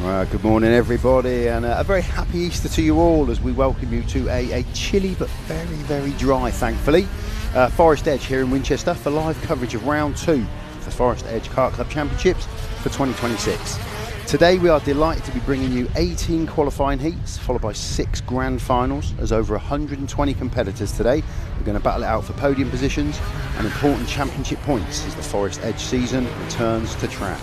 Good morning everybody, and a very happy Easter to you all as we welcome you to a chilly but very dry, thankfully, Forest Edge here in Winchester for live coverage of round 2 of the Forest Edge Kart Club Championships for 2026. Today we are delighted to be bringing you 18 qualifying heats followed by 6 grand finals, as over 120 competitors today are going to battle it out for podium positions and important championship points as the Forest Edge season returns to track.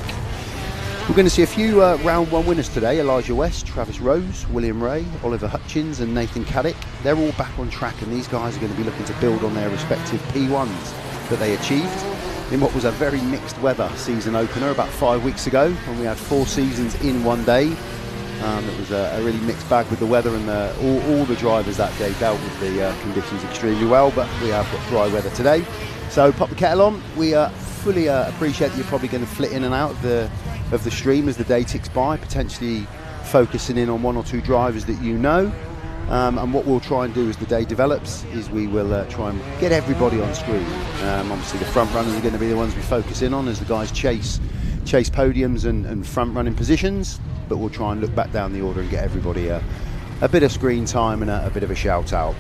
We're going to see a few round 1 winners today: Elijah West, Travis Rose, William Ray, Oliver Hutchins and Nathan Cadet. They're all back on track, and these guys are going to be looking to build on their respective P1s that they achieved in what was a very mixed weather season opener about 5 weeks ago, when we had 4 seasons in one day. It was a really mixed bag with the weather, and all the drivers that day dealt with the conditions extremely well, but we have got dry weather today. So pop the kettle on. We fully appreciate that you're probably going to flit in and out of the stream as the day ticks by, potentially focusing in on 1 or 2 drivers that you know. And what we'll try and do as the day develops is we will try and get everybody on screen. Obviously the front runners are going to be the ones we focus in on as the guys chase podiums and front running positions, but we'll try and look back down the order and get everybody a bit of screen time and a bit of a shout out.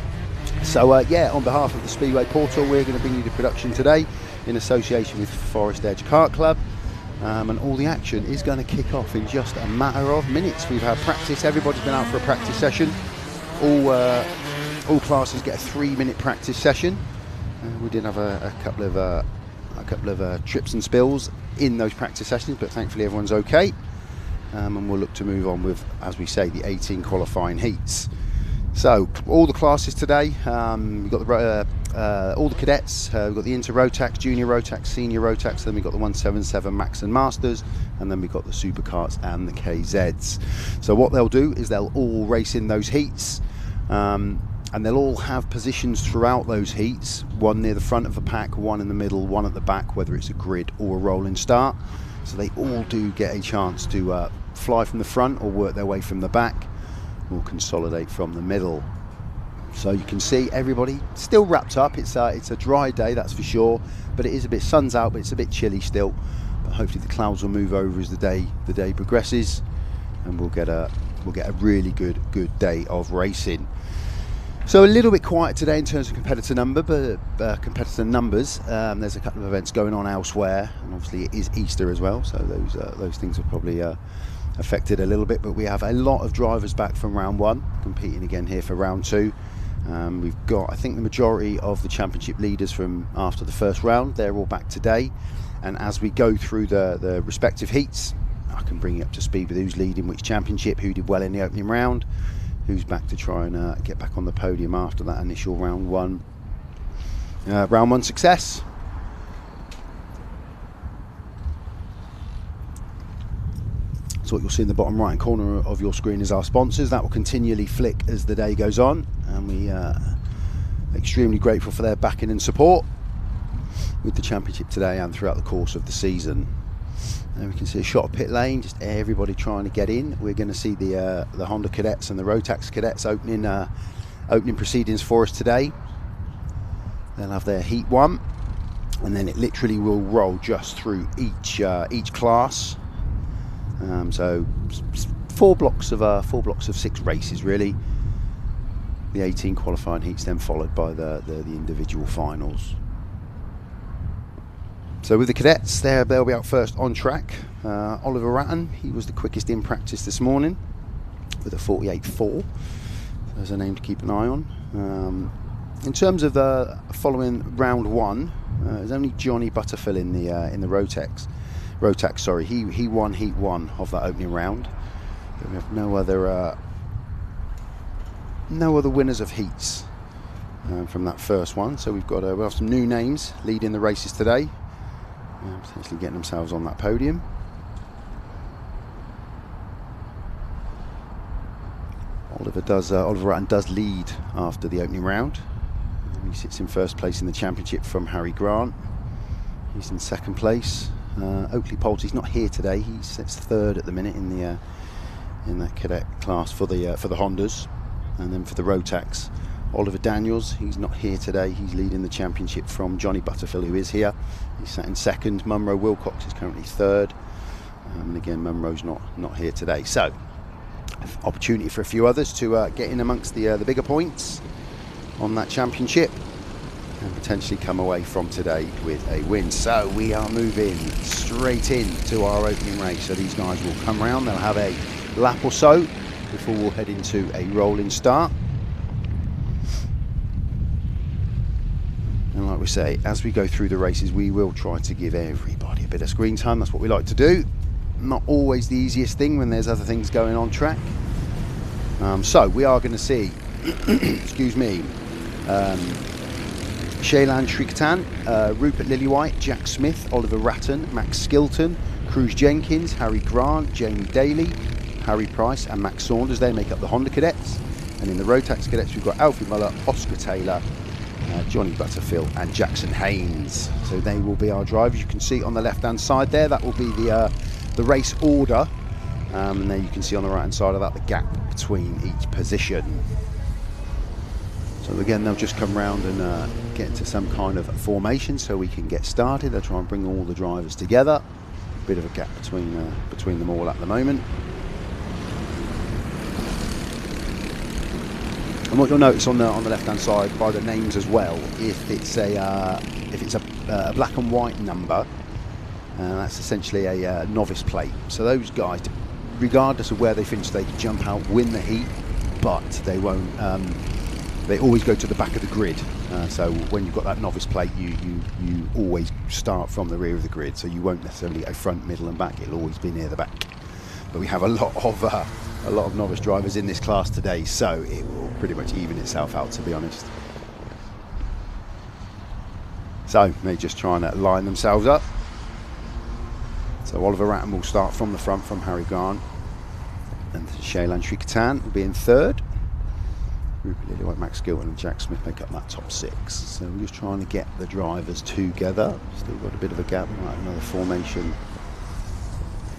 So yeah, on behalf of the Speedway Portal, we're going to bring you the production today in association with Forest Edge Kart Club. And all the action is going to kick off in just a matter of minutes. We've had practice, everybody's been out for a practice session. All classes get a 3-minute practice session. We did have a couple of trips and spills in those practice sessions, but thankfully everyone's okay. And we'll look to move on with, as we say, the 18 qualifying heats. So all the classes today, we've got all the cadets, we've got the Inter Rotax, Junior Rotax, Senior Rotax, then we've got the 177 Max and Masters, and then we've got the Superkarts and the KZs. So what they'll do is they'll all race in those heats, and they'll all have positions throughout those heats, one near the front of the pack, one in the middle, one at the back, whether it's a grid or a rolling start. So they all do get a chance to fly from the front or work their way from the back, or consolidate from the middle. So you can see everybody still wrapped up. It's a dry day, that's for sure, but it is a bit, sun's out, but it's a bit chilly still. But hopefully the clouds will move over as the day progresses, and we'll get a really good day of racing. So a little bit quiet today in terms of competitor numbers. There's a couple of events going on elsewhere, and obviously it is Easter as well, so those things have probably affected a little bit. But we have a lot of drivers back from round 1 competing again here for round 2. We've got, I think, the majority of the championship leaders from after the first round. They're all back today, and as we go through the respective heats, I can bring you up to speed with who's leading which championship, who did well in the opening round, who's back to try and get back on the podium after that initial round 1 success. So what you'll see in the bottom right corner of your screen is our sponsors. That will continually flick as the day goes on, and we are extremely grateful for their backing and support with the championship today and throughout the course of the season. And we can see a shot of pit lane, just everybody trying to get in. We're going to see the Honda Cadets and the Rotax Cadets opening proceedings for us today. They'll have their heat 1, and then it literally will roll just through each class. So 4 blocks of 6 races really. The 18 qualifying heats then followed by the individual finals. So with the cadets, they'll be out first on track. Oliver Ratton, he was the quickest in practice this morning with a 48.4. There's a name to keep an eye on. In terms of the following round 1, there's only Johnny Butterfield in the Rotax. Sorry, he won heat 1 of that opening round. But we have no other winners of heats from that first one. So we've got some new names leading the races today, potentially getting themselves on that podium. Oliver Ratton does lead after the opening round. He sits in first place in the championship from Harry Grant. He's in second place. Oakley Polte's not here today. He sits third at the minute in the cadet class for the Hondas, and then for the Rotax, Oliver Daniels. He's not here today. He's leading the championship from Johnny Butterfield, who is here. He's sat in second. Munro Wilcox is currently third. And again, Munro's not here today, so opportunity for a few others to get in amongst the bigger points on that championship and potentially come away from today with a win. So we are moving straight into our opening race. So these guys will come round, they'll have a lap or so before we'll head into a rolling start. And like we say, as we go through the races, we will try to give everybody a bit of screen time. That's what we like to do. Not always the easiest thing when there's other things going on track. So we are going to see, excuse me, Shaylan Shrikatan, Rupert Lillywhite, Jack Smith, Oliver Ratton, Max Skilton, Cruz Jenkins, Harry Grant, Jamie Daly, Harry Price and Max Saunders. They make up the Honda Cadets. And in the Rotax Cadets we've got Alfie Muller, Oscar Taylor, Johnny Butterfield and Jackson Haynes. So they will be our drivers. You can see on the left hand side there, that will be the race order. And then you can see on the right hand side of that the gap between each position. So again, they'll just come round and get into some kind of formation so we can get started. They'll try and bring all the drivers together. Bit of a gap between them all at the moment. And what you'll notice on the left hand side by the names as well, if it's a black and white number, that's essentially a novice plate. So those guys, regardless of where they finish, they can jump out, win the heat, but they won't. They always go to the back of the grid. So when you've got that novice plate, you always start from the rear of the grid. So you won't necessarily go front, middle, and back. It'll always be near the back. But we have a lot of novice drivers in this class today, so it will pretty much even itself out, to be honest. So they're just trying to line themselves up. So Oliver Ratton will start from the front from Harry Grant, and Shaylan Shrikatan will be in third. Rupert Lillywhite, Max Gilton and Jack Smith make up that top six. So we're just trying to get the drivers together. Still got a bit of a gap. We might have another formation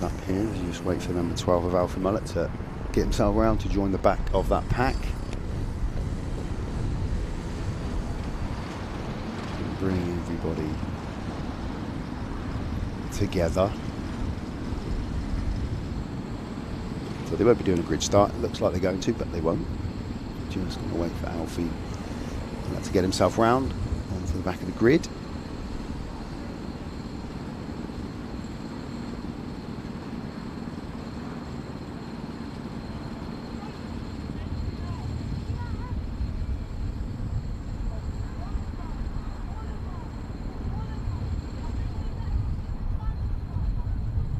up here. You just wait for number 12 of Alfie Mullet to get himself around to join the back of that pack. Bring everybody together. So they won't be doing a grid start. It looks like they're going to, but they won't. Just going to wait for Alfie to get himself round onto the back of the grid.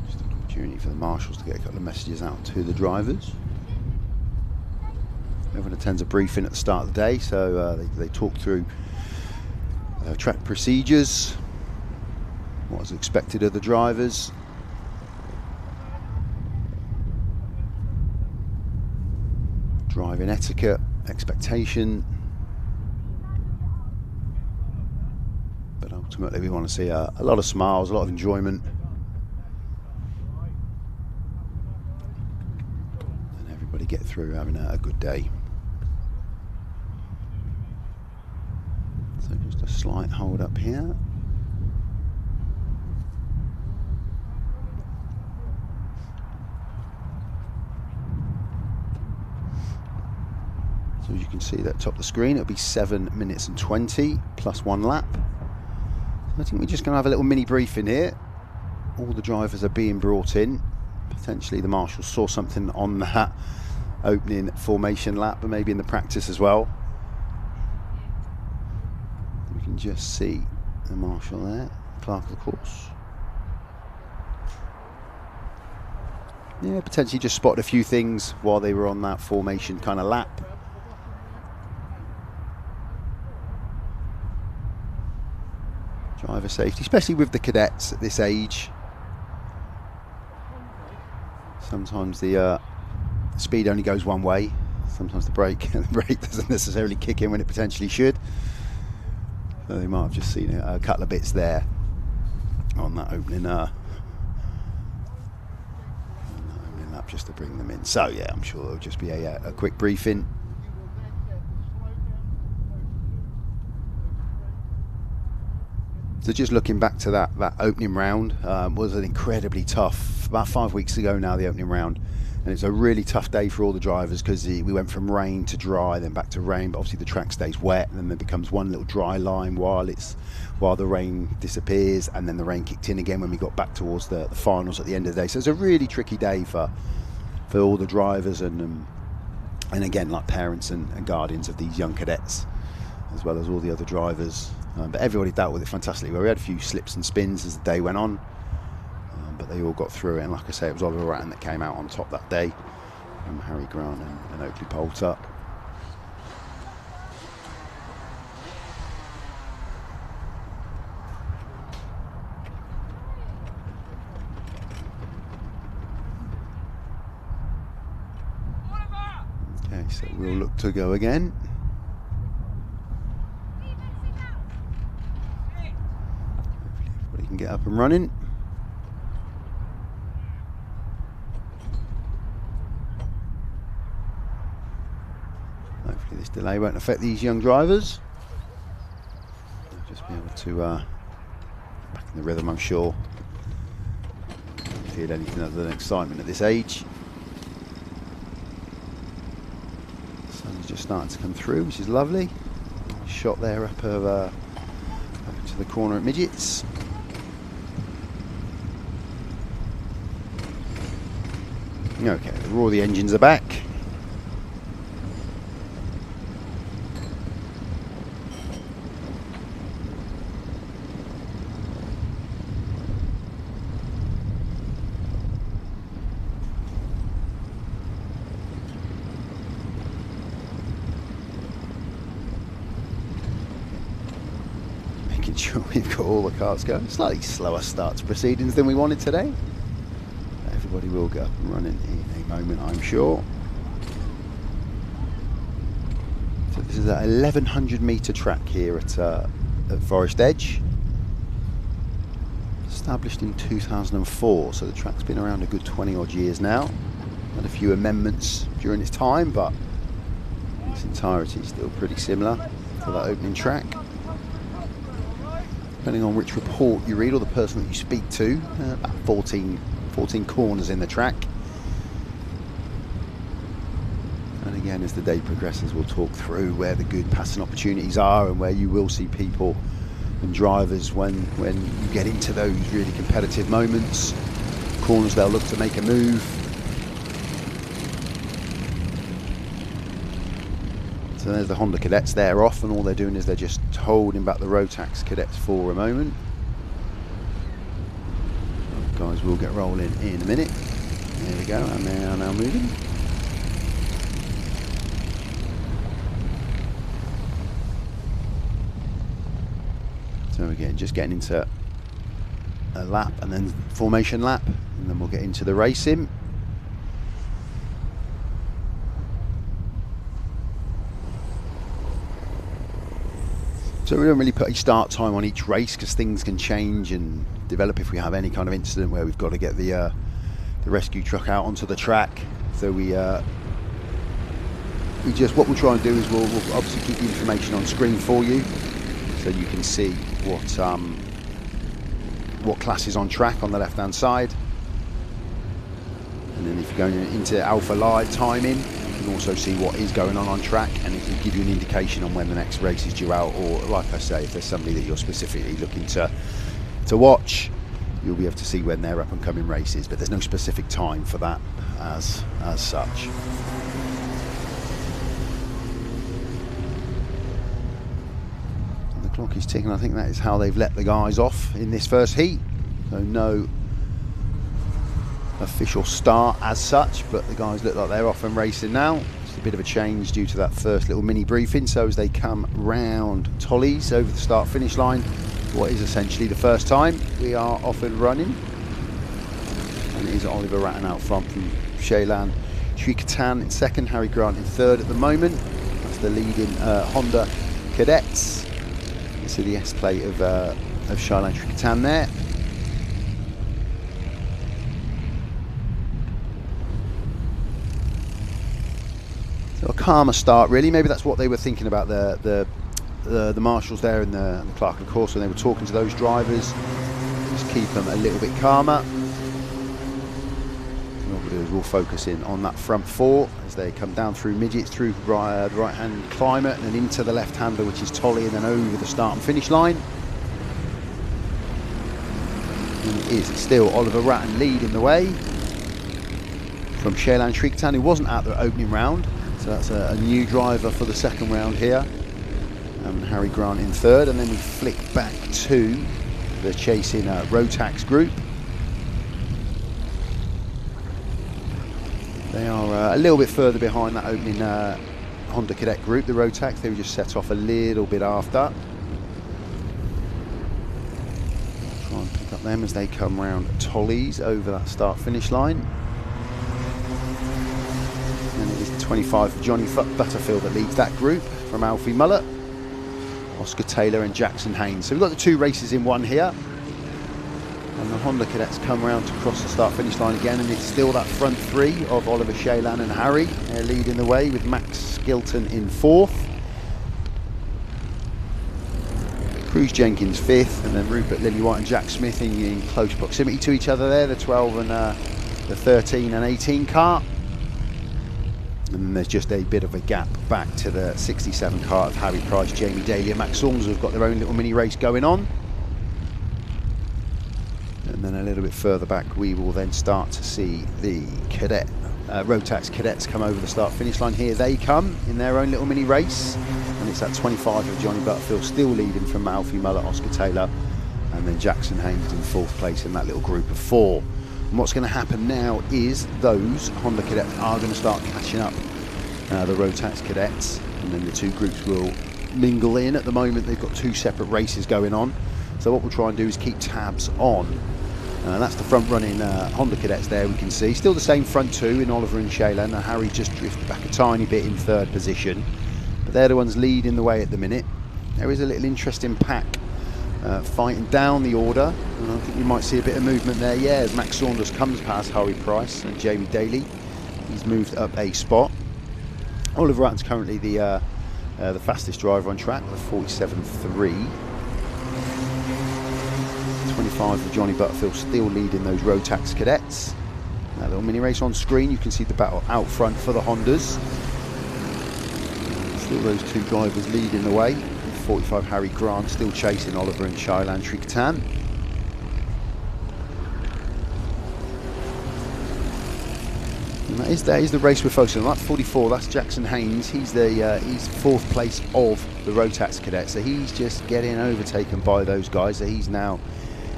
Just an opportunity for the marshals to get a couple of messages out to the drivers. Everyone attends a briefing at the start of the day, so they talk through track procedures, what is expected of the drivers, driving etiquette, expectation, but ultimately we want to see a lot of smiles, a lot of enjoyment, and everybody get through having a good day. So just a slight hold up here. So as you can see that top of the screen, it'll be 7 minutes and 20 plus 1 lap. So I think we're just going to have a little mini briefing here. All the drivers are being brought in. Potentially the marshals saw something on that opening formation lap, but maybe in the practice as well. We can just see the marshal there, clerk of the course. Yeah, potentially just spotted a few things while they were on that formation kind of lap. Driver safety, especially with the cadets at this age. Sometimes the speed only goes one way. Sometimes the brake doesn't necessarily kick in when it potentially should. So they might have just seen a couple of bits there on that opening lap just to bring them in. So yeah, I'm sure it'll just be a quick briefing. So just looking back to that opening round, was an incredibly tough, about 5 weeks ago now, the opening round. And it's a really tough day for all the drivers because we went from rain to dry, then back to rain, but obviously the track stays wet, and then there becomes one little dry line while the rain disappears, and then the rain kicked in again when we got back towards the finals at the end of the day. So it's a really tricky day for all the drivers and again, like parents and guardians of these young cadets, as well as all the other drivers. But everybody dealt with it fantastically. We had a few slips and spins as the day went on, but they all got through it. And like I say, it was Oliver Ratton that came out on top that day, from Harry Grant and Oakley Poulter. Okay, so we'll look to go again. Can get up and running. Hopefully this delay won't affect these young drivers. They'll just be able to back in the rhythm, I'm sure. Feel anything other than excitement at this age. The sun's just starting to come through, which is lovely. Shot there up to the corner at midgets. Okay, all the engines are back. Making sure we've got all the carts going. Slightly slower start to proceedings than we wanted today. Everybody will get up and running in a moment, I'm sure. So this is a 1100 metre track here at Forest Edge. Established in 2004, so the track's been around a good 20 odd years now. Had a few amendments during its time, but in its entirety still pretty similar to that opening track. Depending on which report you read or the person that you speak to, about 14 corners in the track. And again, as the day progresses, we'll talk through where the good passing opportunities are and where you will see people and drivers when you get into those really competitive moments. Corners, they'll look to make a move. So there's the Honda Cadets there off, and all they're doing is they're just holding back the Rotax Cadets for a moment. Guys will get rolling in a minute. There we go, and they are now moving. So again, just getting into a lap and then formation lap, and then we'll get into the racing. So we don't really put a start time on each race because things can change and develop if we have any kind of incident where we've got to get the rescue truck out onto the track. So what we'll try and do is we'll obviously keep the information on screen for you, so you can see what class is on track on the left hand side. And then if you're going into Alpha Live timing, you can also see what is going on track, and it will give you an indication on when the next race is due out, or like I say, if there's somebody that you're specifically looking to watch, you'll be able to see when they're up and coming races, but there's no specific time for that as such. And the clock is ticking. I think that is how they've let the guys off in this first heat, so no official start as such, but the guys look like they're off and racing now. Just a bit of a change due to that first little mini briefing. So as they come round Tollies over the start finish line, what is essentially the first time, we are off and running, and it is Oliver Ratton out front from Shaylan Shrikatan in second, Harry Grant in third at the moment. That's the leading Honda Cadets. You see the S plate of Shaylan Shrikatan there. So a calmer start, really. Maybe that's what they were thinking about the the marshals there and the clerk of course, when they were talking to those drivers, just keep them a little bit calmer. What we'll do is we'll focus in on that front four as they come down through midgets, through the right hand climber, and then into the left hander, which is Tolly, and then over the start and finish line. And it is still Oliver Ratton leading the way from Shaylan Shriktan, who wasn't at the opening round, so that's a new driver for the second round here. Harry Grant in third, and then we flick back to the chasing Rotax group. They are a little bit further behind that opening Honda Cadet group, the Rotax. They were just set off a little bit after. Try and pick up them as they come round Tollies over that start finish line. And it is 25 for Johnny Butterfield that leads that group from Alfie Mullett, Oscar Taylor and Jackson Haynes. So we've got the two races in one here. And the Honda Cadets come round to cross the start finish line again, and it's still that front three of Oliver Shaylan and Harry. They're leading the way with Max Skilton in fourth. Cruz Jenkins fifth, and then Rupert Lillywhite and Jack Smith in close proximity to each other there, the 12 and the 13 and 18 car. And then there's just a bit of a gap back to the 67 car of Harry Price, Jamie Daly and Max Saunders, who've got their own little mini race going on. And then a little bit further back we will then start to see the Cadet, Rotax Cadets come over the start finish line. Here they come in their own little mini race, and it's that 25 of Johnny Butterfield still leading from Alfie Mullett, Oscar Taylor, and then Jackson Haynes in fourth place in that little group of four. And what's going to happen now is those Honda Cadets are going to start catching up the Rotax Cadets, and then the two groups will mingle in. At the moment they've got two separate races going on, so what we'll try and do is keep tabs on. That's the front running Honda Cadets there, we can see. Still the same front two in Oliver and Shaylan. Harry just drifted back a tiny bit in third position, but they're the ones leading the way at the minute. There is a little interesting pack fighting down the order, and I think you might see a bit of movement there. Yeah, as Max Saunders comes past Harry Price and Jamie Daly, he's moved up a spot. Oliver Ratton's currently the fastest driver on track, the 47.3. 25 for Johnny Butterfield still leading those Rotax Cadets. That little mini race on screen, you can see the battle out front for the Hondas. Still those two drivers leading the way. 45 Harry Grant still chasing Oliver and Shaylan Shriktan. And that is the race we're focusing on. That 44, that's Jackson Haynes. He's fourth place of the Rotax Cadet, so he's just getting overtaken by those guys. So he's now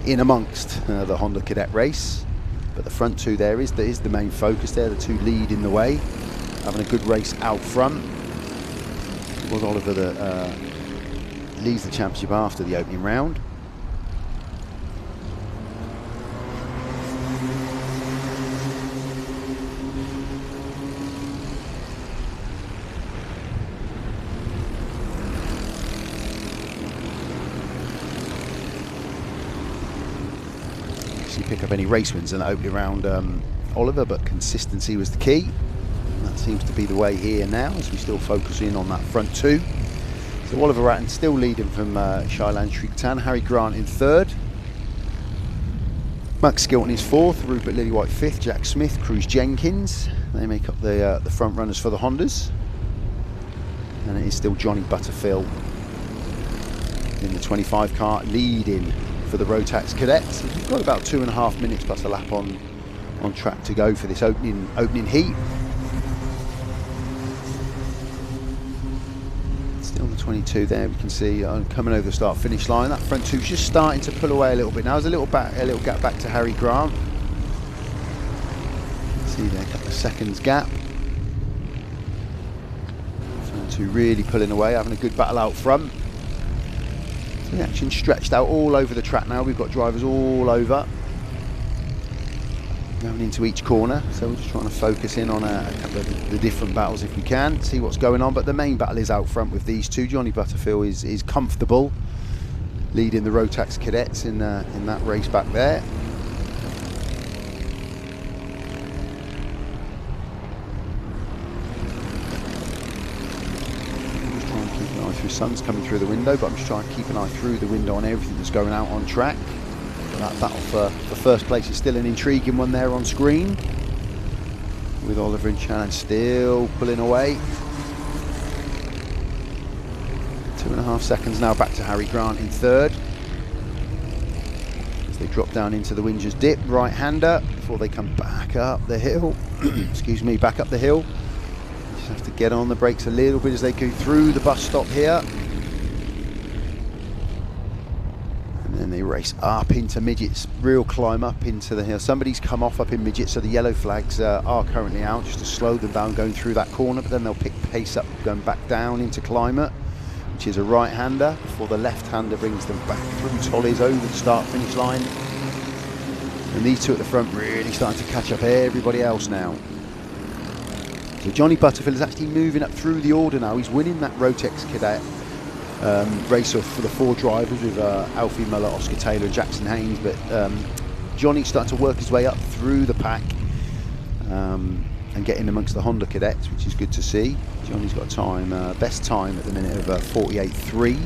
in amongst the Honda Cadet race. But the front two there is the main focus there. The two leading the way, having a good race out front. It was Oliver that leads the championship after the opening round. Pick up any race wins in the opening round, Oliver, but consistency was the key. And that seems to be the way here now, as we still focus in on that front two. So Oliver Ratton still leading from Shaylan Shriktan, Harry Grant in third, Max Skilton is fourth, Rupert Lillywhite fifth, Jack Smith, Cruz Jenkins. They make up the front runners for the Hondas. And it is still Johnny Butterfield in the 25 car leading for the Rotax Cadets. We've got about 2.5 minutes plus a lap on track to go for this opening heat. Still the 22 there, we can see coming over the start finish line. That front two's just starting to pull away a little bit now. There's a little gap back to Harry Grant. See there, a couple of seconds gap. Front two really pulling away, having a good battle out front. The action stretched out all over the track now. We've got drivers all over, going into each corner. So we're just trying to focus in on a couple of the different battles if we can, see what's going on. But the main battle is out front with these two. Johnny Butterfield is comfortable leading the Rotax Cadets in that race back there. My sun's coming through the window, but I'm just trying to keep an eye through the window on everything that's going out on track. That battle for first place is still an intriguing one there on screen, with Oliver and Shannon still pulling away. 2.5 seconds now back to Harry Grant in third. As they drop down into the Windsors dip, right-hander, before they come back up the hill. Excuse me, back up the hill. Just have to get on the brakes a little bit as they go through the bus stop here. And then they race up into midgets, real climb up into the hill. Somebody's come off up in midgets, so the yellow flags are currently out just to slow them down going through that corner, but then they'll pick pace up going back down into climate, which is a right-hander, before the left-hander brings them back through Tollies over the start-finish line. And these two at the front really starting to catch up everybody else now. So Johnny Butterfield is actually moving up through the order now. He's winning that Rotax Cadet race for the 4 drivers with Alfie Muller, Oscar Taylor and Jackson Haynes, but Johnny's starting to work his way up through the pack and get in amongst the Honda cadets, which is good to see. Johnny's got a time, best time at the minute of 48.3.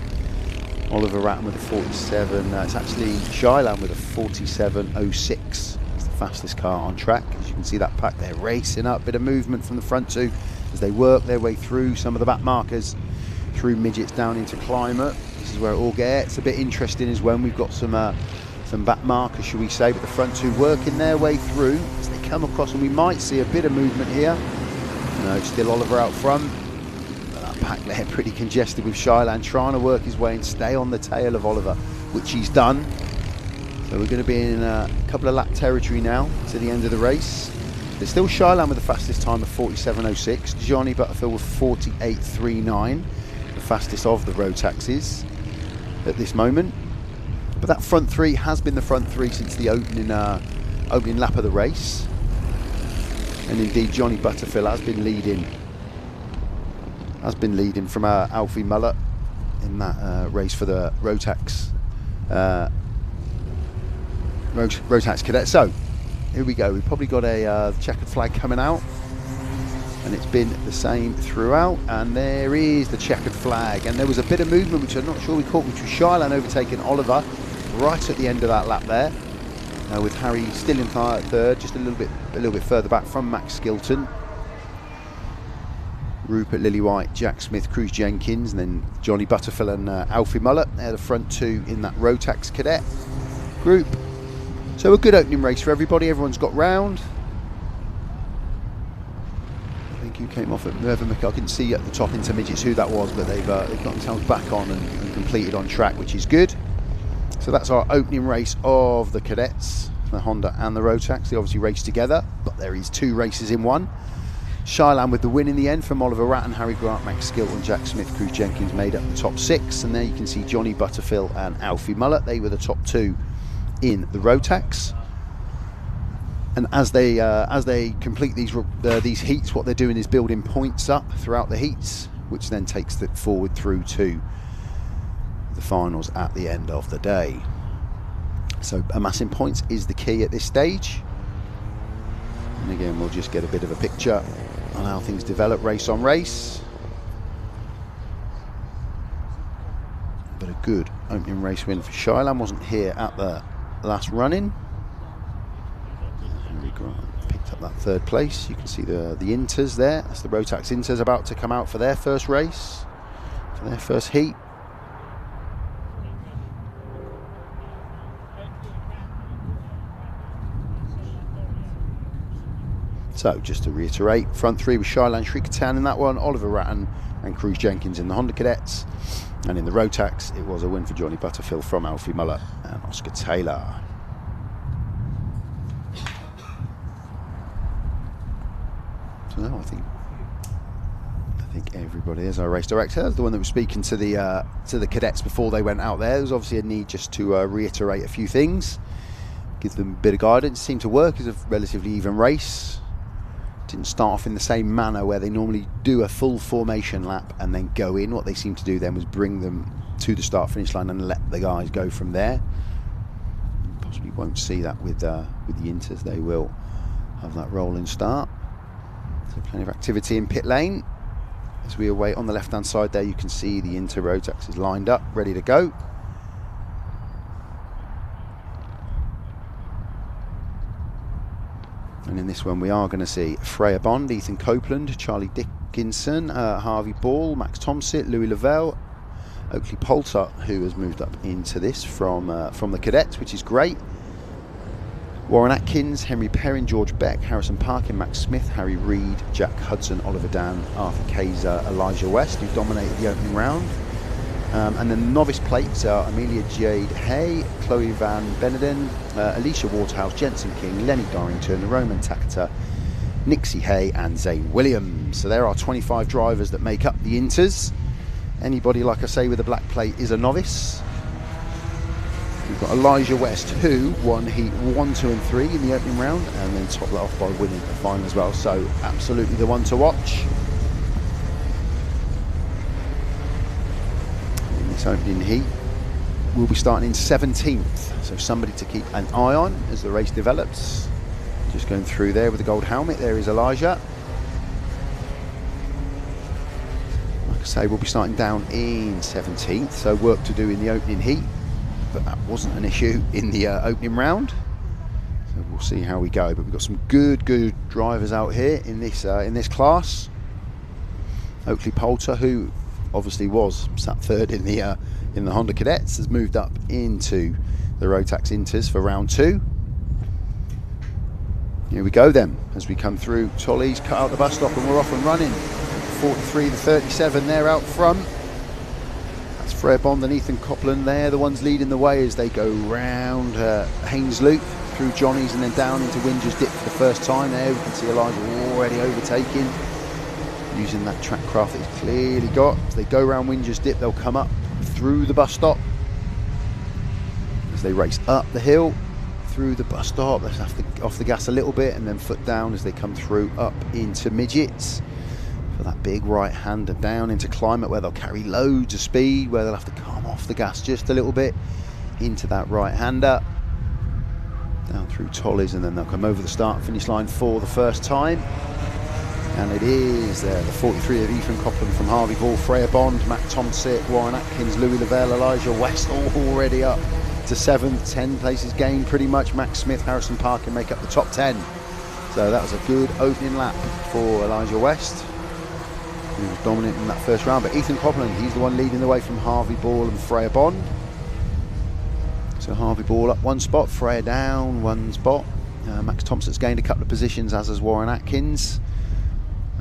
Oliver Ratton with a 47. It's actually Shylan with a 47.06. It's the fastest car on track. As you can see that pack, they're racing up. Bit of movement from the front two as they work their way through some of the back markers, through midgets down into climate. This is where it all gets a bit interesting, is when we've got some back markers, should we say, but the front two working their way through as they come across, and we might see a bit of movement here. No, still Oliver out front. That pack there pretty congested with Shylan trying to work his way and stay on the tail of Oliver, which he's done. So we're going to be in a couple of lap territory now to the end of the race. There's still Shylan with the fastest time of 47.06. Johnny Butterfield with 48.39, the fastest of the Rotaxes at this moment. But that front three has been the front three since the opening lap of the race. And indeed Johnny Butterfield has been leading from Alfie Muller in that race for the Rotax Cadet. So here we go, we've probably got a checkered flag coming out, and it's been the same throughout, and there is the checkered flag, and there was a bit of movement which I'm not sure we caught, which was Shylan overtaking Oliver right at the end of that lap there. With Harry still in third, just a little bit further back from Max Skilton. Rupert Lillywhite, Jack Smith, Cruz Jenkins, and then Johnny Butterfield and Alfie Muller. They're the front two in that Rotax Cadet group. So a good opening race for everybody. Everyone's got round. I think who came off at Mervyn McCall, I couldn't see at the top into midgets who that was, but they've got themselves back on and completed on track, which is good. So that's our opening race of the cadets, the Honda and the Rotax. They obviously race together, but there is 2 races in one. Shylan with the win in the end from Oliver Ratton, Harry Grant, Max Skilton, Jack Smith, Cruz Jenkins made up the top 6. And there you can see Johnny Butterfield and Alfie Muller. They were the top 2 in the Rotax. And as they complete these heats, what they're doing is building points up throughout the heats, which then takes it forward through to the finals at the end of the day. So amassing points is the key at this stage. And again, we'll just get a bit of a picture on how things develop race on race. But a good opening race win for Shylan. Wasn't here at the last run-in. Henry Grant picked up that 3rd place. You can see the Inters there. That's the Rotax Inters about to come out for their first race, for their first heat. So just to reiterate, front 3 with Shylan Shrikatan in that one, Oliver Ratton and Cruz Jenkins in the Honda Cadets, and in the Rotax it was a win for Johnny Butterfield from Alfie Muller and Oscar Taylor. So now I think everybody is our race director, the one that was speaking to the cadets before they went out there. There was obviously a need just to reiterate a few things, give them a bit of guidance. It seemed to work as a relatively even race. Didn't start off in the same manner where they normally do a full formation lap and then go in. What they seemed to do then was bring them to the start finish line and let the guys go from there. Possibly won't see that with the Inters. They will have that rolling start. So plenty of activity in pit lane. As we await on the left hand side there, you can see the Inter Rotax is lined up, ready to go. And in this one we are going to see Freya Bond, Ethan Copeland, Charlie Dickinson, Harvey Ball, Max Tomsit, Louis Lavelle, Oakley Poulter, who has moved up into this from the Cadet, which is great. Warren Atkins, Henry Perrin, George Beck, Harrison Parkin, Max Smith, Harry Reid, Jack Hudson, Oliver Dan, Arthur KZ, Elijah West, who dominated the opening round. And then the novice plates are Amelia Jade Hay, Chloe Van Beneden, Alicia Waterhouse, Jensen King, Lenny Dorrington, Roman Takata, Nixie Hay and Zane Williams. So there are 25 drivers that make up the Inters. Anybody, like I say, with a black plate is a novice. We've got Elijah West, who won heat 1, 2 and 3 in the opening round, and then topped that off by winning the final as well. So absolutely the one to watch. In this opening heat, we'll be starting in 17th. So somebody to keep an eye on as the race develops. Just going through there with the gold helmet, there is Elijah. Like I say, we'll be starting down in 17th, so work to do in the opening heat. But that wasn't an issue in the opening round, so we'll see how we go. But we've got some good drivers out here in this class. Oakley Poulter, who obviously was sat third in the Honda Cadets, has moved up into the Rotax Inters for round 2. Here we go then, as we come through Tolley's, cut out the bus stop, and we're off and running. 43 to 37 there out front. Freya Bond and Ethan Copeland, they're the ones leading the way as they go round Haynes Loop, through Johnny's and then down into Winger's Dip for the first time. There we can see Elijah already overtaking, using that track craft that he's clearly got. As they go round Winger's Dip, they'll come up through the bus stop. As they race up the hill, through the bus stop, let's have to off the gas a little bit and then foot down as they come through up into Midgets. For that big right hander down into Climate, where they'll carry loads of speed, where they'll have to come off the gas just a little bit into that right hander, down through Tolley's, and then they'll come over the start finish line for the first time. And it is the 43 of Ethan Copeland from Harvey Ball, Freya Bond, Matt Tomsit, Warren Atkins, Louis Lavelle, Elijah West, all already up to 7th, 10 places gained pretty much. Max Smith, Harrison Parkin make up the top 10. So that was a good opening lap for Elijah West, who was dominant in that first round. But Ethan Copeland, he's the one leading the way from Harvey Ball and Freya Bond. So Harvey Ball up 1 spot, Freya down 1 spot. Max Thompson's gained a couple of positions, as has Warren Atkins.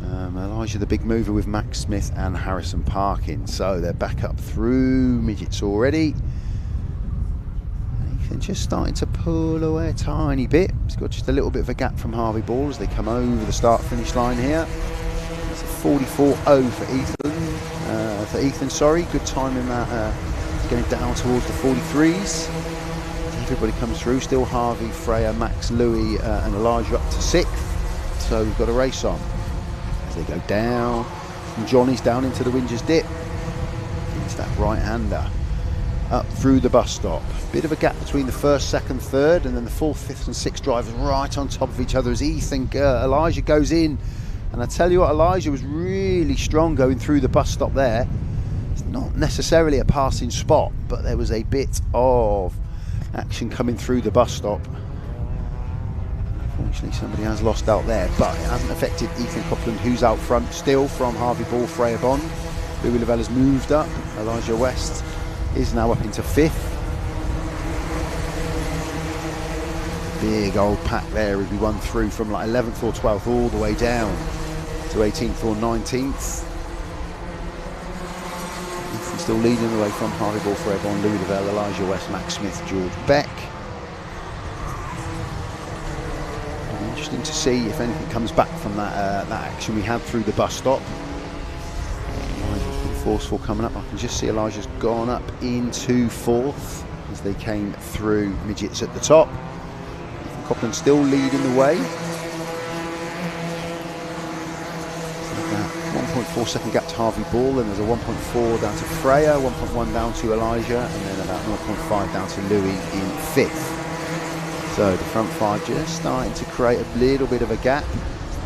Elijah the big mover with Max Smith and Harrison Parkin. So they're back up through Midgets already. Ethan just starting to pull away a tiny bit. He's got just a little bit of a gap from Harvey Ball as they come over the start finish line here. 44.0 for Ethan, sorry. Good time in that, getting down towards the 43s. Everybody comes through, still Harvey, Freya, Max, Louis and Elijah up to 6th. So we've got a race on. As they go down, and Johnny's down into the Winger's Dip. Into that right-hander. Up through the bus stop. Bit of a gap between the 1st, 2nd, 3rd, and then the 4th, 5th and 6th drivers right on top of each other as Elijah goes in. And I tell you what, Elijah was really strong going through the bus stop there. It's not necessarily a passing spot, but there was a bit of action coming through the bus stop. Unfortunately, somebody has lost out there, but it hasn't affected Ethan Copeland, who's out front still from Harvey Ball, Freya Bond. Louis Lavelle has moved up. Elijah West is now up into 5th. Big old pack there as we run through from like 11th or 12th all the way down to 18th or 19th. Ethan still leading the way from Harvey Ball, Freya Bond, Louis Lavelle, Elijah West, Max Smith, George Beck. It'll be interesting to see if anything comes back from that action we had through the bus stop. Elijah's been forceful coming up. I can just see Elijah's gone up into 4th as they came through Midgets at the top. Ethan Copeland still leading the way. 1.4 second gap to Harvey Ball, and there's a 1.4 down to Freya, 1.1 down to Elijah, and then about 0.5 down to Louis in 5th. So the front 5 just starting to create a little bit of a gap.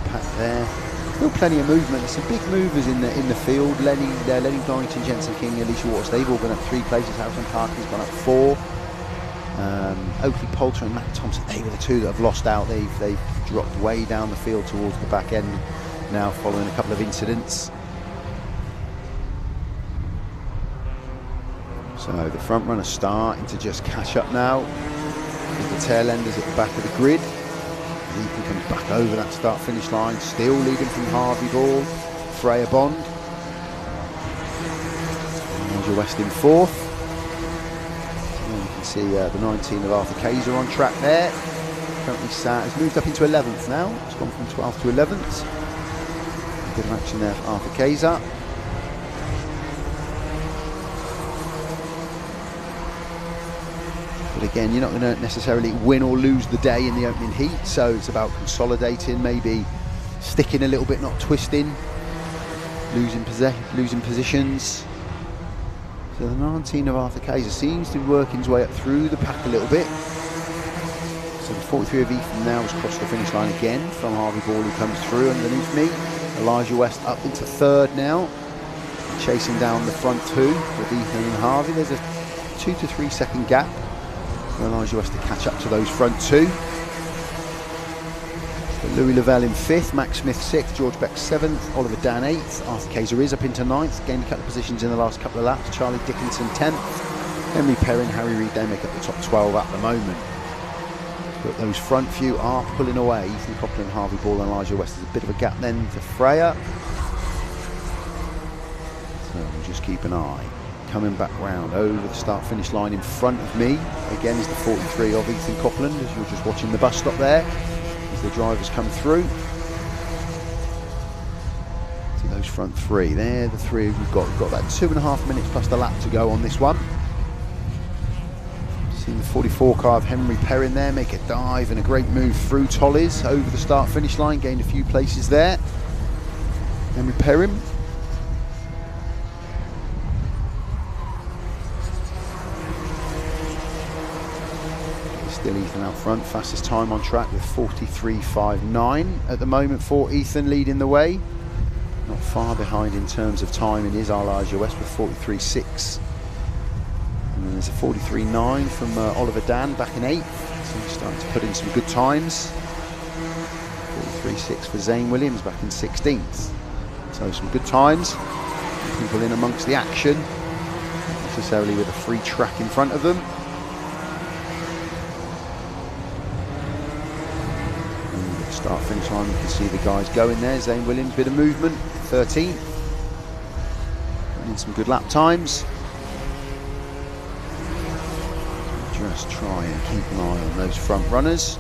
Pack there, Still plenty of movement. There's some big movers in the field. Lenny Dorrington, Jensen King, Alicia Waters, they've all gone up 3 places. Harrison Parkin's gone up 4. Oakley Poulter and Matt Thompson, they were the 2 that have lost out. They've dropped way down the field towards the back end now, following a couple of incidents. So the front runners starting to just catch up now. With the tail enders at the back of the grid. Ethan comes back over that start-finish line, still leading from Harvey Ball, Freya Bond. Roger West in 4th. And you can see the 19 of Arthur KZ on track there. Currently has moved up into 11th now. It's gone from 12th to 11th. A bit of action there for Arthur KZ. But again, you're not going to necessarily win or lose the day in the opening heat, so it's about consolidating, maybe sticking a little bit, not twisting, losing positions. So the 19 of Arthur KZ seems to be working his way up through the pack a little bit. So the 43 of Ethan now has crossed the finish line again from Harvey Ball, who comes through underneath me. Elijah West up into 3rd now, chasing down the front 2 with Ethan and Harvey. There's a 2 to 3 second gap. Elijah West to catch up to those front 2. But Louis Lavelle in 5th, Max Smith 6th, George Beck 7th, Oliver Dan 8th, Arthur KZ is up into 9th, gained a couple of positions in the last couple of laps. Charlie Dickinson 10th, Henry Perrin, Harry Reid, they make up the top 12 at the moment. But those front few are pulling away. Ethan Copland, Harvey Ball and Elijah West. There's a bit of a gap then to Freya. So we'll just keep an eye. Coming back round over the start-finish line in front of me again is the 43 of Ethan Copland, as you're just watching the bus stop there as the drivers come through. So those front 3, they're the 3 we've got about 2.5 minutes plus the lap to go on this one. Seeing the 44 car of Henry Perrin there make a dive and a great move through Tollies over the start-finish line, gained a few places there. Henry Perrin. Still Ethan out front, fastest time on track with 43.59 at the moment for Ethan, leading the way. Not far behind in terms of timing is Elijah West with 43.6. And then there's a 43.9 from Oliver Dan back in 8th. So he's starting to put in some good times. 43.6 for Zane Williams back in 16th. So some good times. People in amongst the action, not necessarily with a free track in front of them. Start finish line, you can see the guys going there. Zane Williams, bit of movement, 13th. Running some good lap times. Just try and keep an eye on those front runners.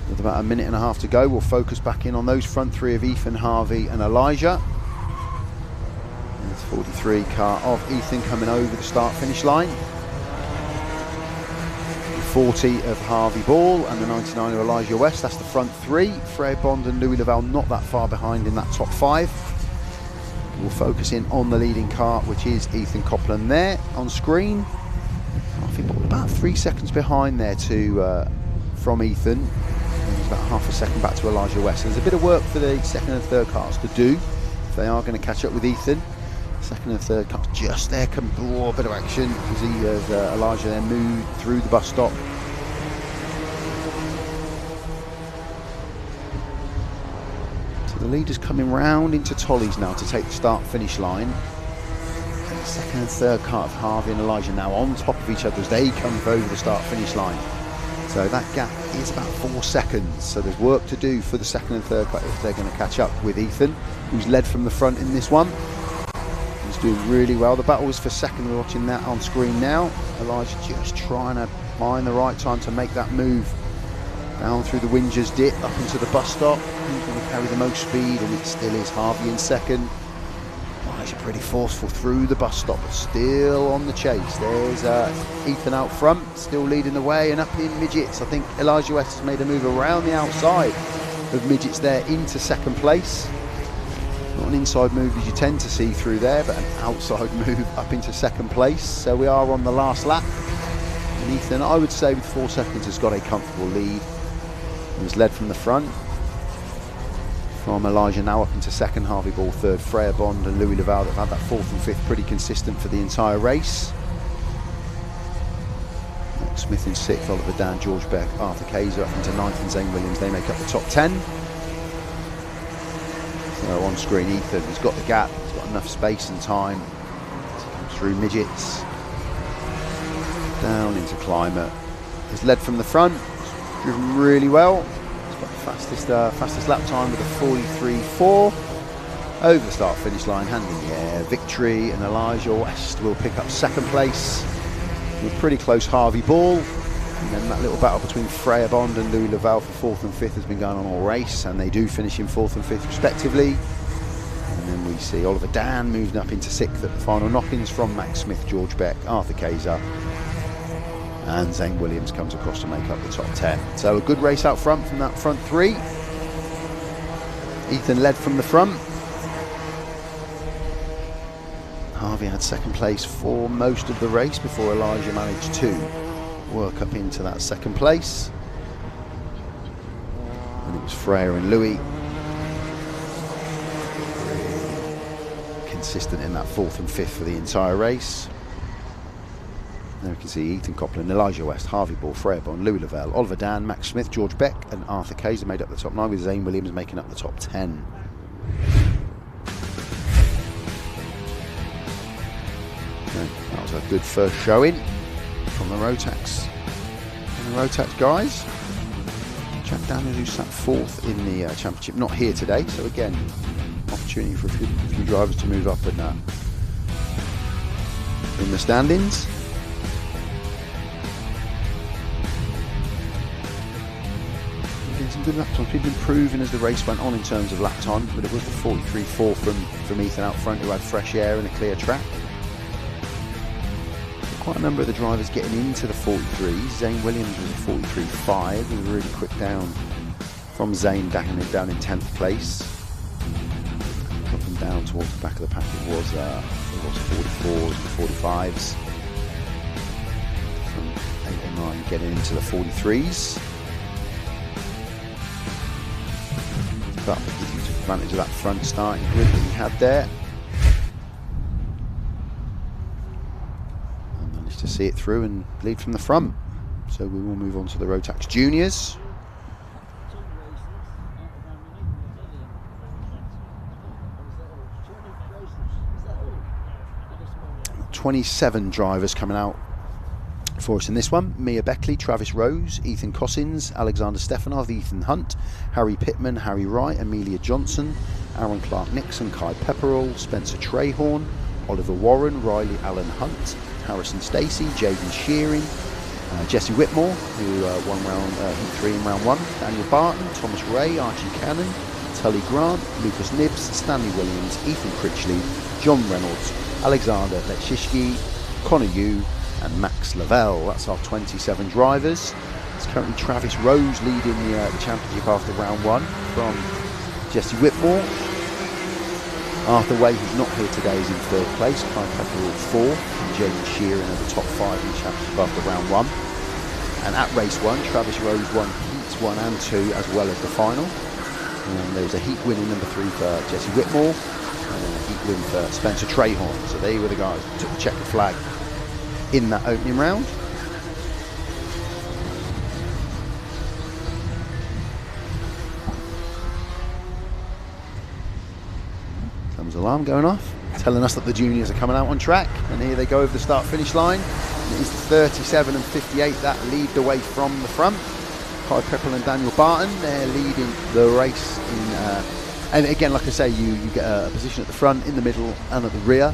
With about 1.5 minutes to go, we'll focus back in on those front 3 of Ethan, Harvey and Elijah. And it's 43 car of Ethan coming over the start finish line. 40 of Harvey Ball and the 99 of Elijah West. That's the front 3. Fred Bond and Louis Lavelle not that far behind in that top 5. We'll focus in on the leading car, which is Ethan Copland there on screen. I think about 3 seconds behind there from Ethan. And he's about half a second back to Elijah West. There's a bit of work for the second and third cars to do if they are going to catch up with Ethan. Second and third cars just there, come a bit of action as he has Elijah then moved through the bus stop. So the leader's coming round into Tollies now to take the start finish line. And the second and third car of Harvey and Elijah now on top of each other as they come over the start finish line. So that gap is about 4 seconds. So there's work to do for the second and third car if they're going to catch up with Ethan, who's led from the front in this one. Doing really well. The battle is for second. We're watching that on screen now. Elijah just trying to find the right time to make that move down through the Wingers dip up into the bus stop. Who's going to carry the most speed? And it still is Harvey in second. Elijah pretty forceful through the bus stop, but still on the chase. There's Ethan out front, still leading the way, and up in midgets. I think Elijah West has made a move around the outside of midgets there into second place. Not an inside move as you tend to see through there, but an outside move up into second place. So we are on the last lap. And Ethan, I would say with 4 seconds, has got a comfortable lead. He was led from the front. from Elijah now up into second, Harvey Ball third, Freya Bond and Louis Laval that have had that fourth and fifth pretty consistent for the entire race. Max Smith in sixth, Oliver Dan, George Beck, Arthur Kayser up into ninth, and Zane Williams, they make up the top 10. So on screen Ethan, he's got the gap, he's got enough space and time as he comes through midgets, down into climate. He's led from the front, driven really well. Fastest lap time with a 43.4 over the start finish line, hand in the air, victory, and Elijah West will pick up second place with pretty close Harvey Ball, and then that little battle between Freya Bond and Louis Laval for fourth and fifth has been going on all race, and they do finish in fourth and fifth respectively. And then we see Oliver Dan moving up into sixth at the final knock-ins from Max Smith, George Beck, Arthur Kayser, and Zane Williams comes across to make up the top 10. So a good race out front from that front three. Ethan led from the front. Harvey had second place for most of the race before Elijah managed to work up into that second place. And it was Freya and Louis consistent in that fourth and fifth for the entire race. There we can see Ethan Copland, Elijah West, Harvey Ball, Freya Bond, Louis Lavelle, Oliver Dan, Max Smith, George Beck and Arthur Kayser made up the top 9, with Zane Williams making up the top 10. Okay, that was a good first showing from the Rotax guys. Jack Daniels, who sat fourth in the championship, not here today, so again opportunity for a few drivers to move up in the standings. Some good lap times. People improving as the race went on in terms of lap time, but it was the 43.4 from Ethan out front, who had fresh air and a clear track. Quite a number of the drivers getting into the 43s. Zane Williams was a 43.5. He was really quick down from Zane down in 10th place. Dropping down towards the back of the pack, it was 44s and 45s. From 8 and 9 getting into the 43s. But he took advantage of that front starting grid that he had there and managed to see it through and lead from the front. So we will move on to the Rotax Juniors. 27 drivers coming out for us in this one. Mia Beckley, Travis Rose, Ethan Cossins, Alexander Stefanov, Ethan Hunt, Harry Pittman, Harry Wright, Amelia Johnson, Aaron Clark Nixon, Kai Pepperell, Spencer Trahorn, Oliver Warren, Riley Allen Hunt, Harrison Stacey, Jaden Shearing, Jesse Whitmore, who won heat 3 in round 1, Daniel Barton, Thomas Ray, Archie Cannon, Tully Grant, Lucas Nibbs, Stanley Williams, Ethan Critchley, John Reynolds, Alexander Lechishki, Connor Yu and Max Lavelle. That's our 27 drivers. It's currently Travis Rose leading the championship after round 1 from Jesse Whitmore. Arthur Way, who's not here today, is in third place. Kai Pepperell 4th, and Jaden Shearing are the top 5 in the championship after round 1. And at race 1, Travis Rose won heats 1 and 2 as well as the final. And there was a heat win in number 3 for Jesse Whitmore and a heat win for Spencer Trahorn. So they were the guys that took the checkered flag in that opening round. Comes alarm going off, telling us that the juniors are coming out on track, and here they go over the start finish line. It is 37 and 58 that lead the way from the front. Kai Pepperell and Daniel Barton, they're leading the race in and again, like I say, you get a position at the front, in the middle and at the rear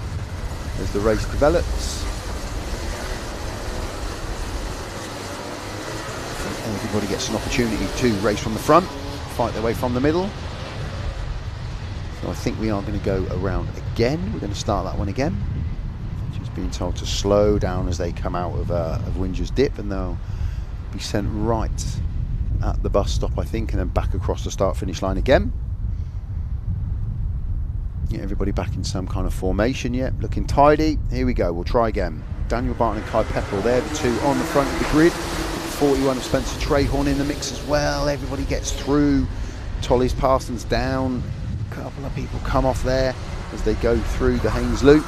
as the race develops. Everybody gets an opportunity to race from the front, fight their way from the middle. So I think we are going to go around again. We're going to start that one again. Just being told to slow down as they come out of Windsor's Dip, and they'll be sent right at the bus stop, I think, and then back across the start-finish line again. Yeah, everybody back in some kind of formation. Yeah, looking tidy. Here we go. We'll try again. Daniel Barton and Kai Pepperell, they're the two on the front of the grid. 41 of Spencer Trahorn in the mix as well. Everybody gets through Tolly's Parsons down. A couple of people come off there as they go through the Haynes Loop.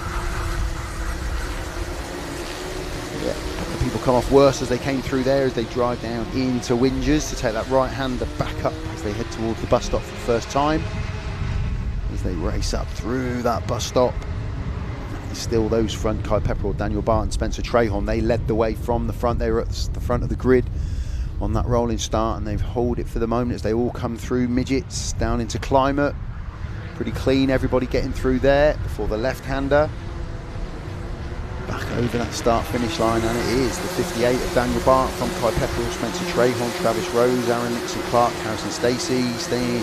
Yeah, a couple of people come off worse as they came through there as they drive down into Whingers to take that right-hander back up as they head towards the bus stop for the first time. As they race up through that bus stop. Still those front, Kai Pepperell, Daniel Barton, Spencer Trahorn, they led the way from the front. They were at the front of the grid on that rolling start, and they've held it for the moment as they all come through midgets down into Climate. Pretty clean, everybody getting through there before the left-hander. Back over that start-finish line, and it is the 58 of Daniel Barton from Kai Pepperell, Spencer Trahorn, Travis Rose, Aaron Nixon Clark, Harrison Stacey,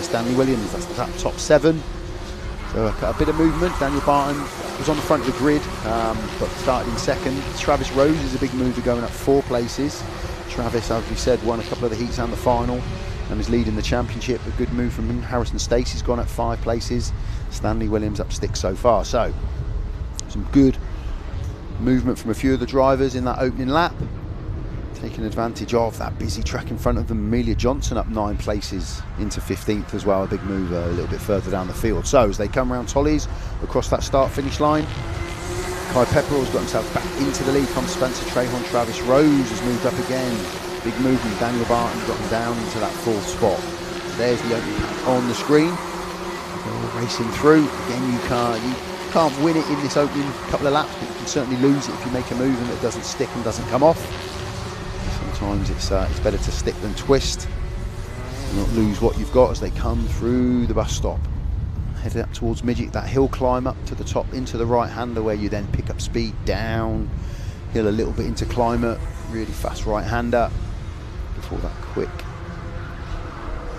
Stanley Williams. That's the top 7. So a bit of movement. Daniel Barton was on the front of the grid, but started in second. Travis Rose is a big mover, going up 4 places. Travis, as we said, won a couple of the heats and the final and is leading the championship. A good move from him. Harrison Stacey's gone up 5 places. Stanley Williams up 6 so far. So some good movement from a few of the drivers in that opening lap, taking advantage of that busy track in front of them. Amelia Johnson up 9 places into 15th as well, a big move a little bit further down the field. So as they come around Tolly's across that start-finish line, Kai Pepperell's got himself back into the lead from Spencer Trahorn. Travis Rose has moved up again, big movement. Daniel Barton got him down into that 4th spot. So there's the opening pack on the screen. They're all racing through. Again, you can't win it in this opening couple of laps, but you can certainly lose it if you make a move and it doesn't stick and doesn't come off. Sometimes it's better to stick than twist and not lose what you've got as they come through the bus stop. Headed up towards Midget, that hill climb up to the top into the right-hander where you then pick up speed down hill a little bit into Climate, really fast right-hander before that quick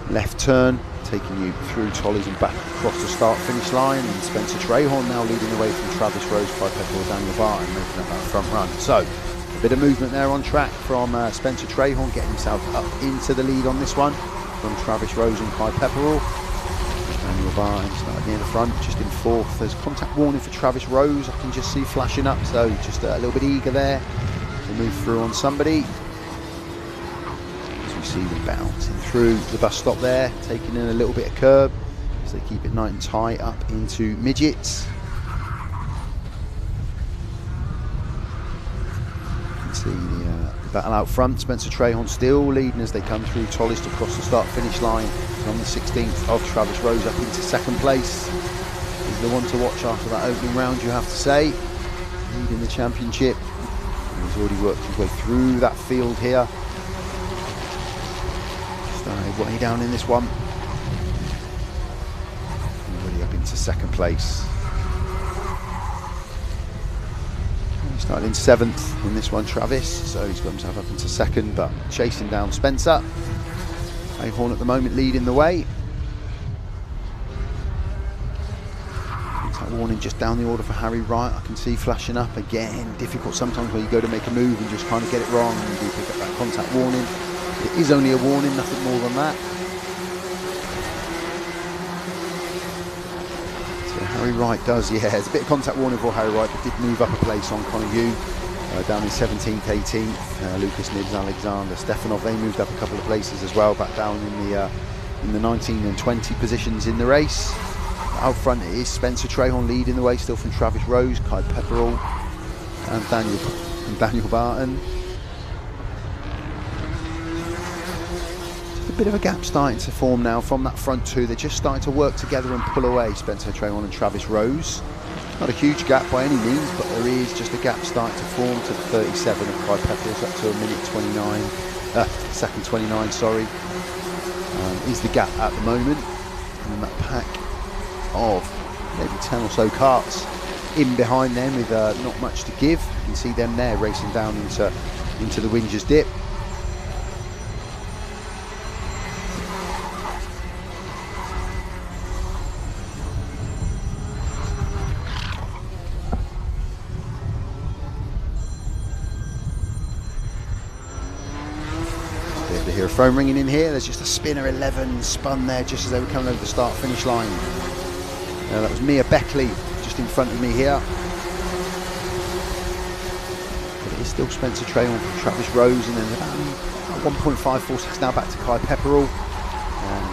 left turn, taking you through Tolly's and back across the start-finish line. And Spencer Trahorn now leading away from Travis Rose, Kai Pepperell, Daniel Barton, making up that front run. So a bit of movement there on track from Spencer Trahorn, getting himself up into the lead on this one from Travis Rose and Kai Pepperell. Daniel Barton started near the front, just in 4th. There's contact warning for Travis Rose, I can just see flashing up, so just a little bit eager there to move through on somebody. As we see them bouncing through the bus stop there, taking in a little bit of curb as they keep it nice and tight up into midgets. See the battle out front. Spencer Trahorn still leading as they come through Tolly's to cross the start-finish line on the 16th of Travis Rose up into 2nd place. He's the one to watch after that opening round, you have to say. Leading the championship. And he's already worked his way through that field here. Started way down in this one. Already up into 2nd place. Started in 7th in this one, Travis, so he's got himself up into 2nd, but chasing down Spencer. Trahorn at the moment leading the way. That warning just down the order for Harry Wright, I can see flashing up again. Difficult sometimes when you go to make a move and just kind of get it wrong and you do pick up that contact warning. It is only a warning, nothing more than that. Harry Wright does, yeah, there's a bit of contact warning for Harry Wright, but did move up a place on Connor Yu, down in 17th, 18th. Lucas Nibbs, Alexander Stefanov, they moved up a couple of places as well, back down in the 19 and 20 positions in the race. Out front it is Spencer Trahorn leading the way, still from Travis Rose, Kai Pepperell and Daniel Barton. Bit of a gap starting to form now from that front 2. They're just starting to work together and pull away, Spencer Trahorn and Travis Rose. Not a huge gap by any means, but there is just a gap starting to form to the 37 of Kai Pepperell's up to a minute 29, second 29, sorry. Is the gap at the moment. And that pack of maybe 10 or so karts in behind them with not much to give. You can see them there racing down into the Whingers dip. Hear a phone ringing in here. There's just a spinner 11 spun there just as they were coming over the start finish line. That was Mia Beckley just in front of me here. But it is still Spencer Trahorn from Travis Rose, and then about 1.546 now back to Kai Pepperell.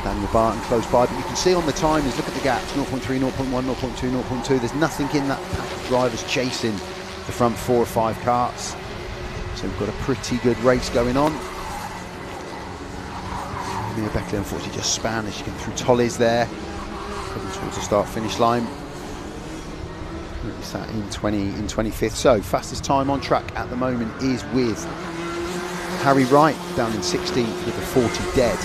Daniel Barton close by, but you can see on the timers, look at the gaps, 0.3, 0.1, 0.2, 0.2. There's nothing in that pack of drivers chasing the front 4 or 5 karts. So we've got a pretty good race going on. Mia Beckley unfortunately just span as she came through Tollies there, heading towards the start-finish line. Sat in 25th. So fastest time on track at the moment is with Harry Wright down in 16th with a 40 dead.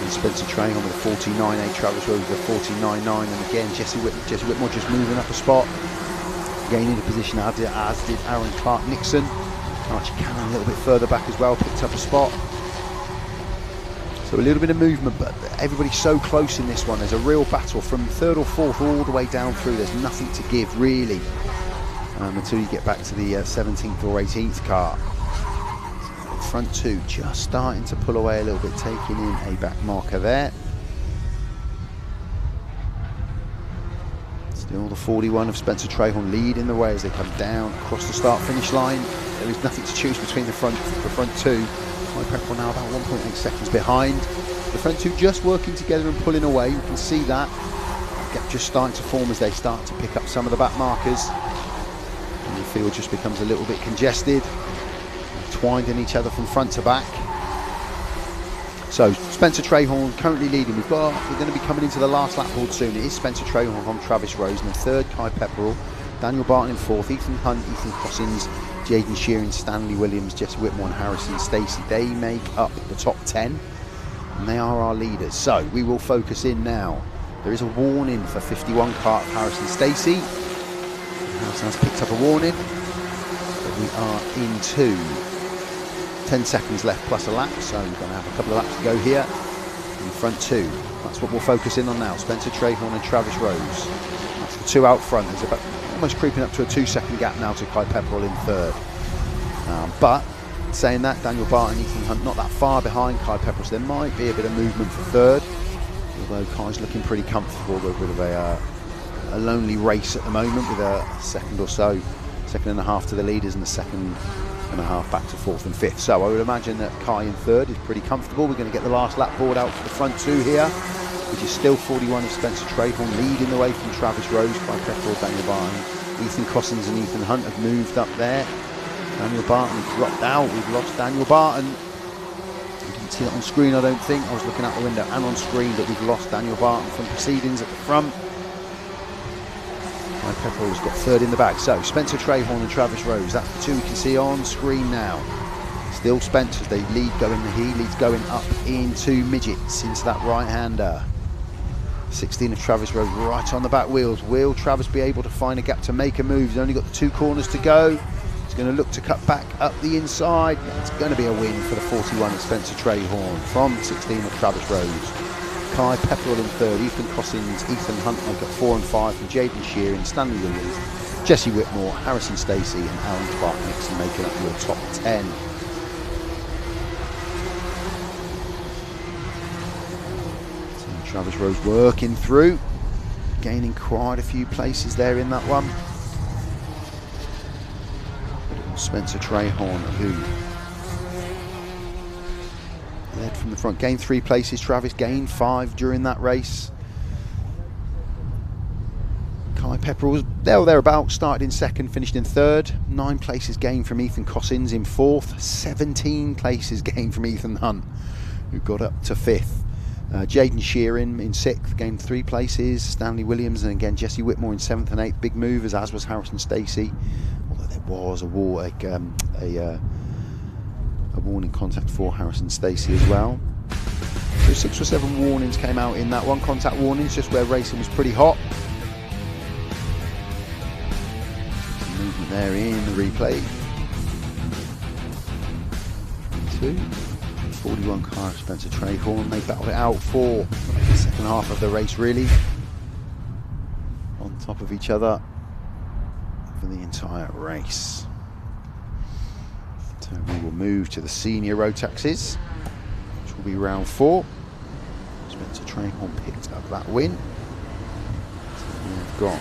And Spencer Trahon with a 49.8, Travis Rose with a 49.9, and again Jesse Whitmore just moving up a spot, gaining a position as did Aaron Clark-Nixon. Archie Cannon a little bit further back as well, picked up a spot. So a little bit of movement, but everybody's so close in this one. There's a real battle from 3rd or 4th all the way down through. There's nothing to give really until you get back to the 17th or 18th car. So front 2 just starting to pull away a little bit, taking in a back marker there. Still the 41 of Spencer Trahon leading the way as they come down across the start-finish line. There is nothing to choose between the front 2. Kai Pepperell now about 1.8 seconds behind. The front 2 just working together and pulling away. You can see that gap just starting to form as they start to pick up some of the back markers. And the field just becomes a little bit congested, twined in each other from front to back. So Spencer Trahon currently leading. We're going to be coming into the last lap board soon. It is Spencer Trahon from Travis Rose, and the 3rd Kai Pepperell, Daniel Barton in 4th, Ethan Hunt, Ethan Cossins, Jaden Sheeran, Stanley Williams, Jesse Whitmore and Harrison Stacey. They make up the top 10 and they are our leaders. So we will focus in now. There is a warning for 51 kart of Harrison Stacey. Harrison has picked up a warning, but we are into 10 seconds left plus a lap, so we're going to have a couple of laps to go here. In front 2, that's what we'll focus in on now. Spencer Trahon and Travis Rose. That's the 2 out front. There's about almost creeping up to a 2-second gap now to Kai Pepperell in 3rd. But saying that, Daniel Barton, Ethan Hunt not that far behind Kai Pepperell, so there might be a bit of movement for 3rd. Although Kai's looking pretty comfortable with a bit of a lonely race at the moment, with a second or so, 2.5 to the leaders and a 2.5 back to 4th and 5th. So I would imagine that Kai in 3rd is pretty comfortable. We're going to get the last lap board out for the front 2 here, which is still 41 of Spencer Trahon leading the way from Travis Rose, Kai Pepperell, Daniel Barton. Ethan Cossins and Ethan Hunt have moved up there. Daniel Barton dropped out. We've lost Daniel Barton. I didn't see that on screen, I don't think. I was looking out the window and on screen, but we've lost Daniel Barton from proceedings at the front. Kai Pepperell's got 3rd in the back. So Spencer Trahon and Travis Rose, that's the 2 we can see on screen now. Still Spencer, they lead going, he leads going up into midgets, into that right-hander. 16 of Travis Rose right on the back wheels. Will Travis be able to find a gap to make a move? He's only got the 2 corners to go. He's going to look to cut back up the inside. It's going to be a win for the 41 of Spencer Trahon from 16 of Travis Rose. Kai Pepperell in 3rd, Ethan Cossins, Ethan Hunt make up 4 and 5 from Jaden Sheeran, Stanley Williams, Jesse Whitmore, Harrison Stacey and Aaron Clark-Nixon making up your top 10. Travis Rose working through, gaining quite a few places there in that one. Spencer Trahon, who led from the front, gained 3 places. Travis gained 5 during that race. Kai Pepperell was there or thereabouts, started in 2nd, finished in 3rd. 9 places gained from Ethan Cossins in 4th. 17 places gained from Ethan Hunt, who got up to 5th. Jaden Sheeran in 6th, gained 3 places. Stanley Williams and again Jesse Whitmore in 7th and 8th, big movers, as was Harrison Stacey. Although there was a warning contact for Harrison Stacey as well. So 6 or 7 warnings came out in that one. Contact warnings, just where racing was pretty hot. Some movement there in the replay. 2. 41 car Spencer Trahon, they battled it out for the second half of the race, really on top of each other for the entire race. So we will move to the senior Rotaxes, which will be round 4. Spencer Trahon picked up that win. So we've got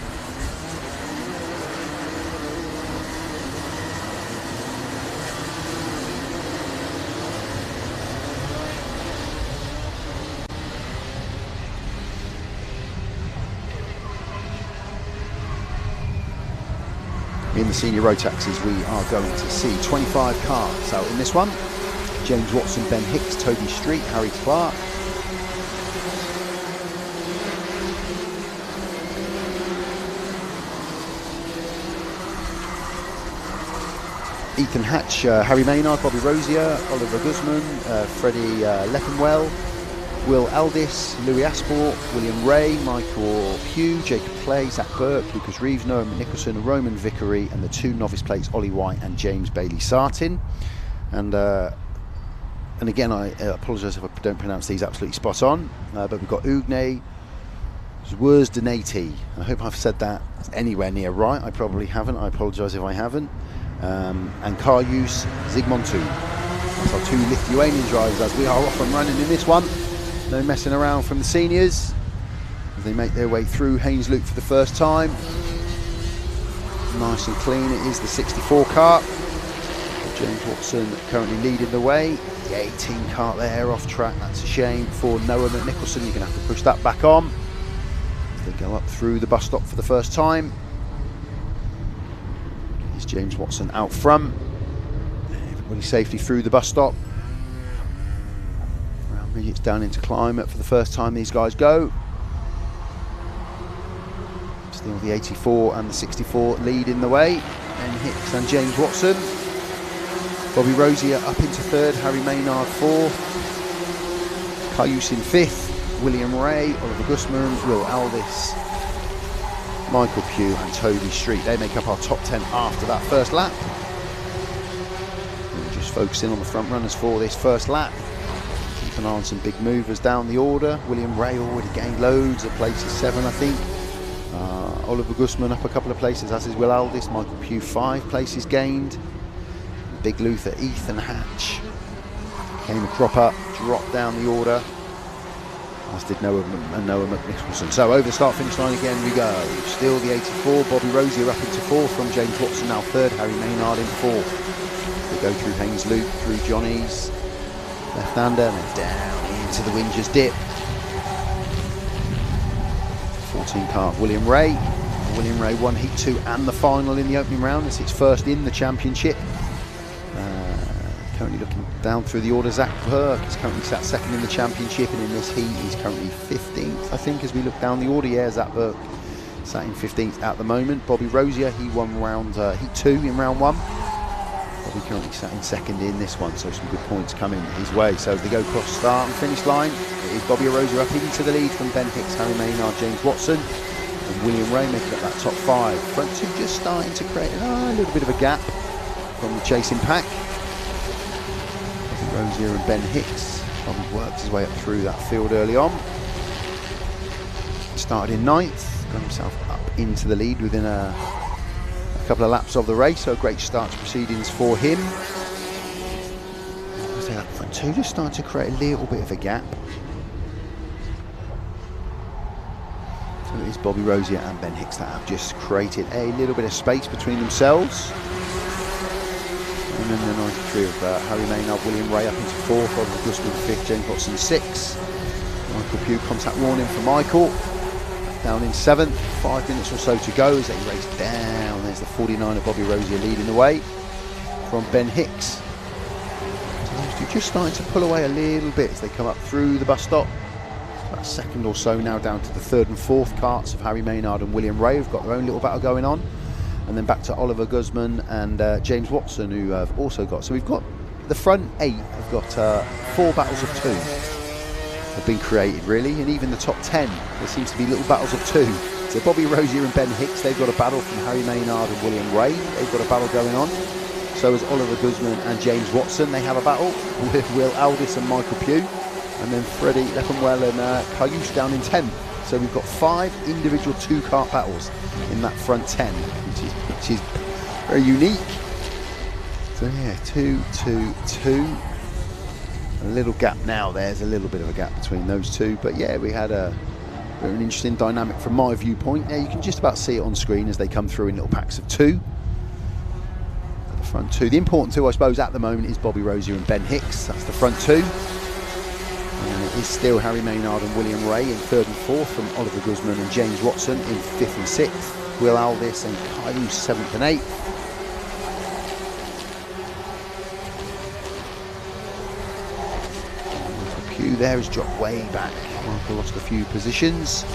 in the senior Rotaxes, we are going to see 25 karts out in this one. James Watson, Ben Hicks, Toby Street, Harry Clark. Ethan Hatch, Harry Maynard, Bobby Rosier, Oliver Guzman, Freddie Leppenwell, Will Aldis, Louis Asport, William Ray, Michael Pugh, Jacob Clay, Zach Burke, Lucas Reeves, Noah Nicholson, Roman Vickery, and the two novice plates, Ollie White and James Bailey Sartin. And again, I apologise if I don't pronounce these absolutely spot on, but we've got Ugne Zwurzdenati. I hope I've said that anywhere near right. I probably haven't. I apologise if I haven't. And Karius Zygmontu. That's our two Lithuanian drivers as we are off and running in this one. No messing around from the seniors as they make their way through Haynes Loop for the first time. Nice and clean. It is the 64 kart. James Watson currently leading the way. The 18 kart there off track. That's a shame for Noah McNicholson. You're going to have to push that back on as they go up through the bus stop for the first time. Here's James Watson out front. Everybody safely through the bus stop. Around midgets down into climate for the first time these guys go. Still the 84 and the 64 lead in the way. Ben Hicks and James Watson. Bobby Rosier up into third, Harry Maynard fourth, Karius in fifth, William Ray, Oliver Guzman, Will Aldis, Michael Pugh and Toby Street. They make up our top 10 after that first lap. We're just focusing on the front runners for this first lap. Keep an eye on some big movers down the order. William Ray already gained loads of places, 7 I think. Oliver Guzman up a couple of places, as is Will Aldis. Michael Pugh 5 places gained. Big Luther, Ethan Hatch came a crop up, dropped down the order, as did Noah McNicholson. So over the start finish line again we go. Still the 84, Bobby Rosier up into fourth from James Watson, now third, Harry Maynard in fourth. We go through Haynes Loop, through Johnny's left-hander, and then down into the Wingers dip. 14 kart, William Ray. William Ray won Heat 2 and the final in the opening round. It's his first in the championship. Currently looking down through the order, Zach Burke is currently sat second in the championship, and in this heat he's currently 15th, I think, as we look down the order. Yeah, Zach Burke sat in 15th at the moment. Bobby Rosier, he won round Heat 2 in round 1. Bobby currently sat in second in this one, so some good points coming his way. So they go across start and finish line. It is Bobby Rosier up into the lead from Ben Hicks, Harry Maynard, James Watson, and William Ray making up that top 5. Front 2 just starting to create a little bit of a gap from the chasing pack. Rosier and Ben Hicks. Bobby worked his way up through that field early on. Started in 9th, got himself up into the lead within a couple of laps of the race, so a great start to proceedings for him. I say that front 2 just starting to create a little bit of a gap. So it is Bobby Rosier and Ben Hicks that have just created a little bit of space between themselves. And then the 93 of Harry Maynard, William Ray up into 4th, Oliver Guzman 5th, James Watson 6th. Michael Pugh, contact warning for Michael. Down in 7th, 5 minutes or so to go as they race down. There's the 49 of Bobby Rosier leading the way from Ben Hicks. So those two just starting to pull away a little bit as they come up through the bus stop. About a second or so now down to the 3rd and 4th karts of Harry Maynard and William Ray, who've got their own little battle going on. And then back to Oliver Guzman and James Watson, who have also got. So we've got the front 8 have got 4 battles of 2 have been created, really, and even the top 10 there seems to be little battles of 2. So Bobby Rosier and Ben Hicks, they've got a battle from Harry Maynard and William Ray. They've got a battle going on. So is Oliver Guzman and James Watson. They have a battle with Will Aldis and Michael Pugh, and then Freddie Leppenwell and Karius down in 10th. So we've got 5 individual 2-kart battles in that front 10, which is very unique. So yeah, 2, 2, 2. A little gap now. There's a little bit of a gap between those two, but yeah, we had an interesting dynamic from my viewpoint. Now you can just about see it on screen as they come through in little packs of 2. The front 2. The important 2, I suppose, at the moment is Bobby Rosier and Ben Hicks. That's the front 2. And it is still Harry Maynard and William Ray in 3rd and 4th, from Oliver Guzman and James Watson in 5th and 6th. Will Aldis and Karius 7th and 8th. Pugh there has dropped way back. Michael lost a few positions.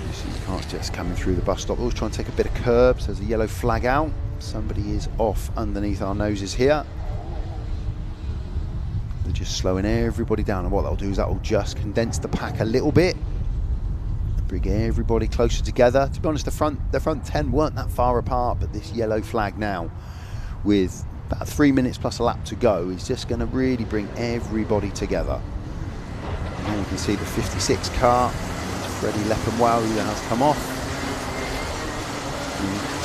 You see the cars just coming through the bus stop. Always trying to take a bit of curbs. There's a yellow flag out. Somebody is off underneath our noses here. They're just slowing everybody down, and what that'll do is that'll just condense the pack a little bit, bring everybody closer together. To be honest, the front 10 weren't that far apart, but this yellow flag now, with about 3 minutes plus a lap to go, is just going to really bring everybody together. And then you can see the 56 car, Freddie Leppenwell, who has come off.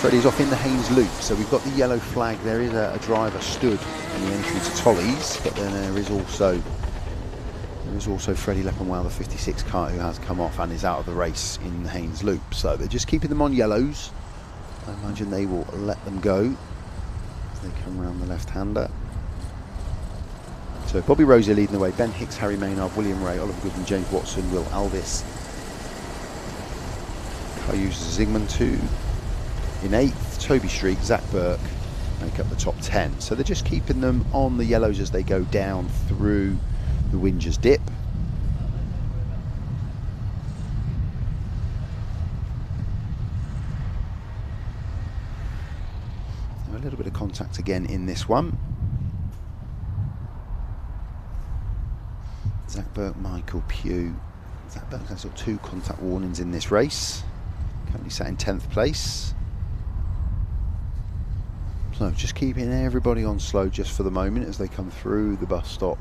Freddie's off in the Haynes loop, so we've got the yellow flag. There is a driver stood in the entry to Tolly's, but then there is also Freddie Leppenwell, the 56 car, who has come off and is out of the race in the Haynes loop. So they're just keeping them on yellows. I imagine they will let them go as they come around the left-hander. So Bobby Rosa leading the way, Ben Hicks, Harry Maynard, William Ray, Oliver Goodman, James Watson, Will Aldis. Car uses Zygmunt 2. In 8th, Toby Street, Zach Burke make up the top 10. So they're just keeping them on the yellows as they go down through the Winger's dip. So a little bit of contact again in this one. Zach Burke, Michael Pugh. Zach Burke has got 2 contact warnings in this race. Currently sat in 10th place. So just keeping everybody on slow just for the moment as they come through the bus stop.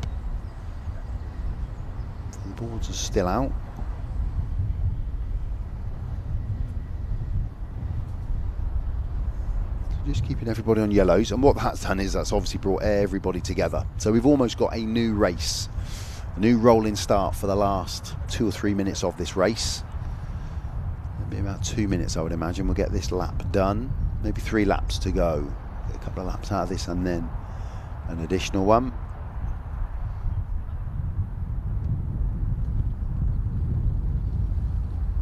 The boards are still out. So just keeping everybody on yellows, and what that's done is that's obviously brought everybody together. So we've almost got a new race, a new rolling start for the last 2 or 3 minutes of this race. It'll be about 2 minutes, I would imagine. We'll get this lap done, maybe 3 laps to go. Get a couple of laps out of this and then an additional one.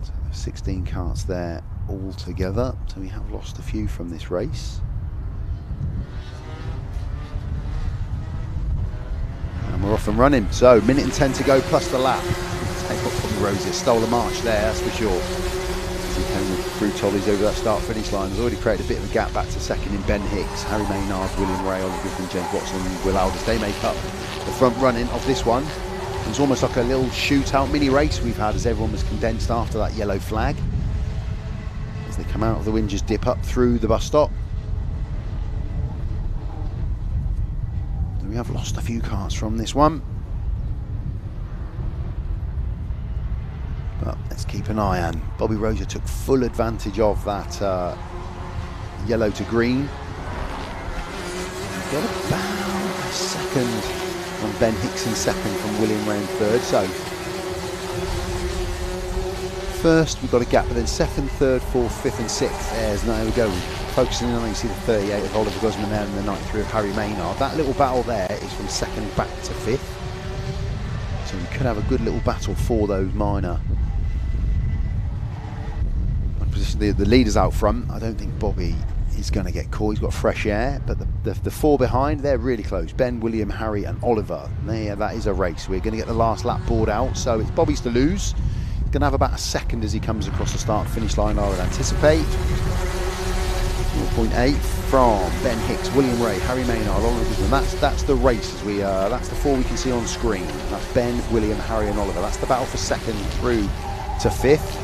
So there's 16 carts there all together, so we have lost a few from this race. And we're off and running. So minute and 10 to go plus the lap. Take up from the Roses, stole a march there, that's for sure. He came through Tolly's over that start-finish line. Has already created a bit of a gap back to second in Ben Hicks, Harry Maynard, William Ray, Oliver Goodman, James Watson, Will Aldis. They make up the front running of this one. It was almost like a little shootout mini race we've had as everyone was condensed after that yellow flag. As they come out of the Winger's dip up through the bus stop. And we have lost a few cars from this one. But let's keep an eye on. Bobby Rosa took full advantage of that yellow to green. Got about a second on Ben Hicks in second from William Ray in third. So first we've got a gap, but then second, third, fourth, fifth and sixth. There we go. Focusing on, you see the 38 of Oliver Guzman there and the 93 of Harry Maynard. That little battle there is from second back to fifth. So we could have a good little battle for those minor. The leaders out front. I don't think Bobby is going to get caught. He's got fresh air, but the 4 behind, they're really close. Ben, William, Harry and Oliver. That is a race. We're going to get the last lap board out, so it's Bobby's to lose. He's going to have about a second as he comes across the start finish line, I would anticipate. 0.8 from Ben Hicks, William Ray, Harry Maynard, Oliver Goodman. That's the race as we that's the 4 we can see on screen. That's Ben, William, Harry and Oliver. That's the battle for second through to fifth.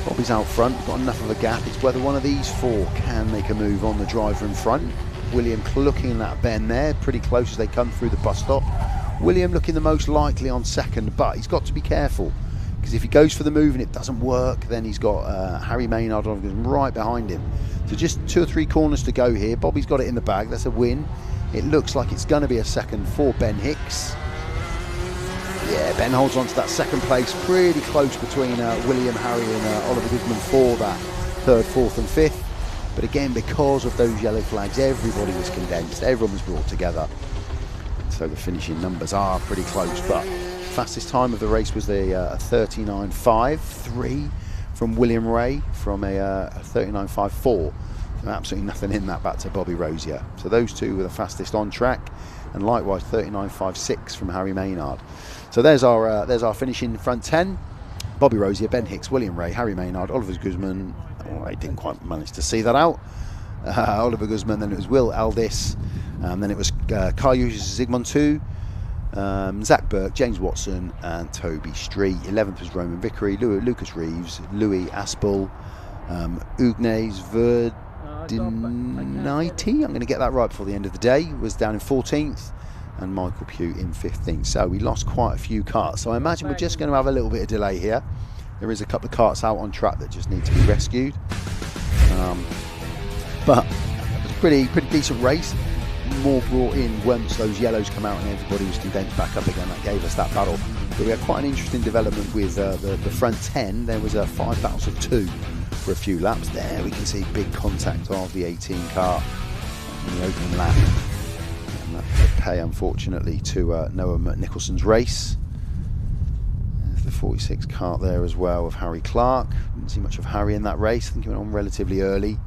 Bobby's out front, got enough of a gap. It's whether one of these 4 can make a move on the driver in front. William looking in that bend there, pretty close as they come through the bus stop. William looking the most likely on second, but he's got to be careful, because if he goes for the move and it doesn't work, then he's got Harry Maynard right behind him. So just 2 or 3 corners to go here. Bobby's got it in the bag, that's a win. It looks like it's going to be a second for Ben Hicks. Yeah, Ben holds on to that second place, pretty close between William, Harry and Oliver Goodman for that third, fourth and fifth. But again, because of those yellow flags, everybody was condensed, everyone was brought together. So the finishing numbers are pretty close, but fastest time of the race was a 39.53 from William Ray, from a 39.54 Absolutely nothing in that back to Bobby Rosier. So those two were the fastest on track, and likewise 39.56 from Harry Maynard. So there's our finishing front 10. Bobby Rosier, Ben Hicks, William Ray, Harry Maynard, Oliver Guzman. Oh, I didn't quite manage to see that out. Oliver Guzman, then it was Will Aldis, then it was Kariusz Zygmunt, Zach Burke, James Watson, and Toby Street. 11th was Roman Vickery, Lucas Reeves, Louis Aspel, Ugnes Verdiniti, I'm going to get that right before the end of the day, was down in 14th, and Michael Pugh in 15th. So we lost quite a few karts. So I imagine we're just going to have a little bit of delay here. There is a couple of karts out on track that just need to be rescued. But it was a pretty decent race. More brought in once those yellows come out and everybody was condensed back up again. That gave us that battle. But we had quite an interesting development with the front 10. There was 5 battles of 2 for a few laps. There we can see big contact of the 18 car in the opening lap. And that would pay, unfortunately, to Noah Nicholson's race. There's the 46 kart there as well of Harry Clark. Didn't see much of Harry in that race. I think he went on relatively early.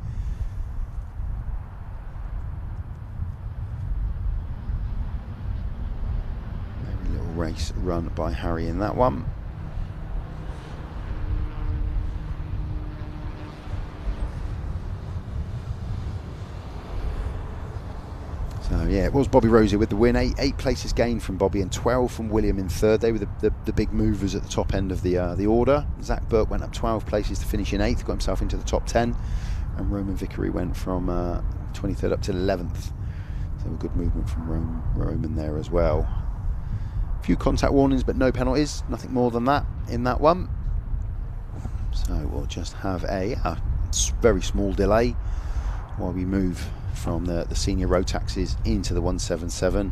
Race run by Harry in that one. So yeah, it was Bobby Rosier with the win. 8 places gained from Bobby and 12 from William in third. They were the big movers at the top end of the order. Zach Burke went up 12 places to finish in 8th, got himself into the top 10, and Roman Vickery went from 23rd up to 11th. So a good movement from Roman there as well. Few contact warnings but no penalties, nothing more than that in that one. So we'll just have a very small delay while we move from the senior Rotaxes into the 177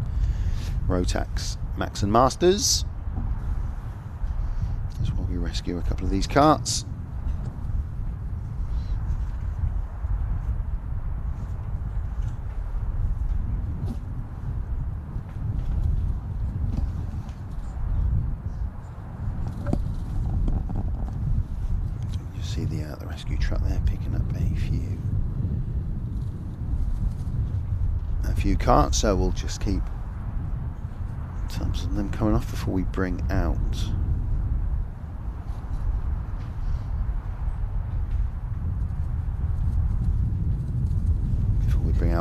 Rotax Max and Masters. Just while we rescue a couple of these karts. See the rescue truck there picking up a few karts, so we'll just keep tabs on them coming off before we bring out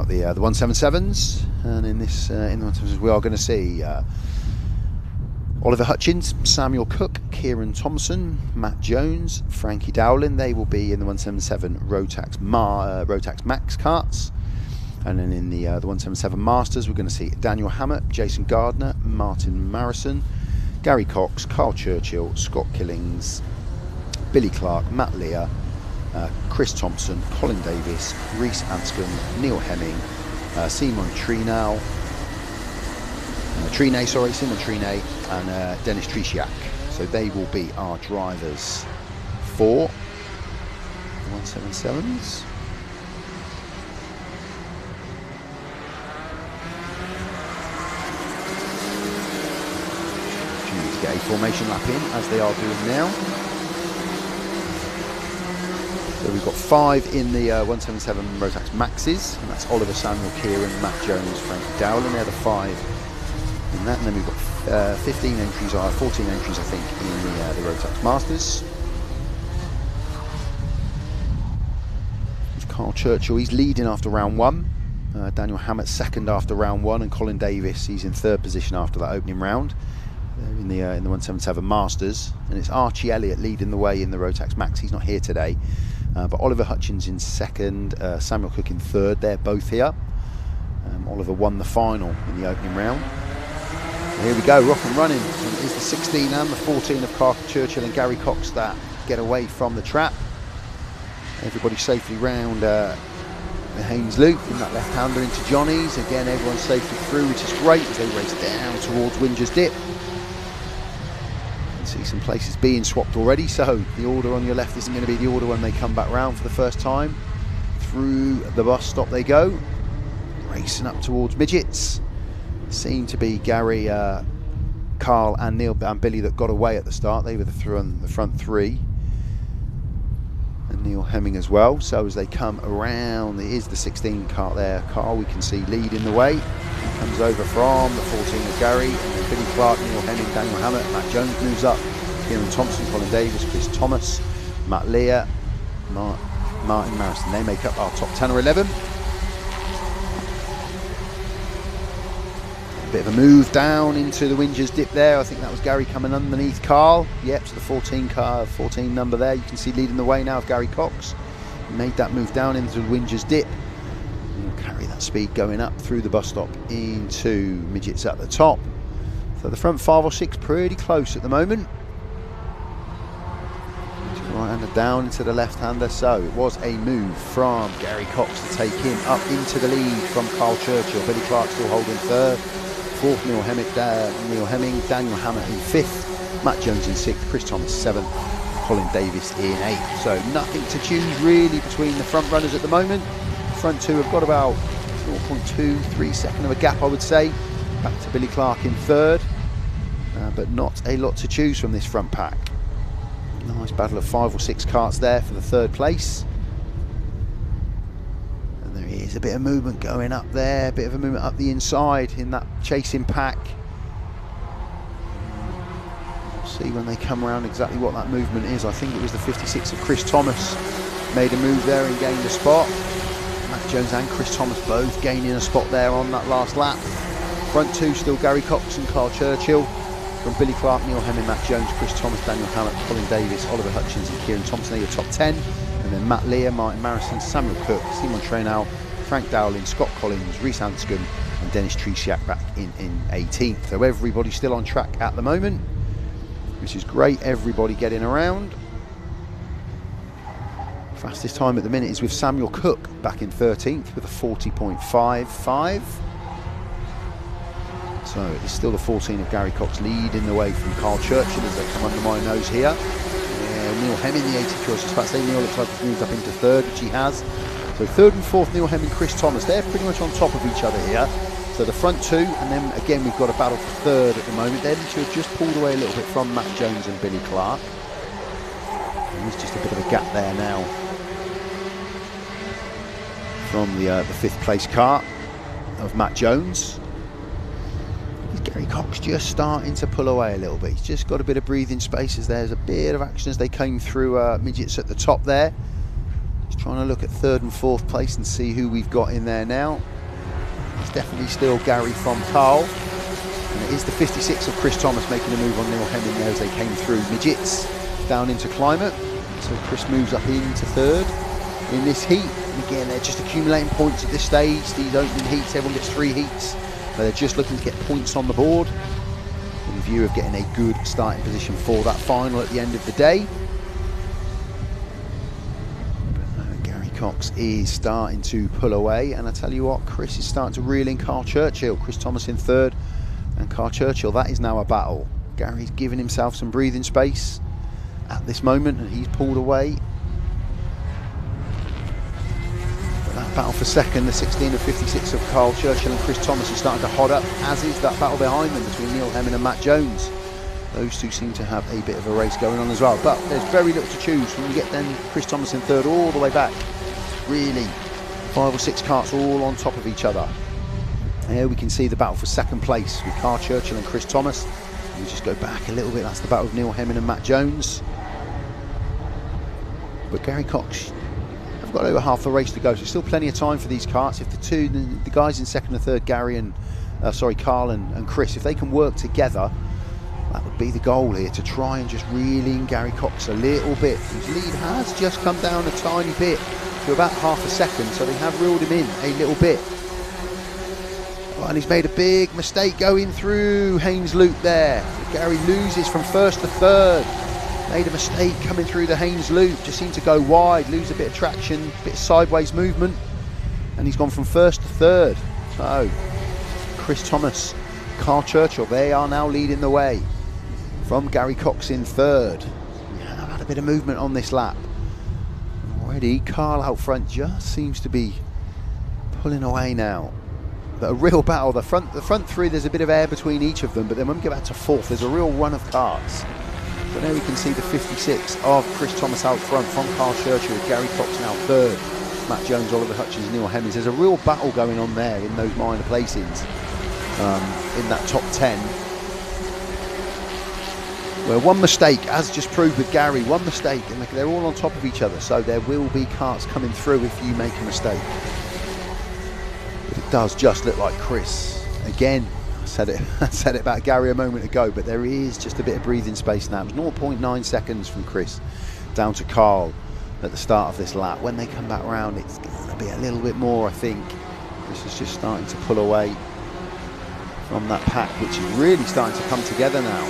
the 177s. And in this in the 177s we are going to see Oliver Hutchins, Samuel Cook, Kieran Thompson, Matt Jones, Frankie Dowling. They will be in the 177 Rotax Max karts. And then in the 177 Masters, we're going to see Daniel Hammett, Jason Gardner, Martin Marison, Gary Cox, Carl Churchill, Scott Killings, Billy Clark, Matt Lear, Chris Thompson, Colin Davis, Reese Anscombe, Neil Hemming, Simon Trinay, Simon Trinay, and Dennis Trisiak. So they will be our drivers for the 177s. To get a formation lap in, as they are doing now. So we've got 5 in the 177 Rotax Maxes, and that's Oliver, Samuel, Kieran, Matt Jones, Frankie Dowling. They're the 5 in that, and then we've got 14 entries, I think, in the Rotax Masters. With Carl Churchill, he's leading after round 1. Daniel Hammett second after round 1, and Colin Davis, he's in 3rd position after that opening round. In the 177 Masters, and it's Archie Elliott leading the way in the Rotax Max. He's not here today, but Oliver Hutchins in 2nd, Samuel Cook in 3rd. They're both here. Oliver won the final in the opening round. And here we go, rock and running. And it is the 16 and the 14 of Carl Churchill and Gary Cox that get away from the trap. Everybody safely round the Haynes Loop in that left-hander into Johnny's. Again, everyone's safely through, which is great as they race down towards Winger's Dip. See some places being swapped already, so the order on your left isn't going to be the order when they come back round for the first time. Through the bus stop they go, racing up towards Midgets. Seemed to be Gary, Carl and Neil and Billy that got away at the start. They were the front 3. And Neil Hemming as well. So as they come around, it is the 16 kart there. Carl, we can see leading the way. He comes over from the 14 of Gary, and then Billy Clark, Neil Hemming, Daniel Hammett, Matt Jones moves up. Kieran Thompson, Colin Davis, Chris Thomas, Matt Lear, Martin Marison. They make up our top 10 or 11. Bit of a move down into the Whingers dip there. I think that was Gary coming underneath Carl. Yep, so the 14 number there. You can see leading the way now of Gary Cox. He made that move down into the Whingers dip. He'll carry that speed going up through the bus stop into midgets at the top. So the front 5 or 6 pretty close at the moment. Right-hander down into the left-hander. So it was a move from Gary Cox to take him up into the lead from Carl Churchill. Billy Clark still holding third. Fourth, Neil Hemming, Daniel Hammett in fifth, Matt Jones in sixth, Chris Thomas seventh, Colin Davis in eighth. So nothing to choose really between the front runners at the moment. The front two have got about 0.2-3 second of a gap, I would say. Back to Billy Clark in third, but not a lot to choose from this front pack. Nice battle of 5 or 6 karts there for the third place. There's a bit of movement going up there, a bit of a movement up the inside in that chasing pack. We'll see when they come around exactly what that movement is. I think it was the 56 of Chris Thomas made a move there and gained a spot. Matt Jones and Chris Thomas both gaining a spot there on that last lap. Front two still Gary Cox and Carl Churchill. From Billy Clark, Neil Hemming, Matt Jones, Chris Thomas, Daniel Hammett, Colin Davis, Oliver Hutchins and Kieran Thompson are your top 10. And then Matt Lear, Martin Marison, Samuel Cook, Simon Trainau, Frank Dowling, Scott Collins, Rhys Anscombe and Dennis Tresiak back in 18th. So everybody's still on track at the moment, which is great. Everybody getting around. Fastest time at the minute is with Samuel Cook back in 13th with a 40.55. So it's still the 14 of Gary Cox leading the way from Carl Churchill as they come under my nose here. Neil Hemming, the 80 course. I was about to say Neil looks like he's moved up into third, which he has. So third and fourth, Neil Hemming, Chris Thomas. They're pretty much on top of each other here. So the front two, and then again we've got a battle for third at the moment. Then should have just pulled away a little bit from Matt Jones and Billy Clark. And there's just a bit of a gap there now from the fifth place kart of Matt Jones. Gary Cox just starting to pull away a little bit. He's just got a bit of breathing spaces. There's a bit of action as they came through midgets at the top there. Just trying to look at third and fourth place and see who we've got in there now. It's definitely still Gary from Carl. And it is the 56 of Chris Thomas making a move on Neil Hemming there as they came through midgets down into climate. So Chris moves up into third in this heat. And again, they're just accumulating points at this stage. These opening heats, everyone gets 3 heats. So they're just looking to get points on the board in view of getting a good starting position for that final at the end of the day. But Gary Cox is starting to pull away, and I tell you what, Chris is starting to reel in Carl Churchill. Chris Thomas in third and Carl Churchill. That is now a battle. Gary's giving himself some breathing space at this moment and he's pulled away. Battle for second, the 16 of 56 of Carl Churchill and Chris Thomas is starting to hot up, as is that battle behind them between Neil Hemming and Matt Jones. Those two seem to have a bit of a race going on as well, but there's very little to choose when you get then Chris Thomas in third all the way back. Really 5 or 6 karts all on top of each other. Here we can see the battle for second place with Carl Churchill and Chris Thomas. We just go back a little bit, that's the battle of Neil Hemming and Matt Jones. But Gary Cox, got over half the race to go, so still plenty of time for these karts. If the guys in second and third, Gary and Carl and Chris, if they can work together, that would be the goal here, to try and just reel in Gary Cox a little bit. His lead has just come down a tiny bit to about half a second, so they have reeled him in a little bit. Oh, and he's made a big mistake going through Haynes Loop there. So Gary loses from first to third. Made a mistake coming through the Haynes Loop, just seemed to go wide, lose a bit of traction, a bit of sideways movement, and he's gone from first to third. So Chris Thomas, Carl Churchill, they are now leading the way from Gary Cox in third. We have had a bit of movement on this lap already. Carl out front just seems to be pulling away now. But a real battle, the front three, there's a bit of air between each of them, but then when we get back to fourth, there's a real run of karts. So there we can see the 56 of Chris Thomas out front from Carl Churchill, with Gary Cox now third. Matt Jones, Oliver Hutchins, Neil Hemmings. There's a real battle going on there in those minor placings, in that top 10. Where one mistake, as just proved with Gary, one mistake and they're all on top of each other, so there will be karts coming through if you make a mistake. But it does just look like Chris. Again, I said it about Gary a moment ago, but there is just a bit of breathing space now. It was 0.9 seconds from Chris down to Carl at the start of this lap. When they come back round, it's going to be a little bit more, I think. This is just starting to pull away from that pack, which is really starting to come together now.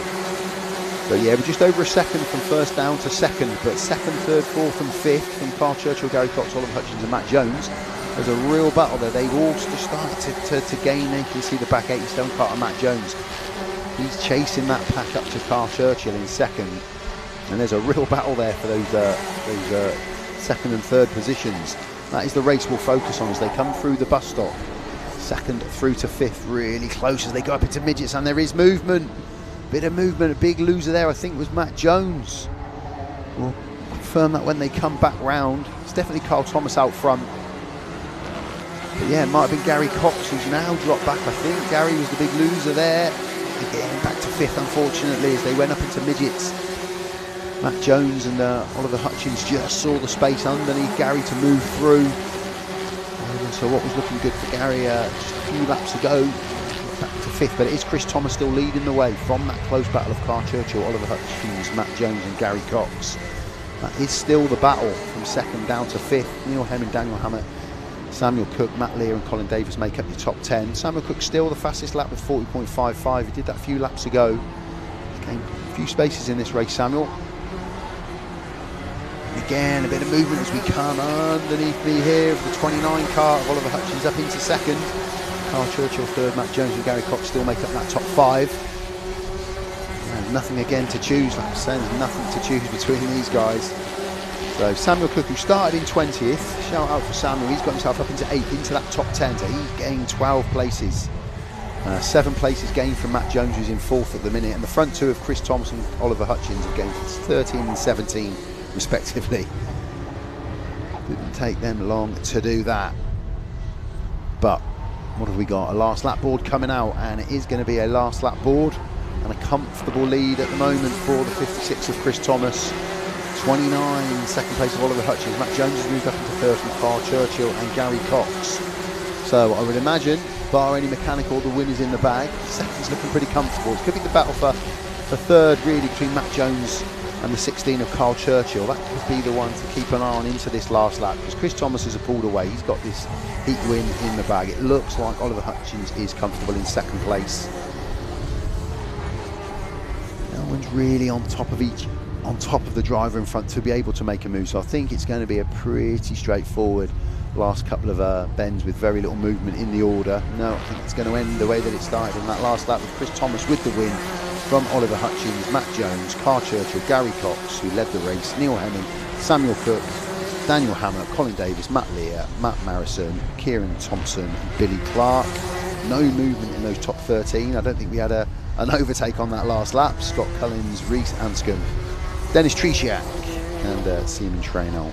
So yeah, we're just over a second from first down to second, but second, third, fourth and fifth from Carl Churchill, Gary Cox, Oliver Hutchins and Matt Jones. There's a real battle there. They've all just started to gain. You can see the back 80 stone kart of Matt Jones. He's chasing that pack up to Carl Churchill in second. And there's a real battle there for those second and third positions. That is the race we'll focus on as they come through the bus stop. Second through to fifth, really close as they go up into midgets, and there is movement. Bit of movement, a big loser there I think was Matt Jones. We'll confirm that when they come back round. It's definitely Carl Thomas out front. But yeah, it might have been Gary Cox who's now dropped back, I think. Gary was the big loser there. Again, back to fifth unfortunately as they went up into midgets. Matt Jones and Oliver Hutchins just saw the space underneath Gary to move through. So what was looking good for Gary just a few laps ago, back to fifth, but it is Chris Thomas still leading the way from that close battle of Carl Churchill, Oliver Hutchins, Matt Jones and Gary Cox. That is still the battle from second down to fifth. Neil Hemming, Daniel Hammett, Samuel Cook, Matt Lear and Colin Davis make up your top 10. Samuel Cook still the fastest lap with 40.55. He did that a few laps ago. He gained a few spaces in this race, Samuel. Again, a bit of movement as we come underneath me here of the 29 car of Oliver Hutchins up into second. Carl Churchill third, Matt Jones and Gary Cox still make up that top 5. And nothing again to choose, like I said, there's nothing to choose between these guys. So Samuel Cook, who started in 20th, shout out for Samuel, he's got himself up into 8th, into that top 10, so he gained 12 places. 7 places gained from Matt Jones, who's in 4th at the minute, and the front 2 of Chris Thomas and Oliver Hutchins have gained 13 and 17 respectively. Didn't take them long to do that. But what have we got? A last lap board coming out, and it is going to be a last lap board and a comfortable lead at the moment for the 56 of Chris Thomas. 29, second place of Oliver Hutchins. Matt Jones has moved up into third from Carl Churchill and Gary Cox. So I would imagine, bar any mechanical, the win is in the bag. Second's looking pretty comfortable. It could be the battle for third really between Matt Jones and the 16 of Carl Churchill. That could be the one to keep an eye on into this last lap, because Chris Thomas has pulled away. He's got this heat win in the bag. It looks like Oliver Hutchins is comfortable in second place. No one's really on top of the driver in front to be able to make a move, so I think it's going to be a pretty straightforward last couple of bends with very little movement in the order. No, I think it's going to end the way that it started in that last lap with Chris Thomas with the win from Oliver Hutchins, Matt Jones, Carl Churchill, Gary Cox, who led the race, Neil Hemming, Samuel Cook, Daniel Hammett, Colin Davis, Matt Lear, Matt Marrison, Kieran Thompson and Billy Clark. No movement in those top 13. I don't think we had an overtake on that last lap. Scott Cullins, Reese Anscombe, Dennis Tresiak and Seaman Trainell.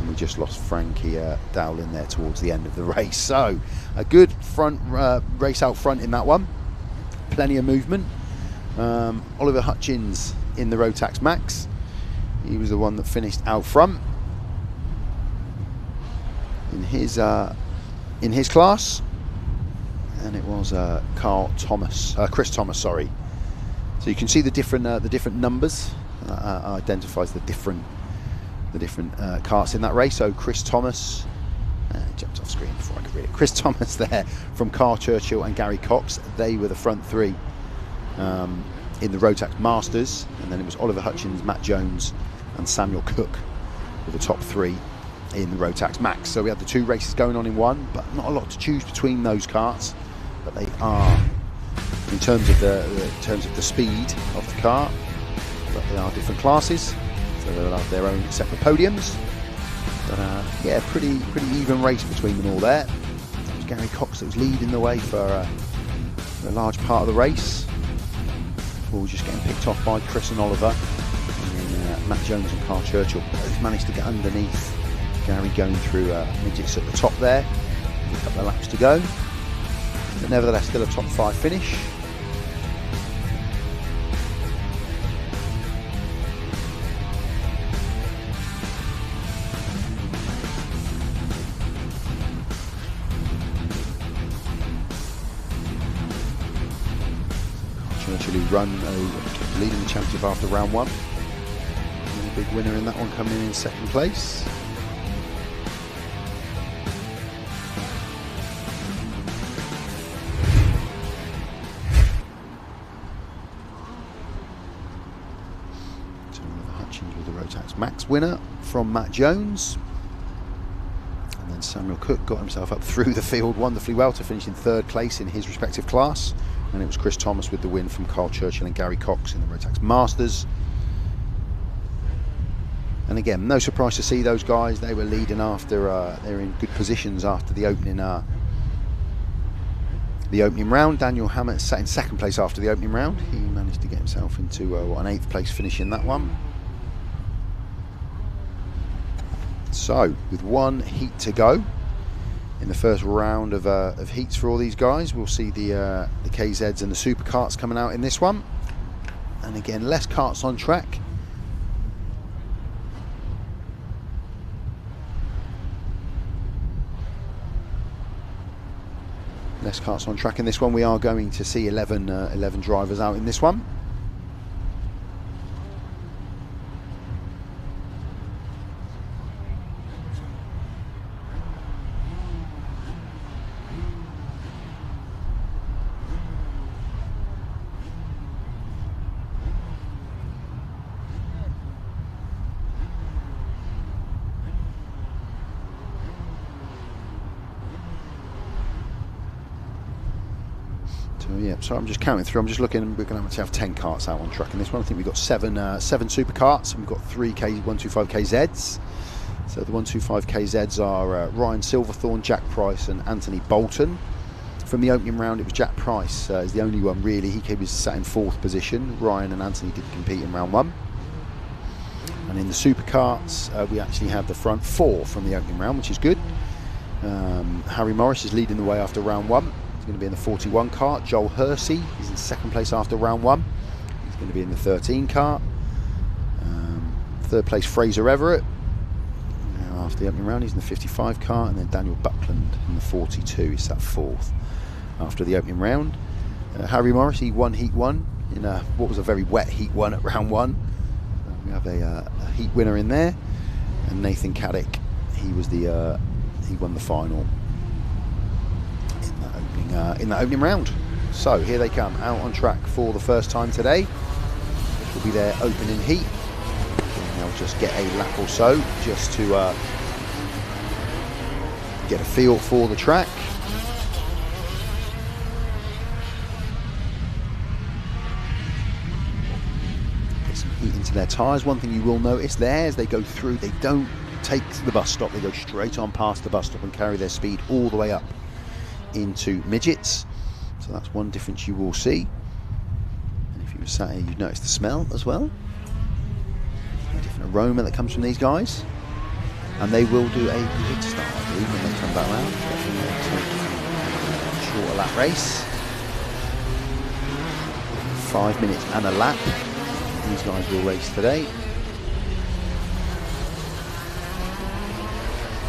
And we just lost Frankie Dowling there towards the end of the race. So a good front race out front in that one. Plenty of movement. Oliver Hutchins in the Rotax Max. He was the one that finished out front in his class, and it was Chris Thomas, sorry. So you can see the different numbers. Identifies the different karts in that race. So Chris Thomas jumped off screen before I could read it. Chris Thomas there from Carl Churchill and Gary Cox. They were the front 3 in the Rotax Masters, and then it was Oliver Hutchins, Matt Jones and Samuel Cook were the top 3 in the Rotax Max. So we had the 2 races going on in one, but not a lot to choose between those karts. But they are, in terms of the speed of the car, but they are different classes, so they'll have their own separate podiums. But yeah, pretty even race between them all there. It was Gary Cox that was leading the way for a large part of the race, before just getting picked off by Chris and Oliver. Matt Jones and Carl Churchill both managed to get underneath Gary going through midgets at the top there. A couple of laps to go, but nevertheless still a top 5 finish. Churchill, who run leading the championship after round 1. And a big winner in that one, coming in 2nd place. With the Rotax Max winner from Matt Jones, and then Samuel Cook got himself up through the field wonderfully well to finish in 3rd place in his respective class, and it was Chris Thomas with the win from Carl Churchill and Gary Cox in the Rotax Masters. And again, no surprise to see those guys. They were leading after they were in good positions after the opening round. Daniel Hammett sat in 2nd place after the opening round. He managed to get himself into an 8th place finish in that one. So, with 1 heat to go in the first round of heats for all these guys, we'll see the KZs and the Superkarts coming out in this one. And again, less karts on track. Less karts on track in this one. We are going to see 11 drivers out in this one. Yeah, so I'm just counting through. I'm just looking. We're going to have to have 10 karts out on track in this one. I think we've got seven Superkarts, and we've got 3 125 KZs. So the 125 KZs are Ryan Silverthorne, Jack Price, and Anthony Bolton. From the opening round, it was Jack Price is the only one really. He was sat in 4th position. Ryan and Anthony did compete in round 1. And in the Superkarts, we actually have the front 4 from the opening round, which is good. Harry Morris is leading the way after round 1. Going to be in the 41 kart. Joel Hersey is in 2nd place after round 1. He's going to be in the 13 kart. 3rd place Fraser Everett. Now after the opening round, he's in the 55 kart, and then Daniel Buckland in the 42. He's sat 4th after the opening round. Harry Morris, he won heat 1 in what was a very wet heat 1 at round 1. We have a heat winner in there, and Nathan Cadet, he won the final in that opening round. So here they come out on track for the first time today. This will be their opening heat, and they'll just get a lap or so just to get a feel for the track. Get some heat into their tyres. One thing you will notice there as they go through, they don't take the bus stop, they go straight on past the bus stop and carry their speed all the way up into midgets. So that's one difference you will see. And if you were sat here, you'd notice the smell as well. A different aroma that comes from these guys. And they will do a grid start, I believe, when they come back round. A shorter lap race. 5 minutes and a lap. These guys will race today.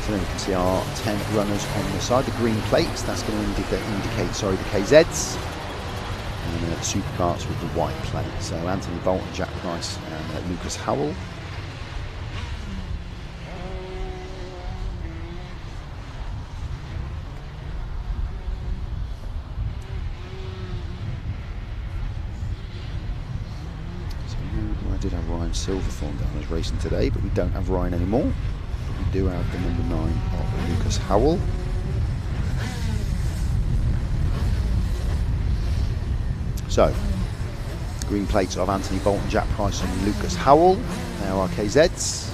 So then you can see our 10 runners on the side, the green plates, that's going to indicate the KZs, and the Superkarts with the white plate. So Anthony Bolton, Jack Price, and Lucas Howell. So I did have Ryan Silverthorne down as racing today, but we don't have Ryan anymore. We do have the number 9 of Lucas Howell. So, green plates of Anthony Bolton, Jack Price and Lucas Howell. They are our KZs.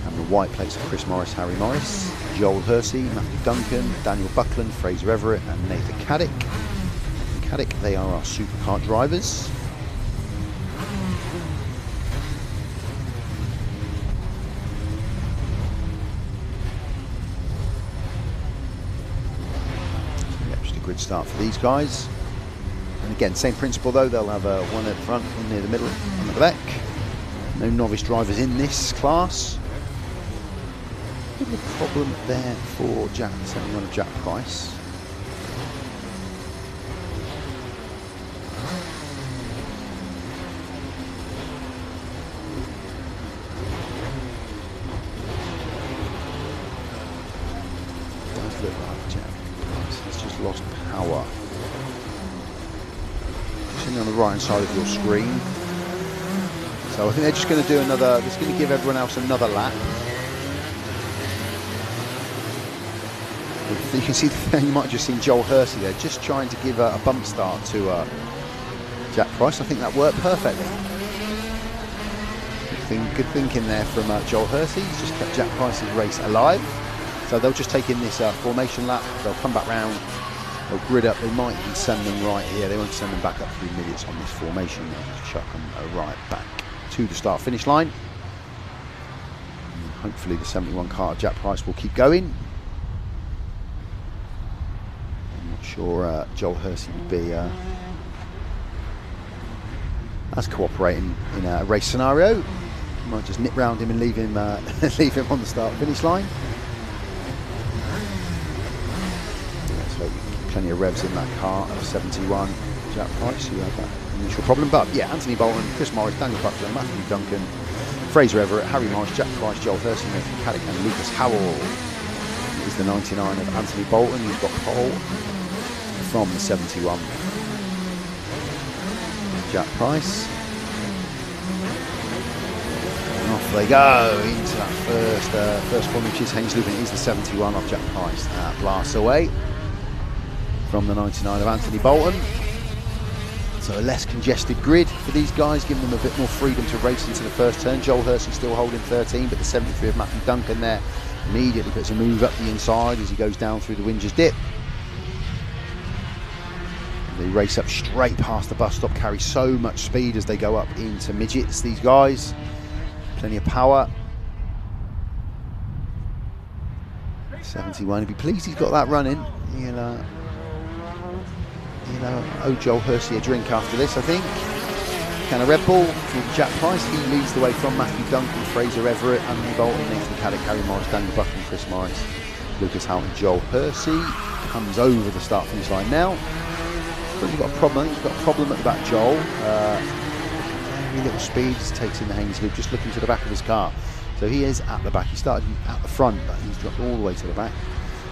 And the white plates of Chris Morris, Harry Morris, Joel Hersey, Matthew Duncan, Daniel Buckland, Fraser Everett and Nathan Cadet. They are our Superkart drivers. grid start for these guys. And again, same principle though, they'll have one at the front, one near the middle, one at the back. No novice drivers in this class. A bit of a problem there for Jack, 71 of Jack Price. Does look like Jack Price has just lost power. Sitting on the right hand side of your screen. So I think they're just going to do another, it's going to give everyone else another lap. You can see, you might have just seen Joel Hersey there, just trying to give a bump start to Jack Price. I think that worked perfectly. Good thinking there from Joel Hersey. He's just kept Jack Price's race alive. So they'll just take in this formation lap, they'll come back round, they'll grid up, they might even send them right here, they won't send them back up through midgets on this formation, they'll just chuck them right back to the start finish line. And hopefully the 71 car of Jack Price will keep going. I'm not sure Joel Hersey would be as cooperating in a race scenario. You might just nip round him and leave him leave him on the start finish line. So plenty of revs in that car at 71 Jack Price, who had that initial problem. But yeah, Anthony Bolton, Chris Morris, Daniel Buckler, Matthew Duncan, Fraser Everett, Harry Morris, Jack Price, Joel Hersey, Nathan Cadet and Lucas Howell. Is the 99 of Anthony Bolton, who's got pole from the 71 Jack Price. And off they go into that first one, which is Haynes Lubin. It is the 71 of Jack Price. That blasts away from the 99 of Anthony Bolton. So a less congested grid for these guys, giving them a bit more freedom to race into the first turn. Joel Hersey still holding 13, but the 73 of Matthew Duncan there immediately puts a move up the inside as he goes down through the Windsors dip. They race up straight past the bus stop, carry so much speed as they go up into midgets, these guys. Plenty of power. 71, he'd be pleased he's got that running. You know, owe Joel Hersey a drink after this, I think. Can a Red Bull from Jack Price. He leads the way from Matthew Duncan, Fraser Everett, Anthony Bolton, Nathan Cadet, Harry Morris, Daniel Buckler, Chris Morris, Lucas Houghton, Joel Hersey. Comes over the start finish line now. But he's got a problem. He's got a problem at the back, Joel. Very little speed, just takes in the Haynes loop, just looking to the back of his car. So he is at the back. He started at the front, but he's dropped all the way to the back.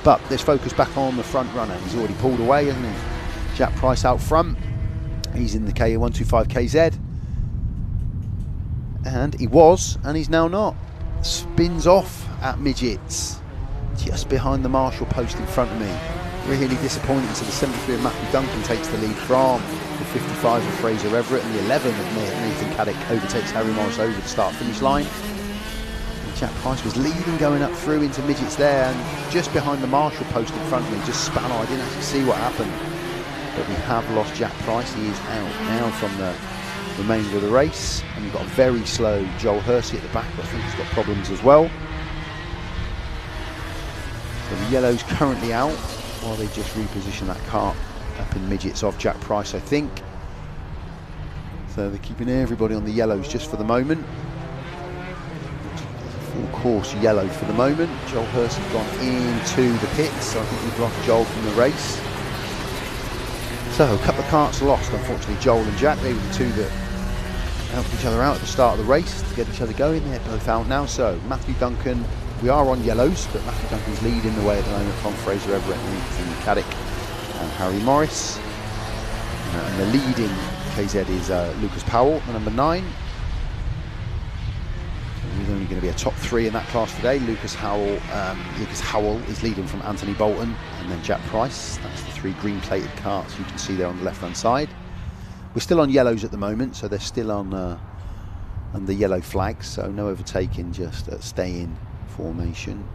But let's focus back on the front runner. He's already pulled away, hasn't he? Jack Price out front. He's in the K125 KZ. And he was, and he's now not. Spins off at midgets, just behind the Marshall post in front of me. Really disappointing. So the 73 of Matthew Duncan takes the lead from the 55 of Fraser Everett, and the 11 of Nathan Cadet overtakes Harry Morris over the start finish line. And Jack Price was leading going up through into midgets there, and just behind the Marshall post in front of me, just span on. I didn't actually see what happened, but we have lost Jack Price. He is out now from the remainder of the race, and we've got a very slow Joel Hersey at the back, but I think he's got problems as well. So the yellow's currently out while they just reposition that car up in midgets of Jack Price, I think. So they're keeping everybody on the yellows just for the moment. Full course yellow for the moment. Joel Hersey's gone into the pits, so I think we've lost Joel from the race. So a couple of karts lost, unfortunately. Joel and Jack, they were the two that helped each other out at the start of the race to get each other going. They're both out now. So Matthew Duncan, we are on yellows, but Matthew Duncan's leading the way at the moment from Fraser Everett and Cadet and Harry Morris. And the leading KZ is Lucas Powell, the number 9. He's only going to be a top 3 in that class today. Lucas Howell is leading from Anthony Bolton, and then Jack Price. That's the 3 green-plated karts you can see there on the left-hand side. We're still on yellows at the moment, so they're still on the yellow flags, so no overtaking, just stay in formation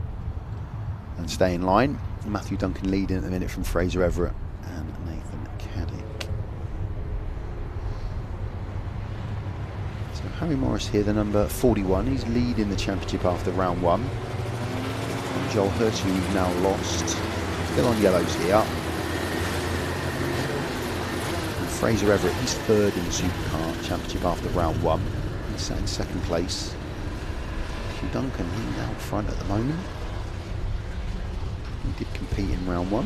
and stay in line. Matthew Duncan leading at the minute from Fraser Everett and Nathan Cadet. So Harry Morris here, the number 41, he's leading the championship after round 1. And Joel Hersey, we've now lost, still on yellows here. Fraser Everett, he's third in the Superkart Championship after round 1. He's sat in second place. Matthew Duncan, he's out front at the moment. He did compete in round 1.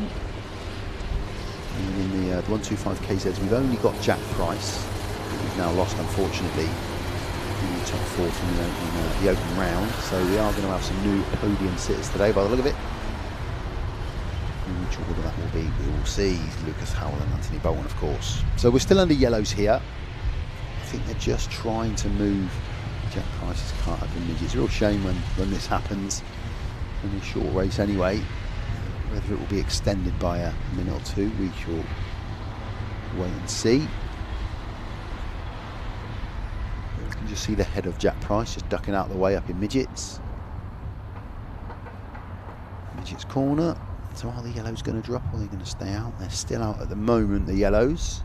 And in the 125 KZs, we've only got Jack Price, who's now lost, unfortunately, in the top 4 from the open round. So we are going to have some new podium sitters today, by the look of it. Which order that will be, we will see. Lucas Howell and Anthony Bowen, of course. So we're still under yellows here. I think they're just trying to move Jack Price's kart up in midget. It's a real shame when this happens in a short race anyway. Whether it will be extended by a minute or two, we shall wait and see. You can just see the head of Jack Price just ducking out of the way up in midgets. Midgets corner. So are the yellows going to drop or are they going to stay out? They're still out at the moment, the yellows.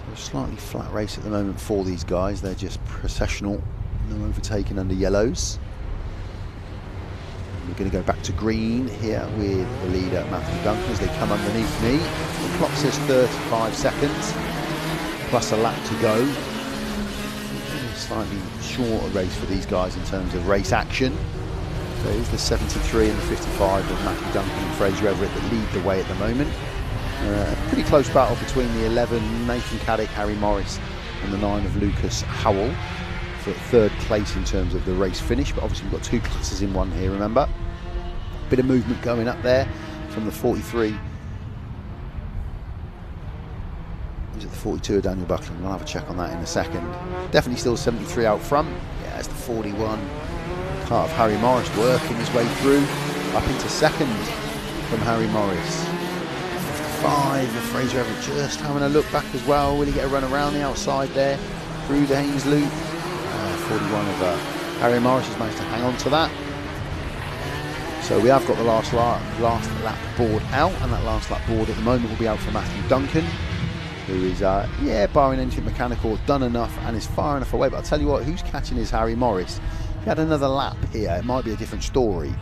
So a slightly flat race at the moment for these guys. They're just processional, no overtaking under yellows. And we're going to go back to green here with the leader Matthew Duncan as they come underneath me. The clock says 35 seconds plus a lap to go. Slightly shorter race for these guys in terms of race action. So it's the 73 and the 55 of Matthew Duncan and Fraser Everett that lead the way at the moment. A pretty close battle between the 11 Nathan Cadet, Harry Morris, and the 9 of Lucas Howell for third place in terms of the race finish. But obviously we've got 2 classes in one here, remember. Bit of movement going up there from the 43. Is it the 42 of Daniel Buckland? We'll have a check on that in a second. Definitely still 73 out front. Yeah, it's the 41 kart of Harry Morris working his way through up into second from Harry Morris. 5 of Fraser Everett just having a look back as well. Will he get a run around the outside there through the Haynes loop? 41 of Harry Morris has managed to hang on to that. So we have got the last lap board out, and that last lap board at the moment will be out for Matthew Duncan, who is, yeah, barring anything mechanical, done enough and is far enough away. But I'll tell you what, who's catching is Harry Morris. If he had another lap here, it might be a different story.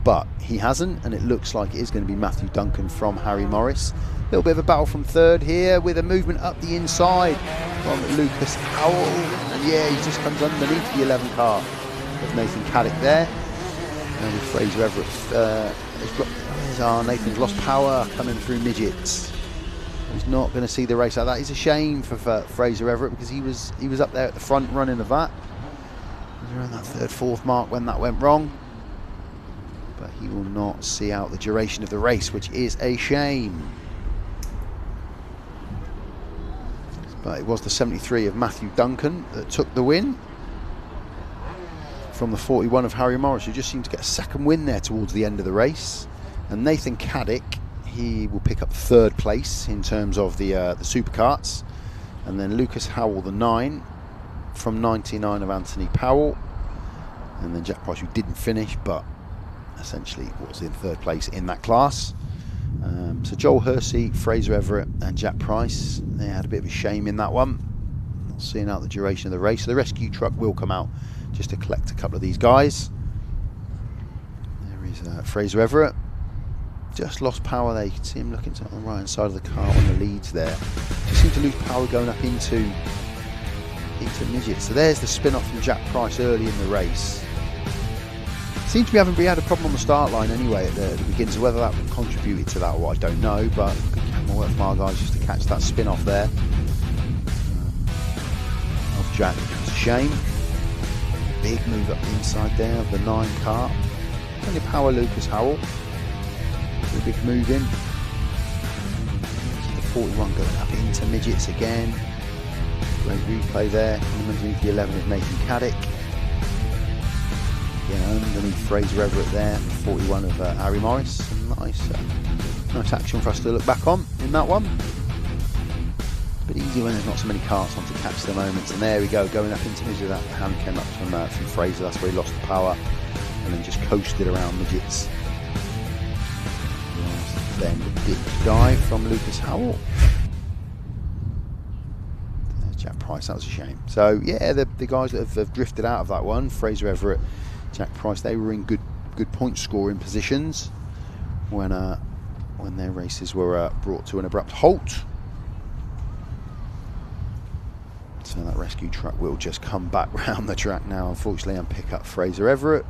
But he hasn't, and it looks like it is going to be Matthew Duncan from Harry Morris. A little bit of a battle from third here with a movement up the inside from Lucas Howell. And yeah, he just comes underneath the 11 car of Nathan Cadet there. And Fraser Everett has dropped. There's our Nathan's lost power coming through midgets. He's not going to see the race like that. It's a shame for Fraser Everett because he was up there at the front running of that. He was around that 3rd, 4th mark when that went wrong. But he will not see out the duration of the race, which is a shame. But it was the 73 of Matthew Duncan that took the win from the 41 of Harry Morris, who just seemed to get a second win there towards the end of the race. And Nathan Cadet, he will pick up 3rd place in terms of the superkarts. And then Lucas Howell, the 9 from 99 of Anthony Powell. And then Jack Price, who didn't finish, but essentially was in 3rd place in that class. So Joel Hersey, Fraser Everett and Jack Price, they had a bit of a shame in that one, not seeing out the duration of the race. So the rescue truck will come out just to collect a couple of these guys. There is Fraser Everett. Just lost power there. You can see him looking to the right hand side of the car on the leads there. Just seemed to lose power going up into midget. So there's the spin off from Jack Price early in the race. Seems to be having had a problem on the start line anyway at the beginning, so whether that contributed to that or what, I don't know, but good camera work from our guys just to catch that spin off there of Jack. It's a shame. Big move up the inside there of the 9 car. Plenty of power, Lucas Howell. A big move in. The 41 going up into midgets again. Great replay there. Underneath the 11 of Nathan Cadet. Yeah, underneath Fraser Everett there. 41 of Harry Morris. Nice action for us to look back on in that one. It's a bit easier when there's not so many karts on to catch the moments. And there we go, going up into midget. That hand came up from Fraser. That's where he lost the power, and then just coasted around midgets. Then the dip dive from Lucas Howell. There's Jack Price, that was a shame. So yeah, the guys that have drifted out of that one, Fraser Everett, Jack Price, they were in good point scoring positions when when their races were brought to an abrupt halt. So that rescue truck will just come back round the track now, unfortunately, and pick up Fraser Everett.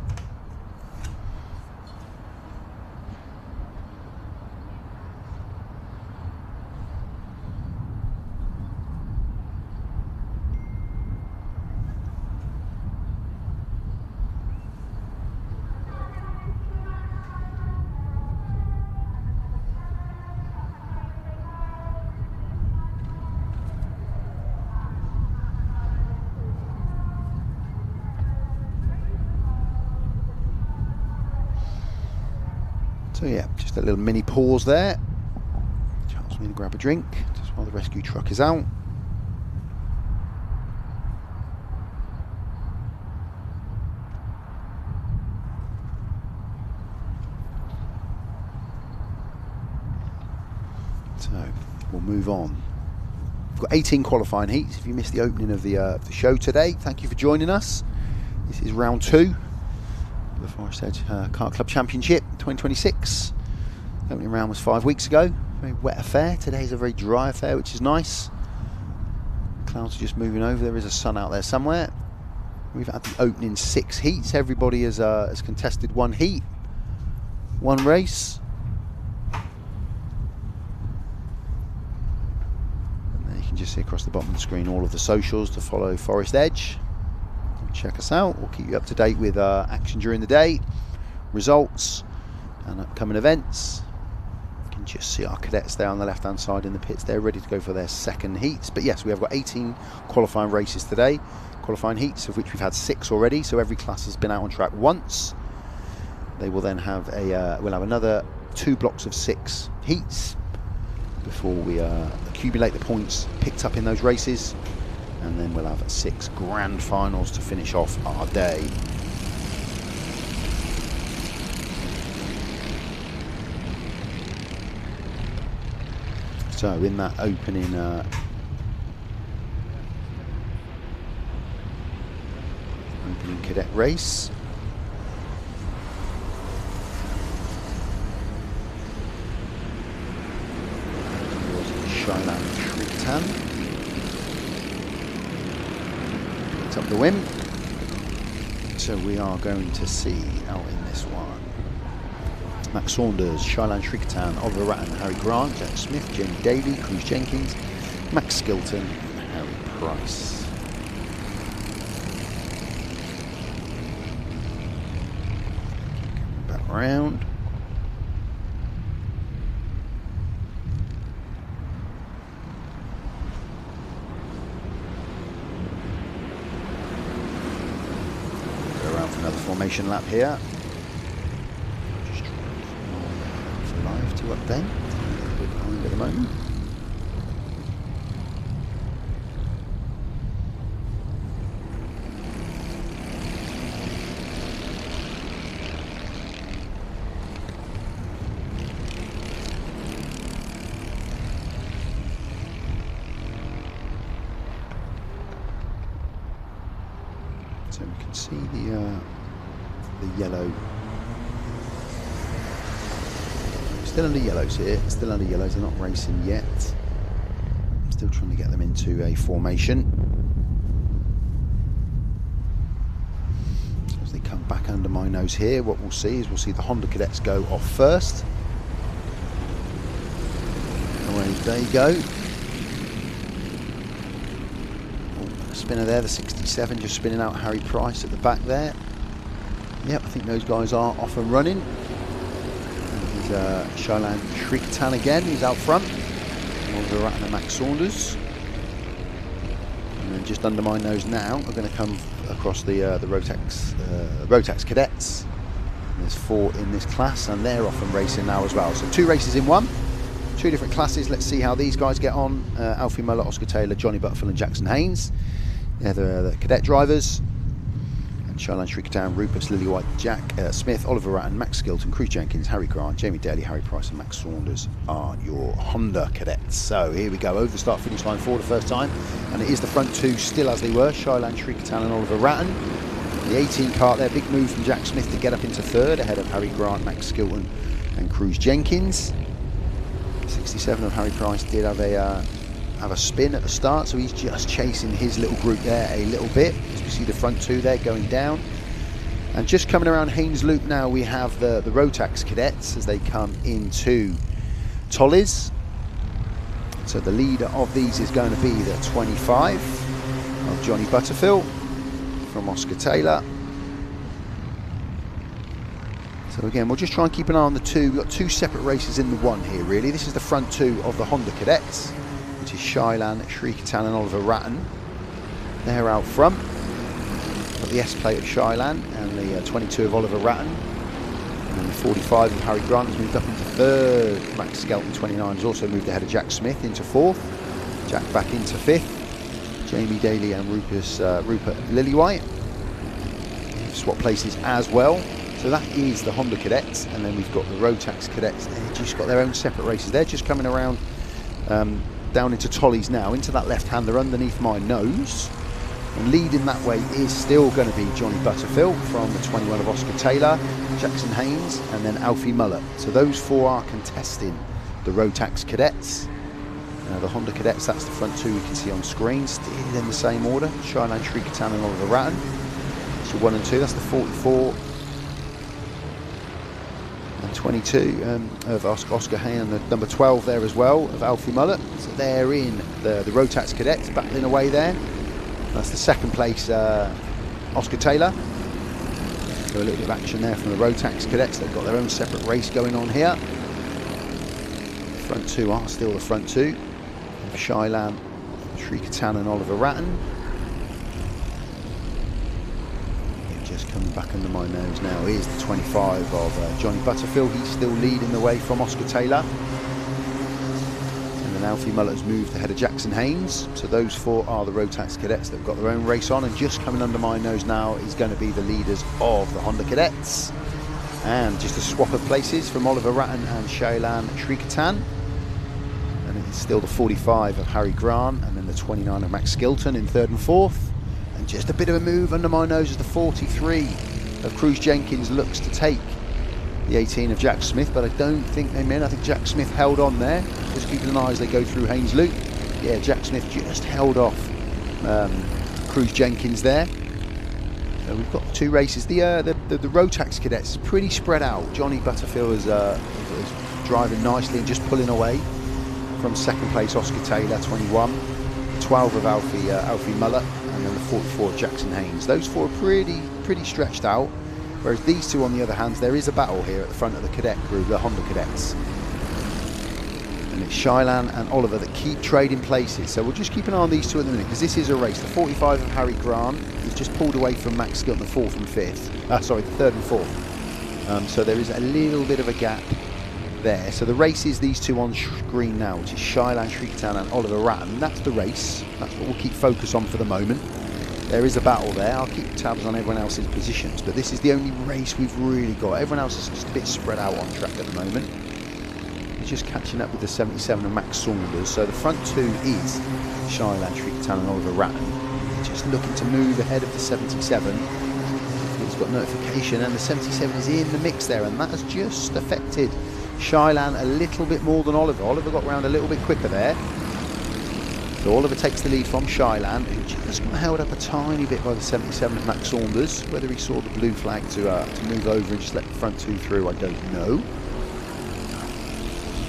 So yeah, just a little mini pause there. Charles me to grab a drink just while the rescue truck is out. So we'll move on. We've got 18 qualifying heats. If you missed the opening of the show today, thank you for joining us. This is round 2. The Forest Edge Kart Club Championship 2026. Opening round was 5 weeks ago. Very wet affair. Today's a very dry affair, which is nice. Clouds are just moving over. There is a sun out there somewhere. We've had the opening 6 heats. Everybody has contested 1 heat, 1 race. And there you can just see across the bottom of the screen all of the socials to follow Forest Edge. Check us out. We'll keep you up to date with action during the day, results and upcoming events. You can just see our cadets there on the left hand side in the pits. They're ready to go for their 2nd heats. But yes, we have got 18 qualifying races today, qualifying heats, of which we've had 6 already, so every class has been out on track once. They will then have we'll have another 2 blocks of 6 heats before we accumulate the points picked up in those races. And then we'll have 6 grand finals to finish off our day. So in that opening cadet race, up the win. So we are going to see out in this one Max Saunders, Shylan Shrikatan, Oliver Ratton, Harry Grant, Jack Smith, Jamie Daly, Cruz Jenkins, Max Skilton and Harry Price. Back round. Formation lap here. Just trying for live to update. A little bit behind at the moment. So we can see the yellow. Still under yellows here, still under yellows, they're not racing yet. Still trying to get them into a formation. So as they come back under my nose here, what we'll see is the Honda cadets go off first. Away they go. Spinner there, the 67, just spinning out Harry Price at the back there. Yep, I think those guys are off and running. And he's Shylan Shrikatan again, he's out front. Oliver Ratton and Max Saunders. And then just under my nose now are going to come across the Rotax cadets. There's 4 in this class and they're off and racing now as well. So 2 races in 1, 2 different classes. Let's see how these guys get on. Alfie Muller, Oscar Taylor, Johnny Butterfield and Jackson Haynes. They're the cadet drivers. Shylan Shrikatan, Rupert Lillywhite, Jack Smith, Oliver Ratton, Max Skilton, Cruz Jenkins, Harry Grant, Jamie Daly, Harry Price and Max Saunders are your Honda cadets. So here we go, over the start finish line for the first time, and it is the front 2 still as they were, Shylan Shrikatan and Oliver Ratton. The 18 kart there, big move from Jack Smith to get up into 3rd ahead of Harry Grant, Max Skilton and Cruz Jenkins. 67 of Harry Price did have a spin at the start, so he's just chasing his little group there a little bit, as we see the front two there going down. And just coming around Haynes Loop now, we have the Rotax Cadets as they come into Tollies. So the leader of these is going to be the 25 of Johnny Butterfield from Oscar Taylor. So again, we'll just try and keep an eye on the two. We've got two separate races in the one here, really. This is the front two of the Honda Cadets, which is Shailan, Shrikatan and Oliver Ratton. They're out front. Got the S plate of Shailan and the 22 of Oliver Ratton. And then the 45 of Harry Grant has moved up into third. Max Skelton, 29, has also moved ahead of Jack Smith into fourth. Jack back into fifth. Jamie Daly and Rupert Lillywhite swap places as well. So that is the Honda Cadets, and then we've got the Rotax Cadets. They've just got their own separate races. They're just coming around down into Tollies now, into that left-hander underneath my nose. And leading that way is still going to be Johnny Butterfield from the 21 of Oscar Taylor, Jackson Haynes, and then Alfie Muller. So those four are contesting the Rotax Cadets. The Honda Cadets, that's the front two we can see on screen, still in the same order. Shailan, Shrikatan and Oliver Ratton. So 1 and 2, that's the 44 and 22 of Oscar Haynes, and the number 12 there as well of Alfie Muller. So they're in the Rotax Cadets, battling away there. That's the second place Oscar Taylor. So a little bit of action there from the Rotax Cadets. They've got their own separate race going on here. The front two are still the front two. Shailan, Shrikatan and Oliver Ratton. Just coming back under my nose now is the 25 of Johnny Butterfield. He's still leading the way from Oscar Taylor. And then Alfie Muller's moved ahead of Jackson Haynes. So those four are the Rotax Cadets that have got their own race on. And just coming under my nose now is going to be the leaders of the Honda Cadets. And just a swap of places from Oliver Ratton and Shailan Shrikatan. It's still the 45 of Harry Grant, and then the 29 of Max Skilton in third and fourth. And just a bit of a move under my nose as the 43 of Cruz Jenkins looks to take the 18 of Jack Smith, but I don't think they meant. I think Jack Smith held on there. Just keeping an eye as they go through Haynes Loop. Yeah, Jack Smith just held off Cruz Jenkins there. So we've got two races. The Rotax Cadets is pretty spread out. Johnny Butterfield is driving nicely and just pulling away from second place Oscar Taylor, 21, 12 of Alfie Muller, and then the 44 of Jackson Haynes. Those four are pretty stretched out, whereas these two, on the other hand, there is a battle here at the front of the cadet group, the Honda Cadets. And it's Shailan and Oliver that keep trading places. So we'll just keep an eye on these two at the minute, because this is a race. The 45 of Harry Grant is just pulled away from Max Skilton, the fourth and fifth. Sorry, the third and fourth. So there is a little bit of a gap there. So the race is these two on screen now, which is Shailan Shrikatan and Oliver Ratton. That's the race. That's what we'll keep focus on for the moment. There is a battle there. I'll keep tabs on everyone else's positions, but this is the only race we've really got. Everyone else is just a bit spread out on track at the moment. He's just catching up with the 77 of Max Saunders. So the front two is Shailan Shrikatan and Oliver Ratton. Just looking to move ahead of the 77. He's got notification, and the 77 is in the mix there, and that has just affected Shailan a little bit more than Oliver. Oliver got round a little bit quicker there. So Oliver takes the lead from Shailan, who just got held up a tiny bit by the 77 of Max Saunders. Whether he saw the blue flag to move over and just let the front two through, I don't know.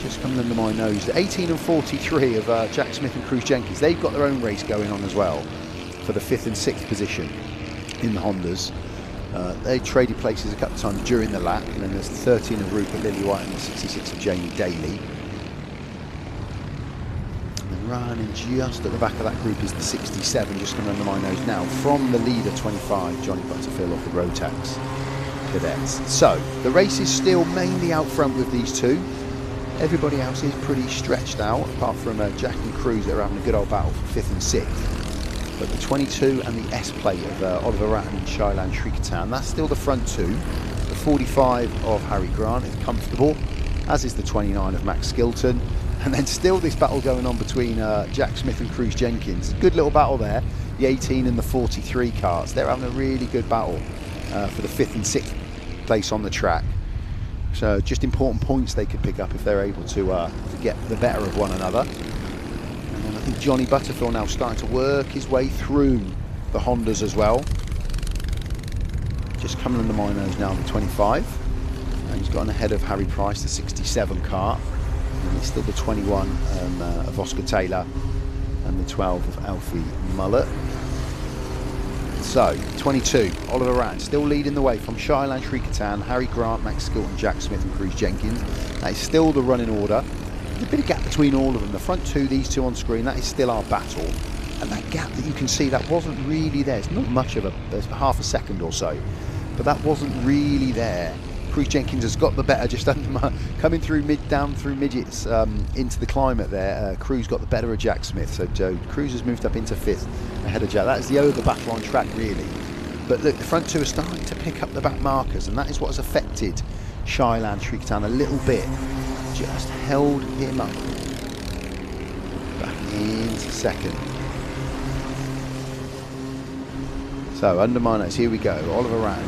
Just coming under my nose. The 18 and 43 of Jack Smith and Cruz Jenkins, they've got their own race going on as well for the 5th and 6th position in the Hondas. They traded places a couple of times during the lap, and then there's the 13 of Rupert Lillywhite and the 66 of Jamie Daly. And then running just at the back of that group is the 67, just coming under my nose now, from the leader 25, Johnny Butterfield off the Rotax Cadets. So the race is still mainly out front with these two. Everybody else is pretty stretched out, apart from Jack and Cruz that are having a good old battle for 5th and 6th. But the 22 and the S plate of Oliver Ratton and Shailan Shrikatan, that's still the front two. The 45 of Harry Grant is comfortable, as is the 29 of Max Skilton. And then still this battle going on between Jack Smith and Cruz Jenkins. Good little battle there. The 18 and the 43 karts, they're having a really good battle for the 5th and 6th place on the track. So just important points they could pick up if they're able to get the better of one another. And then I think Johnny Butterfield now starting to work his way through the Hondas as well. Just coming under my nose now, the 25. And he's gotten ahead of Harry Price, the 67 kart. And he's still the 21 of Oscar Taylor and the 12 of Alfie Mullett. So, 22, Oliver Ratton still leading the way from Shailan Shrikatan, Harry Grant, Max Skilton, Jack Smith and Cruz Jenkins. That is still the running order. There's a bit of gap between all of them. The front two, these two on screen, that is still our battle. And that gap that you can see, that wasn't really there. It's not much of there's half a second or so. But that wasn't really there. Cruz Jenkins has got the better, just under coming through down through midgets into the climate there. Cruz got the better of Jack Smith, so Cruz has moved up into 5th ahead of Jack. That is the other battle on track really. But look, the front two are starting to pick up the back markers, and that is what has affected Shailan Shrikatan a little bit. Just held him up. Back into 2nd. So under my notes, here we go. Oliver Ratton.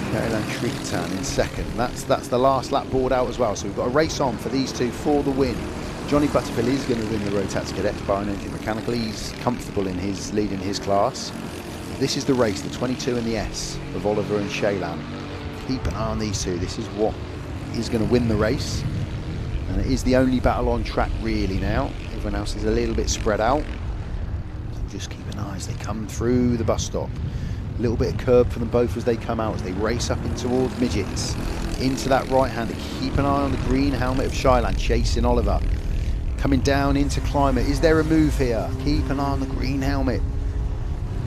Shailan Shrikatan in 2nd. That's the last lap board out as well. So we've got a race on for these two for the win. Johnny Butterfield is going to win the Rotax Cadet by anything mechanical. He's comfortable in his lead in his class. This is the race, the 22 and the S of Oliver and Shailan. Keep an eye on these two. This is what is going to win the race. And it is the only battle on track really now. Everyone else is a little bit spread out. So just keep an eye as they come through the bus stop. A little bit of curb for them both as they come out, as they race up in towards midgets. Into that right-hander. Keep an eye on the green helmet of Shailan, chasing Oliver. Coming down into climate. Is there a move here? Keep an eye on the green helmet.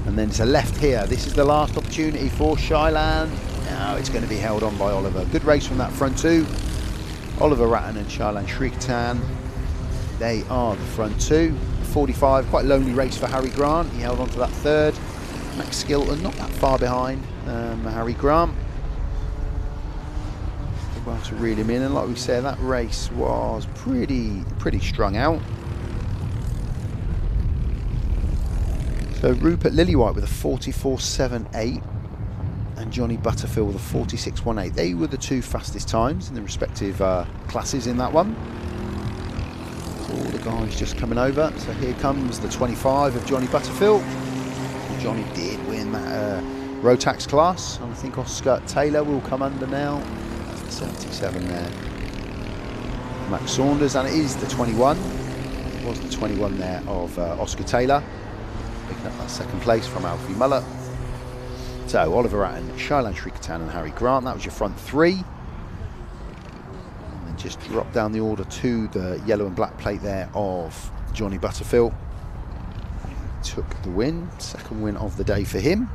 And then it's a left here. This is the last opportunity for Shailan. Now it's going to be held on by Oliver. Good race from that front two. Oliver Ratton and Shailan Shrikatan. They are the front two. 45, quite a lonely race for Harry Grant. He held on to that 3rd. Max Skilton not that far behind Harry Grant. Well to reel him in, and like we said, that race was pretty strung out. So Rupert Lillywhite with a 44.78 and Johnny Butterfield with a 46.18. They were the two fastest times in the respective classes in that one. So all the guys just coming over. So here comes the 25 of Johnny Butterfield. Johnny did win that Rotax class. I think Oscar Taylor will come under now. That's the 77 there. Max Saunders, and it is the 21. It was the 21 there of Oscar Taylor. Picking up that 2nd place from Alfie Mullett. So Oliver Ratton, Shailan Shrikatan and Harry Grant. That was your front 3. And then just drop down the order to the yellow and black plate there of Johnny Butterfield. Took the win, 2nd win of the day for him.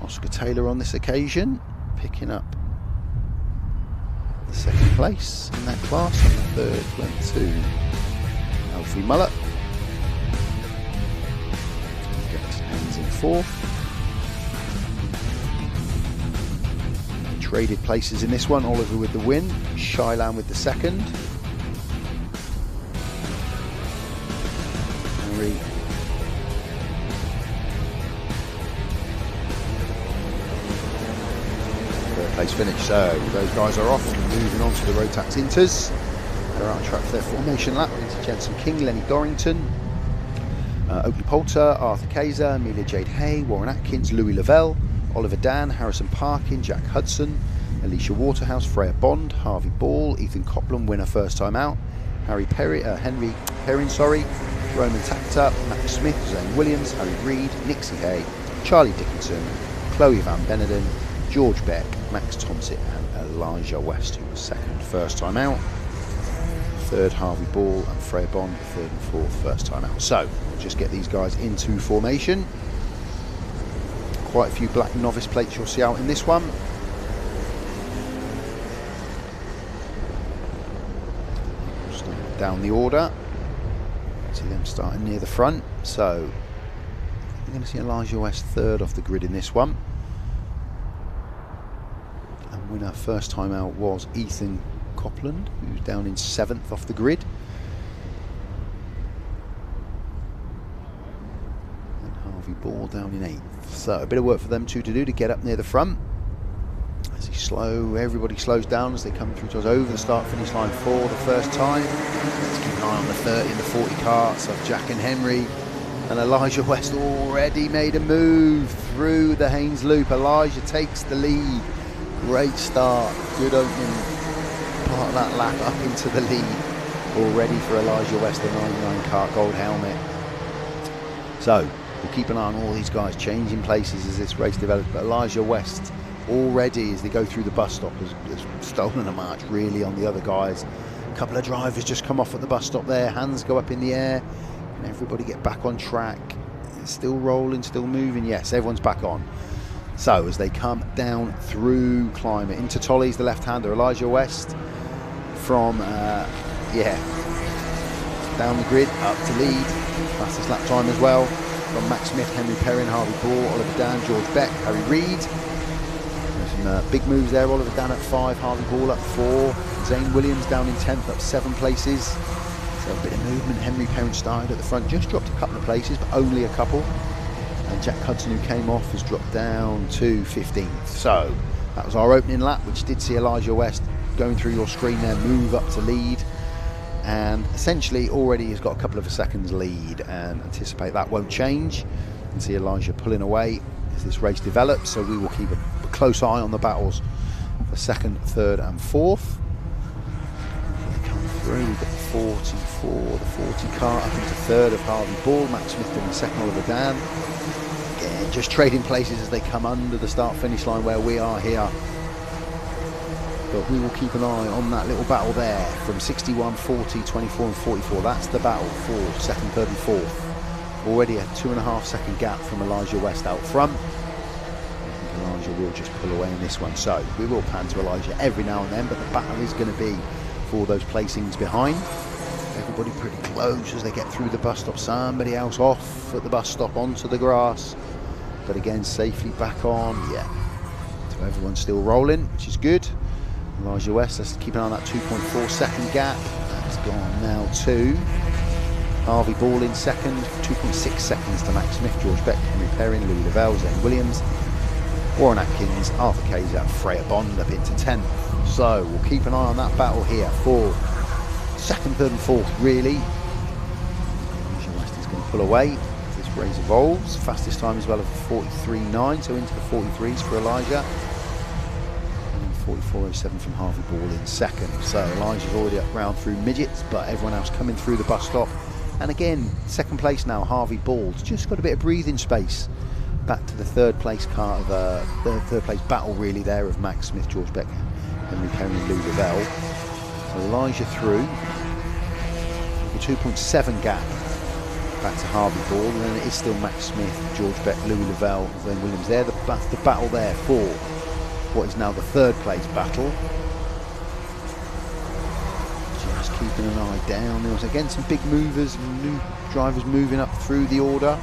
Oscar Taylor on this occasion, picking up the 2nd place in that class, and the 3rd went to Alfie Mullett. Ends in 4th. Traded places in this one, Oliver with the win, Shailan with the 2nd. Third place finish. So those guys are off, moving on to the Rotax Inters. They're out on track for their formation lap. Into Jensen King, Lenny Dorrington, Oakley Poulter, Arthur Kaiser, Amelia Jade Hay, Warren Atkins, Louis Lavelle, Oliver Dan, Harrison Parkin, Jack Hudson, Alicia Waterhouse, Freya Bond, Harvey Ball, Ethan Copland, winner first time out, Henry Perrin, Roman Takta, Max Smith, Zane Williams, Harry Reid, Nixie Hay, Charlie Dickinson, Chloe Van Beneden, George Beck, Max Thompson and Elijah West, who was 2nd first time out. 3rd Harvey Ball and Freya Bond, 3rd and 4th first time out. So we'll just get these guys into formation. Quite a few black novice plates you'll see out in this one. Start down the order. See them starting near the front. So you're going to see Elijah West 3rd off the grid in this one. And winner first time out was Ethan Copland, who's down in 7th off the grid. And Harvey Ball down in 8th. So a bit of work for them two to do to get up near the front. As everybody slows down as they come through to us over the start-finish line for the first time. Let's keep an eye on the 30 and the 40 karts of Jack and Henry. And Elijah West already made a move through the Haynes Loop. Elijah takes the lead. Great start, good opening part of that lap up into the lead. Already for Elijah West, the 99 kart gold helmet. So we'll keep an eye on all these guys changing places as this race develops. But Elijah West already, as they go through the bus stop, has stolen a march really on the other guys. A couple of drivers just come off at the bus stop there, hands go up in the air, and everybody get back on track. It's still rolling, still moving. Yes, everyone's back on. So as they come down through Climate into Tolly's, the left-hander, Elijah West from down the grid up to lead, fastest lap time as well, from Max Smith, Henry Perrin, Harvey Ball, Oliver Dan, George Beck, Harry Reid. Big moves there. Oliver Dan at 5, Harvey Ball up 4, Zane Williams down in 10th, up 7 places. So a bit of movement. Henry Perrin started at the front, just dropped a couple of places, but only a couple. And Jack Hudson, who came off, has dropped down to 15th. So that was our opening lap, which did see Elijah West going through your screen there, move up to lead, and essentially already has got a couple of seconds lead, and anticipate that won't change. You can see Elijah pulling away as this race develops, so we will keep a close eye on the battles for 2nd, 3rd and 4th. They come through, we've got the 44, the 40 kart up into 3rd of Harvey Ball, Matt Smith in 2nd, Oliver Dan. Again, just trading places as they come under the start-finish line where we are here. But we will keep an eye on that little battle there from 61, 40, 24 and 44. That's the battle for 2nd, 3rd and 4th. Already a 2.5 second gap from Elijah West out front. Elijah will just pull away in this one, so we will pan to Elijah every now and then, but the battle is going to be for those placings behind. Everybody pretty close as they get through the bus stop. Somebody else off at the bus stop onto the grass, but again safely back on. Yeah, so everyone's still rolling, which is good. Elijah West, let's keep an eye on that 2.4 second gap. That's gone now to Harvey Ball in 2nd, 2.6 seconds to Max Smith, George Beck, Henry Perrin, Louis Lavelle, Zane Williams, Warren Atkins, Arthur KZ, Freya Bond up into 10th. So we'll keep an eye on that battle here for 2nd, 3rd and 4th really. Elijah West is going to pull away as this race evolves. Fastest time as well of 43.9, so into the 43s for Elijah. 44.07 from Harvey Ball in 2nd. So Elijah's already up round through midgets, but everyone else coming through the bus stop. And again, 2nd place now, Harvey Ball's just got a bit of breathing space. Back to the 3rd place car of the third place battle really there of Max Smith, George Beck, Henry Perrin and Lou Lavelle. So Elijah through. The 2.7 gap back to Harvey Ball, and then it is still Max Smith, George Beck, Louis Lavelle, Zane Williams there. That's the battle there for what is now the 3rd place battle. Just keeping an eye down. There was again some big movers, new drivers moving up through the order.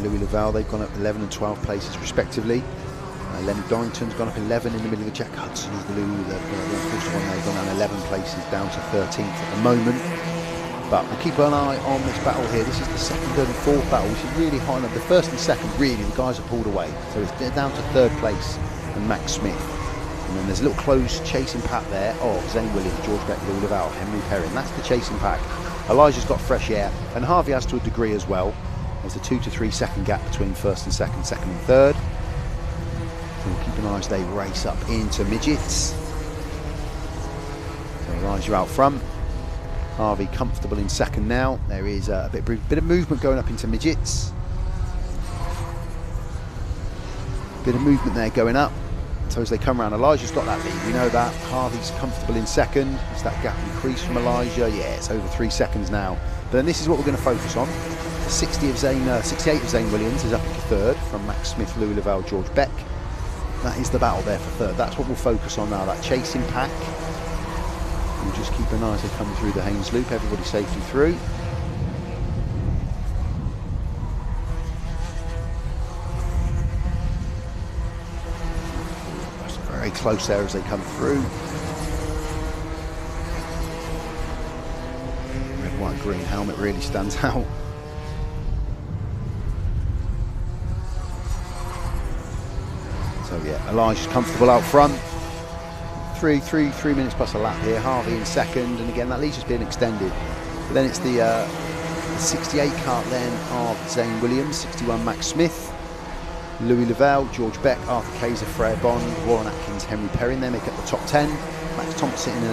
Louis Lavelle, they've gone up 11 and 12 places respectively. Lenny Dorrington's gone up 11 in the middle of Jack Hudson is the one. They've gone down 11 places, down to 13th at the moment. But we'll keep an eye on this battle here. This is the 2nd, 3rd and 4th battle, which is really high up. The 1st and 2nd, really, the guys are pulled away. So it's down to 3rd place and Max Smith. And then there's a little close chasing pack there of Zane Williams, George Beck, Louis Lavelle, Henry Perrin. That's the chasing pack. Elijah's got fresh air, and Harvey has to a degree as well. There's a 2 to 3 second gap between 1st and 2nd, 2nd and 3rd. So we'll keep an eye as they race up into midgets. So Elijah out front. Harvey comfortable in 2nd now. There is a bit of movement going up into midgets. Bit of movement there going up. So as they come around, Elijah's got that lead. We know that. Harvey's comfortable in 2nd. Has that gap increased from Elijah? Yeah, it's over 3 seconds now. But then this is what we're going to focus on. 68 of Zane Williams is up into 3rd from Max Smith, Louis Lavelle, George Beck. That is the battle there for 3rd. That's what we'll focus on now, that chasing pack. We'll just keep an eye as they come through the Haynes Loop, everybody safely through. That's a very close there as they come through. Red, white, green helmet really stands out. So yeah, Elijah's comfortable out front. 3 minutes plus a lap here. Harvey in second, and again that lead's just being extended. But then it's the 68 kart then of Zane Williams, 61 Max Smith, Louis Lavelle, George Beck, Arthur Kayser, Freya Bond, Warren Atkins, Henry Perrin. They make up the top 10. Max Thompson in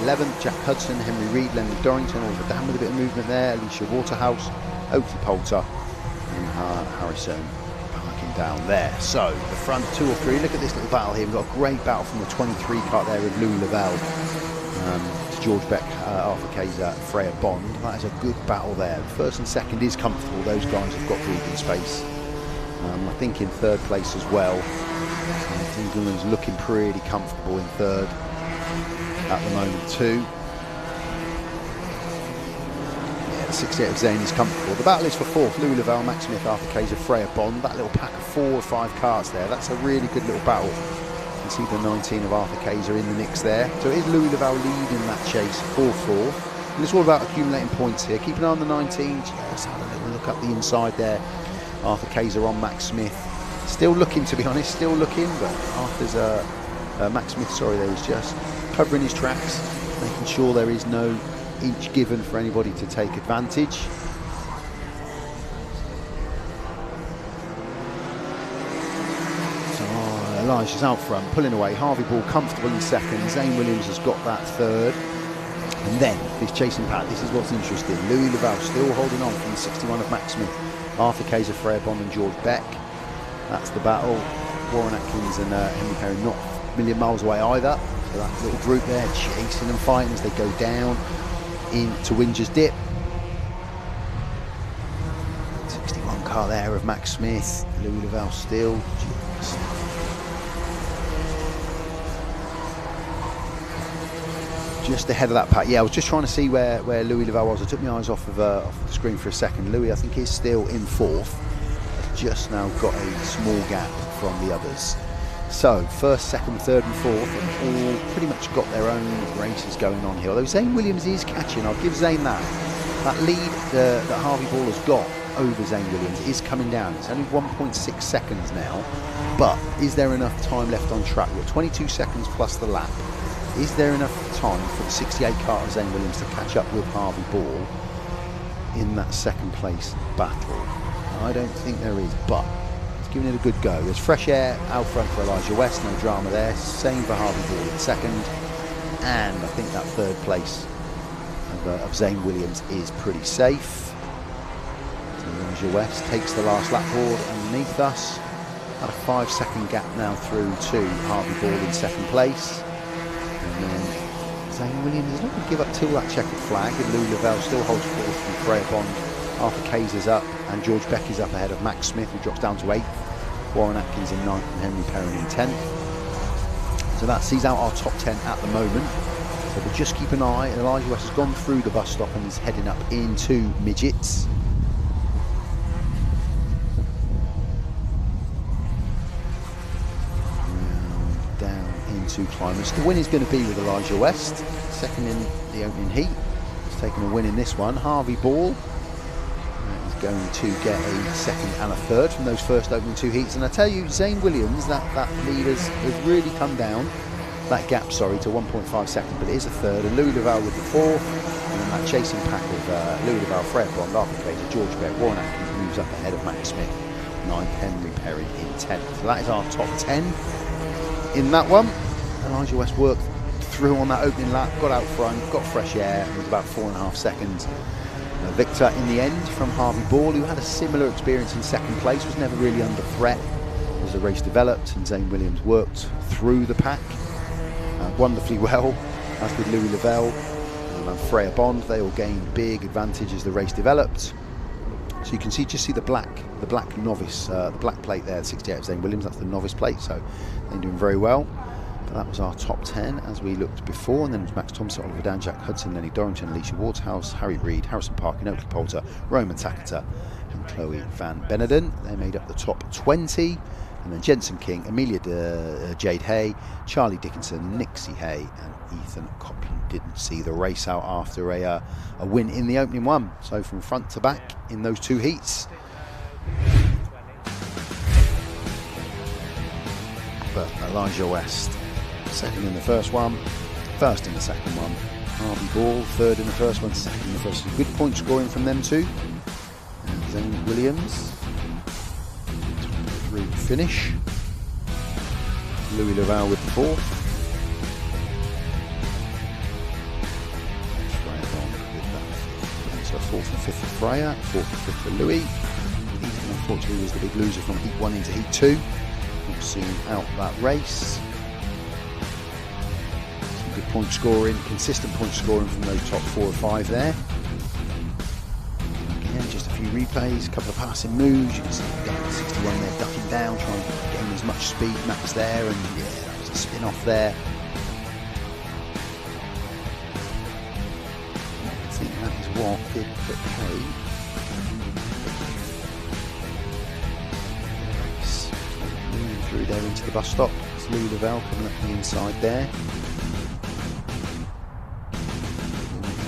11th, Jack Hudson, Henry Reid, Leonard Dorrington, Oliver Dam with a bit of movement there, Alicia Waterhouse, Oakley Poulter, and Harrison parking down there. So the front 2 or 3, look at this little battle here. We've got a great battle from the 23 kart there with Louis Lavelle. To George Beck, Arthur Kayser, Freya Bond. That is a good battle there. First and second is comfortable. Those guys have got breathing space. I think in third place as well. I think England's looking pretty comfortable in third at the moment too. Yeah, the 68 of Zane is comfortable. The battle is for fourth. Louis Lavelle, Max Smith, Arthur Kayser, Freya Bond. That little pack of 4 or 5 karts there. That's a really good little battle. You can see the 19 of Arthur Kayser in the mix there. So it is Louis Lavelle leading that chase 4-4. And it's all about accumulating points here. Keep an eye on the 19. Just have a little look up the inside there. Arthur Kayser on Max Smith. Still looking, to be honest, still looking, but Arthur's Max Smith, sorry, there was just covering his tracks, making sure there is no inch given for anybody to take advantage. Elijah's out front, pulling away. Harvey Ball comfortable in second. Zane Williams has got that third. And then this chasing pack, this is what's interesting. Louis Lavelle still holding on from the 61 of Max Smith. Arthur Kayser, Freya Bond and George Beck. That's the battle. Warren Atkins and Henry Perry not a million miles away either. So that little group there chasing and fighting as they go down into Winger's Dip. 61 car there of Max Smith. Louis Lavelle still just ahead of that pack. Yeah, I was just trying to see where Louis Lavelle was. I took my eyes off the screen for a second. Louis, I think, is still in fourth. Just now got a small gap from the others. So first, second, third and fourth have all pretty much got their own races going on here. Although Zane Williams is catching. I'll give Zane that. That lead that Harvey Ball has got over Zane Williams is coming down. It's only 1.6 seconds now. But is there enough time left on track? We've got 22 seconds plus the lap. Is there enough time for the 68 kart of Zane Williams to catch up with Harvey Ball in that second place battle? I don't think there is, but it's giving it a good go. There's fresh air out front for Elijah West, no drama there. Same for Harvey Ball in second. And I think that third place of Zane Williams is pretty safe. So Elijah West takes the last lap board underneath us. At a 5-second gap now through to Harvey Ball in second place. And then Zane Williams is not going to give up till that checkered flag, and Louis Lavelle still holds fourth from Freya Bond. Arthur Kayser's up, and George Beck is up ahead of Max Smith, who drops down to 8th. Warren Atkins in 9th, and Henry Perrin in 10th. So that sees out our top 10 at the moment. So we'll just keep an eye. Elijah West has gone through the bus stop and is heading up into midgets. Two climbers. The win is going to be with Elijah West, second in the opening heat. He's taken a win in this one. Harvey Ball is going to get a second and a third from those first opening 2 heats. And I tell you, Zane Williams, that lead has really come down, that gap, sorry, to 1.5 seconds, but it is a third. And Louis Lavelle with the fourth, and then that chasing pack of Louis Lavelle, Freya Bond, Arthur Kayser, George Beck, Warren Atkins moves up ahead of Max Smith, 9th, Henry Perry in 10th. So that is our top 10 in that one. Elijah West worked through on that opening lap, got out front, got fresh air, and was about 4.5 seconds. Victor in the end from Harvey Ball, who had a similar experience in second place, was never really under threat as the race developed, and Zane Williams worked through the pack wonderfully well, as did Louis Lavelle and Freya Bond. They all gained big advantage as the race developed. So you can see, just see the black novice, the black plate there, 68 of Zane Williams, that's the novice plate, so they're doing very well. But that was our top 10 as we looked before, and then it was Max Thompson, Oliver Dan, Jack Hudson, Lenny Dorrington, Alicia Waterhouse, Harry Reid, Harrison Parkin, Oakley Poulter, Roman Takata and Chloe Van Beneden. They made up the top 20, And then Jensen King, Jade Hay, Charlie Dickinson, Nixie Hay, and Ethan Copland didn't see the race out after a win in the opening one. So from front to back in those two heats. But Elijah West, second in the first one, first in the second one. Harvey Ball, third in the first one, second in the first. Good point scoring from them two. And Zane Williams. Finish. Louis Laval with the fourth. So fourth and fifth for Freya, fourth and fifth for Louis. Ethan unfortunately was the big loser from heat one into heat two. Not seen out that race. Some good point scoring, consistent point scoring from those top 4 or 5 there. Just a few replays, a couple of passing moves. You can see the guy at 61 there ducking down, trying to gain as much speed. Max there, and yeah, that was a spin off there. I think that is what did put Hay. Moving through there into the bus stop. It's Louis Lavelle coming up the inside there.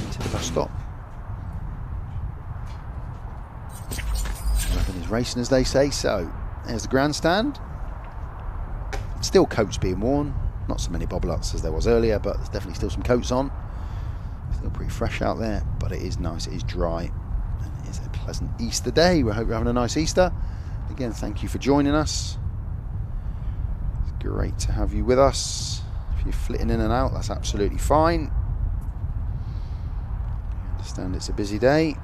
Into the bus stop. Racing, as they say. So there's the grandstand. Still coats being worn, not so many bobble-ups as there was earlier, but there's definitely still some coats on. Still pretty fresh out there, but it is nice, it is dry, and it is a pleasant Easter day. We hope you're having a nice Easter. Again, thank you for joining us. It's great to have you with us. If you're flitting in and out, that's absolutely fine. I understand it's a busy day.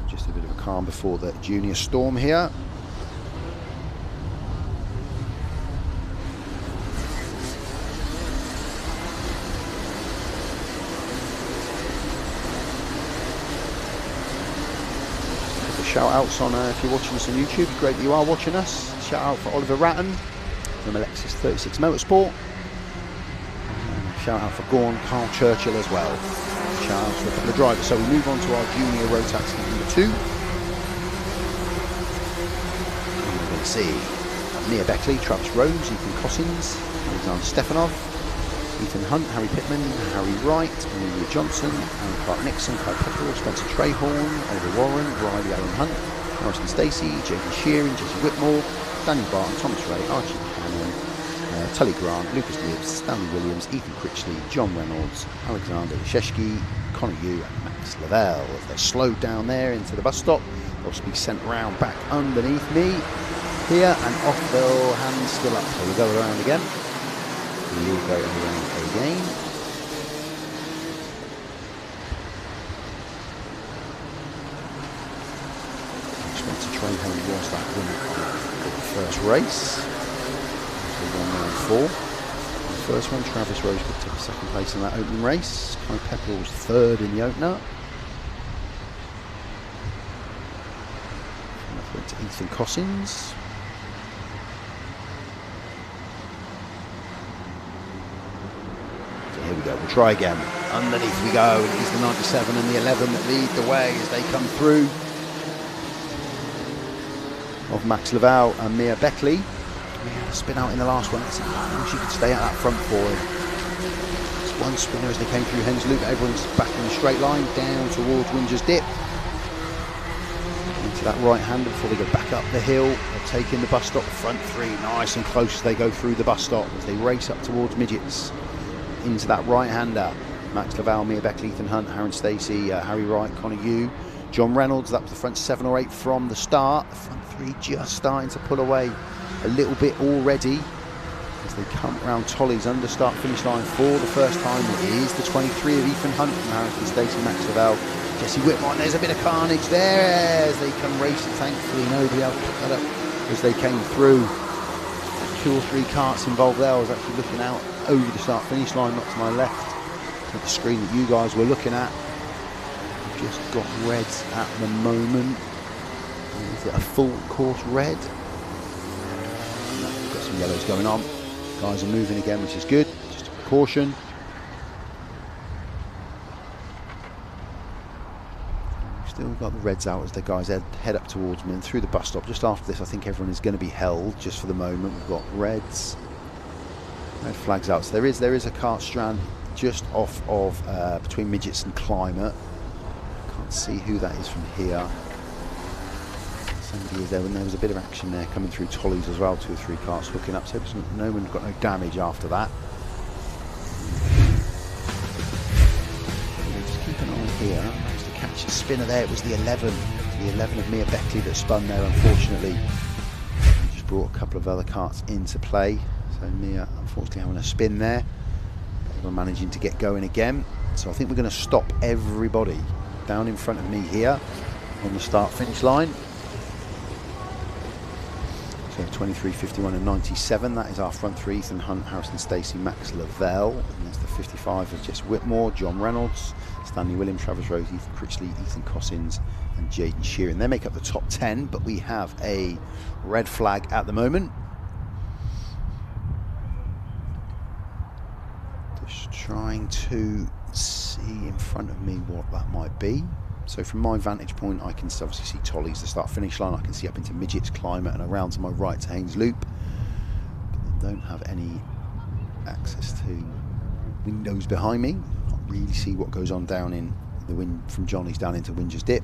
Just a bit of a calm before the junior storm here. Shout outs on if you're watching us on YouTube. It's great that you are watching us. Shout out for Oliver Ratton from Alexis 36 Motorsport. And shout out for Gorn Carl Churchill as well. Shout out to a couple of drivers. So we move on to our junior Rotax number 2. And we're going to see Nia Beckley, Travis Rose, Ethan Cossins, Alexander Stefanov, Ethan Hunt, Harry Pittman, Harry Wright, Amelia Johnson, Aaron Clark Nixon, Kai Pepperell, Spencer Trahorn, Oliver Warren, Riley Allen Hunt, Morrison Stacey, Jason Shearing, Jesse Whitmore, Daniel Barton, Thomas Ray, Archie Cannon, Tully Grant, Lucas Gibbs, Stanley Williams, Ethan Critchley, John Reynolds, Alexander Leszewski, Connor Yu and Max Lavelle. If they're slowed down there into the bus stop, they'll be sent round back underneath me here and off they'll hand still up. So we'll go around again. We'll go around again. Spencer Trahorn was that winner of the first race. So 194. The first one, Travis Rose picked up second place in that opening race. Kai Pepperell was third in the opener. And that went to Ethan Cossins. Here we go, we'll try again. Underneath we go, and it is the 97 and the 11 that lead the way as they come through. Of Max Lavelle and Mia Beckley. We had a spin out in the last one. I wish you could stay at that front for him. Just one spinner as they came through Hens Loop. Everyone's back in the straight line, down towards Windsors Dip. Into that right-hander before they go back up the hill. They're taking the bus stop, front three, nice and close as they go through the bus stop. As they race up towards midgets. Into that right-hander. Max Lavelle, Mia Beckley, Ethan Hunt, Aaron Stacey, Harry Wright, Connor Yu, John Reynolds. That was the front 7 or 8 from the start. The front three just starting to pull away a little bit already as they come round Tolly's under start finish line for the first time. It is the 23 of Ethan Hunt from Harrison Stacey, Max Lavelle, Jesse Whitmore. There's a bit of carnage there as they come racing. Thankfully nobody else picked that up as they came through. 2 or 3 carts involved there. I was actually looking out over the start finish line, not to my left, at the screen that you guys were looking at. We've just got reds at the moment. Is it a full course red? No, we've got some yellows going on. Guys are moving again, which is good, just a precaution. Still got the reds out as the guys head up towards me, and through the bus stop. Just after this, I think everyone is going to be held just for the moment. We've got red flags out. So there is a kart strand just off of between midgets and climate. Can't see who that is from here. Somebody is there, and there was a bit of action there coming through Tollies as well. 2 or 3 karts hooking up, so no one got no damage after that. Just keep an eye here. Managed to catch a spinner there. It was the 11 of Mia Beckley that spun there, unfortunately. Just brought a couple of other karts into play. So Mia, unfortunately, having a spin there. But we're managing to get going again. So I think we're going to stop everybody down in front of me here on the start-finish line. So 23, 51 and 97, that is our front three: Ethan Hunt, Harrison Stacey, Max Lavelle. And that's the 55 of Jess Whitmore, John Reynolds, Stanley Williams, Travis Rose, Ethan Critchley, Ethan Cossins and Jaden Sheeran. They make up the top 10, but we have a red flag at the moment. Just trying to see in front of me what that might be. So from my vantage point, I can obviously see Tollies, the start-finish line. I can see up into midgets, climate, and around to my right to Haynes Loop. But I don't have any access to windows behind me. I can't really see what goes on down in the wind from Johnny's down into Winger's Dip.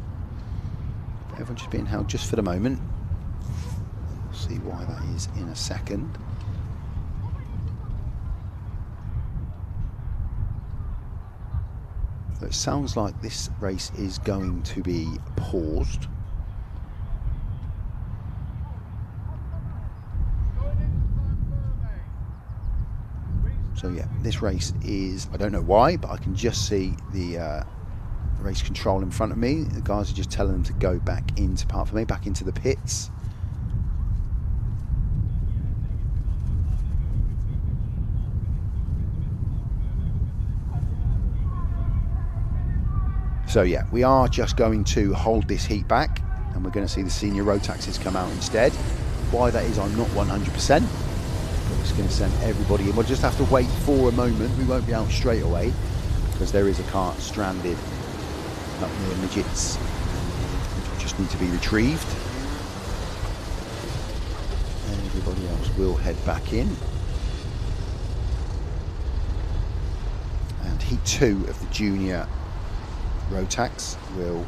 But everyone's just being held just for the moment. We'll see why that is in a second. So it sounds like this race is going to be paused. So yeah, this race is, I don't know why, but I can just see the race control in front of me. The guys are just telling them to go back into, part for me, back into the pits. So yeah, we are just going to hold this heat back, and we're going to see the senior Rotaxes come out instead. Why that is, I'm not 100%. We're just going to send everybody in. We'll just have to wait for a moment. We won't be out straight away because there is a kart stranded up near midgets, which just need to be retrieved. And everybody else will head back in. And heat 2 of the junior Rotax will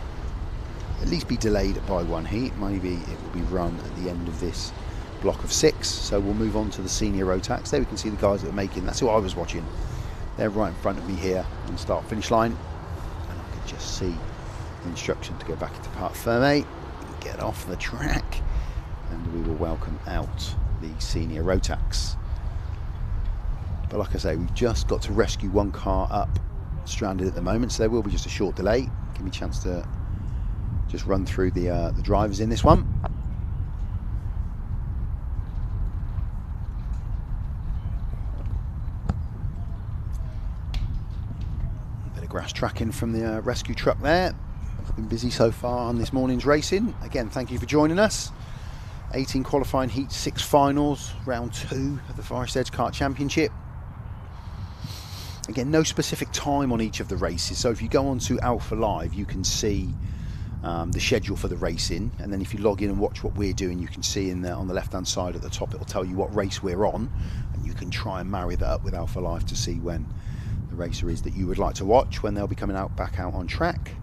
at least be delayed by 1 heat. Maybe it will be run at the end of this block of 6. So we'll move on to the senior Rotax. There we can see the guys that are making, that's who I was watching. They're right in front of me here on the start finish line. And I can just see the instruction to go back into part ferme, get off the track, and we will welcome out the senior Rotax. But like I say, we've just got to rescue 1 car up stranded at the moment, so there will be just a short delay. Give me a chance to just run through the drivers in this one. A bit of grass tracking from the rescue truck there. I've been busy so far on this morning's racing. Again, thank you for joining us. 18 qualifying heats, 6 finals, round 2 of the Forest Edge Kart Championship. Again, no specific time on each of the races, so if you go on to Alpha Live, you can see the schedule for the racing, and then if you log in and watch what we're doing, you can see in there on the left hand side at the top, it'll tell you what race we're on, and you can try and marry that up with Alpha Live to see when the racer is that you would like to watch, when they'll be coming out back out on track.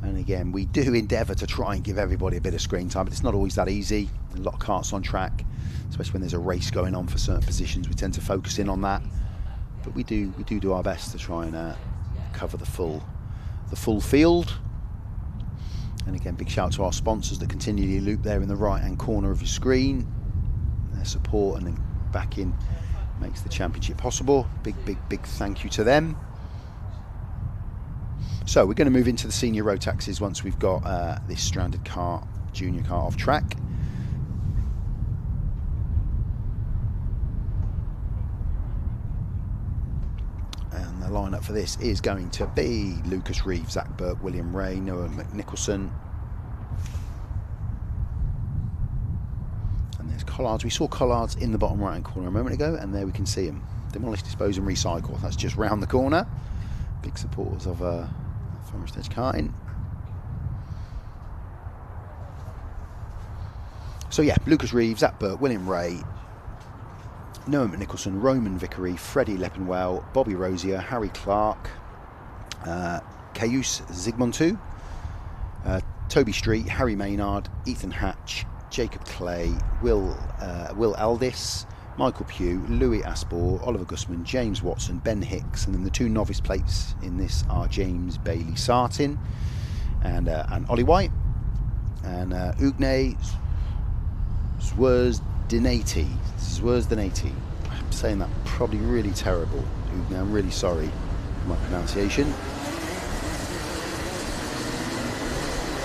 And again, we do endeavour to try and give everybody a bit of screen time, but it's not always that easy. A lot of karts on track, especially when there's a race going on for certain positions. We tend to focus in on that, but we do our best to try and cover the full field. And again, big shout out to our sponsors that continually loop there in the right hand corner of your screen. Their support and then backing makes the championship possible. Big thank you to them. So we're going to move into the senior Rotaxes once we've got this stranded car, junior car, off track. And the lineup for this is going to be Lucas Reeve, Zach Burke, William Ray, Noah McNicholson. And there's Collards. We saw Collards in the bottom right hand corner a moment ago, and there we can see him. Demolish, Dispose and Recycle. That's just round the corner. Big supporters of Forest Edge Karting. So yeah, Lucas Reeves, Zach Burke, William Ray, Noah McNicholson, Roman Vickery, Freddie Leppenwell, Bobby Rosier, Harry Clark, Cayuse Zygmontu, Toby Street, Harry Maynard, Ethan Hatch, Jacob Clay, Will Aldis, Michael Pugh, Louis Aspor, Oliver Gusman, James Watson, Ben Hicks, and then the two novice plates in this are James Bailey Sartin and Ollie White, and Ugne Zwerzdinati. I'm saying that probably really terrible. Ugne, I'm really sorry for my pronunciation.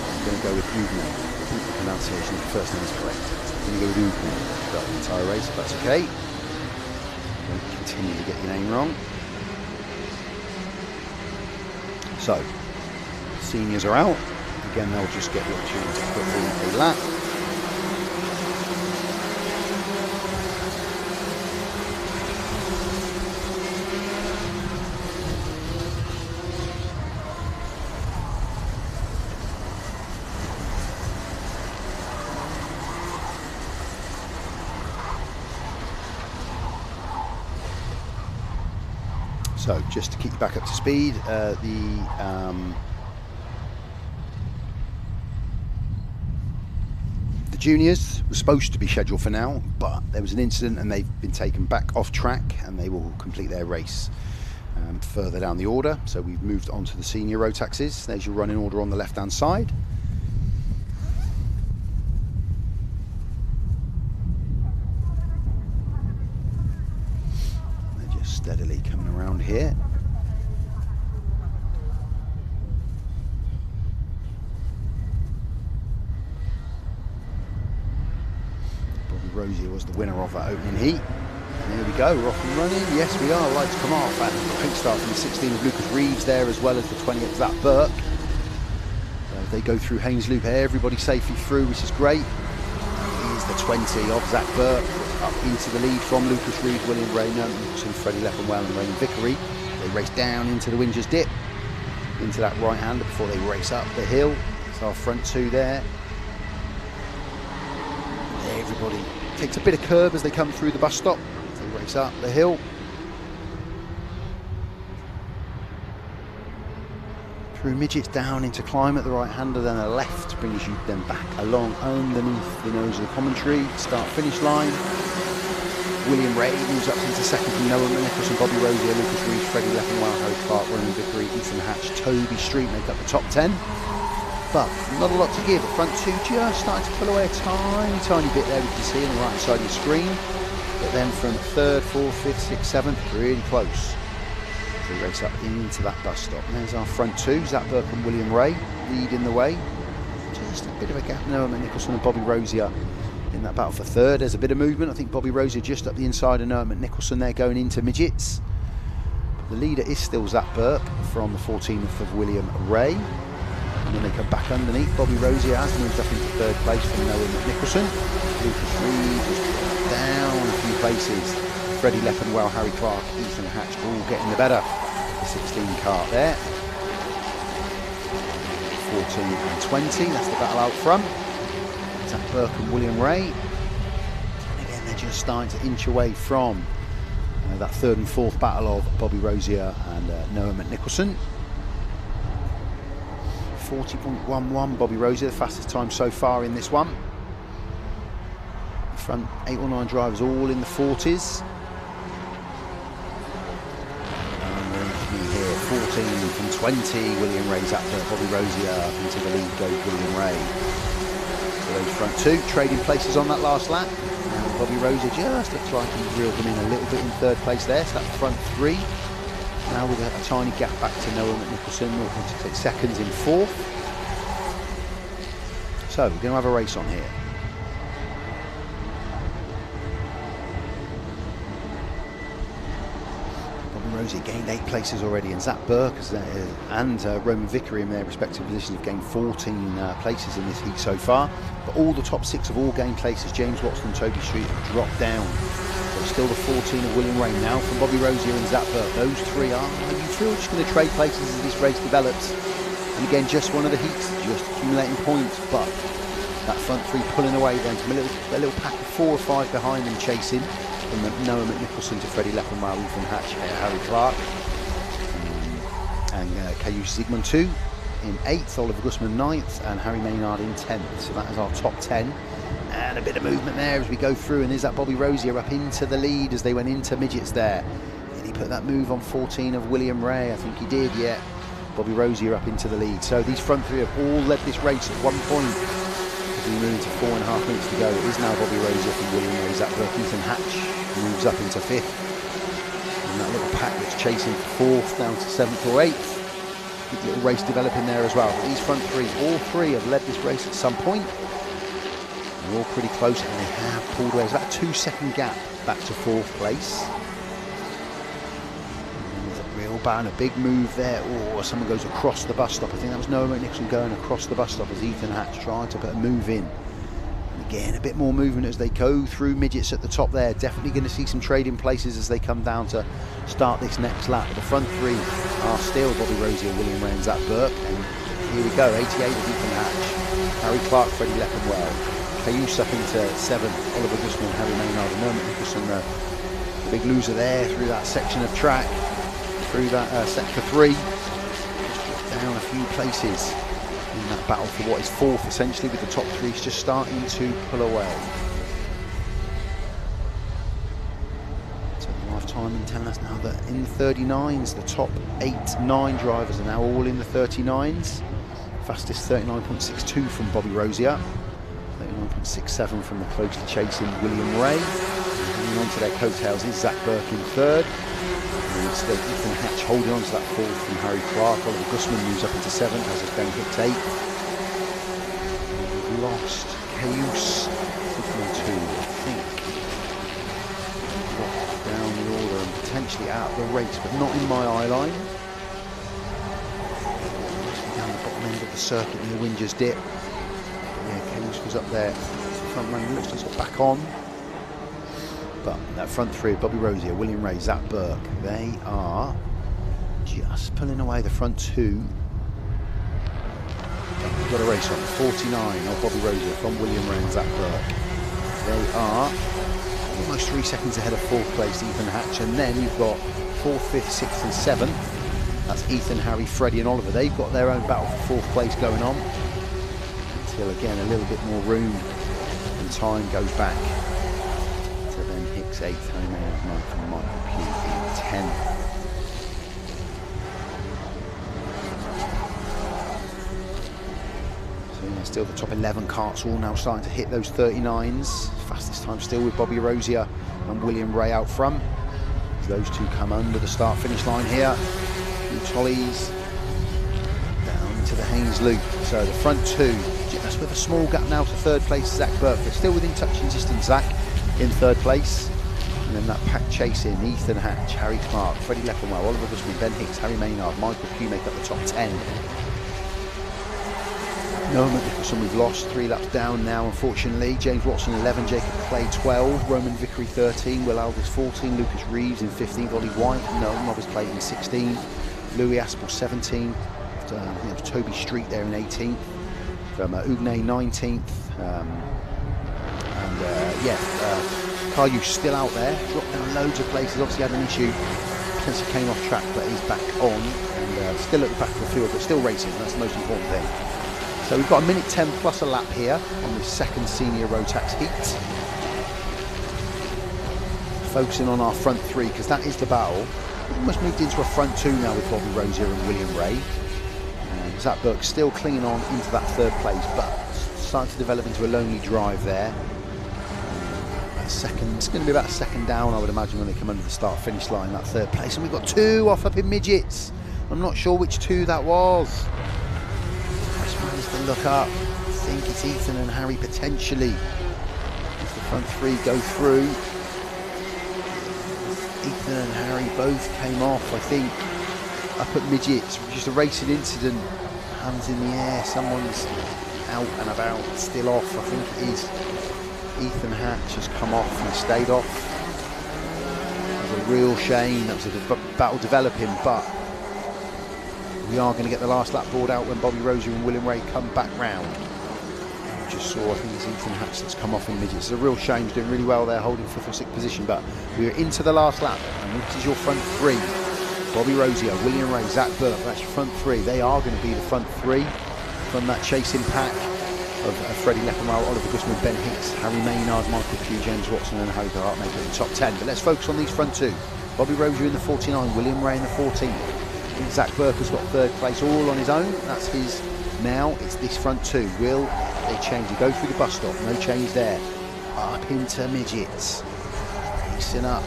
I'm going to go with Ugne. I think the pronunciation of the first name is correct. So I'm going to go with Ugne throughout the entire race, if that's okay. Don't continue to get your name wrong. So, seniors are out. Again, they'll just get the opportunity to put in a lap. So just to keep you back up to speed, the juniors were supposed to be scheduled for now, but there was an incident and they've been taken back off track, and they will complete their race further down the order. So we've moved on to the senior Rotaxes. There's your running order on the left hand side. Steadily coming around here. Bobby Rosier was the winner of that opening heat. And here we go, we're off and running. Yes, we are. Lights come off. And a great start from the 16 of Lucas Reeves there, as well as the 20 of Zach Burke. They go through Haynes Loop, everybody safely through, which is great. Here's the 20 of Zach Burke. Up into the lead from Lucas Reeves, William Ray, Nicholson, Freddie Leppenwell and Roman Vickery. They race down into the Wingers dip, into that right hander before they race up the hill. It's our front two there. Everybody takes a bit of curb as they come through the bus stop. They race up the hill. Through midgets down into climb at the right hander, then a left brings you then back along underneath the nose of the commentary. Start finish line. William Ray moves up into second from Noah McNicholson, Bobby Rosier, Lucas Reeves, Freddie Leppenwell, Harry Clark, Roman Vickery, Ethan Hatch, Toby Street make up the top 10. But not a lot to give. The front two just starting to pull away a tiny bit there, we can see on the right side of the screen. But then from third, fourth, fifth, sixth, seventh, really close. So we race up into that bus stop. And there's our front two, Zach Burke and William Ray leading the way. Just a bit of a gap, Noah McNicholson and Bobby Rosier in that battle for third. There's a bit of movement. I think Bobby Rosier just up the inside of Noah McNicholson there going into midgets. The leader is still Zach Burke from the 14th of William Ray. And then they come back underneath. Bobby Rosier has moved up into third place from Noah McNicholson. Lucas Reeves is down a few places. Freddie Leppenwell, Harry Clark, Ethan Hatch all getting the better. The 16 kart there. 14 and 20, that's the battle out front. Zach Burke and William Ray. And again, they're just starting to inch away from that third and fourth battle of Bobby Rosier and Noah McNicholson. 40.11, Bobby Rosier, the fastest time so far in this one. The front 8 or 9 drivers all in the 40s. And here, 14 from 20, William Ray's up there, Bobby Rosier up into the lead goes William Ray. So those front two trading places on that last lap. And Bobby Rosier just looks like he's reeled them in a little bit in third place there, so that front three. Now with a tiny gap back to Noah McNicholson, 0.68 seconds in fourth. So we're going to have a race on here. Bobby Rosier gained 8 places already, and Zach Burke and Roman Vickery in their respective positions have gained 14 places in this heat so far. But all the top 6 have all gained places. James Watson and Toby Street have dropped down. Still the 14 of William Ray now from Bobby Rosier and Zach Burke. Those three are just going to trade places as this race develops. And again, just one of the heats, just accumulating points, but that front three pulling away then from a little pack of 4 or 5 behind them chasing, from Noah McNicholson to Freddie Leppenwell, Ethan Hatch, Harry Clark, and Cayuse Zygmunt 2 in 8th, Oliver Gusman 9th, and Harry Maynard in 10th. So that is our top 10. And a bit of movement there as we go through, and there's that Bobby Rosier up into the lead as they went into midgets there. Did he put that move on 14 of William Ray? I think he did, yeah. Bobby Rosier up into the lead. So these front three have all led this race at one point. As we move into 4.5 minutes to go, it is now Bobby Rosier from William Ray, Zach Burke, Ethan Hatch moves up into 5th. And that little pack that's chasing 4th down to 7th or 8th. Good little race developing there as well. But these front three, all three have led this race at some point. They're all pretty close, and they have pulled away. It's about a 2-second gap back to 4th place. Real bad, a big move there. Oh, someone goes across the bus stop. I think that was Noah McNicholson going across the bus stop as Ethan Hatch tried to put a move in. And again, a bit more movement as they go through midgets at the top there. Definitely going to see some trading places as they come down to start this next lap. But the front three are still Bobby Rosier, William Ray and Zach Burke. And here we go, 88 of Ethan Hatch, Harry Clark, Freddie Leppenwell. Cayuse up into 7th, Oliver Gusman, Harry Maynard, and Noah McNicholson, the big loser there through that section of track, through that sector 3. Just down a few places in that battle for what is 4th, essentially, with the top 3 just starting to pull away. So the lifetime and telling us now that in the 39s, the top 8-9 drivers are now all in the 39s. Fastest 39.62 from Bobby Rosier. 39.67 from the closely chasing William Ray. Hanging on to their coattails is Zach Burke in 3rd. And it's still Ethan Hatch holding on to that 4th from Harry Clark. Oliver Gusman moves up into 7th as his Ben Hicks 8th. We've lost Cayuse Zygmunt 2, I think. Got down the order and potentially out of the race, but not in my eye line. Down the bottom end of the circuit near Winger's Dip. Was up there, front runner looks like he's got back on, but that front three, Bobby Rosier, William Ray, Zach Burke, they are just pulling away the front 2. We've got a race on 49 of Bobby Rosier from William Ray and Zach Burke. They are almost 3 seconds ahead of 4th place Ethan Hatch, and then you've got 4th, 5th, 6th and 7th. That's Ethan, Harry, Freddie and Oliver. They've got their own battle for 4th place going on. Again, a little bit more room, and time goes back to Ben Hicks 8th, Harry Maynard 9th, and Michael Pugh in 10th. So yeah, still the top 11 karts all now starting to hit those 39s. Fastest time still with Bobby Rosier and William Ray out front. As those two come under the start-finish line here. Two trolleys down into the Haynes Loop. So the front 2. Just with a small gap now to 3rd place, Zach Burke, but still within touching distance, Zach in 3rd place. And then that pack chasing, Ethan Hatch, Harry Clark, Freddie Leppenwell, Oliver Gusman, Ben Hicks, Harry Maynard, Michael Pugh make up the top 10. Noah McNicholson we've lost, 3 laps down now unfortunately. James Watson 11, Jacob Clay 12, Roman Vickery 13, Will Aldis 14, Lucas Reeves in 15th, Ollie White, Noel Novice Plate in 16, Louis Aspel 17, Toby Street there in 18th. From Ugne 19th, Cayuse still out there, dropped down loads of places, obviously had an issue, potentially came off track, but he's back on, and still at the back of the field, but still racing, that's the most important thing. So we've got a minute 10 plus a lap here on this second senior Rotax heat. Focusing on our front 3, because that is the battle. We've almost moved into a front 2 now with Bobby Rosier and William Ray. Zach Burke still clinging on into that 3rd place, but starting to develop into a lonely drive there. Second, it's going to be about a second down, I would imagine, when they come under the start-finish line, that 3rd place. And we've got 2 off up in midgets. I'm not sure which 2 that was. Just managed to look up. I think it's Ethan and Harry potentially. As the front 3 go through. Ethan and Harry both came off, I think, up at midgets. Just a racing incident. Hands in the air, someone's out and about, still off. I think it is Ethan Hatch has come off and stayed off. It was a real shame. That was a battle developing, but we are going to get the last lap board out when Bobby Rosier and William Ray come back round. Just saw, I think it's Ethan Hatch that's come off in midgets. It's a real shame. He's doing really well there, holding 5th or 6th position, but we're into the last lap, and this is your front three. Bobby Rosier, William Ray, Zach Burke, that's your front three. They are going to be the front three from that chasing pack of Freddie Leppenwell, Oliver Gusman, Ben Hicks, Harry Maynard, Michael Pugh, James Watson and Harry Hart making the top 10. But let's focus on these front two. Bobby Rosier in the 49, William Ray in the 14. Zach Burke has got 3rd place all on his own. That's his now. It's this front two. Will they change? They go through the bus stop. No change there. Up into midgets. Racing up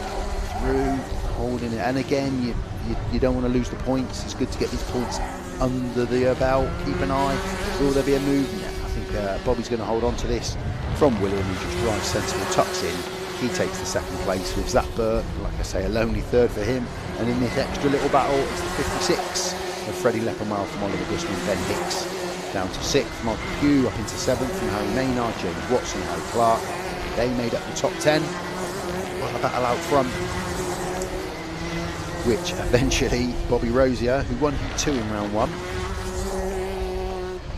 through, holding it. And again, you don't want to lose the points. It's good to get these points under the belt. Keep an eye. Will there be a move? Yeah, I think Bobby's going to hold on to this from William, who just drives sensible, tucks in. He takes the 2nd place with Zach Burke, like I say, a lonely 3rd for him. And in this extra little battle, it's the 56 of Freddie Leppenwell from Oliver Gusman and Ben Hicks. Down to 6th, Michael Pugh up into 7th from Harry Maynard, James Watson, Harry Clark. They made up the top 10. What a battle out front, which eventually Bobby Rosier, who won Heat 2 in round 1,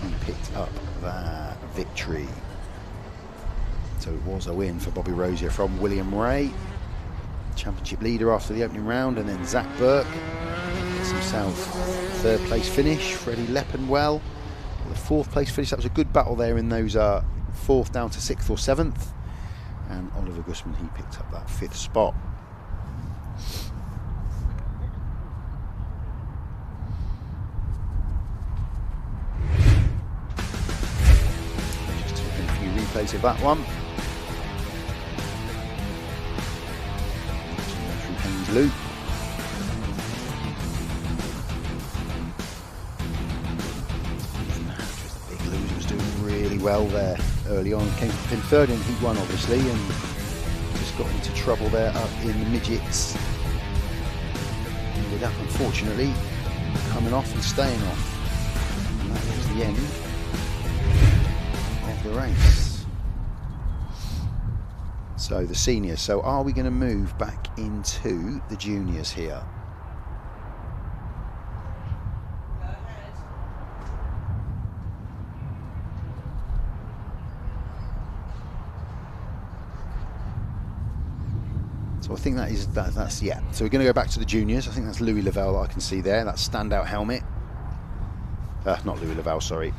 he picked up that victory. So it was a win for Bobby Rosier from William Ray, championship leader after the opening round, and then Zach Burke gets himself 3rd place finish. Freddie Leppenwell, the 4th place finish. That was a good battle there in those 4th down to 6th or 7th. And Oliver Gusman, he picked up that 5th spot. Just taking a few replays of that one. Loop. The big loser was doing really well there early on. Came in 3rd in Heat 1 obviously, and just got into trouble there up in the midgets. Ended up unfortunately coming off and staying off. And that was the end of the race. So the seniors. So are we going to move back into the juniors here? So I think that's yeah. So we're going to go back to the juniors. I think that's Louis Lavelle that I can see there. That standout helmet. Not Louis Lavelle, sorry.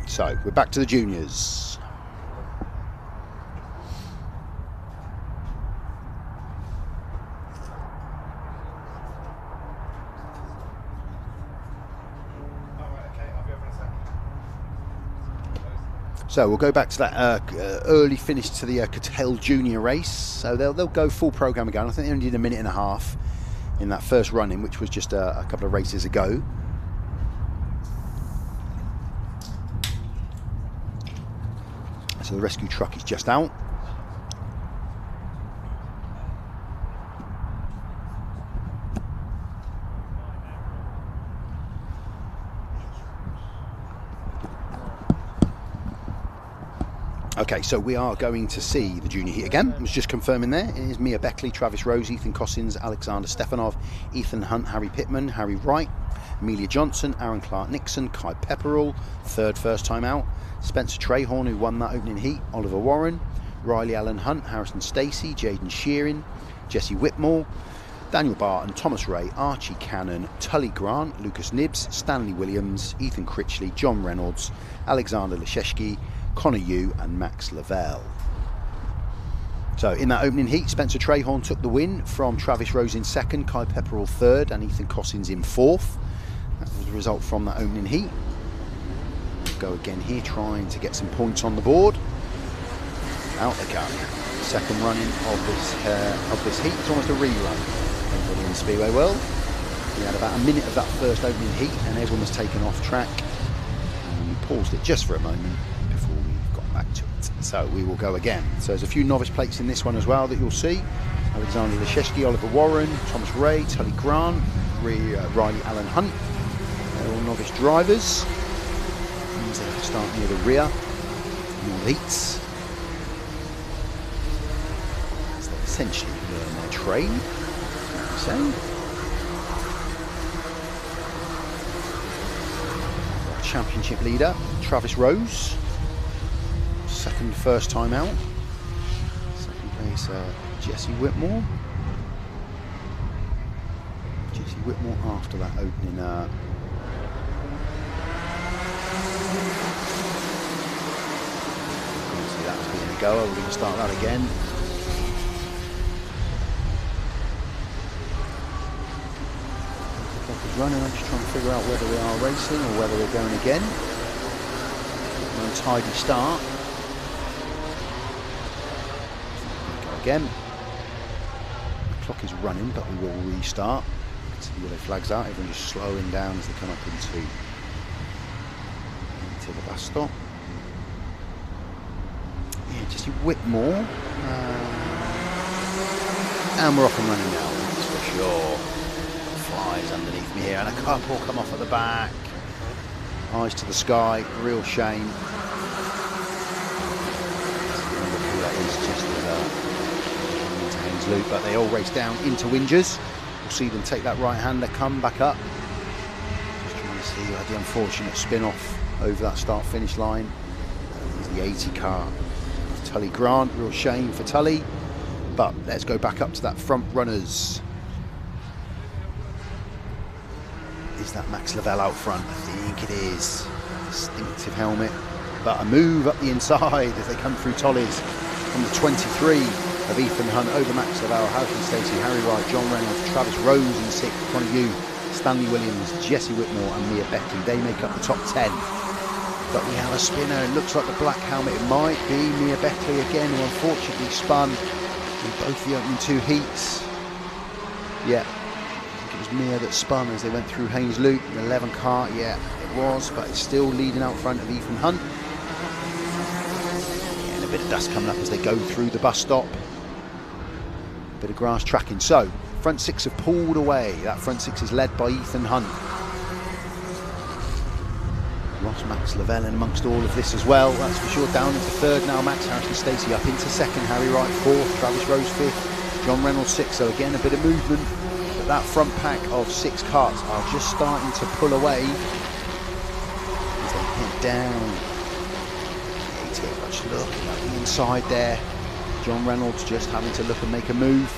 So we're back to the juniors. So we'll go back to that early finish to the Cadet Junior race. So they'll go full program again. I think they only did a minute and a half in that first run-in, which was just a couple of races ago. So the rescue truck is just out. Okay, so we are going to see the junior heat again. I was just confirming there. It is Mia Beckley, Travis Rose, Ethan Cossins, Alexander Stefanov, Ethan Hunt, Harry Pittman, Harry Wright, Amelia Johnson, Aaron Clark-Nixon, Kai Pepperell, 3rd first time out, Spencer Trahorn, who won that opening heat, Oliver Warren, Riley Allen Hunt, Harrison Stacey, Jaden Shearing, Jesse Whitmore, Daniel Barton, Thomas Ray, Archie Cannon, Tully Grant, Lucas Nibbs, Stanley Williams, Ethan Critchley, John Reynolds, Alexander Leszewski, Connor Yu and Max Lavelle. So in that opening heat, Spencer Trahorn took the win from Travis Rose in 2nd, Kai Pepperell 3rd and Ethan Cossins in 4th. That was the result from that opening heat. We'll go again here, trying to get some points on the board. Out they come. 2nd running of this heat. It's almost a rerun. Everybody in the Speedway world. We had about a minute of that first opening heat and everyone was taken off track. And we paused it just for a moment before we got back to it. So we will go again. So there's a few novice plates in this one as well that you'll see. Alexander Leszewski, Oliver Warren, Thomas Ray, Tully Grant, Riley Allen Hunt. They're all novice drivers. Means they have to start near the rear in all the heats. As they essentially learn their trade. So, championship leader Travis Rose, first time out. Second place Jesse Whitmore. Jesse Whitmore after that opening see that's being a goer. We're going to start that again. Running, I'm just trying to figure out whether we are racing or whether we're going again. An untidy start. Go again. The clock is running, but we will restart. You can see the yellow flags out. Everyone just slowing down as they come up into the bus stop. Yeah, Jesse Whitmore. And we're off and running now, that's for sure. Flies underneath me here, and a couple come off at the back. Eyes to the sky, real shame. That is just into Haynes Loop, but they all race down into Whingers. We'll see them take that right-hander, come back up. Just trying to see the unfortunate spin-off over that start-finish line. Here's the 80 car of Tully Grant, real shame for Tully. But let's go back up to that front runners. Is that Max Lavelle out front? I think it is. Distinctive helmet, but a move up the inside as they come through Tollies from the 23 of Ethan Hunt over Max Lavelle, Barton Stacey, Harry Wright, John Reynolds, Travis Rose in 6th, Connie Stanley Williams, Jesse Whitmore and Mia Beckley. They make up the top 10. But we have a spinner. It looks like the black helmet. It might be Mia Beckley again, who unfortunately spun in both the opening 2 heats. Yeah. It was Mia that spun as they went through Haynes Loop. The 11 car, yeah, it was, but it's still leading out front of Ethan Hunt. Yeah, and a bit of dust coming up as they go through the bus stop. A bit of grass tracking. So, front 6 have pulled away. That front 6 is led by Ethan Hunt. Lost Max Lavelle in amongst all of this as well, that's for sure. Down into 3rd now, Max Harrison Stacey up into 2nd, Harry Wright 4th, Travis Rose 5th, John Reynolds 6th. So again, a bit of movement. That front pack of 6 karts are just starting to pull away as they head down. Just looking at the inside there. John Reynolds just having to look and make a move.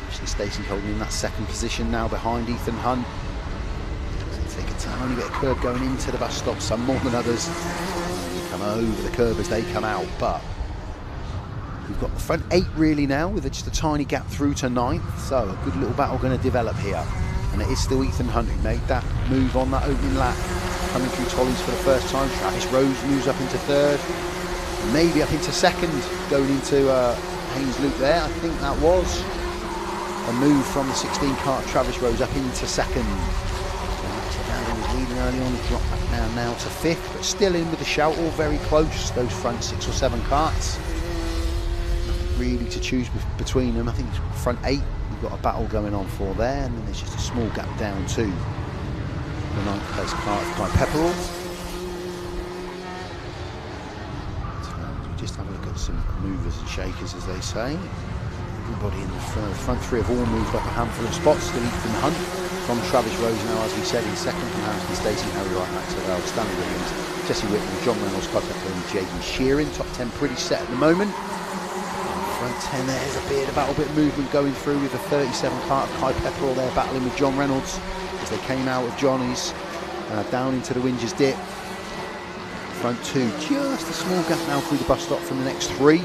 Actually, Stacey holding in that 2nd position now behind Ethan Hunt. They can tell only a bit of curb going into the bus stop, some more than others. They come over the curb as they come out, but we've got the front 8 really now with just a tiny gap through to 9th, so a good little battle going to develop here. And it is still Ethan Hunt who made that move on that opening lap, coming through Tollies for the first time. Travis Rose moves up into 3rd, maybe up into 2nd, going into Haynes Loop there. I think that was a move from the 16 kart Travis Rose up into 2nd. He was leading early on, he's dropped back now to 5th, but still in with the shout, all very close, those front 6 or 7 karts. Really to choose between them. I think it's front 8 we've got a battle going on for there, and then there's just a small gap down to the 9th place car of Kai Pepperell. So we just have a look at some movers and shakers, as they say. Everybody in the front 3 have all moved up a handful of spots. Still Ethan Hunt from Travis Rose now, as we said, in 2nd, from Harrison Stacey, Harry Wright, Max Lavelle, Stanley Williams, Jesse Whitmore, John Reynolds, Kai Pepperell and Jaden Sheeran. Top 10 pretty set at the moment. Front 10, there's a bit of movement going through with the 37 kart of Kai Pepperell there battling with John Reynolds as they came out of Johnny's down into the Whingers dip. Front 2, just a small gap now through the bus stop from the next 3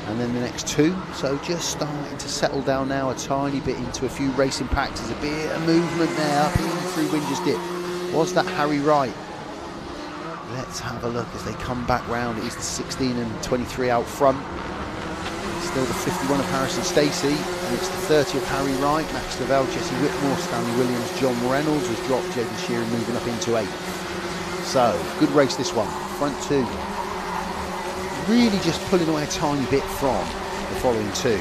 and then the next 2. So just starting to settle down now a tiny bit into a few racing packs. There's a bit of movement there up in through Whingers dip. Was that Harry Wright? Let's have a look as they come back round. It is the 16 and 23 out front. Still the 51 of Harrison Stacey, and it's the 30 of Harry Wright, Max Lavelle, Jesse Whitmore, Stanley Williams, John Reynolds has dropped, Jaden Sheeran moving up into 8th. So, good race this one. Front 2. Really just pulling away a tiny bit from the following 2.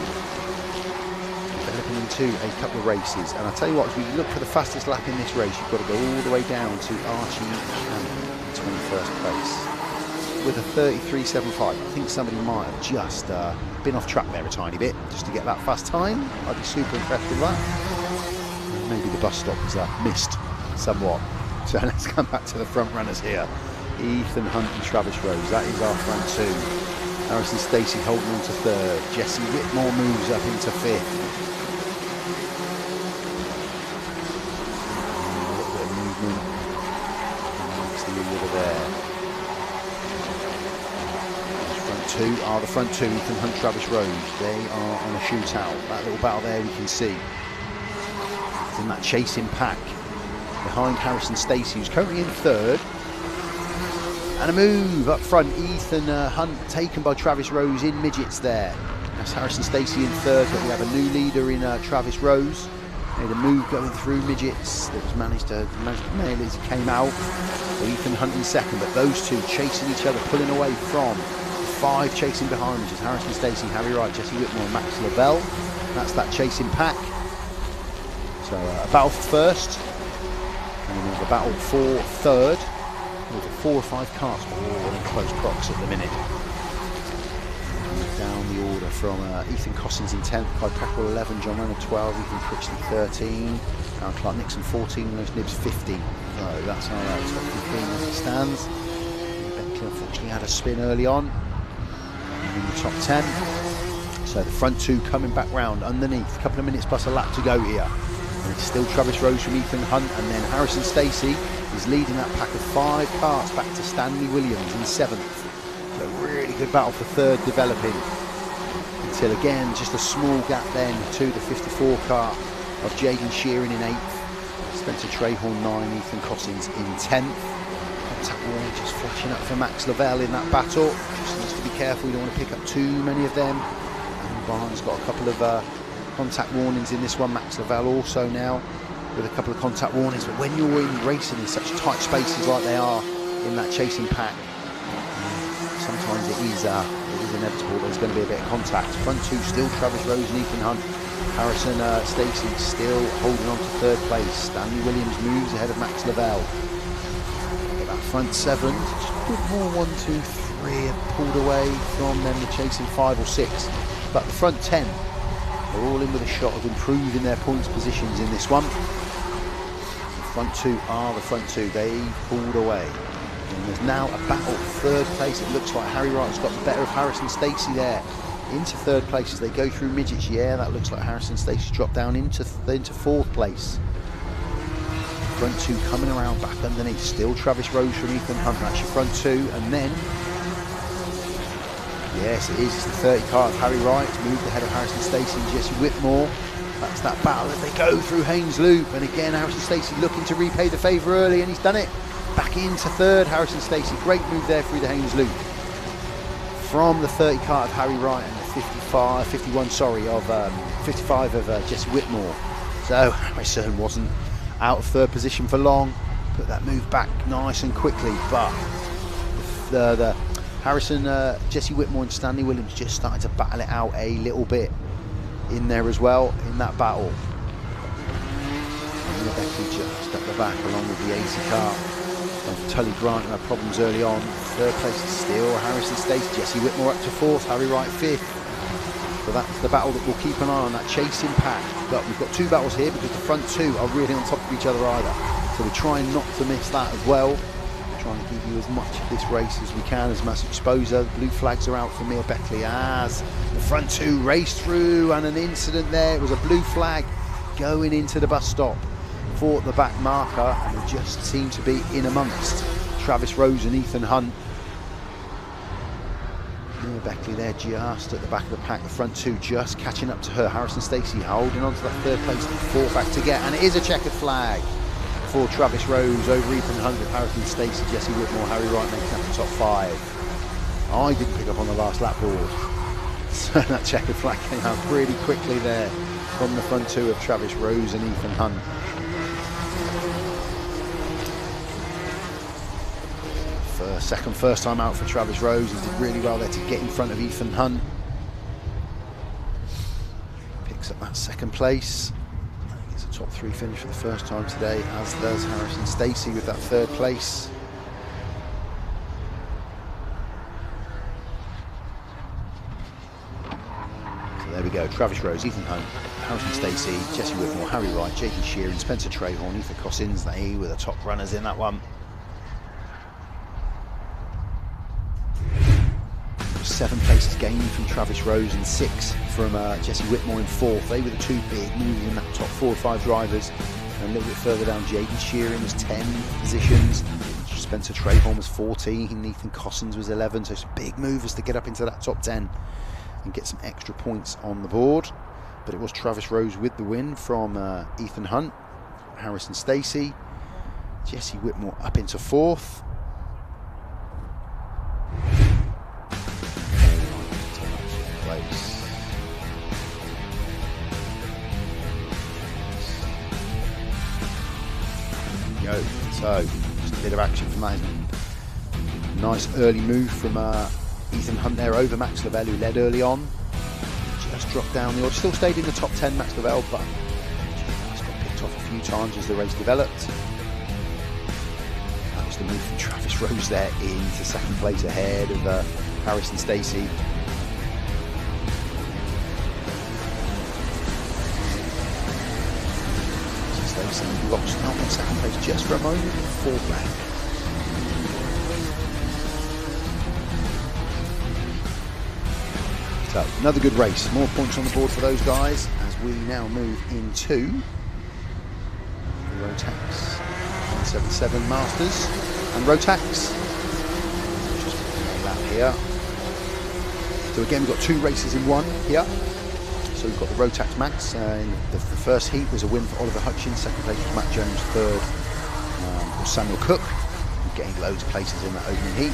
Developing into a couple of races, and I'll tell you what, as we look for the fastest lap in this race, you've got to go all the way down to Archie Hammond in 21st place. with a 33.75. I think somebody might have just been off track there a tiny bit just to get that fast time. I'd be super impressed with that. Maybe the bus stop was missed somewhat. So let's come back to the front runners here. Ethan Hunt and Travis Rose, that is our front two. Harrison Stacey holding on to third. Jesse Whitmore moves up into fifth. A little bit of movement. Next to the order there. Front two are the front two, Ethan Hunt, Travis Rose. They are on a shootout. That little battle there we can see. It's in that chasing pack behind Harrison Stacey, who's currently in third. And a move up front, Ethan Hunt taken by Travis Rose in midgets there. That's Harrison Stacey in third, but we have a new leader in Travis Rose. Made a move going through midgets that was managed to nail as he came out. So Ethan Hunt in second, but those two chasing each other, pulling away from five chasing behind, which is Harrison Stacey, Harry Wright, Jesse Whitmore and Max Lavelle. That's that chasing pack. So a battle for first, and then we have a battle for third. With 4 or 5 carts all in close prox at the minute. Down the order from Ethan Cossins in 10th, Clyde Peckrell 11, John Leonard 12, Ethan Critchley 13, Aaron Clark Nixon 14, Lewis Nibbs 15. So that's our top 15 as it stands. Beckley unfortunately had a spin early on. In the top 10. So the front two coming back round underneath. A couple of minutes plus a lap to go here. And it's still Travis Rose from Ethan Hunt, and then Harrison Stacey is leading that pack of 5 carts back to Stanley Williams in 7th. So a really good battle for third developing. Until again, just a small gap then to the 54 cart of Jaden Sheeran in 8th. Spencer Trahorn 9, Ethan Cossins in 10th. Contact warning just flashing up for Max Lavelle in that battle. Just needs to be careful, you don't want to pick up too many of them. And Barnes got a couple of contact warnings in this one. Max Lavelle also now with a couple of contact warnings, but when you're in racing in such tight spaces like they are in that chasing pack, sometimes it is inevitable there's going to be a bit of contact. Front two still Travis Rose and Ethan Hunt. Harrison Stacey still holding on to third place. Stanley Williams moves ahead of Max Lavelle. That front 7, just a bit more 1, 2, 3 have pulled away from them, the chasing 5 or 6, but the front 10 are all in with a shot of improving their points positions in this one. The front two are the front two, they pulled away. And there's now a battle for third place. It looks like Harry Wright's got the better of Harrison Stacey there. Into third place as they go through midgets. Yeah, that looks like Harrison Stacey dropped down into 4th place. Front two coming around back underneath. Still Travis Rose from Ethan Hunt. That's your front two. And then, yes, it is. It's the 30 car of Harry Wright. It's moved ahead of Harrison Stacey and Jesse Whitmore. That's that battle as they go through Haynes Loop. And again, Harrison Stacey looking to repay the favour early, and he's done it. Back into third, Harrison Stacey. Great move there through the Haynes Loop. From the 30 car of Harry Wright and the 55 of Jesse Whitmore. So Harrison wasn't out of third position for long. Put that move back nice and quickly, but the Harrison, Jesse Whitmore and Stanley Williams just started to battle it out a little bit in there as well, in that battle. And Beckley just up the back along with the 80 car of Tully Grant, who had problems early on. Third place is still Harrison Stacey, Jesse Whitmore up to 4th, Harry Wright 5th. So that's the battle that we'll keep an eye on, that chasing pack. But we've got 2 battles here because the front 2 are really on top of each other either. So we're trying not to miss that as well. We're trying to give you as much of this race as we can, as much exposure. Blue flags are out for Mia Beckley as the front 2 race through, and an incident there. It was a blue flag going into the bus stop for the back marker, and it just seemed to be in amongst Travis Rose and Ethan Hunt. Mia Beckley there just at the back of the pack, the front 2 just catching up to her. Harrison Stacey holding on to that 3rd place, 4th back to get, and it is a checkered flag for Travis Rose over Ethan Hunt with Harrison Stacey, Jesse Whitmore, Harry Wright making up the top 5. I didn't pick up on the last lap board, so that checkered flag came out pretty quickly there from the front 2 of Travis Rose and Ethan Hunt. First time out for Travis Rose. He did really well there to get in front of Ethan Hunt. Picks up that 2nd place. Gets a top 3 finish for the first time today, as does Harrison Stacey with that 3rd place. go. Travis Rose, Ethan Hunt, Barton Stacey, Jesse Whitmore, Harry Wright, Jaden Sheeran, Spencer Trahorn, Ethan Cossins. They were the top runners in that one. 7 places gained from Travis Rose and 6 from Jesse Whitmore in 4th. They were the 2 big movers in that top 4 or 5 drivers. And a little bit further down, Jaden Sheeran was 10 positions. Spencer Trahorn was 14. Ethan Cossins was 11. So some big movers to get up into that top 10 and get some extra points on the board. But it was Travis Rose with the win from Ethan Hunt, Harrison Stacey, Jesse Whitmore up into 4th. So just a bit of action from that. Nice early move from Ethan Hunt there over Max Lavelle, who led early on. Just dropped down the order, still stayed in the top 10, Max Lavelle, but just got picked off a few times as the race developed. That was the move from Travis Rose there into 2nd place ahead of Harrison Stacey. Stacey lost out in 2nd place just for a moment, 4th lap. So another good race, more points on the board for those guys as we now move into the Rotax 177 Masters and Rotax. Just a lap here. So again, we've got 2 races in one here. So we've got the Rotax Max. In the first heat was a win for Oliver Hutchins. 2nd place was Matt Jones. 3rd was Samuel Cook, who gained loads of places in that opening heat.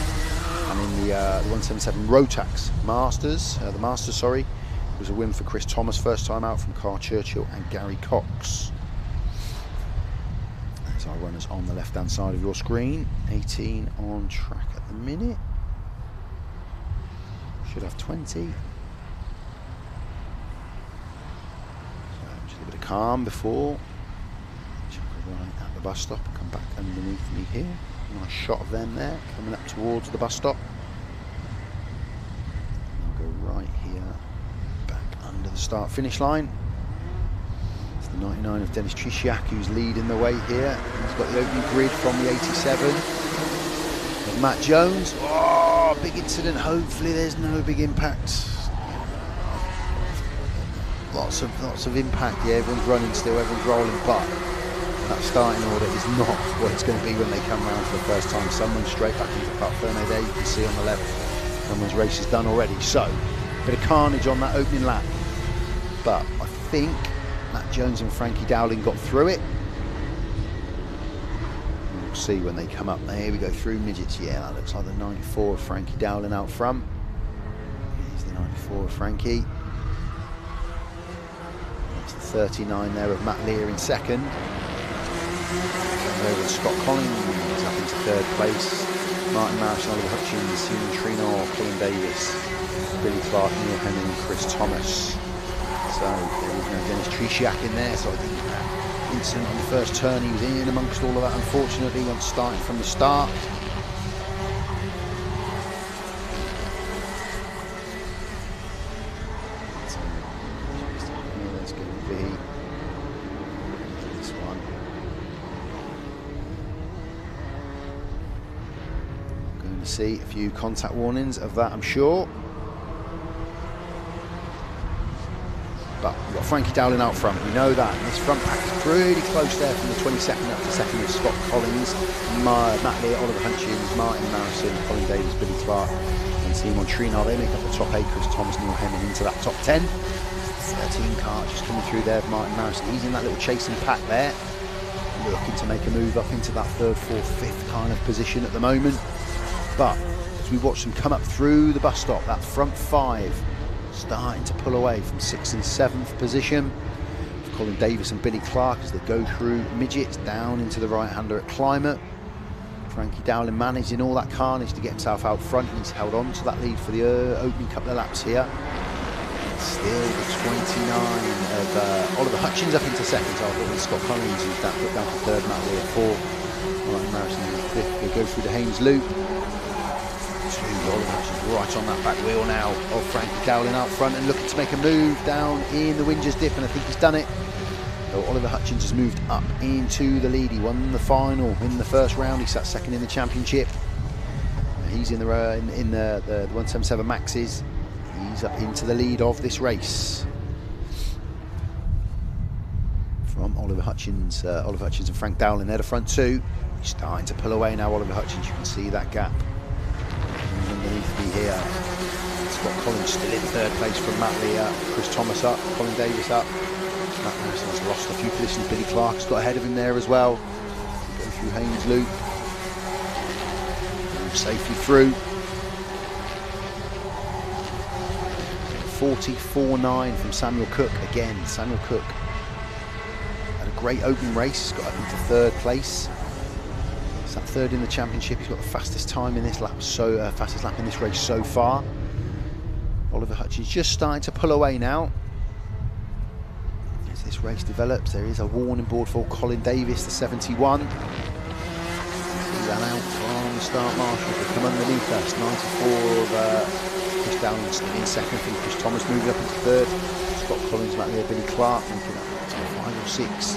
And in the 177 Rotax Masters, the Masters, sorry, was a win for Chris Thomas, first time out, from Carl Churchill and Gary Cox. There's our runners on the left-hand side of your screen. 18 on track at the minute. Should have 20. A bit of calm before right at the bus stop, come back underneath me here. Nice shot of them there coming up towards the bus stop. And I'll go right here, back under the start finish line. It's the 99 of Dennis Trisiak who's leading the way here. He's got the opening grid from the 87 of Matt Jones. Oh, big incident. Hopefully there's no big impact. Lots of impact. Yeah, everyone's running still, everyone's rolling, but that starting order is not what it's going to be when they come around for the first time. Someone's straight back into Kart Fernet there, you can see on the left. Someone's race is done already. So, a bit of carnage on that opening lap. But I think Matt Jones and Frankie Dowling got through it. We'll see when they come up. There we go, through midgets. Yeah, that looks like the 94 of Frankie Dowling out front. Here's the 94 of Frankie. 39 there of Matt Lear in 2nd. Over Scott Collins up into 3rd place. Martin Marsh, Oliver Hutchins, Simon Trinor, Colin Davis, Billy Clark, Neil Henry and Chris Thomas. So there was no Dennis Trisiak in there, so I think that incident on the first turn, he was in amongst all of that, unfortunately, once starting from the start. See a few contact warnings of that, I'm sure. But we've got Frankie Dowling out front, we know that. And this front pack is pretty close there from the 22nd up to 2nd with Scott Collins, Matt Lear, Oliver Hutchins, Martin Marrison, Colin Davis, Billy Clark and Simon Trinor. They make up the top 8. Chris Thomas, Neil Hemming into that top 10. 13 car just coming through there of Martin Marrison. He's in that little chasing pack there, looking to make a move up into that 3rd, 4th, 5th kind of position at the moment. But as we watch them come up through the bus stop, that front 5 starting to pull away from 6th and 7th position. Colin Davis and Billy Clark as they go through midgets down into the right-hander at Climate. Frankie Dowling managing all that carnage to get himself out front, and he's held on to that lead for the opening couple of laps here. Still the 29 of Oliver Hutchins up into 2nd. So I've got Scott Collins who's put down for 3rd, Matt Lear 4th, Martin Marrison in 5th. They go through the Haynes Loop. Oliver Hutchins right on that back wheel now of Frankie Dowling out front and looking to make a move down in the Windsors dip, and I think he's done it. So Oliver Hutchins has moved up into the lead. He won the final in the first round. He sat second in the championship. He's in the 177 Maxes. He's up into the lead of this race. From Oliver Hutchins and Frank Dowling, they're the front two. He's starting to pull away now, Oliver Hutchins. You can see that gap underneath me here. Scott Collins still in third place from Matt Lee up. Chris Thomas up, Colin Davis up. Matt Harrison's lost a few positions. Billy Clark's got ahead of him there as well. Going through Haynes Loop. Move safely through. 44.9 from Samuel Cook again. Samuel Cook had a great open race, got up into third place. He's at third in the championship. He's got the fastest time in this lap, fastest lap in this race so far. Oliver Hutchins just starting to pull away now. As this race develops, there is a warning board for Colin Davis, the 71. See that out from the start marshal to come underneath us. 94 of Chris Dowling still in second, from Chris Thomas moving up into third. Scott Collins back there, Billy Clark moving up to the final six.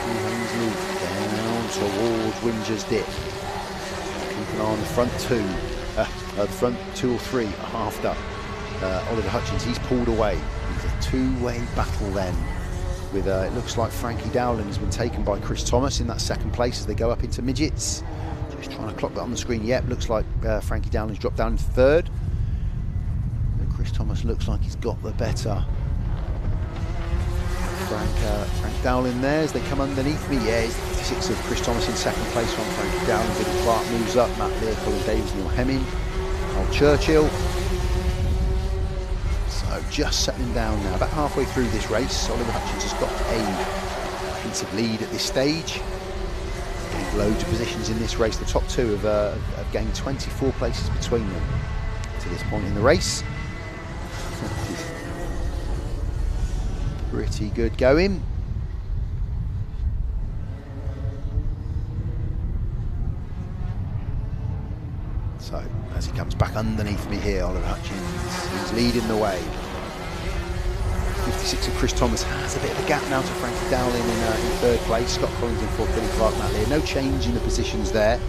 Through Haynes Loop, down towards Windsors Dip. Keep an eye on the front two. The front two or three are halved up. Oliver Hutchins, he's pulled away. It's a two-way battle then. With it looks like Frankie Dowling has been taken by Chris Thomas in that second place as they go up into midgets. Just trying to clock that on the screen. Yep, looks like Frankie Dowling's dropped down to third. And Chris Thomas looks like he's got the better. Frank Dowling there as they come underneath me. Yeah, he's 56 of Chris Thomas in second place from Frankie Dowling. Billy Clark moves up. Matt Lear, Colin Davis, Neil Hemming, Old Churchill. So just settling down now. About halfway through this race, Oliver Hutchins has got a offensive lead at this stage. Gained loads of positions in this race. The top two have gained 24 places between them to this point in the race. Pretty good going. So as he comes back underneath me here, Oliver Hutchins, he's leading the way. 56 of Chris Thomas has a bit of a gap now to Frankie Dowling in third place. Scott Collins in fourth, Billy Clark, Matt Lear. No change in the positions there,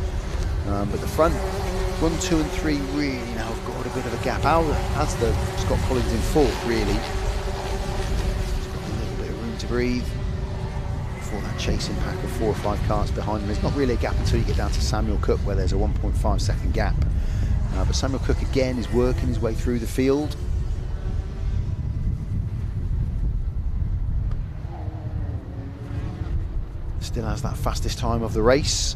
but the front 1, 2 and 3 really now have got a bit of a gap. As the Scott Collins in fourth really. To breathe before that chasing pack of 4 or 5 karts behind them. There's not really a gap until you get down to Samuel Cook, where there's a 1.5 second gap. But Samuel Cook again is working his way through the field. Still has that fastest time of the race.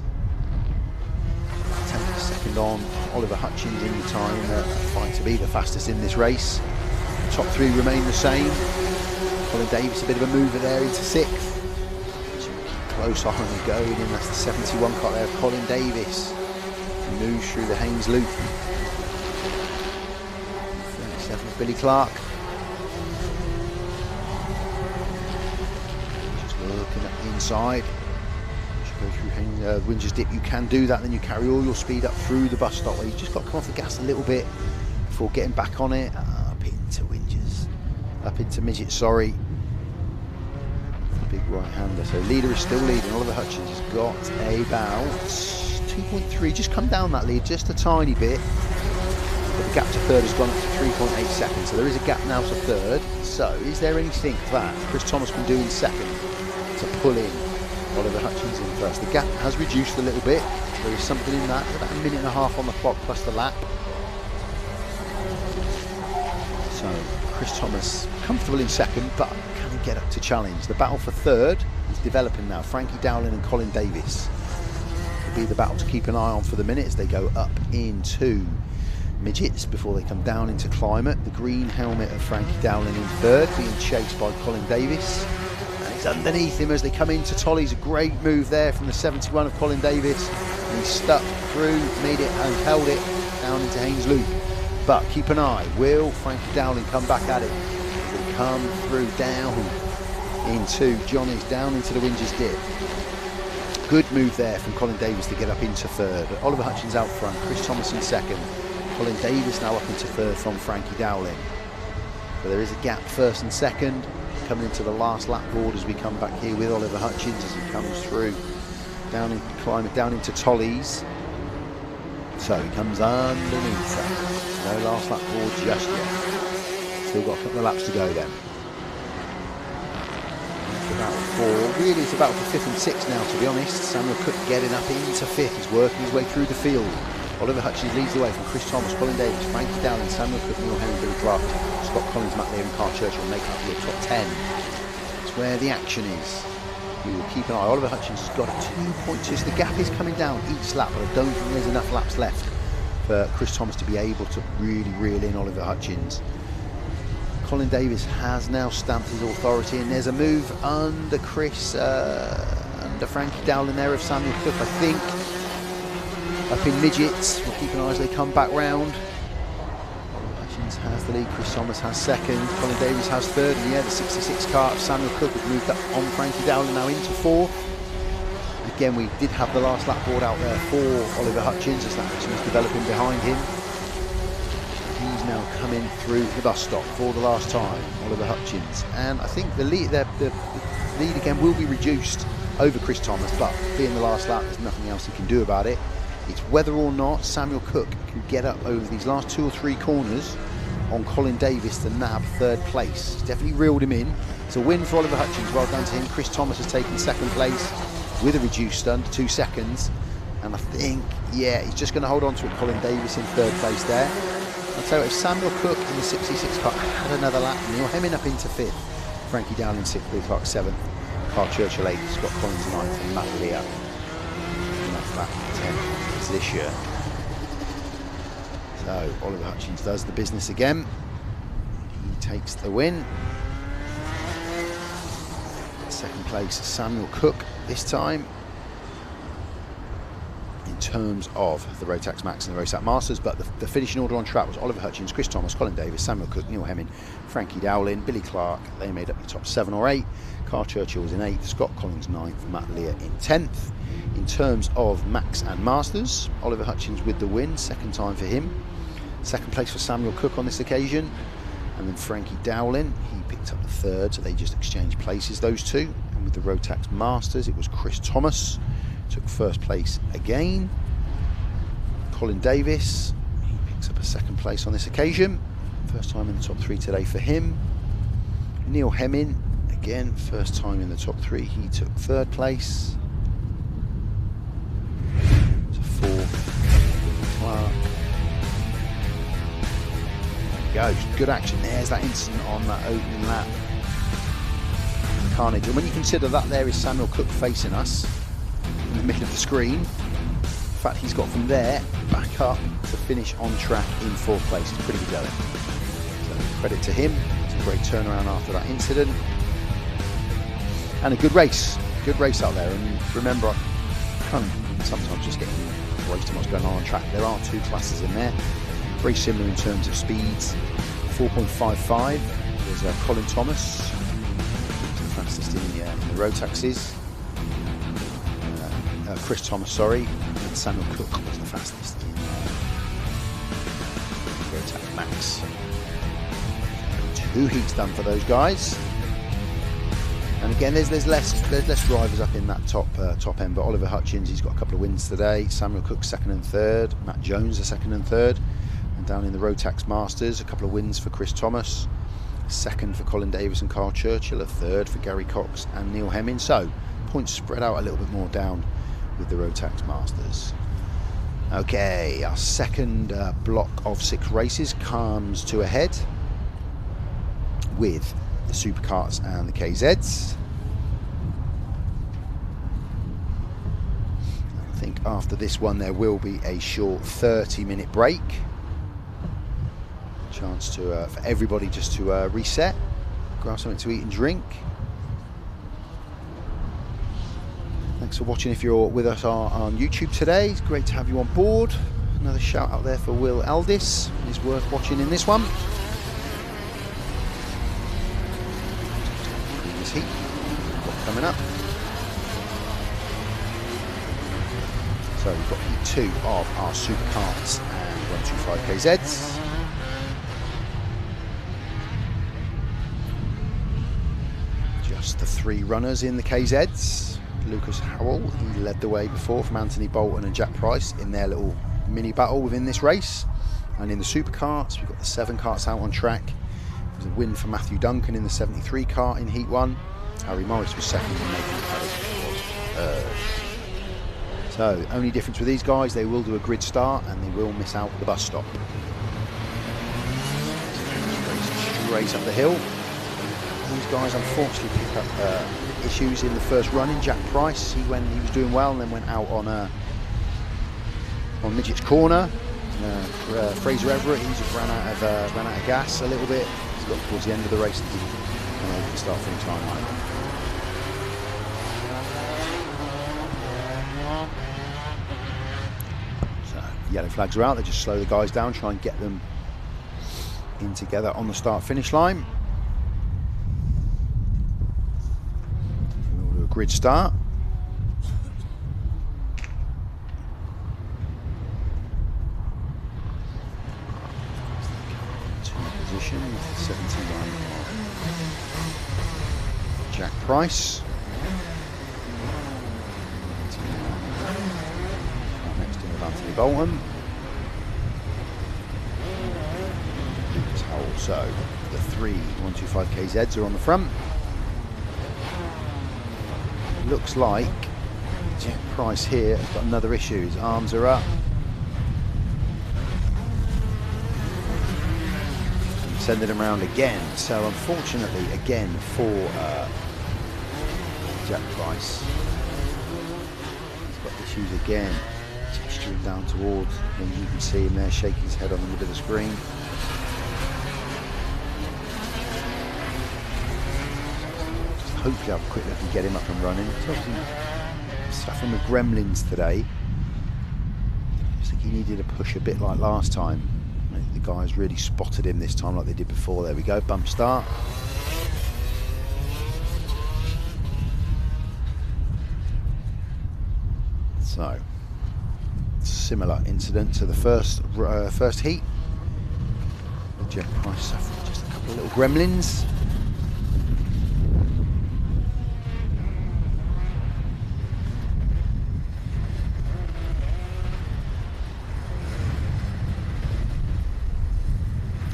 10th second on Oliver Hutchins in the time, fight to be the fastest in this race. The top three remain the same. Colin Davis a bit of a mover there into sixth. Close on and going in, that's the 71 car there of Colin Davis. He moves through the Haynes Loop. 37th Billy Clark. Just working up the inside. As you go through Haynes, Windsors Dip, you can do that, then you carry all your speed up through the bus stop where you've just got to come off the gas a little bit before getting back on it. Up into Windsors. Up into midget, sorry. Big right-hander. So leader is still leading. Oliver Hutchins has got about 2.3. Just come down that lead just a tiny bit. But the gap to third has gone up to 3.8 seconds. So there is a gap now to third. So is there anything that Chris Thomas can do in second to pull in Oliver Hutchins in first? The gap has reduced a little bit. There is something in that. About a minute and a half on the clock plus the lap. So Chris Thomas comfortable in second, but can he get up to challenge? The battle for third is developing now. Frankie Dowling and Colin Davis will be the battle to keep an eye on for the minute as they go up into midgets before they come down into climate. The green helmet of Frankie Dowling in third, being chased by Colin Davis. And he's underneath him as they come into Tolly's. A great move there from the 71 of Colin Davis. And he's stuck through, made it and held it down into Haynes Loop. But keep an eye, will Frankie Dowling come back at it? As they come through down into Johnny's, down into the Windsors Dip. Good move there from Colin Davis to get up into third. Oliver Hutchins out front, Chris Thomas in second. Colin Davis now up into third from Frankie Dowling. So there is a gap first and second. Coming into the last lap board as we come back here with Oliver Hutchins as he comes through, climb it down into Tollies. So he comes underneath that. No last lap board just yet. Still got a couple of laps to go then. Really it's about for 5th and 6th now, to be honest. Samuel Cook getting up into 5th. He's working his way through the field. Oliver Hutchins leads the way from Chris Thomas, Colin Davis, Frankie Dowling, Samuel Cook, Neil Henry, Billy Clark, Scott Collins, Matt Lear and Kart Churchill make up your top 10. It's where the action is. We will keep an eye. Oliver Hutchins has got 2 points. The gap is coming down each lap, but I don't think there's enough laps left for Chris Thomas to be able to really reel in Oliver Hutchins. Colin Davis has now stamped his authority, and there's a move under under Frankie Dowling there of Samuel Cook, I think. Up in midgets, we'll keep an eye as they come back round. Hutchins has the lead, Chris Thomas has second, Colin Davis has third, and yeah, the 66 car of Samuel Cook has moved up on Frankie Dowling now into fourth. Again, we did have the last lap board out there for Oliver Hutchins as that action is developing behind him. He's now coming through the bus stop for the last time, Oliver Hutchins, and I think the lead again will be reduced over Chris Thomas, but being the last lap, there's nothing else he can do about it. It's whether or not Samuel Cook can get up over these last 2 or 3 corners on Colin Davis to nab third place. He's definitely reeled him in. It's a win for Oliver Hutchins, well done to him. Chris Thomas has taken second place with a reduced under 2 seconds, and I think, yeah, he's just going to hold on to it. Colin Davis in third place there. I'll tell you, if Samuel Cook in the 66 car had another lap, Neil Hemming up into 5th, Frankie Dowling 6th, Billy Clark 7th, Kart Churchill 8th, Scott Collins 9th, and Matt Lear in that lap 10th this year. So Oliver Hutchins does the business again. He takes the win. Second place, Samuel Cook this time. In terms of the Rotax Max and the Rotax Masters, but the finishing order on track was Oliver Hutchins, Chris Thomas, Colin Davis, Samuel Cook, Neil Hemming, Frankie Dowling, Billy Clark. They made up the top 7 or 8. Kart Churchill was in 8th, Scott Collins 9th, Matt Lear in 10th. In terms of Max and Masters, Oliver Hutchins with the win, second time for him. Second place for Samuel Cook on this occasion, and then Frankie Dowling, he picked up the third, so they just exchanged places, those two. And with the Rotax Masters, it was Chris Thomas took first place again. Colin Davis, he picks up a second place on this occasion, first time in the top 3 today for him. Neil Hemming, again, first time in the top 3, he took third place. So 4th, Clark. There we go, good action. There's that incident on that opening lap. Carnage, and when you consider that there is Samuel Cook facing us in the middle of the screen, in fact he's got from there back up to finish on track in 4th place. It's pretty good going. So credit to him. It's a great turnaround after that incident, and a good race out there. And remember, I can't sometimes just get way too much going on track. There are 2 classes in there, very similar in terms of speeds. 4.55 is Colin Thomas, the fastest in the Rotaxes. Chris Thomas, sorry, and Samuel Cook was the fastest in Rotax Max. 2 heats done for those guys. And again, there's less drivers up in that top end, but Oliver Hutchins, he's got a couple of wins today. Samuel Cook 2nd and 3rd, Matt Jones the 2nd and 3rd, and down in the Rotax Masters, a couple of wins for Chris Thomas, 2nd for Colin Davis and Kart Churchill, a 3rd for Gary Cox and Neil Hemming. So points spread out a little bit more down with the Rotax Masters. Okay, our second block of 6 races comes to a head with the Superkarts and the KZs. I think after this one there will be a short 30-minute break. Chance to for everybody just to reset, grab something to eat and drink. Thanks for watching if you're with us on YouTube today. It's great to have you on board. Another shout out there for Will Aldis. It's worth watching in this one. This heat coming up. So we've got heat 2 of our Superkarts and 125 KZs. Just the 3 runners in the KZs. Lucas Howell, he led the way before from Anthony Bolton and Jack Price in their little mini battle within this race. And in the Superkarts, we've got the 7 karts out on track. It was a win for Matthew Duncan in the 73 kart in heat 1. Harry Morris was second and Nathan Caddick was third. So, only difference with these guys, they will do a grid start and they will miss out the bus stop. Straight up the hill. These guys unfortunately picked up issues in the first run. In Jack Price, he was doing well and then went out on Midget's corner. Fraser Everett, he just ran out of gas a little bit. He's got towards the end of the race and didn't come over the start finish line either. So yellow flags are out. They just slow the guys down, try and get them in together on the start finish line. We'll do a grid start. Position 79 Jack Price. Next to Anthony Bolton. Lucas Howell. So the 3 125 KZs are on the front. Looks like Jack Price here has got another issue. His arms are up. Sending him around again. So unfortunately, again for Jack Price, he's got issues again. Gesturing down towards, and you can see him there shaking his head on the middle of the screen. Just hopefully I'll quickly get him up and running. He's obviously suffering with gremlins today. I just think he needed a push a bit like last time. The guys really spotted him this time like they did before. There we go, bump start. So, similar incident to the first heat. Jack Price suffered just a couple of little gremlins.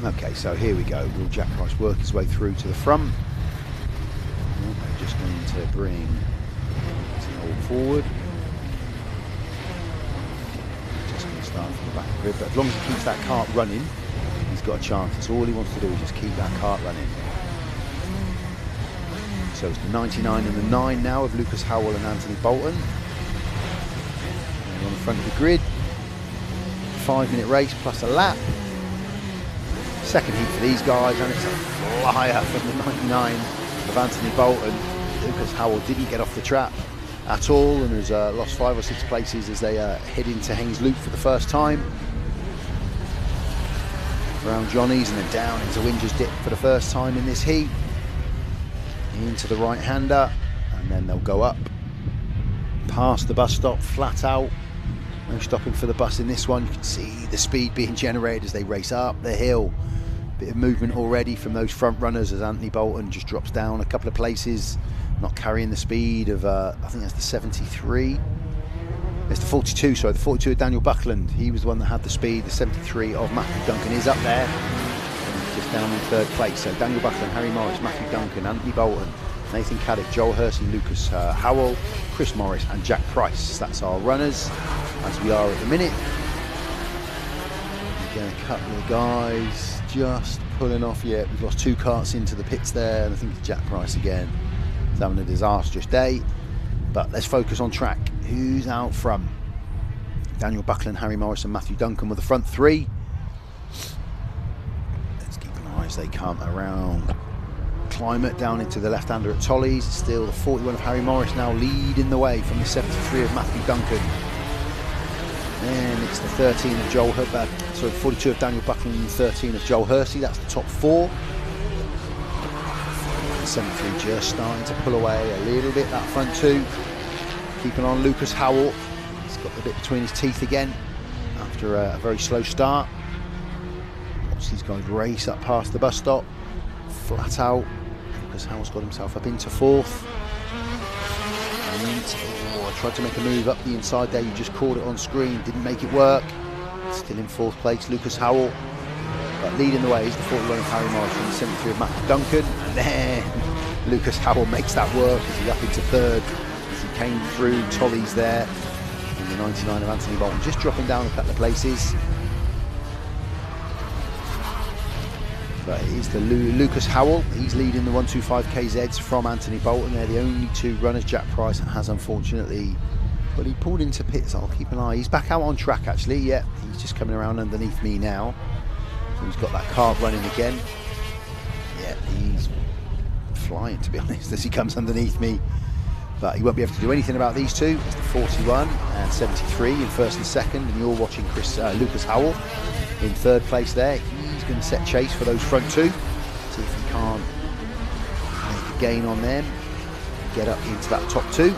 Okay, so here we go. Will Jack Price work his way through to the front? They're just going to bring Howell forward. Just going to start from the back of the grid, but as long as he keeps that kart running, he's got a chance. That's all he wants to do, is just keep that kart running. So it's the 99 and the 9 now of Lucas Howell and Anthony Bolton. And on the front of the grid, 5-minute race plus a lap. Second heat for these guys, and it's a flyer from the 99 of Anthony Bolton. Lucas Howell didn't get off the trap at all and has lost 5 or 6 places as they head into Haynes Loop for the first time. Around Johnny's and then down into Winger's Dip for the first time in this heat. Into the right-hander, and then they'll go up past the bus stop, flat out. No stopping for the bus in this one. You can see the speed being generated as they race up the hill. Bit of movement already from those front runners as Anthony Bolton just drops down a couple of places, not carrying the speed of I think that's the 73. It's the 42, sorry, the 42 of Daniel Buckland. He was the one that had the speed. The 73 of Matthew Duncan is up there, and just down in 3rd place. So Daniel Buckland, Harry Morris, Matthew Duncan, Anthony Bolton, Nathan Caddick, Joel Hersey, Lucas Howell, Chris Morris and Jack Price. That's our runners as we are at the minute. Again, a couple of guys just pulling off. Yeah, we've lost 2 karts into the pits there, and I think it's Jack Price again. He's having a disastrous day. But let's focus on track. Who's out front? Daniel Buckland, Harry Morris and Matthew Duncan were the front 3. Let's keep an eye as they come around. Climate down into the left-hander at Tolly's. Still the 41 of Harry Morris now leading the way from the 73 of Matthew Duncan. Then it's the 13 of Joel Herbert, sorry, 42 of Daniel Buckland and 13 of Joel Hersey. That's the top 4. The 73 just starting to pull away a little bit, that front 2. Keeping on Lucas Howell. He's got the bit between his teeth again after a very slow start. Watch these guys race up past the bus stop, flat out. Lucas Howell's got himself up into 4th. And tried to make a move up the inside there. You just caught it on screen, didn't make it work. Still in 4th place, Lucas Howell. But leading the way is the 41 of Harry Morris and the 73 of Matthew Duncan. And then Lucas Howell makes that work as he's up into 3rd. As he came through Tolly's there. And the 99 of Anthony Bolton just dropping down a couple of places. But it is the Lucas Howell. He's leading the 125 KZs from Anthony Bolton. They're the only 2 runners. Jack Price has unfortunately, well, he pulled into pits. I'll keep an eye. He's back out on track actually. Yeah, he's just coming around underneath me now. So he's got that kart running again. Yeah, he's flying to be honest as he comes underneath me. But he won't be able to do anything about these 2. It's the 41 and 73 in 1st and 2nd. And you're watching Lucas Howell in 3rd place there. He's going to set chase for those front 2. See if he can't make a gain on them. Get up into that top 2.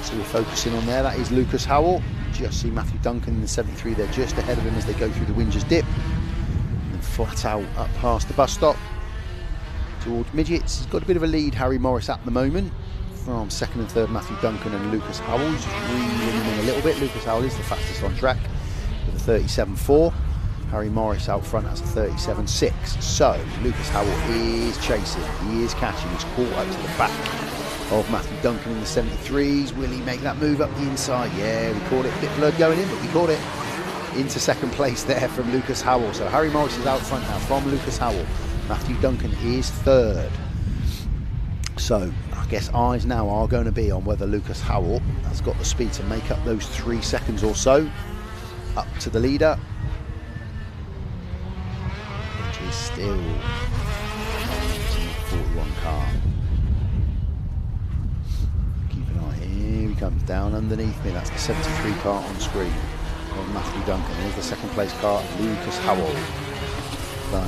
So we're focusing on there. That is Lucas Howell. Just see Matthew Duncan in the 73 there just ahead of him as they go through the Whingers dip. And flat out up past the bus stop towards midgets. He's got a bit of a lead, Harry Morris, at the moment. From 2nd and 3rd, Matthew Duncan and Lucas Howell. He's just reeling him in a little bit. Lucas Howell is the fastest on track with a 37.4. Harry Morris out front has a 37.6. So Lucas Howell is chasing, he is catching, he's caught up to the back of Matthew Duncan in the 73s. Will he make that move up the inside? Yeah, we caught it. A bit blurred going in, but we caught it. Into 2nd place there from Lucas Howell. So Harry Morris is out front now from Lucas Howell. Matthew Duncan is 3rd. So I guess eyes now are going to be on whether Lucas Howell has got the speed to make up those 3 seconds or so up to the leader. Which is still 41 car. Keep an eye. Here he comes down underneath me. That's the 73 car on screen of Matthew Duncan. Here's the 2nd place car, Lucas Howell. So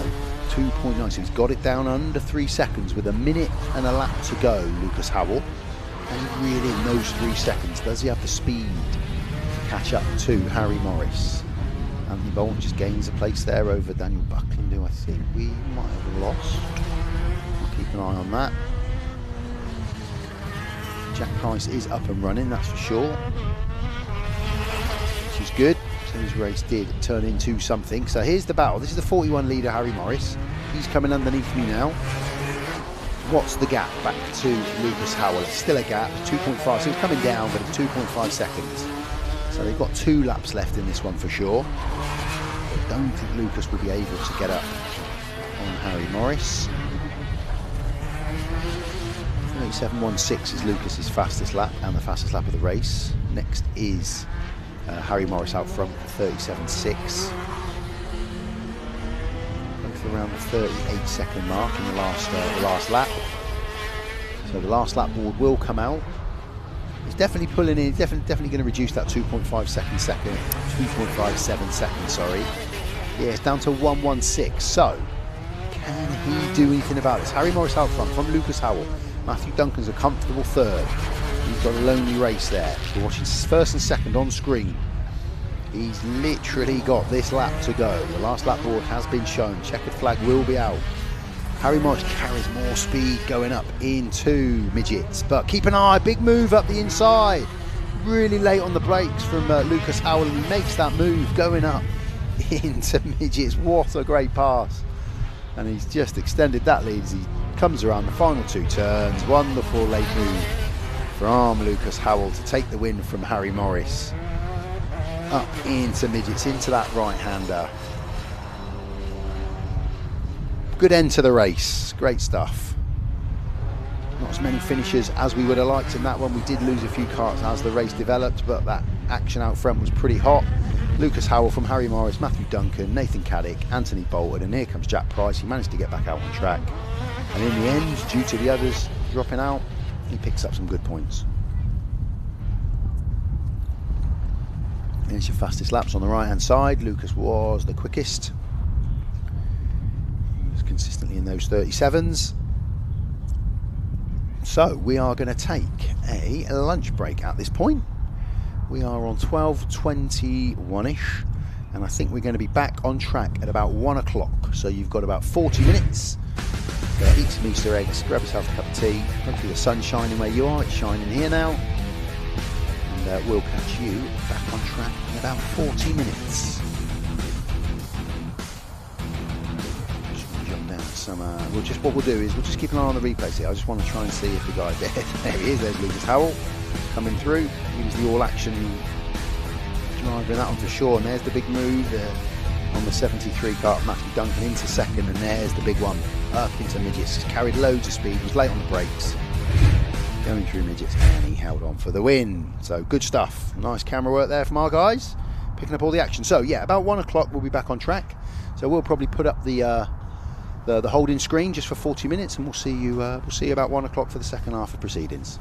2.9, so he's got it down under 3 seconds with a minute and a lap to go, Lucas Howell. And really in those 3 seconds, does he have the speed to catch up to Harry Morris? Anthony Bolton just gains a place there over Daniel Buckland, who I think we might have lost. I'll keep an eye on that. Jack Price is up and running, that's for sure. Which is good. So his race did turn into something. So here's the battle. This is the 41 leader, Harry Morris. He's coming underneath me now. What's the gap back to Lucas Howell? It's still a gap, 2.5. So he's coming down, but it's 2.5 seconds. So they've got 2 laps left in this one for sure. I don't think Lucas will be able to get up on Harry Morris. 37.16 is Lucas's fastest lap and the fastest lap of the race. Next is Harry Morris out front, 37.6. Both around the 38-second mark in the last lap. So the last lap board will come out. It's definitely pulling in. Definitely going to reduce that 2.57 seconds. Sorry. Yeah, it's down to 1:16. So can he do anything about this? Harry Morris out front from Lucas Howell. Matthew Duncan's a comfortable 3rd. He's got a lonely race there. We're watching 1st and 2nd on screen. He's literally got this lap to go. The last lap board has been shown. Checkered flag will be out. Harry Morris carries more speed going up into midgets. But keep an eye, big move up the inside. Really late on the brakes from Lucas Howell, and he makes that move going up into midgets. What a great pass. And he's just extended that lead as he comes around the final 2 turns. Wonderful late move from Lucas Howell to take the win from Harry Morris. Up into midgets, into that right-hander. Good end to the race, great stuff. Not as many finishers as we would have liked in that one. We did lose a few karts as the race developed, but that action out front was pretty hot. Lucas Howell from Harry Morris, Matthew Duncan, Nathan Cadet, Anthony Bolton, and here comes Jack Price. He managed to get back out on track. And in the end, due to the others dropping out, he picks up some good points. There's your fastest laps on the right-hand side. Lucas was the quickest. He was consistently in those 37s. So we are going to take a lunch break at this point. We are on 12:21ish, and I think we're going to be back on track at about 1 o'clock. So you've got about 40 minutes. Eat some Easter eggs, grab yourself a cup of tea. Hopefully the sun's shining where you are. It's shining here now. And we'll catch you back on track in about 40 minutes. What we'll do is we'll just keep an eye on the replays here. I just want to try and see if the guy there he is, there's Lucas Howell coming through. He was the all action driving that onto shore, and there's the big move on the 73 kart, Matthew Duncan into second, and there's the big one up into midgets. He's carried loads of speed, was late on the brakes, going through midgets, and he held on for the win. So good stuff, nice camera work there from our guys, picking up all the action. So yeah, about 1 o'clock we'll be back on track. So we'll probably put up the holding screen just for 40 minutes, and we'll see you about 1 o'clock for the second half of proceedings.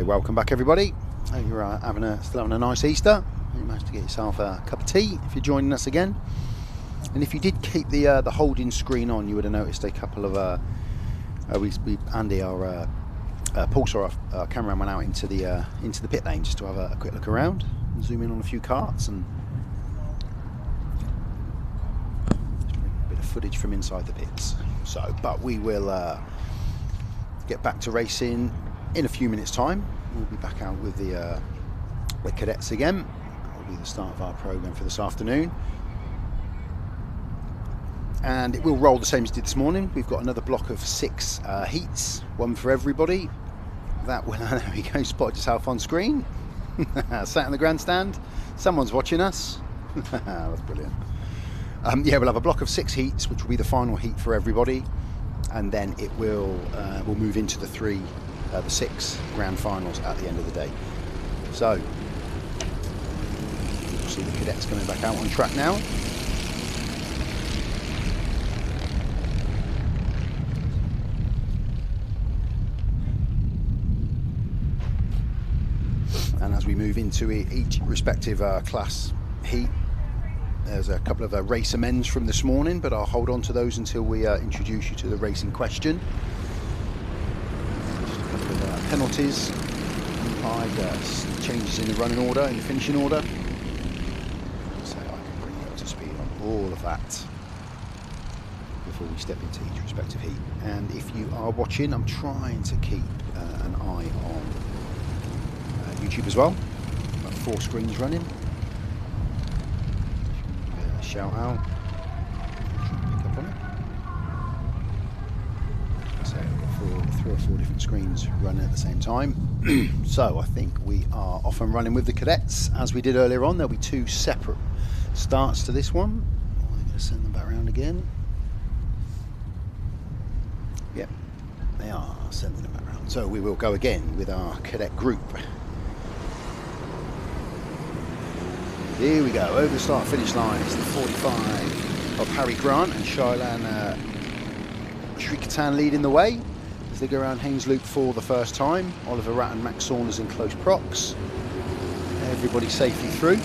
welcome back everybody. Hope you're still having a nice Easter. You managed to get yourself a cup of tea if you're joining us again. And if you did keep the holding screen on, you would have noticed a couple of Andy, our Pulsar, our cameraman, went out into the pit lane just to have a quick look around and zoom in on a few karts and just bring a bit of footage from inside the pits. So, but we will get back to racing in a few minutes' time. We'll be back out with the cadets again. That'll be the start of our program for this afternoon. And it will roll the same as it did this morning. We've got another block of 6 heats, one for everybody. That will, there we go, spotted yourself on screen. Sat in the grandstand. Someone's watching us. That's brilliant. Yeah, we'll have a block of 6 heats, which will be the final heat for everybody. And then it will we'll move into the 6 grand finals at the end of the day. So, you'll see the cadets coming back out on track now. And as we move into each respective class heat, there's a couple of race amends from this morning, but I'll hold on to those until we introduce you to the racing question. Just a couple of penalties, changes in the running order, in the finishing order. So I can bring you up to speed on all of that before we step into each respective heat. And if you are watching, I'm trying to keep an eye on YouTube as well. About 4 screens running. Shout out. Pick up on it. So I've got 3 or 4 different screens running at the same time. So I think we are off and running with the cadets as we did earlier on. There'll be 2 separate starts to this one. I'm going to send them back around again. Yep, they are sending them back around. So we will go again with our cadet group. Here we go, over the start finish line. It's the 45 of Harry Grant and Shailan Shrikatan leading the way as they go around Haynes Loop for the first time. Oliver Ratt and Max Saunders in close prox. Everybody safely through.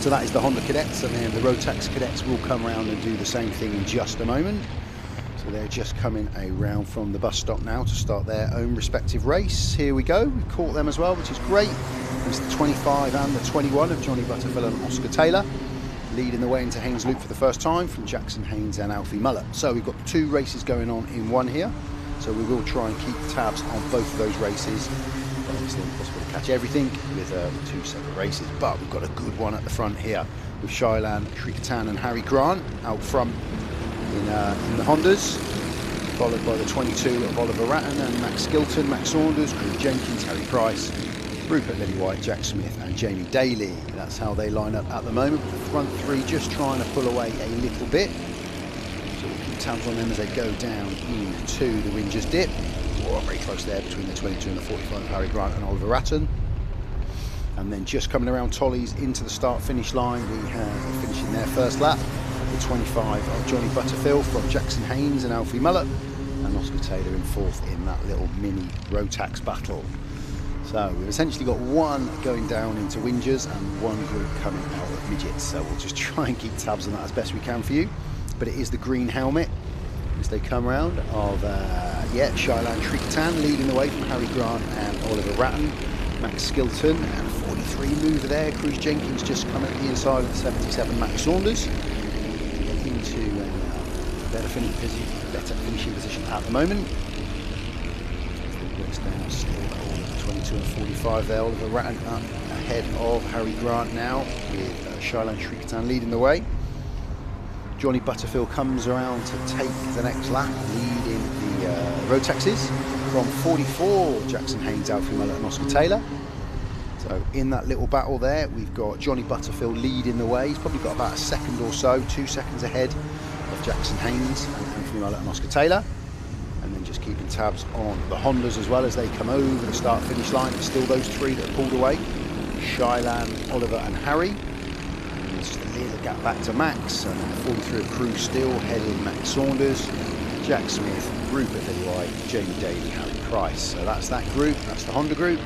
So that is the Honda cadets, and then the Rotax cadets will come around and do the same thing in just a moment. So they're just coming around from the bus stop now to start their own respective race. Here we go, we caught them as well, which is great. It's the 25 and the 21 of Johnny Butterfield and Oscar Taylor leading the way into Haynes Loop for the first time from Jackson Haynes and Alfie Muller. So we've got 2 races going on in one here, so we will try and keep tabs on both of those races, but obviously impossible to catch everything with 2 separate races. But we've got a good one at the front here with Shailan Shrikatan and Harry Grant out front in the Hondas, followed by the 22 of Oliver Ratton and Max Skilton, Max Saunders, Chris Jenkins, Harry Price, Rupert Lillywhite, Jack Smith and Jamie Daly. That's how they line up at the moment. The front 3 just trying to pull away a little bit. So we'll keep tabs on them as they go down into the Wingers dip. Oh, very close there between the 22 and the 45 of Harry Grant and Oliver Ratton. And then just coming around Tollies into the start-finish line, we have finishing their first lap, the 25 of Johnny Butterfield from Jackson Haynes and Alfie Muller, and Oscar Taylor in 4th in that little mini Rotax battle. So we've essentially got 1 going down into Wingers and 1 group coming out of midgets. So we'll just try and keep tabs on that as best we can for you. But it is the green helmet as they come round of Shailan Shrikatan leading the way from Harry Grant and Oliver Ratton, Max Skilton, and a 43 mover there. Cruz Jenkins just coming at the inside of the 77 Max Saunders. Into a better finishing position at the moment. Down still 22 and 45 there. Oliver Ratton up ahead of Harry Grant now with Shailan Shrikatan leading the way. Johnny Butterfield comes around to take the next lap, leading the Rotaxes from 44 Jackson Haynes, Alfie Muller and Oscar Taylor. So in that little battle there, we've got Johnny Butterfield leading the way. He's probably got about a second or so, 2 seconds ahead of Jackson Haynes and Alfie Muller and Oscar Taylor. And then just keeping tabs on the Hondas as well as they come over the start-finish line. It's still those 3 that are pulled away. Shailan, Oliver and Harry. And there's just a little gap back to Max. And then 43 of Crew still heading Max Saunders, Jack Smith, Rupert Lillywhite, Jamie Daly, Harry Price. So that's that group, that's the Honda group.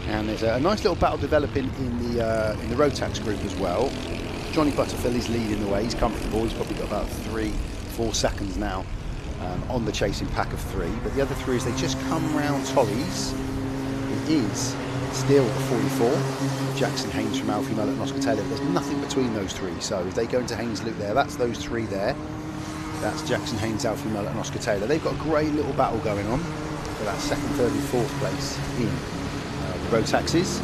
And there's a nice little battle developing in the Rotax group as well. Johnny Butterfield is leading the way. He's comfortable. He's probably got about 3-4 seconds now on the chasing pack of 3. But the other 3, as they just come round Tollies, it is still the 44. Jackson Haynes from Alfie Mullet and Oscar Taylor. There's nothing between those 3. So if they go into Haynes Loop there, that's those 3 there. That's Jackson Haynes, Alfie Mullet and Oscar Taylor. They've got a great little battle going on for that 2nd, 3rd and 4th place in the Rotaxes.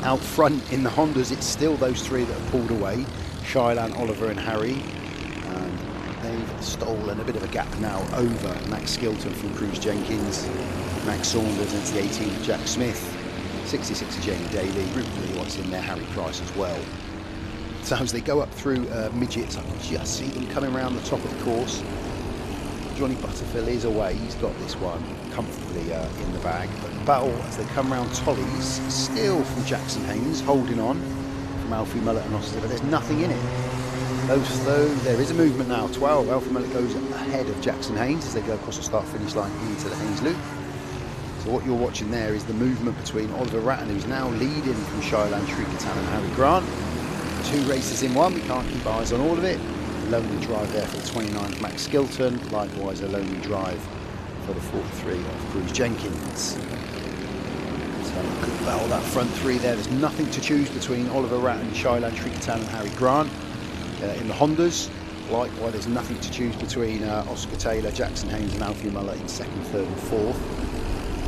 Out front in the Hondas, it's still those 3 that have pulled away. Shylan, Oliver and Harry. And they've stolen a bit of a gap now over Max Skilton from Cruz Jenkins, Max Saunders, and it's the 18 of Jack Smith. 66 of Jamie Daly, really what's in there, Harry Price as well. So as they go up through midgets, I can just see them coming around the top of the course. Johnny Butterfield is away, he's got this one comfortably in the bag. But the battle as they come round Tollies, still from Jackson Haynes, holding on from Alfie Mullet and Oscar, but there's nothing in it. Though there is a movement now, 12, Alfie Mullet goes ahead of Jackson Haynes as they go across the start-finish line into the Haynes Loop. So what you're watching there is the movement between Oliver Ratton, who's now leading from Shylan Shrikatan and Harry Grant. 2 races in one, we can't keep eyes on all of it. Lonely drive there for the 29 of Max Skilton, likewise a lonely drive for the 43 of Cruz Jenkins. So good battle, that front 3 there. There's nothing to choose between Oliver Ratton, Shylan Shrikatan and Harry Grant in the Hondas. Likewise, there's nothing to choose between Oscar Taylor, Jackson Haynes and Alfie Mullet in 2nd, 3rd and 4th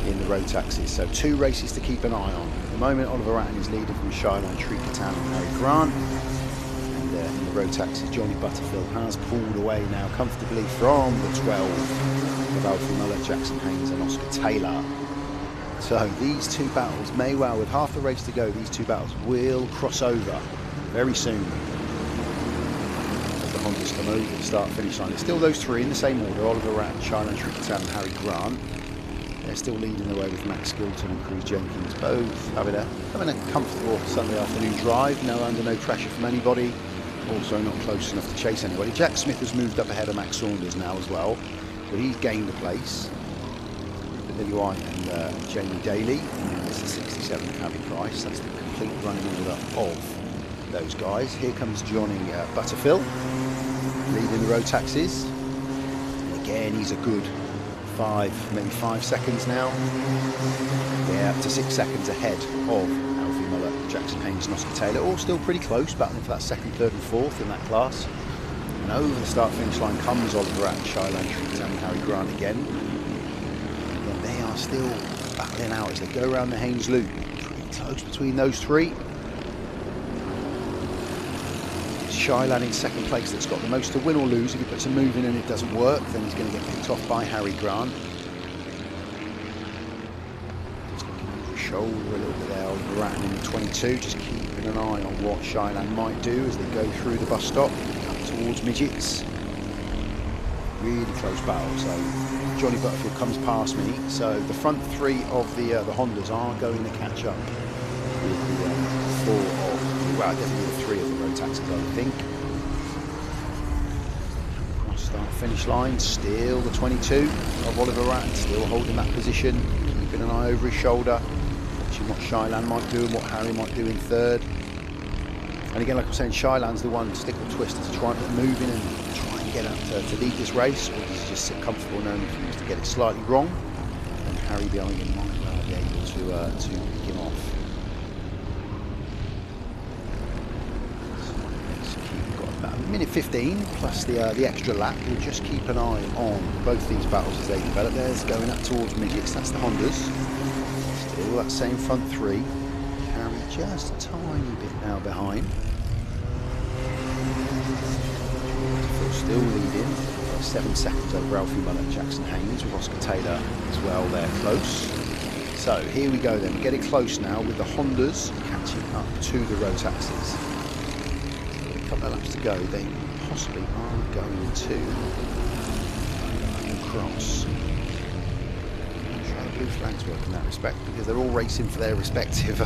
in the Rotaxes. So 2 races to keep an eye on. At the moment, Oliver Ratton is leading from Shylan Shrikatan and Harry Grant. In the Rotaxes, Johnny Butterfield has pulled away now comfortably from the 12 of Alfie Mullet, Jackson Haynes and Oscar Taylor. So these 2 battles may well, with half the race to go, these 2 battles will cross over very soon. As the Hondas come over the start-finish line, it's still those 3 in the same order, Oliver Ratton, Shylan Shrikatan and Harry Grant. They're still leading the way with Max Skilton and Cruz Jenkins, both having a comfortable Sunday afternoon drive, under no pressure from anybody. Also not close enough to chase anybody. Jack Smith has moved up ahead of Max Saunders now as well, but he's gained a place. Lily White and Jamie Daly. It's the 67 of Harry Price. That's the complete running order of those guys. Here comes Johnny Butterfield, leading the Rotaxes. And again, he's a good maybe 5 seconds now. Yeah, up to 6 seconds ahead of Alfie Mullet, Jackson Haynes and Oscar Taylor, all still pretty close, battling for that 2nd, 3rd and 4th in that class. And over the start-finish line comes Oliver Ratton, Shylan Shrikatan and Harry Grant again. And they are still battling out as they go around the Haynes Loop. Pretty close between those 3. It's Shylan in 2nd place that's got the most to win or lose. If he puts a move in and it doesn't work, then he's going to get picked off by Harry Grant. Shoulder a little bit there, Oliver Ratton in the 22, just keeping an eye on what Shylan might do as they go through the bus stop up towards midgets. Really close battle. So Johnny Butterfield comes past me, so the front 3 of the Hondas are going to catch up with the 4 of, well, definitely the 3 of the Rotaxes, I would think. Cross start finish line, still the 22 of Oliver Ratton, still holding that position, keeping an eye over his shoulder. What Shylan might do and what Harry might do in 3rd. And again, like I'm saying, Shylan's the one stick or twist to try and put a move in and try and get up to lead this race, or does he just sit comfortable knowing if he was to get it slightly wrong, and Harry behind him might well be able to pick him off. So we've got about a minute 15 plus the extra lap. We'll just keep an eye on both these battles as they develop. There's going up towards midgets, that's the Hondas. Still that same front 3. Harry just a tiny bit now behind. Still leading. 7 seconds over Alfie Mullet, Jackson Haynes, with Oscar Taylor as well there close. So here we go then. We're getting close now with the Hondas catching up to the Rotaxes. A couple of laps to go. They possibly are going to cross. Blue flags work in that respect because they're all racing for their respective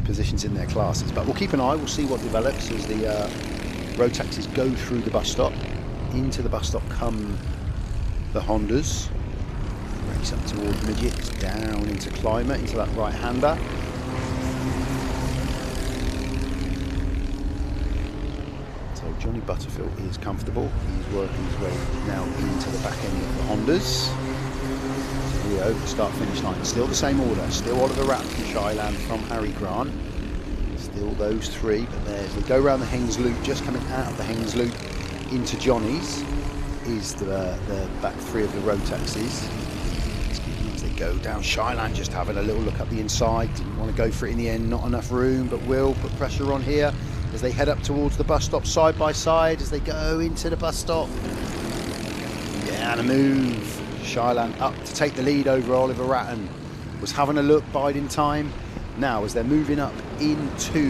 positions in their classes, but we'll keep an eye, we'll see what develops as the Rotaxes go through the bus stop. Into the bus stop come the Hondas. Race up towards midgets, down into climber, into that right-hander. So Johnny Butterfield is comfortable. He's working his way now into the back end of the Hondas. So here we go, start-finish line. Still the same order. Still Oliver Rapp from Shyland, from Harry Grant. Still those three, but there's, they go around the Haynes Loop, just coming out of the Haynes Loop into Johnny's is the back three of the Rotaxes. As they go down Shyland, just having a little look up the inside, didn't want to go for it in the end, not enough room, but will put pressure on here as they head up towards the bus stop side by side as they go into the bus stop. Yeah, and a move. Shyland up to take the lead over Oliver Ratton. Was having a look, biding time. Now, as they're moving up into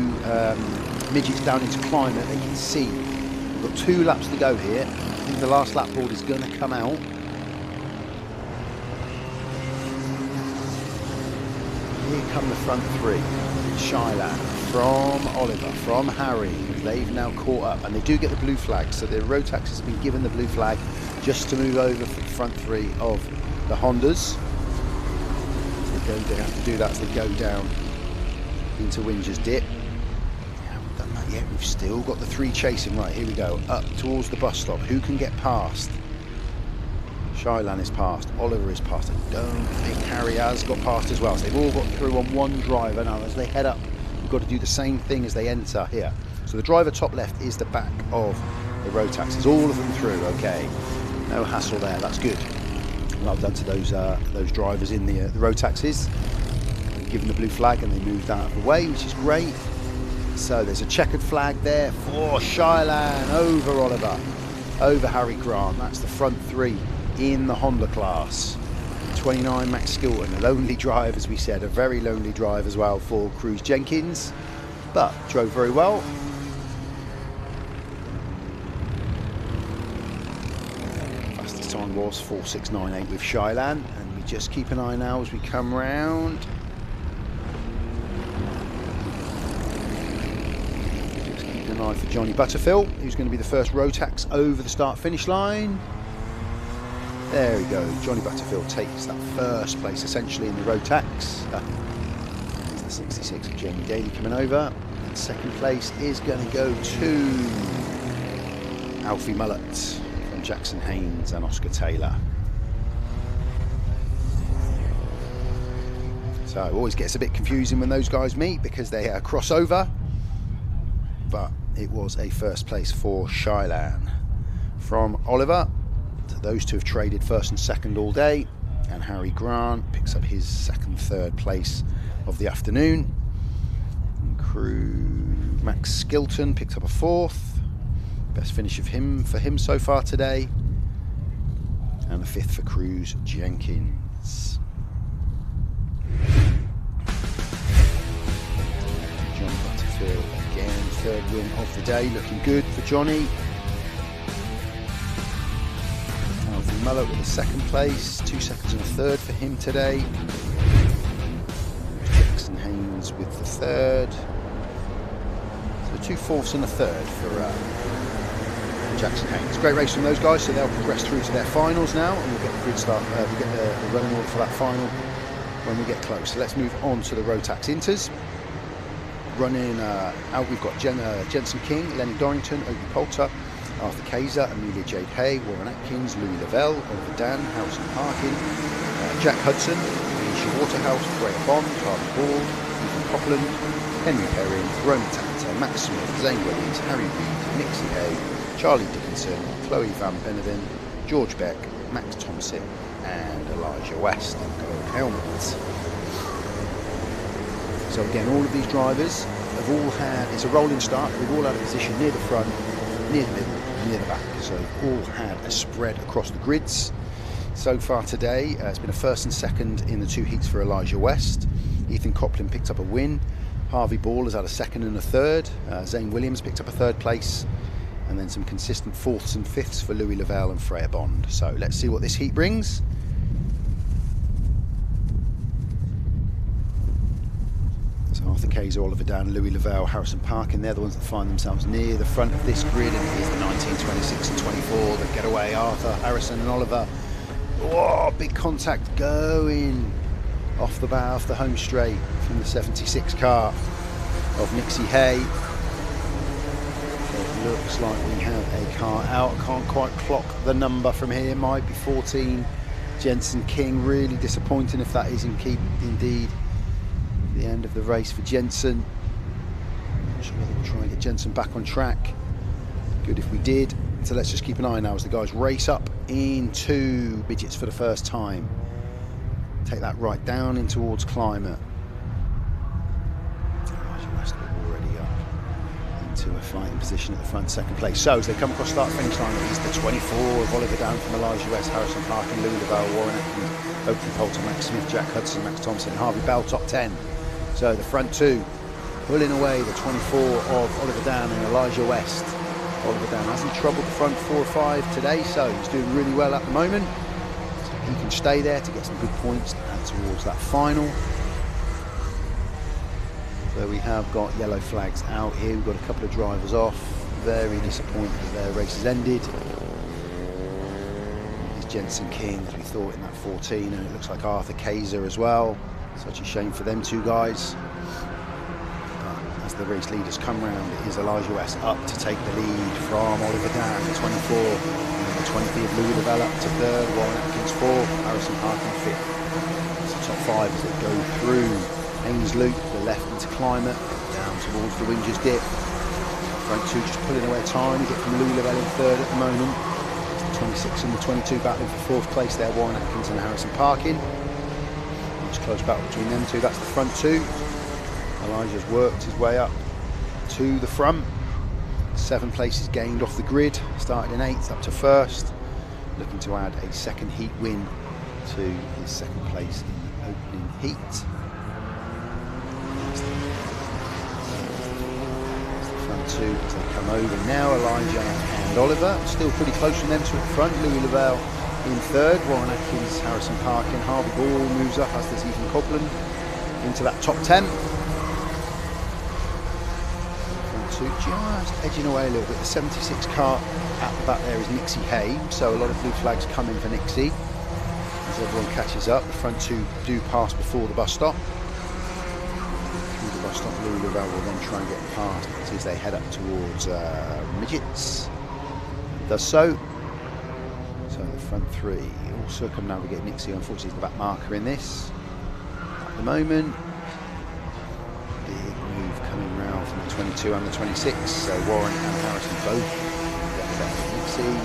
midgets down into climate, they can see we've got 2 laps to go here. I think the last lap board is going to come out. Here come the front three. Shyland, from Oliver, from Harry. They've now caught up, and they do get the blue flag. So the Rotax has been given the blue flag just to move over for the front three of the Hondas. They have to do that as they go down into Winger's Dip. We haven't done that yet. We've still got the 3 chasing. Right, here we go. Up towards the bus stop. Who can get past? Shyland is past. Oliver is past. I don't think Harry has got past as well. So they've all got through on one driver. Now, as they head up, we've got to do the same thing as they enter here. So the driver top left is the back of the Rotaxes. All of them through. Okay. No hassle there. That's good. Well done to those drivers in the Rotaxes. Given the blue flag and they moved out of the way, which is great. So there's a checkered flag there for Shyland over Oliver, over Harry Grant. That's the front three in the Honda class. 29 Max Skilton, a lonely drive, as we said, a very lonely drive as well for Cruz Jenkins, but drove very well. Fastest time was 4:6.98 with Shyland, and we just keep an eye now as we come round. For Johnny Butterfield, who's going to be the first Rotax over the start-finish line. There we go. Johnny Butterfield takes that first place essentially in the Rotax. There's the 66 of Jamie Daly coming over. And second place is going to go to Alfie Mullett from Jackson Haynes and Oscar Taylor. So it always gets a bit confusing when those guys meet because they cross over. But it was a first place for Shyland. From Oliver, to those two have traded first and second all day, and Harry Grant picks up his second, third place of the afternoon. And crew Max Skilton picks up a fourth, best finish of for him so far today, and a fifth for Cruz Jenkins. John Butterfield again, third win of the day, looking good for Johnny. Alfie Mullett with a second place, 2 seconds and a third for him today. Jackson Haynes with the third. So 2 fourths and a third for Jackson Haynes. Great race from those guys, so they'll progress through to their finals now, and we'll get the grid start, we'll get the running order for that final when we get close. So let's move on to the Rotax Inters. Running out, we've got Jensen King, Lenny Dorrington, Obi Poulter, Arthur Kayser, Amelia Jade Hay, Warren Atkins, Louis Lavelle, Oliver Dan, Harrison Parkin, Jack Hudson, Alicia Waterhouse, Graham Bond, Charlie Ball, Ethan Copland, Henry Perrin, Roman Tatter, Matt Smith, Zane Williams, Harry Reid, Nixie Hay, Charlie Dickinson, Chloe Van Benevin, George Beck, Max Thompson, and Elijah West, gold helmets. So again, all of these drivers have all had, it's a rolling start, they've all had a position near the front, near the middle, near the back. So they've all had a spread across the grids. So far today, it's been a first and second in the 2 heats for Elijah West. Ethan Copland picked up a win. Harvey Ball has had a second and a third. Zane Williams picked up a third place. And then some consistent fourths and fifths for Louis Lavelle and Freya Bond. So let's see what this heat brings. Arthur Kayser, Oliver Dan, Louis Lavelle, Harrison Parkin, they're the ones that find themselves near the front of this grid, and here's the 19, 26 and 24, the getaway, Arthur, Harrison and Oliver Oh, big contact going off the bow, off the home straight from the 76 car of Nixie Hay. It looks like we have a car out. Can't quite clock the number from here. Might be 14. Jensen King, really disappointing if that is indeed the end of the race for Jensen. Not sure whether we'll try and get Jensen back on track. Good if we did. So let's just keep an eye now as the guys race up into midgets for the first time. Take that right down in towards Climate. Already up into a fighting position at the front, second place. So as they come across start finish line, it is the 24 of Oliver Down from Elijah West, Harrison Parkin, Louis Lavelle, Warren Atkins, Oakley Poulter, Max Smith, Jack Hudson, Max Thompson, Harvey Bell, top 10. So the front two pulling away the 24 of Oliver Down and Elijah West. Oliver Down hasn't troubled the front 4 or 5 today, so he's doing really well at the moment. So he can stay there to get some good points to add towards that final. So we have got yellow flags out here. We've got a couple of drivers off. Very disappointed that their race has ended. It's Jensen King, as we thought, in that 14, and it looks like Arthur KZ as well. Such a shame for them two guys. As the race leaders come round, it is Elijah West up to take the lead from Oliver Down, the 24, and the 20 of Louis Lavelle up to 3rd, Warren Atkins 4th, Harrison Parkin 5th. It's the top 5 as they go through Haynes Loop, the left into Climate, down towards the Winger's Dip. Front two just pulling away a tiny bit from Louis Lavelle in 3rd at the moment. It's the 26 and the 22 battling for 4th place there, Warren Atkins and Harrison Parkin. Nice close battle between them two, that's the front two. Elijah's worked his way up to the front. 7 places gained off the grid. Started in 8th up to 1st. Looking to add a second heat win to his 2nd place in the opening heat. That's the front two as they come over now. Elijah and Oliver. Still pretty close from them to the front. Louis Lavelle in 3rd. Warren Atkins, Harrison Parkin. Harvey Ball moves up, as does Ethan Copland, into that top 10. Just edging away a little bit. The 76 car at the back there is Nixie Hay, so a lot of blue flags coming for Nixie as everyone catches up. The front two do pass before the bus stop. Through the bus stop, Louis Lavelle will then try and get past as they head up towards midgets. Does so. So the front three all circumnavigate Nixie. Unfortunately, the back marker in this at the moment. Coming round from the 22 and the 26, so Warren and Harrison both Nixie.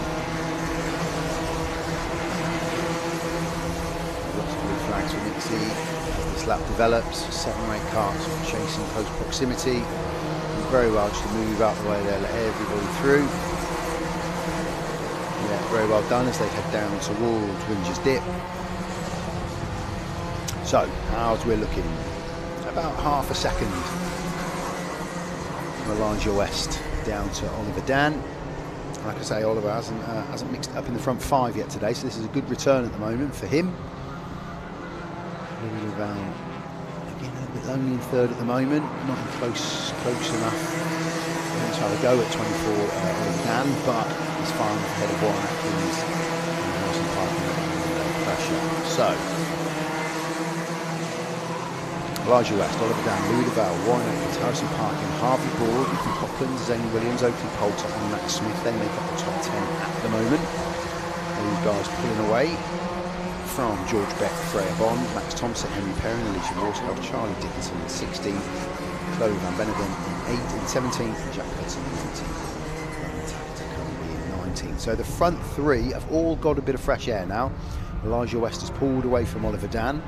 Lots of blue flags for Nixie as this lap develops. 7 or 8 carts chasing close proximity. And very well just to move out the way there, let everybody through. Yeah, very well done as they head down towards Winger's Dip. So, how's we're looking? About half a second. Elijah West down to Oliver Dan. Like I say, Oliver hasn't mixed it up in the front 5 yet today, so this is a good return at the moment for him. Louis Lavelle again a little bit lonely in 3rd at the moment, not close enough. Let's have a go at 24 Oliver Dan, but he's far enough ahead of Warren Atkins and Harrison Parkin under pressure. So Elijah West, Oliver Dan, Louis Lavelle, Warren Atkins, Harrison Parkin, Harvey Ball, Ethan Copland, Zane Williams, Oakley Poulter and Max Smith. They make up the top 10 at the moment. These guys pulling away from George Beck, Freya Bond, Max Thompson, Henry Perrin, Alicia Waterhouse, Charlie Dickinson in 16th, Chloe Van Beneden in 8th, in 17th, and Jack Hudson in 18th. Ryan Tackett currently in 19th. So the front 3 have all got a bit of fresh air now. Elijah West has pulled away from Oliver Dan,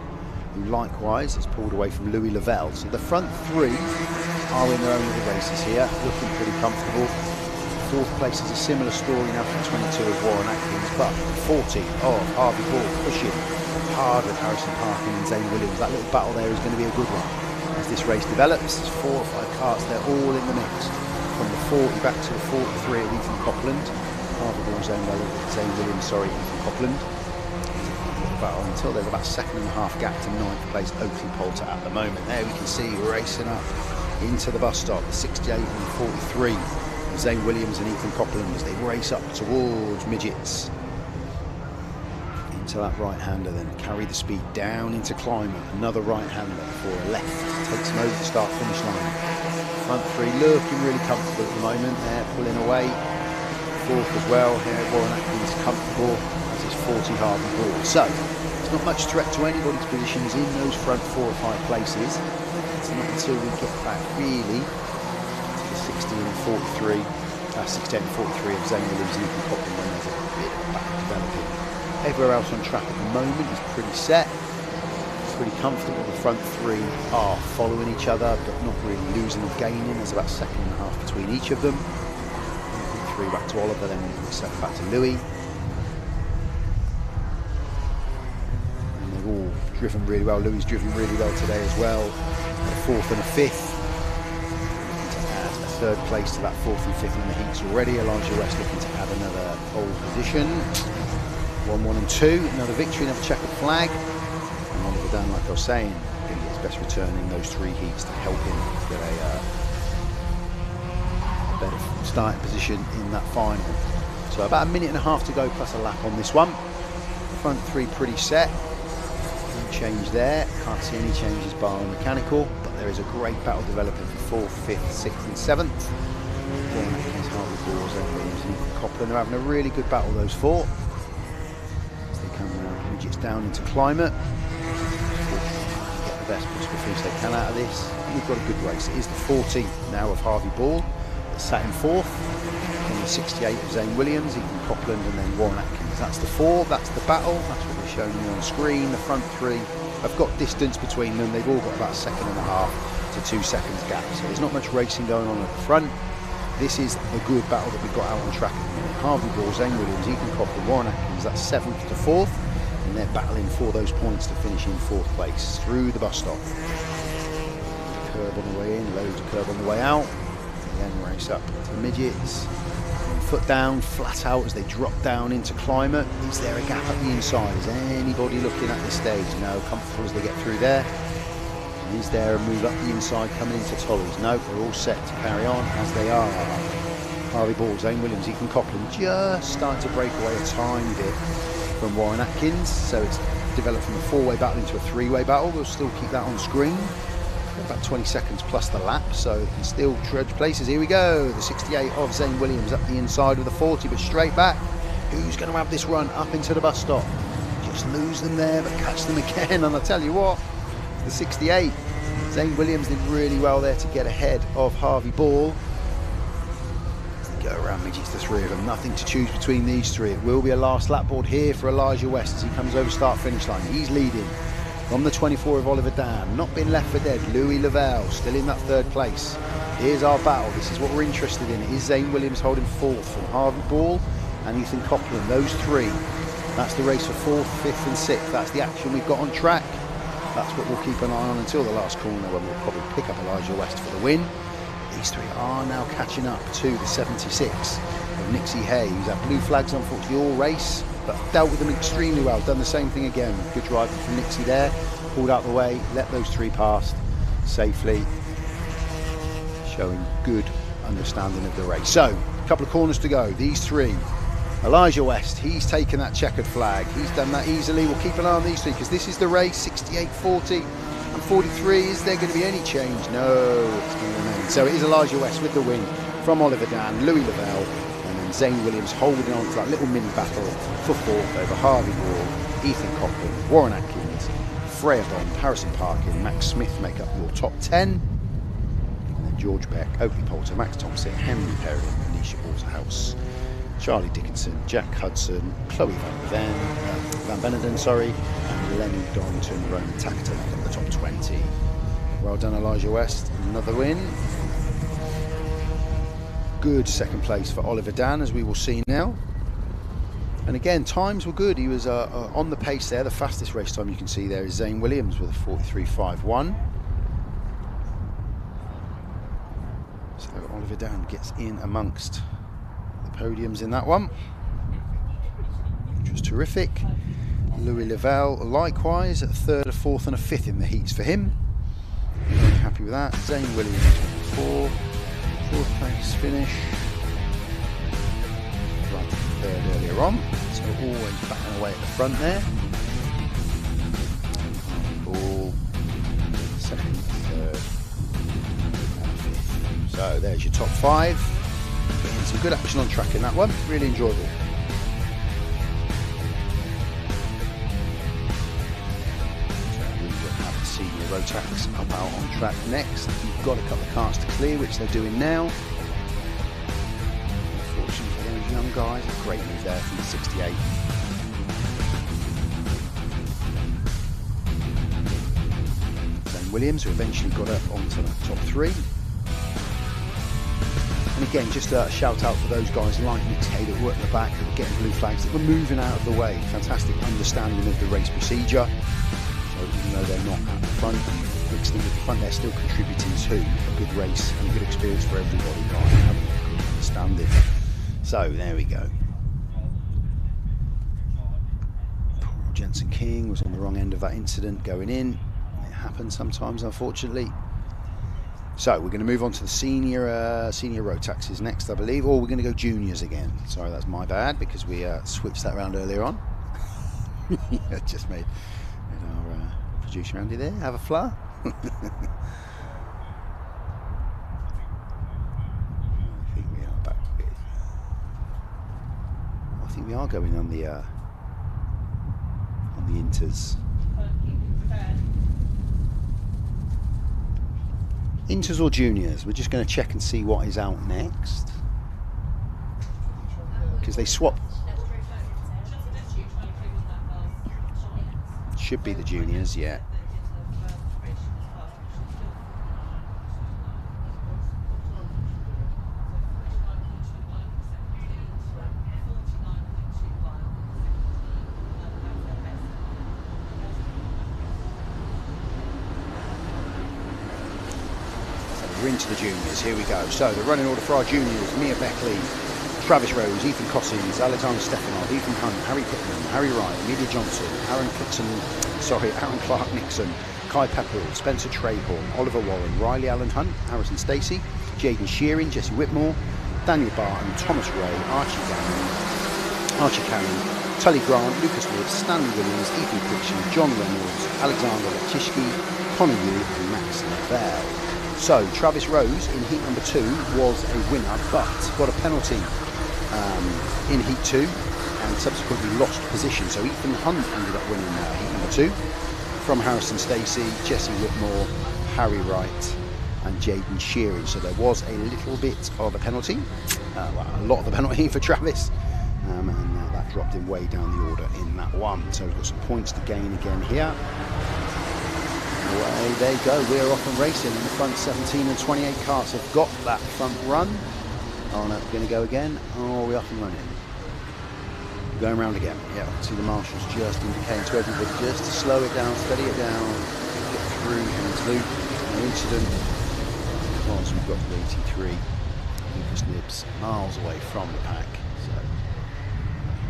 who likewise has pulled away from Louis Lavelle. So the front 3 are in their own little races here, looking pretty comfortable. 4th place is a similar story now for 22 of Warren Atkins, but 40 of Harvey Ball pushing hard with Harrison Parkin and Zane Williams. That little battle there is going to be a good one. As this race develops, there's 4 or 5 karts, they're all in the mix. From the 40 back to the 43 of Ethan Copland. Harvey Ball, Zane Williams, Ethan Copland. Battle until there's about 2.5 gap to 9th place Oakley Poulter at the moment. There we can see racing up into the bus stop, the 68 and the 43 of Zane Williams and Ethan Copland as they race up towards midgets into that right-hander, then carry the speed down into climber, another right-hander before a left, takes him over the start-finish line. Front three looking really comfortable at the moment, they're pulling away. Fourth as well, here Warren Atkins comfortable as his 40 Harvey Ball. So, there's not much threat to anybody's positions in those front 4 or 5 places. It's not until we get back really to the 60 and 43, 68 and 43 of Zane Williams and Ethan Copland when there's a bit of back developing. Everywhere else on track at the moment is pretty set, pretty comfortable. The front 3 are following each other but not really losing or gaining. There's about a second and a half between each of them. 3 back to Oliver, then we set back to Louis. And they've all driven really well. Louis driven really well today as well. A 4th and a 5th. Looking to add a 3rd place to that 4th and 5th in the heats already. Elijah West looking to add another pole position. 1, 1 and 2. Another victory, another checkered flag. And Oliver Dan, like I was saying, going to get his best return in those 3 heats to help him get a better starting position in that final. So about a minute and a half to go plus a lap on this one. Front 3 pretty set. No change there. Can't see any changes bar mechanical, but there is a great battle developing for 4th, 5th, 6th and 7th. Warren Atkins, Harvey Balls, Williams and Ethan Copland. They're having a really good battle, those 4. As they come around midgets down into climate. Get the best possible finish they can out of this. We've got a good race. It is the 40 now of Harvey Ball. Sat in 4th, on the 68 of Zane Williams, Ethan Copland and then Warren Atkins. That's the 4, that's the battle, that's what we're showing you on screen. The front 3 have got distance between them, they've all got about a second and a half to 2 seconds gap, so there's not much racing going on at the front. This is a good battle that we've got out on track at the minute. Harvey Ball, Zane Williams, Ethan Copland, Warren Atkins, that's 7th to 4th, and they're battling for those points to finish in 4th place through the bus stop. Curb on the way in, loads of curb on the way out. Then race up to the midgets, foot down, flat out as they drop down into climate. Is there a gap at the inside? Is anybody looking at this stage? No, comfortable as they get through there. And is there a move up the inside coming into Tollies? No, they're all set to carry on as they are. Harvey Ball, Zane Williams, Ethan Copland just starting to break away a tiny bit from Warren Atkins. So it's developed from a 4-way battle into a 3-way battle. We'll still keep that on screen. About 20 seconds plus the lap, so you can still trudge places. Here we go, the 68 of Zane Williams up the inside of the 40, but straight back. Who's going to have this run up into the bus stop? Just lose them there, but catch them again. And I'll tell you what, the 68, Zane Williams did really well there to get ahead of Harvey Ball. As they go around midgets, the 3 of them, nothing to choose between these 3. It will be a last lap board here for Elijah West as he comes over start-finish line. He's leading. From the 24 of Oliver Dan, not been left for dead, Louis Lavelle still in that 3rd place. Here's our battle, this is what we're interested in. Is Zane Williams holding 4th from Harvey Ball and Ethan Copland, those 3. That's the race for 4th, 5th and 6th. That's the action we've got on track. That's what we'll keep an eye on until the last corner when we'll probably pick up Elijah West for the win. These 3 are now catching up to the 76 of Nixie Hay, who's had blue flags unfortunately all race, but dealt with them extremely well, done the same thing again. Good driving from Nixie there, pulled out the way, let those 3 past safely, showing good understanding of the race. So, a couple of corners to go, these 3. Elijah West, he's taken that checkered flag, he's done that easily. We'll keep an eye on these 3 because this is the race, 68, 40 and 43. Is there going to be any change? No, it's going to remain. So it is Elijah West with the win from Oliver Dan, Louis Lavelle, Zane Williams holding on to that little mini battle for 4th over Harvey Ball, Ethan Copland, Warren Atkins, Freya Bond, Harrison Parkin, Max Smith make up your top 10. And then George Beck, Oakley Poulter, Max Thompson, Henry Perry, Anisha Waterhouse, Charlie Dickinson, Jack Hudson, Chloe Van Beneden, and Lenny Dorrington, Roman Takata make up the top 20. Well done Elijah West, another win. Good 2nd place for Oliver Dan, as we will see now. And again, times were good. He was on the pace there. The fastest race time you can see there is Zane Williams with a 43.51. So Oliver Dan gets in amongst the podiums in that one, which was terrific. Louis Lavelle likewise at 3rd, a 4th and a 5th in the heats for him. Very happy with that. Zane Williams 4th place finish. Right, 3rd earlier on. So So always batting away at the front there. Ball, second, third, and fifth. So there's your top 5. Getting some good action on track in that one. Really enjoyable. Senior Rotax up out on track next. You've got a couple of carts to clear, which they're doing now. Unfortunately for those young guys, a great move there from the 68. Zane Williams, who eventually got up onto the top 3. And again, just a shout out for those guys like Lee Kilby that were at the back, that were getting blue flags, that were moving out of the way. Fantastic understanding of the race procedure. So even though they're not at the front, mixing with the front, they're still contributing to a good race and a good experience for everybody. Guys, having a good understanding. So there we go. Poor Jensen King was on the wrong end of that incident going in. It happens sometimes, unfortunately. So we're going to move on to the senior Rotaxes next, I believe. Or we're going to go juniors again. Sorry, that's my bad, because we switched that around earlier on. Yeah, just made our producer Andy there have a flair. I think we are back. I think we are going on the inters. Inters or juniors? We're just going to check and see what is out next, because they swap. Should be the juniors, yeah. We're into the juniors, here we go. So the running order for our juniors: Mia Beckley, Travis Rose, Ethan Cossins, Alexander Stefanov, Ethan Hunt, Harry Pittman, Harry Wright, Amelia Johnson, Aaron Clark Nixon, Kai Pepperell, Spencer Trahorn, Oliver Warren, Riley Allen Hunt, Harrison Stacey, Jaden Shearing, Jesse Whitmore, Daniel Barton, Thomas Ray, Archie Cannon, Tully Grant, Lucas Woods, Stanley Williams, Ethan Pritchard, John Reynolds, Alexander Letishki, Connor Yu and Max Lavelle. So Travis Rose in heat number 2 was a winner, but got a penalty in heat 2 and subsequently lost position. So Ethan Hunt ended up winning heat number 2 from Harrison Stacey, Jesse Whitmore, Harry Wright and Jaden Shearing. So there was a little bit of a penalty, well, a lot of a penalty for Travis, and that dropped him way down the order in that one. So we've got some points to gain again here. Away they go, we're off and racing in the front. 17 and 28 carts have got that front run. Oh no, we're going to go again. Oh, we're off and running. We're going round again. Yeah, see the marshals just indicating to everybody just to slow it down, steady it down, get through Hemmings Loop. No incident, because we've got the 83. Lucas Nibbs miles away from the pack, so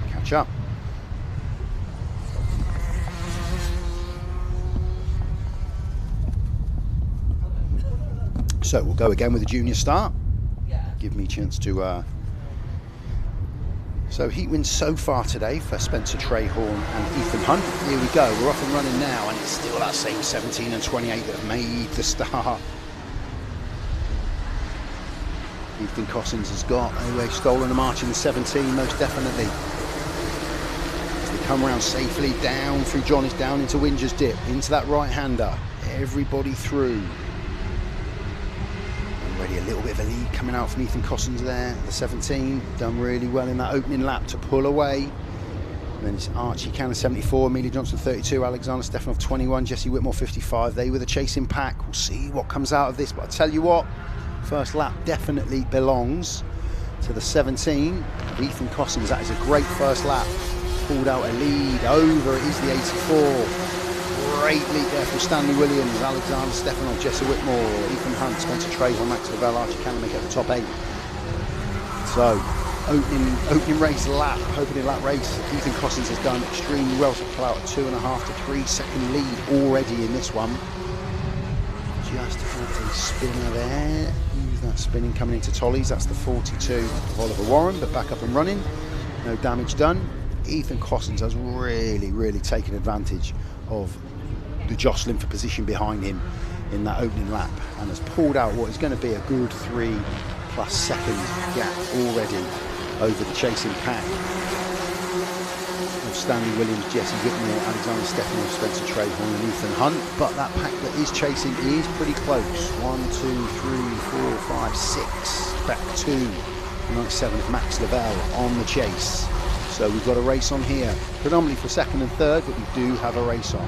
catch up. So we'll go again with a junior start. Give me a chance to. So heat wins so far today for Spencer Trahorn and Ethan Hunt. Here we go. We're off and running now, and it's still that same 17 and 28 that have made the start. Ethan Cossins has got anyway stolen a march in the 17, most definitely. As they come around safely down through Johnny's, down into Winger's Dip, into that right-hander. Everybody through. Already a little bit of a lead coming out from Ethan Cossins there. The 17 done really well in that opening lap to pull away. And then it's Archie Cannon 74, Amelia Johnson 32, Alexander Stefanov 21, Jesse Whitmore 55. They were the chasing pack. We'll see what comes out of this, but I tell you what, first lap definitely belongs to the 17 of Ethan Cossins. That is a great first lap. Pulled out a lead. Over it is the 84. Great lead there from Stanley Williams, Alexander Stefanov, Jesse Whitmore, Ethan Hunt, Spencer Trahorn, Max Lavelle, Archie Cannon make it the top 8. So, opening race lap, opening lap race, Ethan Cossins has done extremely well to pull out a 2.5 to 3 second lead already in this one. Just had a spinner there. Who's that spinning coming into Tolly's? That's the 42 of Oliver Warren, but back up and running. No damage done. Ethan Cossins has really taken advantage of the jostling for position behind him in that opening lap, and has pulled out what is going to be a good 3+ second gap already over the chasing pack of Stanley Williams, Jesse Whitmore, Alexander Stefanov, Spencer Trahorn and Ethan Hunt. But that pack that is chasing is pretty close. 1, 2, 3, 4, 5, 6, back 2, 97 of Max Lavelle on the chase. So we've got a race on here, predominantly for second and third, but we do have a race on.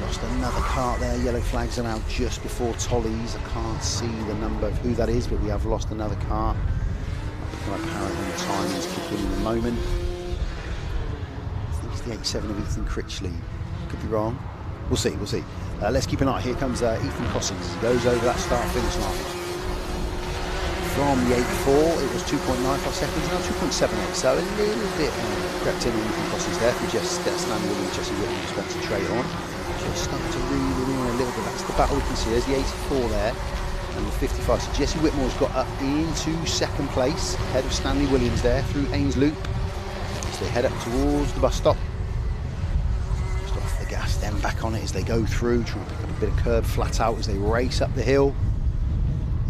Lost another kart there, yellow flags are out just before Tolly's. I can't see the number of who that is, but we have lost another kart. Become apparent when the timings kick in a moment. I think it's the 87 of Ethan Critchley. Could be wrong. We'll see. Let's keep an eye. Here comes Ethan Cossins as he goes over that start-finish line. From the 8.4, it was 2.95 seconds, now 2.78, so a little bit crept in on Ethan Cossins there for just Stanley Williams, Jesse Whitmore, Spencer Trahorn. Just starting to reel in a little bit. That's the battle we can see. There's the 84 there and the 55. So Jesse Whitmore's got up into second place, ahead of Stanley Williams there through Haynes Loop. As they head up towards the bus stop. Just off the gas, then back on it as they go through, trying to pick up a bit of curb flat out as they race up the hill.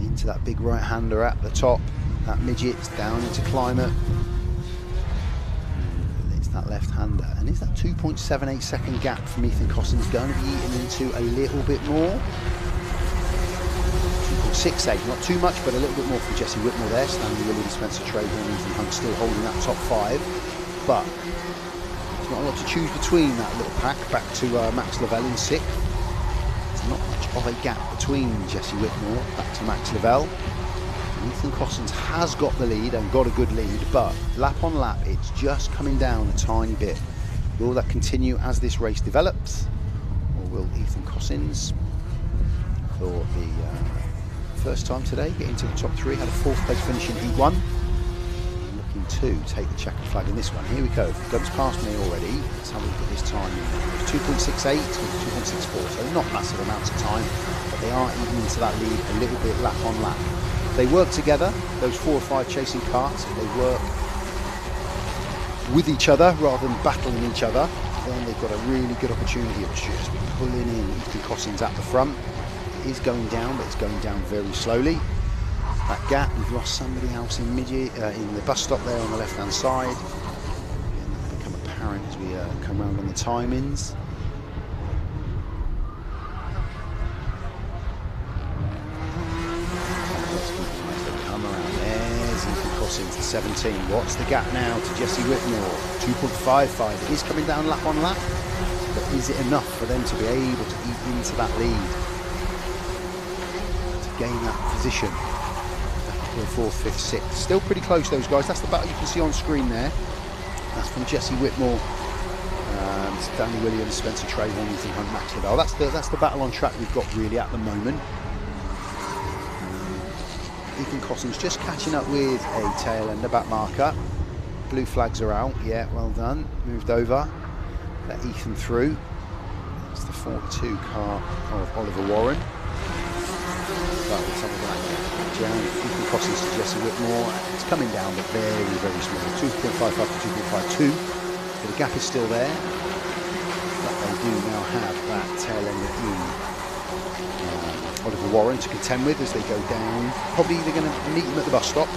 Into that big right-hander at the top, that midget's down into climate. It's that left-hander, and is that 2.78 second gap from Ethan Cossins going to be eaten into a little bit more? 2.68, not too much, but a little bit more from Jesse Whitmore there. Stanley Williams, Spencer Trahorn, Ethan Hunt still holding that top 5, but there's not a lot to choose between that little pack. Back to Max Lavelle in 6th. Not much of a gap between Jesse Whitmore back to Max Lavelle. Ethan Cossins has got the lead and got a good lead, but lap on lap it's just coming down a tiny bit. Will that continue as this race develops, or will Ethan Cossins, for the first time today, get into the top 3, had a 4th place finish in Heat 1, looking to take the checkered flag in this one. Here we go, goes past me already. Let's have a look at this time. 2.68 to 2.64, so not massive amounts of time, but they are eating into that lead a little bit lap on lap. They work together, those 4 or 5 chasing karts. If they work with each other rather than battling each other, then they've got a really good opportunity of just pulling in Ethan Cossins at the front. It is going down, but it's going down very slowly. That gap, we've lost somebody else in midget, in the bus stop there on the left-hand side. Again, that'll become apparent as we come around on the timings. Into 17. What's the gap now to Jesse Whitmore? 2.55. It is coming down lap on lap, but is it enough for them to be able to eat into that lead, to gain that position? 4th, 5th, 6th. Still pretty close, those guys. That's the battle you can see on screen there. That's from Jesse Whitmore, Stanley Williams, Spencer Trahorn, Ethan Hunt, Max Lavelle. That's the battle on track we've got really at the moment. Ethan Cossins just catching up with a tail ender back marker. Blue flags are out. Yeah, well done. Moved over. Let Ethan through. It's the 42 car of Oliver Warren. But with some of that down, Ethan Cossins to Jesse Whitmore. It's coming down, but very small. 2.55 to 2.52. But the gap is still there. But they do now have that tail ender in Oliver Warren to contend with as they go down. Probably they're going to meet him at the bus stop.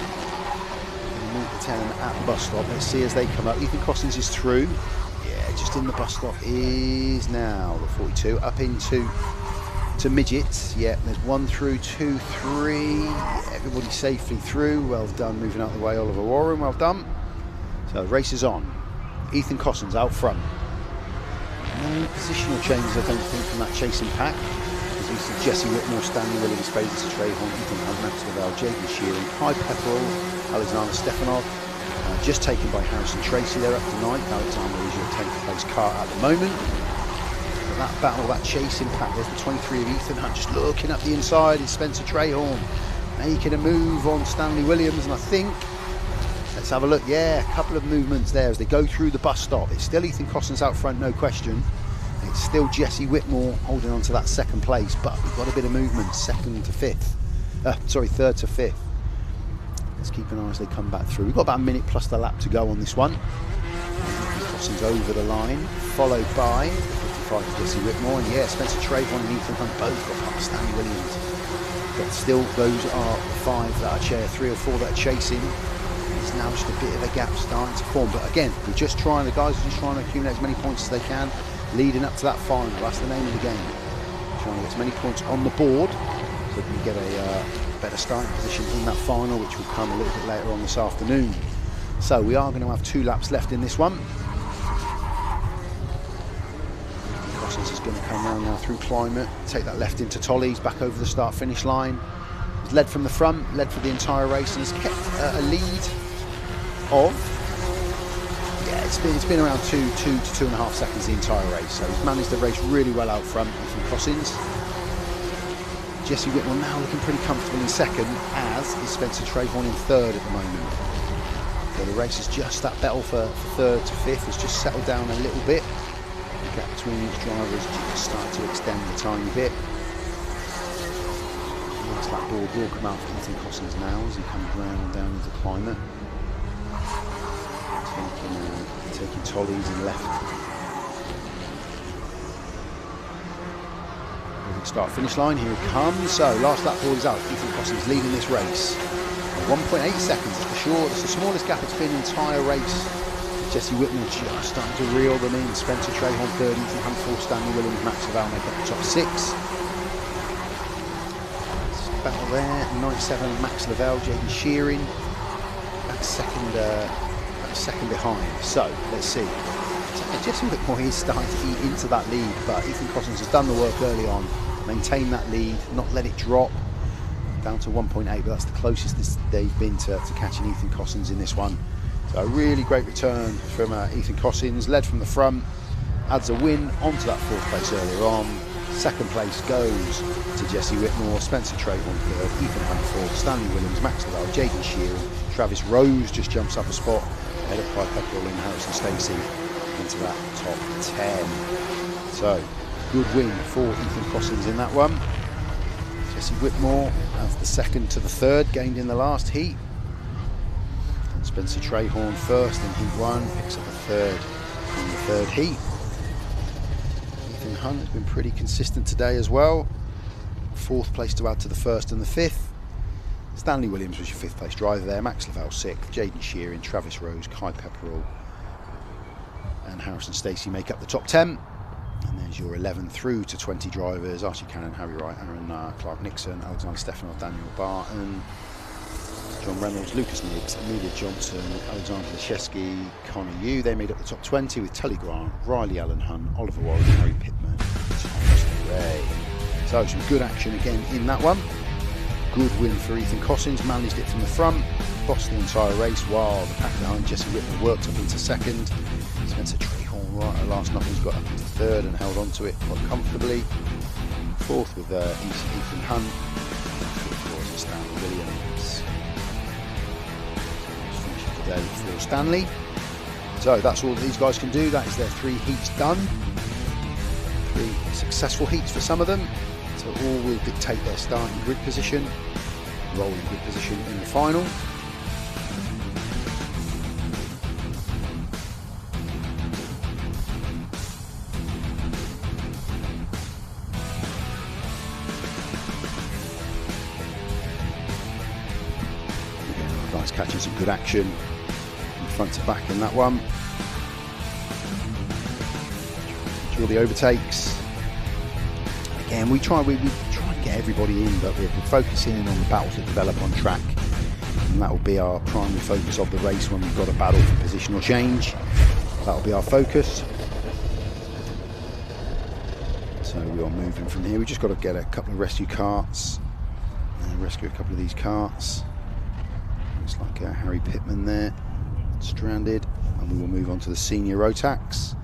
Meet the tail end at the bus stop. Let's see as they come up. Ethan Cossins is through. Yeah, just in the bus stop is now the 42 up into midgets. Yeah, there's 1 through, 2, 3. Everybody safely through. Well done, moving out of the way, Oliver Warren. Well done. So the race is on. Ethan Cossins out front. No positional changes, I don't think, from that chasing pack. Jesse Whitmore, Stanley Williams, Spencer Trahorn, Ethan Hunt, Max Lavelle, Jaden Shearing, Kai Pepperell, Alexander Stefanov, just taken by Harrison Tracy. They're up to 9th. Alexander is your 10th place kart at the moment. But that battle, that chasing pack, there's the 23 of Ethan Hunt just looking up the inside. Is Spencer Trahorn making a move on Stanley Williams, and I think, let's have a look. Yeah, a couple of movements there as they go through the bus stop. It's still Ethan Cossins out front, no question. It's still Jesse Whitmore holding on to that 2nd place, but we've got a bit of movement, 2nd to 5th. 3rd to 5th. Let's keep an eye as they come back through. We've got about a minute plus the lap to go on this one. Cossins over the line, followed by 55 Jesse Whitmore, and yeah, Spencer Trayvon and Ethan Hunt both got past Stanley Williams. But still, those are the 5 that are 3 or 4 that are chasing. There's now just a bit of a gap starting to form. But again, the guys are just trying to accumulate as many points as they can, leading up to that final. That's the name of the game. Trying to get as many points on the board so we can get a better starting position in that final, which will come a little bit later on this afternoon. So we are going to have 2 laps left in this one. Cossins is going to come around now through Climate, take that left into Tolly's, back over the start-finish line. He's led from the front, led for the entire race, and has kept a lead of, yeah, it's been around 2 to 2.5 seconds the entire race. So he's managed the race really well out front from Cossins. Jesse Whitmore now looking pretty comfortable in second, as is Spencer Trayvon in third at the moment. So the race is just that battle for third to fifth has just settled down a little bit. The gap between each driver is just starting to extend a tiny bit. Last lap board will come out for Ethan Cossins now as he comes round down into Climate. Taking Tolly's and left. Start finish line, here he comes. So last lap board is out. Ethan Cossins leading this race. 1.8 seconds, it's for sure. It's the smallest gap it's been in the entire race. Jesse Whitmore just starting to reel them in. Spencer Trayvon third, Ethan Hunt fourth, Stanley Williams, Max Lavelle make up the top 6. Battle there, 97 Max Lavelle, Jaden Shearing. That's second behind. So let's see. Jesse Whitmore is starting to eat into that lead, but Ethan Cossins has done the work early on, maintained that lead, not let it drop. Down to 1.8, but that's the closest they've been to catching Ethan Cossins in this one. So a really great return from Ethan Cossins, led from the front, adds a win onto that 4th place earlier on. 2nd place goes to Jesse Whitmore, Spencer Trayvon third, Ethan Hunt fourth, Stanley Williams, Max Lavelle, Jaden Shearing, Travis Rose just jumps up a spot ahead of Kai Pepperell and Barton Stacey into that top 10. So good win for Ethan Cossins in that one. Jesse Whitmore as the 2nd to the 3rd, gained in the last heat. And Spencer Trayvon first in heat 1, picks up a 3rd in the 3rd heat. Ethan Hunt has been pretty consistent today as well. 4th place to add to the 1st and the 5th. Stanley Williams was your 5th place driver there, Max Lavelle 6th, Jaden Shearing, Travis Rose, Kai Pepperell and Harrison Stacey make up the top 10. And there's your 11 through to 20 drivers: Archie Cannon, Harry Wright, Aaron Clark Nixon, Alexander Stefanoff, Daniel Barton, John Reynolds, Lucas Niggs, Amelia Johnson, Alexander Leszewski, Connor Yu. They made up the top 20 with Tully Grant, Riley Allen Hunt, Oliver Warren, Harry Pittman, Thomas Ray. So some good action again in that one. Good win for Ethan Cossins, managed it from the front, bossed the entire race while the pack behind Jesse Whitmore worked up into 2nd. Spencer Trayvon right at last knocking's got up into 3rd and held on to it quite comfortably. 4th with Ethan Hunt. 5th was Stanley Williams. Finishing today for Stanley. So that's all that these guys can do. That is their 3 heats done. 3 successful heats for some of them. So all will dictate their starting grid position, rolling grid position in the final. Catching some good action from front to back in that one. All the overtakes. Again, we try to get everybody in, but we're focusing in on the battles that develop on track, and that will be our primary focus of the race when we've got a battle for positional change. That will be our focus. So we are moving from here. We just got to get a couple of rescue carts and rescue a couple of these carts. Looks like Harry Pittman there, stranded, and we will move on to the senior Rotax.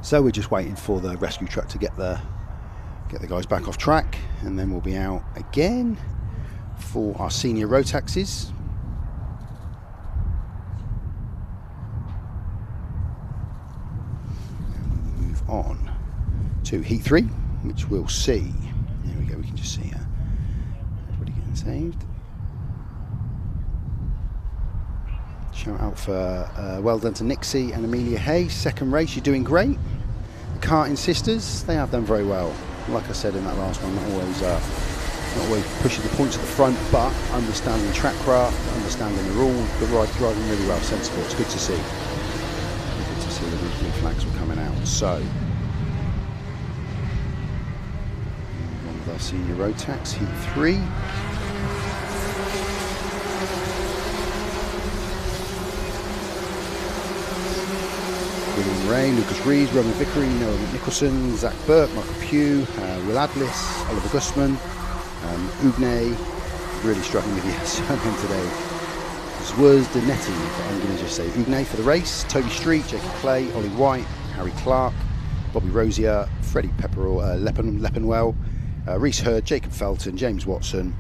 So we're just waiting for the rescue truck to get the guys back off track, and then we'll be out again for our senior Rotaxes. And we'll move on to Heat 3, which we'll see. There we go, we can just see everybody getting saved. Shout out for well done to Nixie and Amelia Hayes. Second race, you're doing great. The Karting sisters, they have done very well. Like I said in that last one, not always pushing the points at the front, but understanding track craft, understanding the rules, but driving really well, sensible. It's good to see. Good to see the blue flags were coming out. So, one of our senior Rotax, Heat 3. William Ray, Lucas Rees, Roman Vickery, Noah Nicholson, Zach Burke, Michael Pugh, Will Adlis, Oliver Gustman, Ugne, really struggling with the surname today. Zwers Danetti, but I'm going to just say Ugne for the race. Toby Street, Jacob Clay, Ollie White, Harry Clark, Bobby Rosier, Freddie Pepperell, Leppenwell, Reese Hurd, Jacob Felton, James Watson,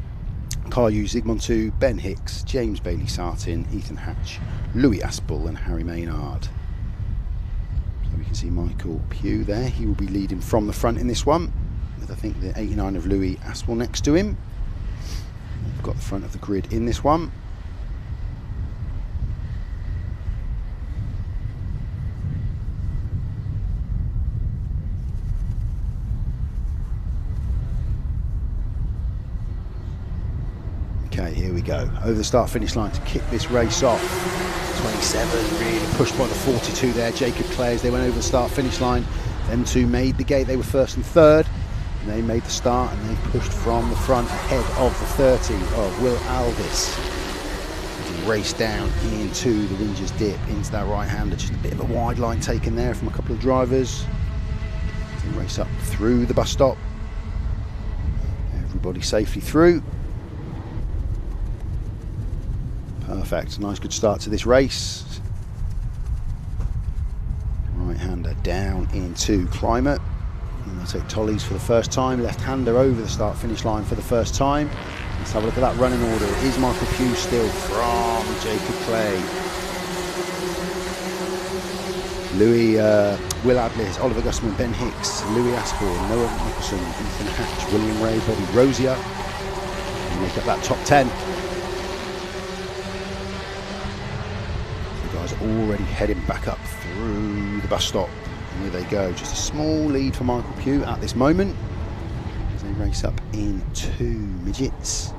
Caillou Zygmontu, Ben Hicks, James Bailey Sartin, Ethan Hatch, Louis Aspel and Harry Maynard. So we can see Michael Pugh there. He will be leading from the front in this one, with I think the 89 of Louis Aspel next to him. We've got the front of the grid in this one. Okay, here we go. Over the start-finish line to kick this race off. 27, really pushed by the 42 there. Jacob Clay, as they went over the start-finish line. Them two made the gate. They were first and third. And they made the start, and they pushed from the front ahead of the 30 of Will Aldis. Race down into the Winger's Dip, into that right-hander. Just a bit of a wide line taken there from a couple of drivers. They race up through the bus stop. Everybody safely through. Perfect, nice good start to this race. Right-hander down into Climate. And they'll take Tollies for the first time. Left-hander over the start-finish line for the first time. Let's have a look at that running order. It is Michael Pugh still from Jacob Clay. Louis, Will Adlis, Oliver Gustman, Ben Hicks, Louis Aspel, Noah Nicholson, Ethan Hatch, William Ray, Bobby Rosier. And make up that top 10. Already heading back up through the bus stop, and here they go. Just a small lead for Michael Pugh at this moment as they race up into midgets.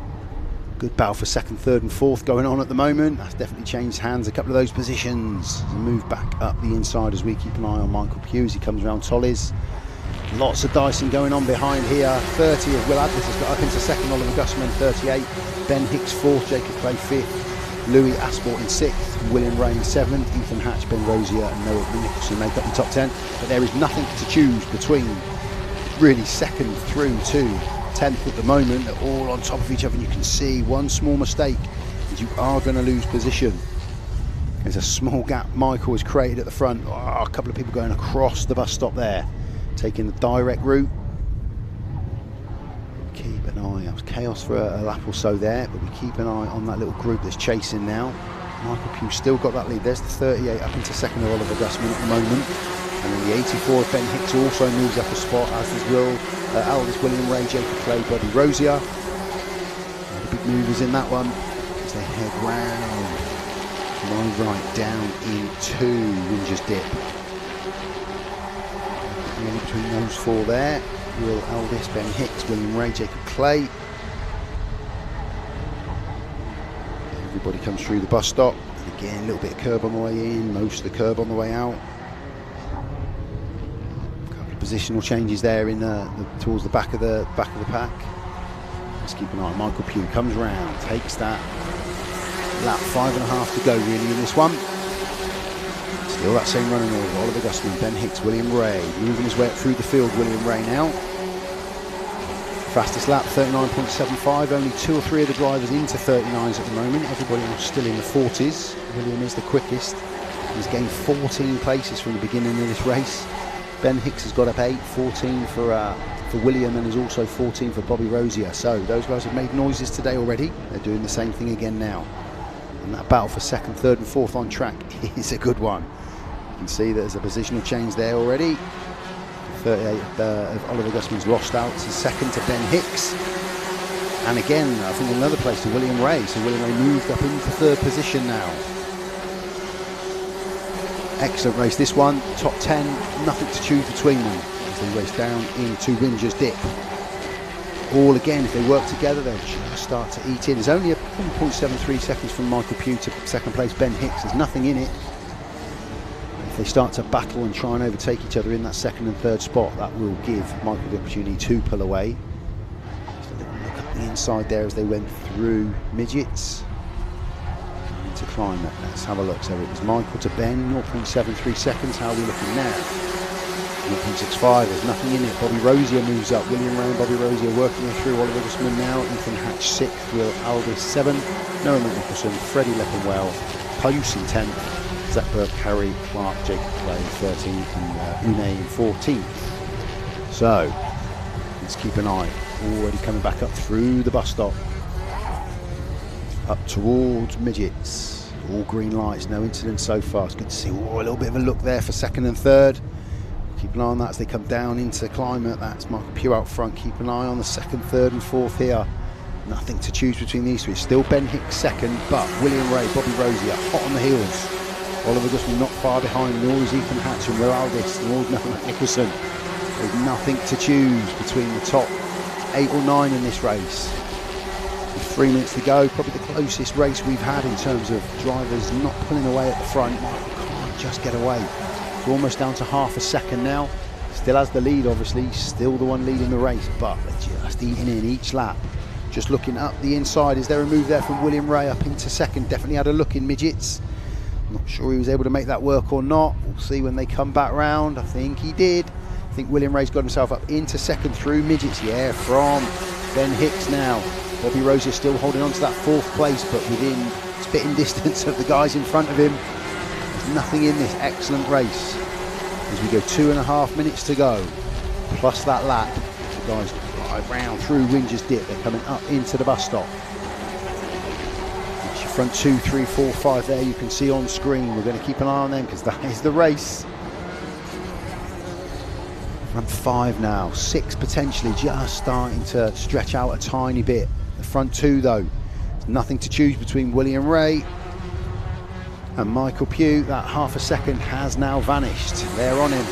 Good battle for second, third and fourth going on at the moment. That's definitely changed hands, a couple of those positions. Move back up the inside as we keep an eye on Michael Pugh as he comes around Tollies. Lots of dicing going on behind here. 30 of Will Adlis has got up into second, Oliver Gustman 38, Ben Hicks fourth, Jacob Clay fifth, Louis Aspel in sixth, William Ray in seventh, Ethan Hatch, Ben Rosier and Noah Nicholson make up the top 10. But there is nothing to choose between really second through to 10th at the moment. They're all on top of each other, and you can see one small mistake and you are going to lose position. There's a small gap Michael has created at the front. Oh, a couple of people going across the bus stop there, taking the direct route. Keep an eye, it was chaos for a lap or so there, but we keep an eye on that little group that's chasing now. Michael Pugh still got that lead. There's the 38 up into second of Oliver Gustman at the moment. And then the 84 of Ben Hicks also moves up a spot, as does Will Aldis, William Ray, Jacob Clay, Bobby Rosier. The big movers in that one as they head round my right down into Winger's Dip. Really between those four there. Will Aldis, Ben Hicks, William Ray, Jacob Clay. Everybody comes through the bus stop. And again, a little bit of curb on the way in, most of the curb on the way out. A couple of positional changes there in towards the back of the pack. Let's keep an eye on Michael Pugh. Comes round, takes that lap, 5.5 to go really in this one. Still that same running order. Oliver Gustman, Ben Hicks, William Ray. Moving his way up through the field, William Ray now. Fastest lap, 39.75. Only 2 or 3 of the drivers into 39s at the moment. Everybody else still in the 40s. William is the quickest. He's gained 14 places from the beginning of this race. Ben Hicks has got up 8, 14 for William, and is also 14 for Bobby Rosier. So those guys have made noises today already. They're doing the same thing again now. And that battle for 2nd, 3rd and 4th on track is a good one. You can see that there's a positional change there already. 38 of Oliver Gusman's lost out to 2nd to Ben Hicks. And again, I think another place to William Ray. So William Ray moved up into 3rd position now. Excellent race this one, top 10, nothing to choose between them as they race down into Winger's Dip. All again, if they work together, they'll just start to eat in. There's only a 1.73 seconds from Michael Pugh to 2nd place Ben Hicks. There's nothing in it. If they start to battle and try and overtake each other in that 2nd and 3rd spot, that will give Michael the opportunity to pull away. Just a little look at the inside there as they went through midgets. To climb it. Let's have a look. So it was Michael to Ben, 0.73 seconds. How are we looking now? 0.65, there's nothing in it. Bobby Rosier moves up. William Ray and Bobby Rosier working their through. Oliver Gusman now. Ethan Hatch 6th. Will Aldis 7th. Noah McNicholson, Freddie Leppenwell, Payus in 10th. Zach Burke, Harry Clark, Jacob Clay 13th, and Une in 14th. So let's keep an eye. Already coming back up through the bus stop. Up towards midgets, all green lights, no incidents so far. It's good to see a little bit of a look there for 2nd and 3rd. Keep an eye on that as they come down into climate. That's Michael Pugh out front. Keep an eye on the 2nd, 3rd and 4th here. Nothing to choose between these three. Still Ben Hicks 2nd, but William Ray, Bobby Rosier hot on the heels. Oliver Gusman not far behind, nor is Ethan Hatch and Will Aldis, nor is Noah Nicholson. There's nothing to choose between the top 8 or 9 in this race. 3 minutes to go, probably the closest race we've had in terms of drivers not pulling away at the front. Michael can't just get away. It's almost down to half a second now. Still has the lead, obviously, still the one leading the race, but they're just eating in each lap. Just looking up the inside, is there a move there from William Ray up into 2nd? Definitely had a look in midgets. Not sure he was able to make that work or not. We'll see when they come back round. I think he did. I think William Ray's got himself up into 2nd through midgets. Yeah, from Ben Hicks now. Bobby Rosier still holding on to that 4th place, but within spitting distance of the guys in front of him. There's nothing in this excellent race. As we go 2.5 minutes to go, plus that lap, the guys drive round through Winger's Dip. They're coming up into the bus stop. That's your front 2, 3, 4, 5 there you can see on screen. We're going to keep an eye on them because that is the race. Front 5 now, 6 potentially, just starting to stretch out a tiny bit. The front 2 though, there's nothing to choose between William Ray and Michael Pugh. That half a second has now vanished. They're on him.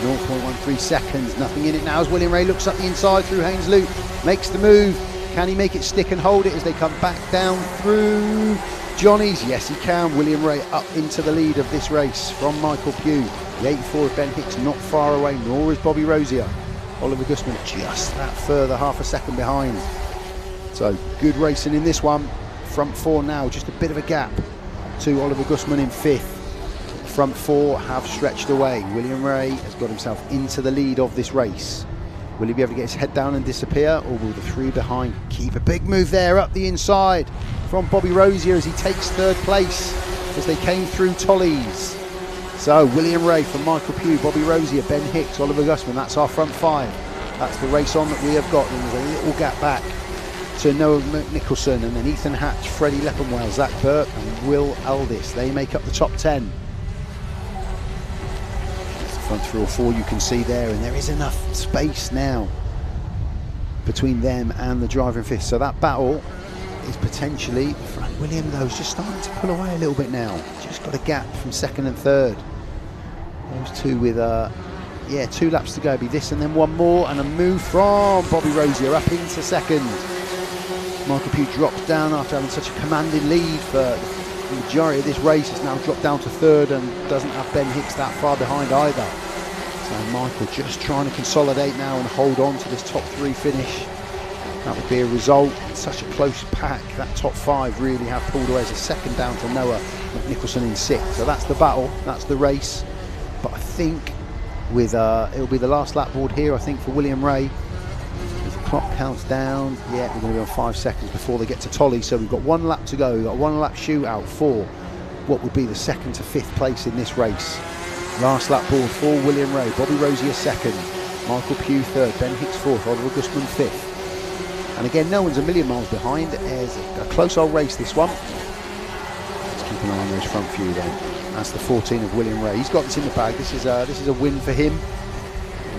0.13 seconds, nothing in it now as William Ray looks up the inside through Haynes Loop, makes the move. Can he make it stick and hold it as they come back down through Johnny's? Yes, he can. William Ray up into the lead of this race from Michael Pugh. The 84 of Ben Hicks not far away, nor is Bobby Rosier. Oliver Gusman just that further, half a second behind. So good racing in this one. Front 4 now, just a bit of a gap to Oliver Gusman in 5th. Front 4 have stretched away. William Ray has got himself into the lead of this race. Will he be able to get his head down and disappear, or will the 3 behind keep a big move there up the inside from Bobby Rosier as he takes 3rd place as they came through Tollies. So William Ray from Michael Pugh, Bobby Rosier, Ben Hicks, Oliver Gusman. That's our front 5. That's the race on that we have got. And there's a little gap back to Noah Nicholson, and then Ethan Hatch, Freddie Leppenwell, Zach Burke and Will Aldis. They make up the top 10. That's the front 3 or 4 you can see there, and there is enough space now between them and the driver in 5th. So that battle is potentially front. William though is just starting to pull away a little bit now. Just got a gap from 2nd and 3rd. Those 2 with 2 laps to go. Be this and then 1 more, and a move from Bobby Rosier up into 2nd. Michael Pugh drops down after having such a commanding lead for the majority of this race. It's now dropped down to 3rd and doesn't have Ben Hicks that far behind either. So Michael just trying to consolidate now and hold on to this top 3 finish. That would be a result. It's such a close pack. That top 5 really have pulled away as a second down to Noah Nicholson in 6th. So that's the battle, that's the race. But I think with it'll be the last lap board here, I think, for William Ray. As the clock counts down, yeah, we're going to be on 5 seconds before they get to Tolly. So we've got 1 lap to go. We've got a 1 lap shootout for what would be the 2nd to 5th place in this race. Last lap board for William Ray. Bobby Rosier second. Michael Pugh third. Ben Hicks fourth. Oliver Gustman fifth. And again, no one's a million miles behind. There's a close old race, this one. Let's keep an eye on those front few then. That's the 14 of William Ray. He's got this in the bag. This is a win for him.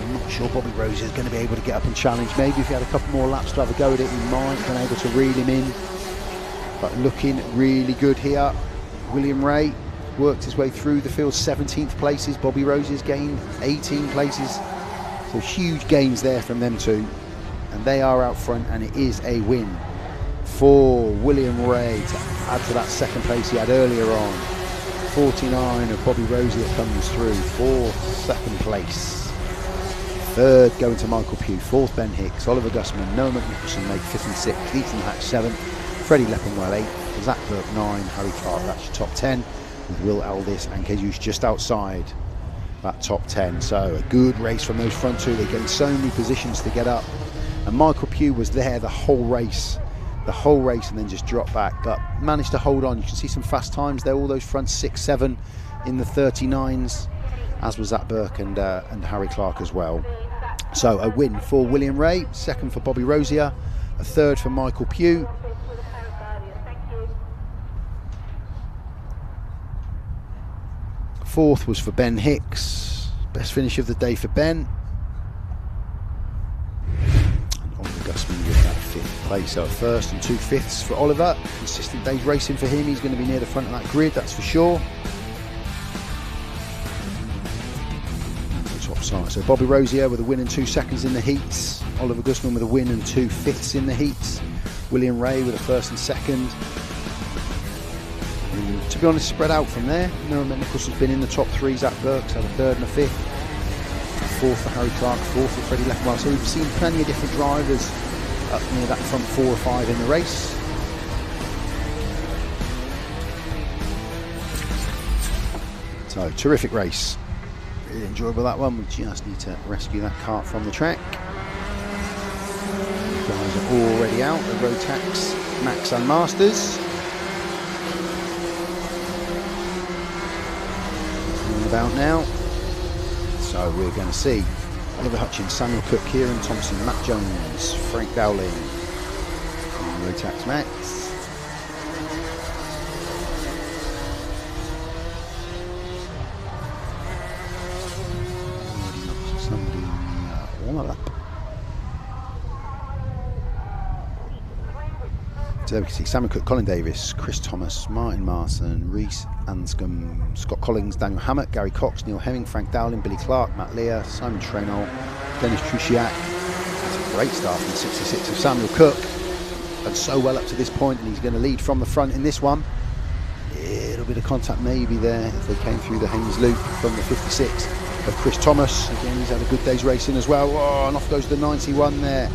I'm not sure Bobby Rosier is going to be able to get up and challenge. Maybe if he had a couple more laps to have a go at it, he might have been able to reel him in. But looking really good here. William Ray worked his way through the field, 17th places. Bobby Rosier's gained 18 places. So huge gains there from them two. And they are out front, and it is a win for William Ray to add to that second place he had earlier on. 49 of Bobby Rosier comes through for second place. Third going to Michael Pugh. Fourth Ben Hicks. Oliver Gustman, Noah McNicholson made 5th and 6th. Ethan Hatch 7th. Freddie Leppenwell 8th. Zach Burke 9. Harry Clark, that's your top 10. With Will Aldis and Kejus just outside that top 10. So a good race from those front two. They gained so many positions to get up. And Michael Pugh was there the whole race, and then just dropped back, but managed to hold on. You can see some fast times there, all those front 6, 7 in the 39s, as was Zach Burke and Harry Clark as well. So a win for William Ray, second for Bobby Rosier, a third for Michael Pugh. Fourth was for Ben Hicks, best finish of the day for Ben. Gustman with that 5th place, so 1st and 2 5ths for Oliver. Consistent days racing for him. He's going to be near the front of that grid, that's for sure. Top side. So Bobby Rosier with a win and 2 seconds in the heats. Oliver Gustman with a win and 2 5ths in the heats. William Ray with a 1st and 2nd. And to be honest, spread out from there. Noah Nicholson's been in the top 3. Zach Burke's had a 3rd and a 5th. 4th for Harry Clark, 4th for Freddie Leppenwell. So we've seen plenty of different drivers up near that front 4 or 5 in the race. So terrific race. Really enjoyable, that one. We just need to rescue that kart from the track. The guys are already out, the Rotax Max and Masters. About now. So we're going to see Oliver Hutchins, Samuel Cook, Kieran Thompson, Matt Jones, Frank Dowling on Rotax Max. Somebody all up. So there we can see Samuel Cook, Colin Davis, Chris Thomas, Martin Marson, Reese Anscombe, Scott Collins, Daniel Hammett, Gary Cox, Neil Hemming, Frank Dowling, Billy Clark, Matt Lear, Simon Trenol, Dennis Trusiak. That's a great start from 66 of Samuel Cook. Done so well up to this point, and he's going to lead from the front in this one. A little bit of contact maybe there as they came through the Haynes Loop from the 56 of Chris Thomas. Again, he's had a good day's racing as well. Oh, and off goes the 91 there.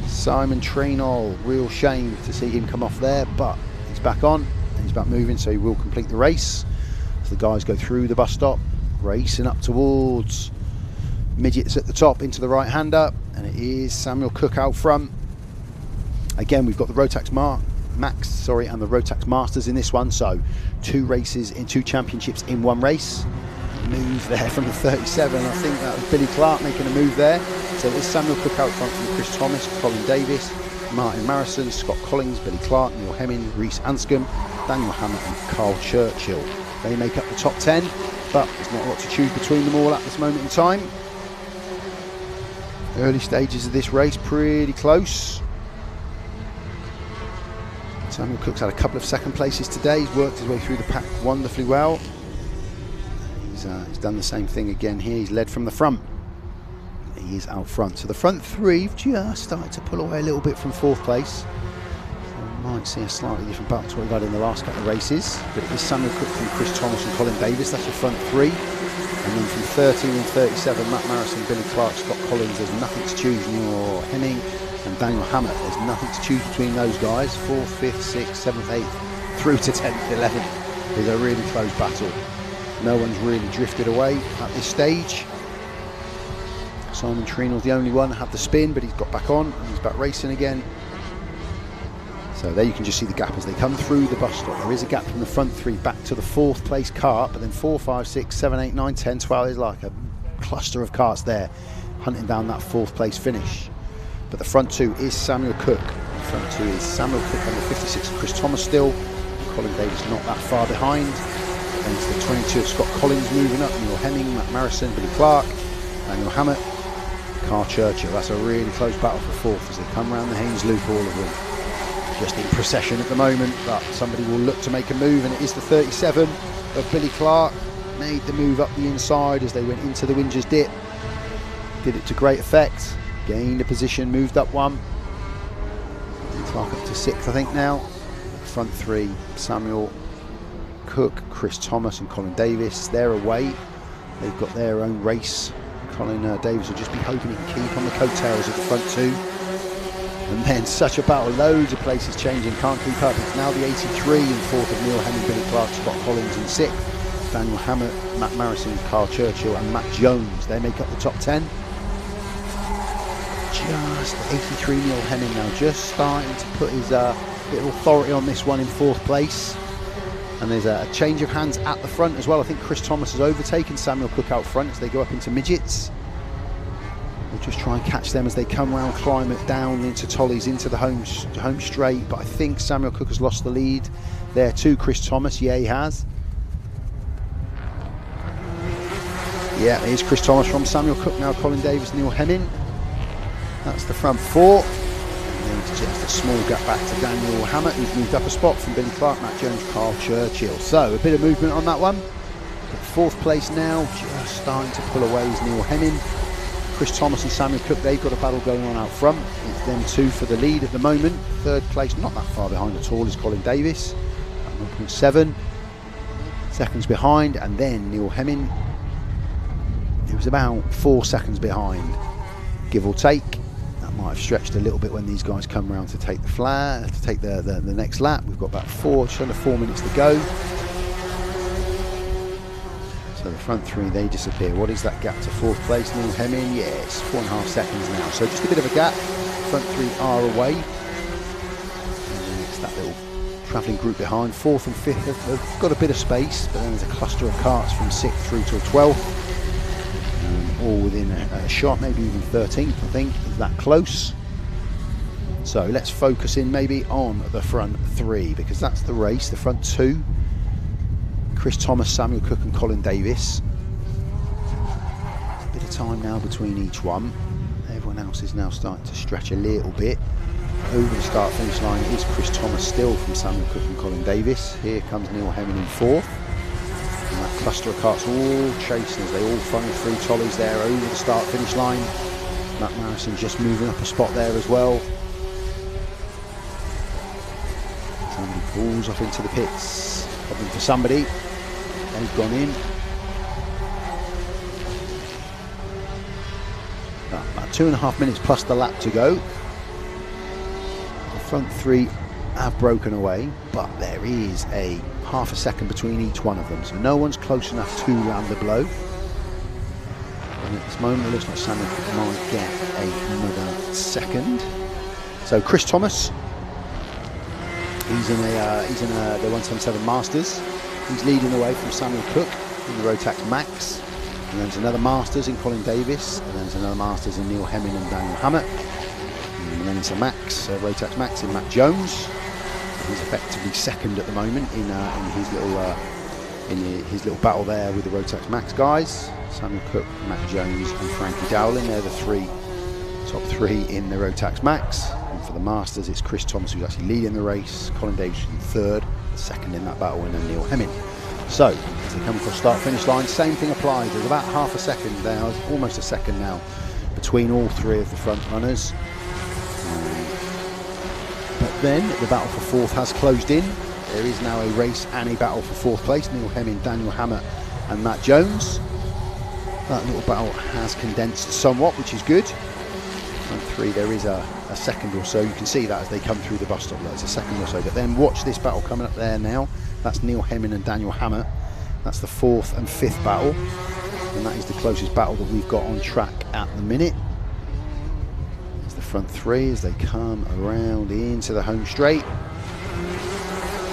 Simon Trenol, real shame to see him come off there, but he's back on and he's back moving, so he will complete the race. As the guys go through the bus stop, racing up towards midgets at the top into the right hander, and it is Samuel Cook out front. Again, we've got the Rotax Max and the Rotax Masters in this one, so 2 races in 2 championships in 1 race. Move there from the 37. I think that was Billy Clark making a move there. So it's Samuel Cook out front from Chris Thomas, Colin Davis, Martin Marison, Scott Collins, Billy Clark, Neil Hemming, Reese Anscombe, Daniel Hammett and Carl Churchill. They make up the top 10, but there's not a lot to choose between them all at this moment in time. Early stages of this race, pretty close. Samuel Cook's had a couple of second places today. He's worked his way through the pack wonderfully well. He's done the same thing again here. He's led from the front. He is out front. So the front 3 have just started to pull away a little bit from 4th place. So we might see a slightly different battle to what we've had in the last couple of races. But it is Samuel Cook from Chris Thomas and Colin Davis. That's your front 3. And then from 13 and 37, Matt Marison, Billy Clark, Scott Collins. There's nothing to choose. Neil Hemming and Daniel Hammett. There's nothing to choose between those guys. 4th, 5th, 6th, 7th, 8th, through to 10th, 11th. Is a really close battle. No one's really drifted away at this stage. Simon Trenol's the only one who had the spin, but he's got back on and he's back racing again. So there you can just see the gap as they come through the bus stop. There is a gap from the front three back to the 4th place kart, but then 4, 5, 6, 7, 8, 9, 10, 12 is like a cluster of karts there hunting down that 4th place finish. But the front two is Samuel Cook. The front two is Samuel Cook under 56, Chris Thomas still. Colin Davis not that far behind. Then it's the 22 of Scott Collins moving up, Neil Hemming, Matt Marison, Billy Clark, Daniel Hammett, Carl Churchill. That's a really close battle for 4th as they come around the Haynes Loop, all of them. Just in procession at the moment, but somebody will look to make a move, and it is the 37 of Billy Clark. Made the move up the inside as they went into the Whingers dip. Did it to great effect. Gained a position, moved up one. Clark up to 6th, I think now. Front three, Samuel Cook, Chris Thomas and Colin Davis. They're away. They've got their own race. Colin Davis will just be hoping he can keep on the coattails of the front two. And then such a battle, loads of places changing, can't keep up. It's now the 83 in 4th of Neil Hemming, Billy Clark, Scott Collins in 6th. Daniel Hammett, Matt Marison, Carl Churchill and Matt Jones. They make up the top 10. Just 83 Neil Hemming now, just starting to put his bit of authority on this one in 4th place. And there's a change of hands at the front as well. I think Chris Thomas has overtaken Samuel Cook out front as they go up into midgets. We'll just try and catch them as they come round, climb it down into Tollies, into the home straight. But I think Samuel Cook has lost the lead there too. Chris Thomas, yeah, he has. Yeah, here's Chris Thomas from Samuel Cook now. Colin Davis, Neil Hemming. That's the front four. And then just a small gap back to Daniel Hammett, who's moved up a spot from Billy Clark, Matt Jones, Carl Churchill. So a bit of movement on that one. But 4th place now, just starting to pull away is Neil Hemming. Chris Thomas and Samuel Cook, they've got a battle going on out front. It's them two for the lead at the moment. 3rd place, not that far behind at all, is Colin Davis at 1.7 seconds behind, and then Neil Hemming. It was about 4 seconds behind, give or take. That might have stretched a little bit when these guys come around to take the flag, to take the next lap. We've got about just under 4 minutes to go. So the front three, they disappear. What is that gap to 4th place? Neil Hemming, yes, 4.5 seconds now. So just a bit of a gap. Front three are away. And then it's that little travelling group behind. 4th and 5th have got a bit of space, but then there's a cluster of karts from 6th through to 12th. All within a shot, maybe even 13th, I think, is that close. So let's focus in maybe on the front three, because that's the race. The front two, Chris Thomas, Samuel Cook and Colin Davis. A bit of time now between each one. Everyone else is now starting to stretch a little bit. Over the start finish line is Chris Thomas still from Samuel Cook and Colin Davis. Here comes Neil Hemming in 4th. And that cluster of karts all chasing as they all funnel through Tollies there over the start finish line. Matt Marison just moving up a spot there as well. Somebody pulls off into the pits, hoping for somebody. They've gone in. About 2.5 minutes plus the lap to go. The front three have broken away, but there is a half a second between each one of them, so no one's close enough to land the blow. And at this moment it looks like Samuel might get another second. So Chris Thomas, he's in the 177 Masters. He's leading the way from Samuel Cook in the Rotax Max. And there's another Masters in Colin Davis, and there's another Masters in Neil Hemming and Daniel Hammett. And then it's a Max, Rotax Max in Matt Jones. He's effectively second at the moment in his little battle there with the Rotax Max guys. Samuel Cook, Matt Jones and Frankie Dowling, they're the top three in the Rotax Max. And for the Masters, it's Chris Thomas who's actually leading the race, Colin Davis in 3rd, second in that battle, and then Neil Hemming. So as they come across start finish line, same thing applies. There's about half a second there, almost a second now, between all three of the front runners. But then the battle for 4th has closed in. There is now a race and a battle for 4th place. Neil Hemming, Daniel Hammett and Matt Jones. That little battle has condensed somewhat, which is good. Front three, there is a second or so. You can see that as they come through the bus stop, there's a second or so. But then watch this battle coming up there now. That's Neil Hemming and Daniel Hammett. That's the 4th and 5th battle. And that is the closest battle that we've got on track at the minute. Front three as they come around into the home straight.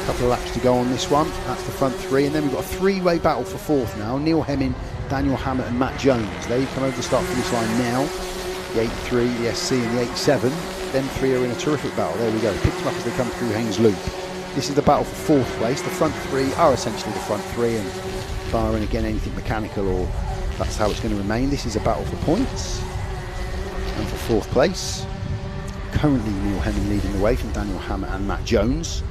Couple of laps to go on this one. That's the front three, and then we've got a three-way battle for fourth now. Neil Hemming, Daniel Hammett and Matt Jones. They've come over the start finish line now. The 83, the SC and the 87. Them three are in a terrific battle. There we go. Picked them up as they come through Haynes Loop. This is the battle for fourth place. The front three are essentially the front three, and barring again anything mechanical, or that's how it's going to remain. This is a battle for points and for fourth place. Currently Neil Hemming leading the way from Daniel Hammett and Matt Jones.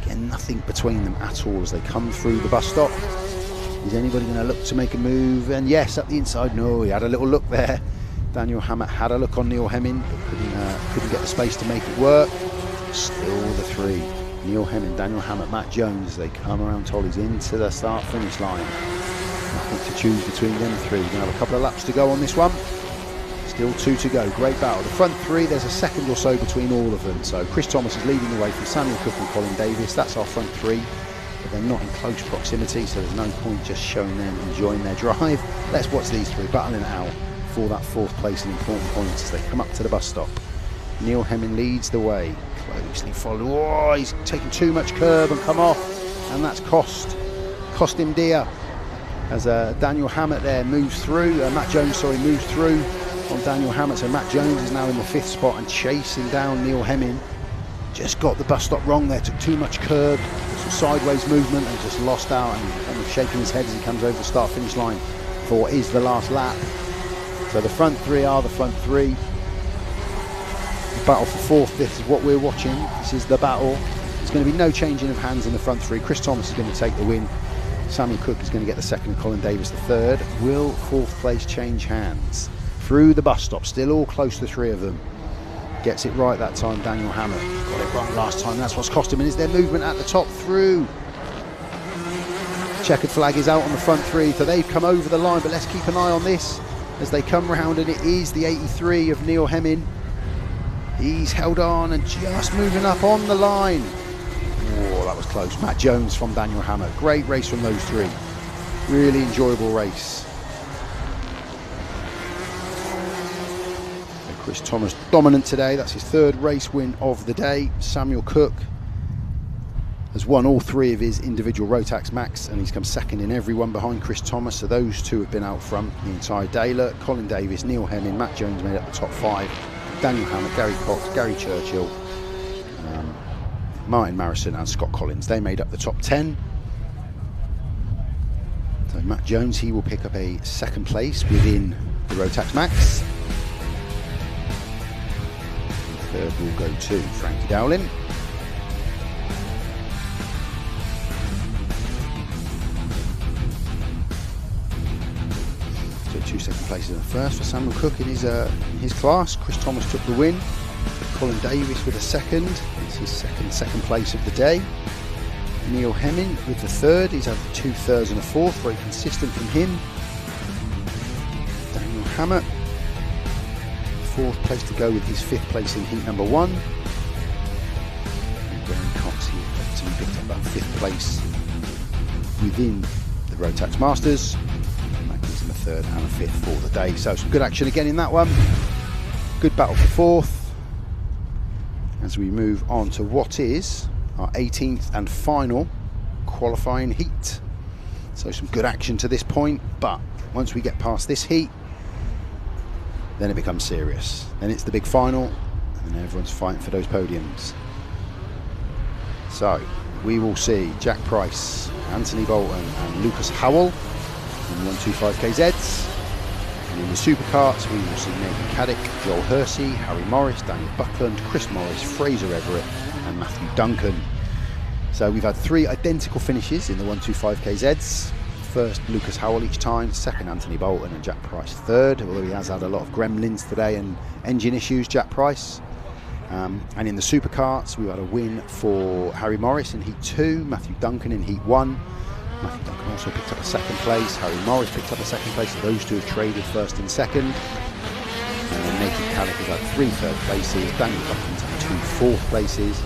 Again, nothing between them at all as they come through the bus stop. Is anybody going to look to make a move? And yes, up the inside, no, he had a little look there. Daniel Hammett had a look on Neil Hemming, but couldn't get the space to make it work. Still the three. Neil Hemming, Daniel Hammett, Matt Jones, they come around Tollies into the start-finish line. Nothing to choose between them three. We're going to have a couple of laps to go on this one. Still two to go. Great battle. The front three, there's a second or so between all of them. So Chris Thomas is leading the way from Samuel Cook and Colin Davis. That's our front three, but they're not in close proximity, so there's no point just showing them enjoying their drive. Let's watch these three battling it out for that fourth place and important points as they come up to the bus stop. Neil Hemming leads the way, closely followed. Oh, he's taken too much curb and come off, and that's cost him dear. As Daniel Hammett there moves through, Matt Jones, moves through on Daniel Hammett. So Matt Jones is now in the fifth spot and chasing down Neil Hemming. Just got the bus stop wrong there, took too much curb, some sideways movement, and just lost out and kind of shaking his head as he comes over the start finish line for what is the last lap. So the front three are the front three. The battle for fourth, this is what we're watching. This is the battle. There's going to be no changing of hands in the front three. Chris Thomas is going to take the win. Samuel Cook is going to get the second, Colin Davis the third. Will fourth place change hands? Through the bus stop, still all close, the three of them. Gets it right that time, Daniel Hammett. Got it wrong last time, that's what's cost him. And is their movement at the top through? Checkered flag is out on the front three, so they've come over the line, but let's keep an eye on this as they come round, and it is the 83 of Neil Hemming. He's held on and just moving up on the line. Oh, that was close. Matt Jones from Daniel Hammett. Great race from those three. Really enjoyable race. Chris Thomas dominant today. That's his third race win of the day. Samuel Cook has won all three of his individual Rotax Max, and he's come second in every one behind Chris Thomas. So those two have been out front the entire day. Look, Colin Davis, Neil Hemming, Matt Jones made up the top five. Daniel Hammett, Gary Cox, Gary Churchill, Martin Marison and Scott Collins, they made up the top 10. So Matt Jones, he will pick up a second place within the Rotax Max. Third will go to Frankie Dowling. So 2 second places in the first for Samuel Cook in his class. Chris Thomas took the win. Colin Davis with a second. It's his second place of the day. Neil Hemming with the third. He's had 2 thirds and a fourth. Very consistent from him. Daniel Hammett, fourth place to go with his 5th place in heat number 1. And Gary Cox, he picked up that 5th place within the Rotax Masters. And that gives him a 3rd and a 5th for the day. So some good action again in that one. Good battle for 4th. As we move on to what is our 18th and final qualifying heat. So some good action to this point, but once we get past this heat, then it becomes serious. Then it's the big final, and then everyone's fighting for those podiums. So we will see Jack Price, Anthony Bolton and Lucas Howell in the 125 KZs. And in the Superkarts we will see Nathan Cadet, Joel Hersey, Harry Morris, Daniel Buckland, Chris Morris, Fraser Everett and Matthew Duncan. So we've had 3 identical finishes in the 125 KZs. First Lucas Howell each time, second Anthony Bolton and Jack Price third, although he has had a lot of gremlins today and engine issues, Jack Price. And in the Superkarts we've had a win for Harry Morris in heat 2, Matthew Duncan in heat 1. Matthew Duncan also picked up a 2nd place, Harry Morris picked up a 2nd place, so those two have traded 1st and 2nd. And then Nathan Caddick has had 3 3rd places, Daniel Buckland's had 2 4th places,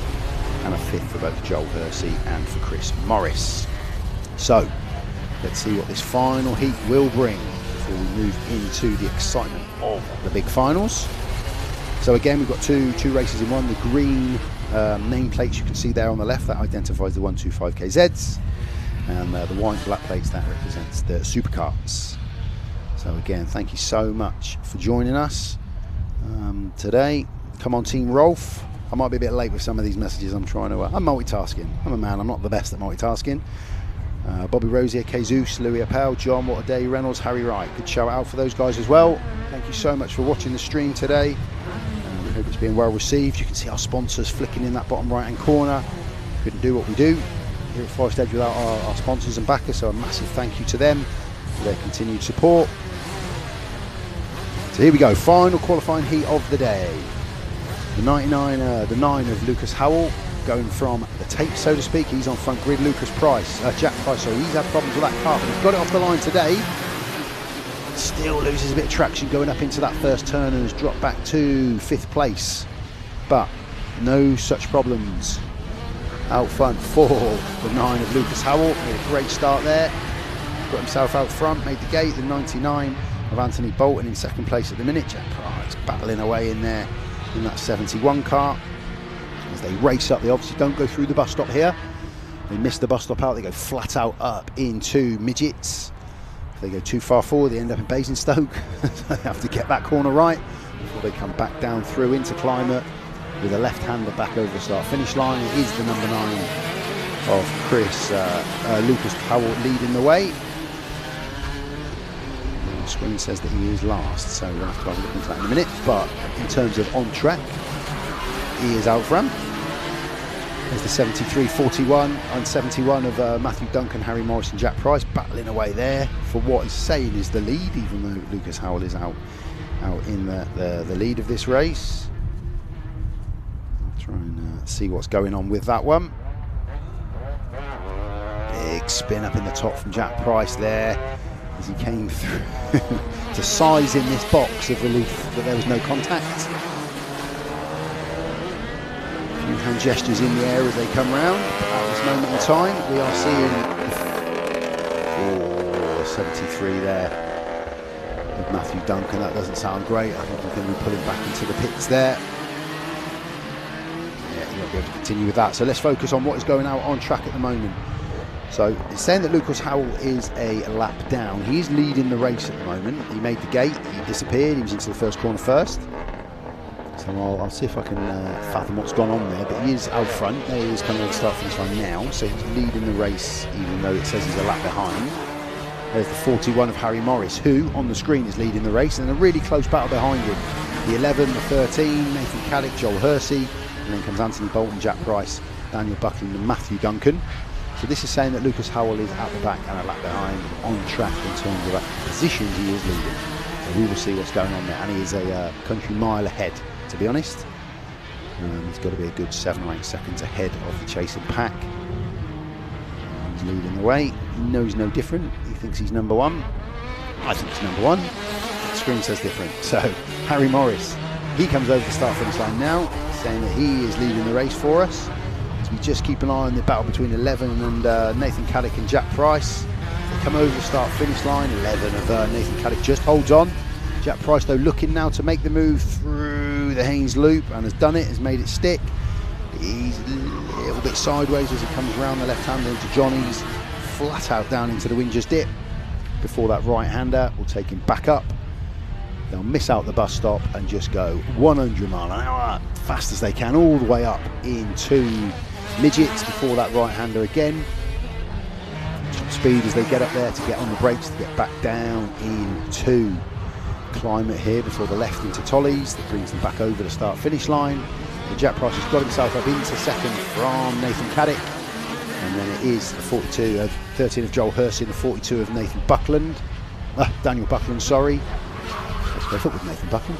and a 5th for both Joel Hersey and for Chris Morris. So let's see what this final heat will bring before we move into the excitement of the big finals. So again, we've got two races in one, the green nameplates you can see there on the left, that identifies the 125 KZs, and the white and black plates, that represents the Superkarts. So again, thank you so much for joining us today. Come on, Team Rolf. I might be a bit late with some of these messages. I'm multitasking. I'm a man, I'm not the best at multitasking. Bobby Rosier, Jesus, Louis Appel, John, What a Day, Reynolds, Harry Wright. Good shout out for those guys as well. Thank you so much for watching the stream today. I hope it's been well received. You can see our sponsors flicking in that bottom right hand corner. Couldn't do what we do here at Forest Edge without our sponsors and backers, so a massive thank you to them for their continued support. So here we go, final qualifying heat of the day. The 9 of Lucas Howell, going from the tape, so to speak. He's on front grid. Jack Price, sorry, he's had problems with that car, but he's got it off the line today. Still loses a bit of traction going up into that first turn and has dropped back to 5th place. But no such problems out front for the 9 of Lucas Howell. Made a great start there. Got himself out front, made the gate. The 99 of Anthony Bolton in 2nd place at the minute. Jack Price battling away in there in that 71 car. As they race up, they obviously don't go through the bus stop here. They miss the bus stop out, they go flat out up into midgets. If they go too far forward, they end up in Basingstoke. They have to get that corner right before they come back down through into Climate with a left-hander back over the start-finish line. It is the number 9 of Lucas Howell leading the way. The screen says that he is last, so we'll have to have a look into that in a minute. But in terms of on track, he is out front. There's the 73, 41 and 71 of Matthew Duncan, Harry Morris and Jack Price battling away there for what is saying is the lead, even though Lucas Howell is out in the lead of this race. I'll try and see what's going on with that one. Big spin up in the top from Jack Price there as he came through to size in this box of relief that there was no contact. Hand gestures in the air as they come round. At this moment in time, we are seeing 73 there with Matthew Duncan. That doesn't sound great. I think he's going to be pulling back into the pits there. Yeah, he won't be able to continue with that. So let's focus on what is going out on track at the moment. So it's saying that Lucas Howell is a lap down. He's leading the race at the moment. He made the gate, he disappeared, he was into the first corner first. So I'll see if I can fathom what's gone on there, but he is out front. There he is coming on the start-finish line now, so he's leading the race even though it says he's a lap behind. There's the 41 of Harry Morris, who on the screen is leading the race, and a really close battle behind him. The 11, the 13, Nathan Cadet, Joel Hersey, and then comes Anthony Bolton, Jack Price, Daniel Buckland and Matthew Duncan. So this is saying that Lucas Howell is at the back and a lap behind on track in terms of that position he is leading. So we will see what's going on there, and he is a country mile ahead. To be honest, he's got to be a good 7 or 8 seconds ahead of the chasing pack. He's leading the way. He knows no different. He thinks he's number 1. I think he's number 1. The screen says different. So Harry Morris, he comes over the start-finish line now, saying that he is leading the race for us. So we just keep an eye on the battle between 11 and Nathan Caddick and Jack Price. They come over the start-finish line. 11 of Nathan Caddick just holds on. Jack Price, though, looking now to make the move through the Haynes loop and has done it, has made it stick. He's a little bit sideways as he comes around the left-hander into Johnny's, flat out down into the Wingers dip before that right-hander will take him back up. They'll miss out the bus stop and just go 100 mile an hour, fast as they can, all the way up into midgets before that right-hander again. Top speed as they get up there to get on the brakes to get back down into Climate here before the left into Tollies. That brings them back over the start-finish line. But Jack Price has got himself up into second from Nathan Caddick. And then it is the 13 of Joel Hersey and the 42 of Nathan Buckland. Daniel Buckland, sorry. Let's go with Nathan Buckland.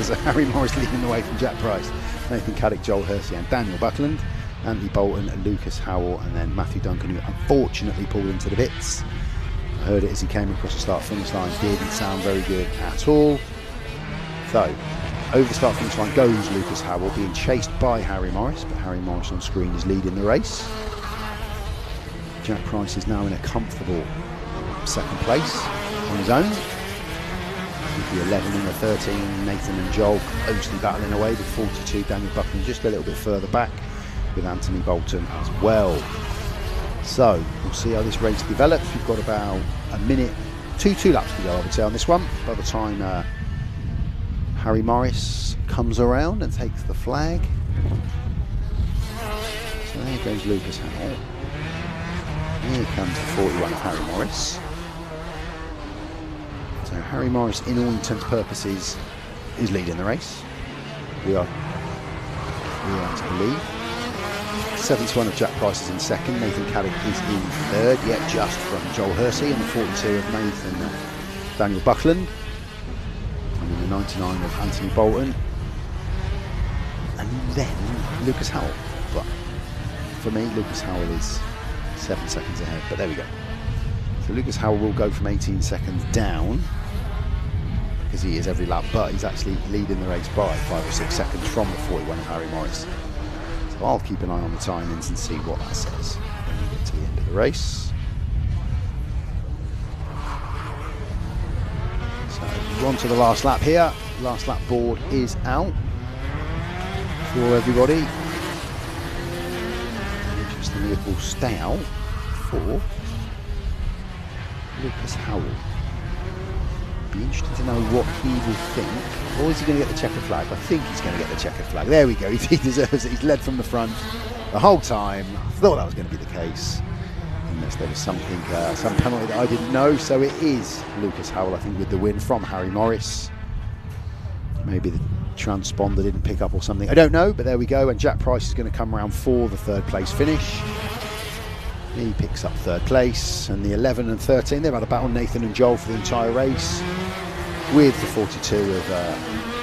So Harry Morris leading the way from Jack Price. Nathan Caddick, Joel Hersey and Daniel Buckland. Anthony Bolton, Lucas Howell and then Matthew Duncan, who unfortunately pulled into the bits. I heard it as he came across the start-finish line. Didn't sound very good at all. So, over the start-finish line goes Lucas Howell, being chased by Harry Morris, but Harry Morris on screen is leading the race. Jack Price is now in a comfortable second place on his own. With the 11 and the 13, Nathan and Joel closely battling away with 42, Daniel Buckland just a little bit further back with Anthony Bolton as well. So we'll see how this race develops. We've got about a minute, two laps to go, I would say, on this one. By the time Harry Morris comes around and takes the flag. So there goes Lucas Howell. Here comes the 41 of Harry Morris. So Harry Morris, in all intents and purposes, is leading the race. We are to believe. 71 of Jack Price is in second. Nathan Cadet is in third, yet just from Joel Hersey, and the 42 of Nathan Daniel Buckland. And then the 99 of Anthony Bolton. And then Lucas Howell. But for me, Lucas Howell is 7 seconds ahead. But there we go. So Lucas Howell will go from 18 seconds down, because he is every lap, but he's actually leading the race by 5 or 6 seconds from the 41 of Harry Morris. So I'll keep an eye on the timings and see what that says when we get to the end of the race. So we're on to the last lap here. Last lap board is out for everybody. Interestingly, it will stay out for Lucas Howell. Be interesting to know what he will think. Or is he going to get the checkered flag? I think he's going to get the checkered flag. There we go. He deserves it. He's led from the front the whole time. I thought that was going to be the case, unless there was something, some penalty that I didn't know. So it is Lucas Howell, I think, with the win from Harry Morris. Maybe the transponder didn't pick up or something. I don't know, but there we go. And Jack Price is going to come around for the third place finish. He picks up third place, and the 11 and 13, they've had a battle, Nathan and Joel, for the entire race, with the 42 of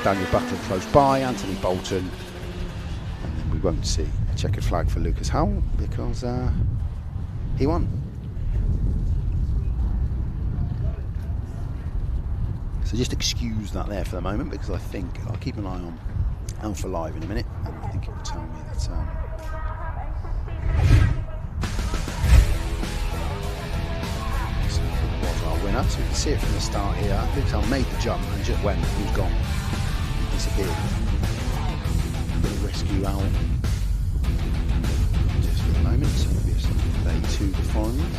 Daniel Buckland close by, Anthony Bolton, and then we won't see a checkered flag for Lucas Howell because he won. So just excuse that there for the moment, because I think I'll keep an eye on Alpha Live in a minute, and I think it will tell me that winner, so we can see it from the start here. Lucas Howell made the jump and just went, he was gone, he disappeared. I'm going to rescue Al just for the moment, so it'll be a sort of delay to the finals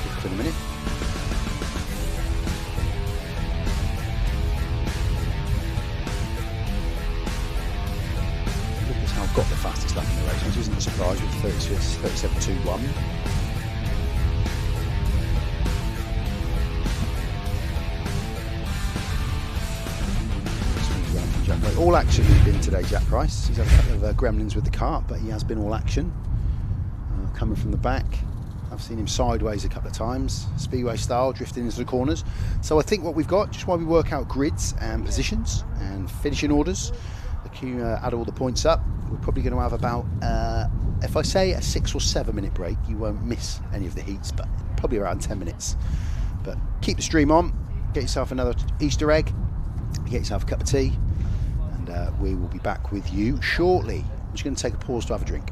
just in a minute. Lucas Howell got the fastest lap in the race, which isn't a surprise, with 37.21. All action he's been today, Jack Price. He's had a couple of gremlins with the kart, but he has been all action. Coming from the back, I've seen him sideways a couple of times, speedway style, drifting into the corners. So I think what we've got, just while we work out grids and positions and finishing orders, add all the points up, we're probably going to have about, if I say a 6 or 7 minute break, you won't miss any of the heats, but probably around 10 minutes. But keep the stream on, get yourself another Easter egg, get yourself a cup of tea, and we will be back with you shortly. I'm just going to take a pause to have a drink.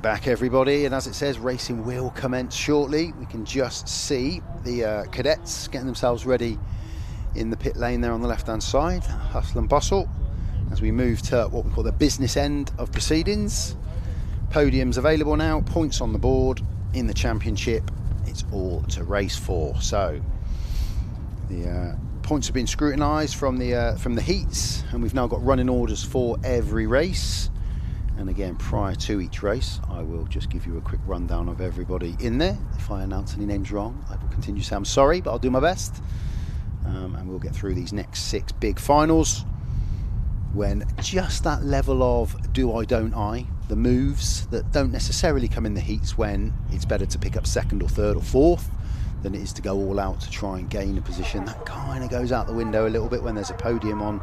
We're back, everybody, and as it says, racing will commence shortly. We can just see the cadets getting themselves ready in the pit lane there on the left-hand side. Hustle and bustle as we move to what we call the business end of proceedings. Podiums available now, points on the board in the championship. It's all to race for. So the points have been scrutinised from the heats, and we've now got running orders for every race. And again, prior to each race, I will just give you a quick rundown of everybody in there. If I announce any names wrong, I will continue to say I'm sorry, but I'll do my best. And we'll get through these next 6 big finals when just that level of do I, don't I, the moves that don't necessarily come in the heats, when it's better to pick up 2nd or 3rd or 4th than it is to go all out to try and gain a position. That kind of goes out the window a little bit when there's a podium on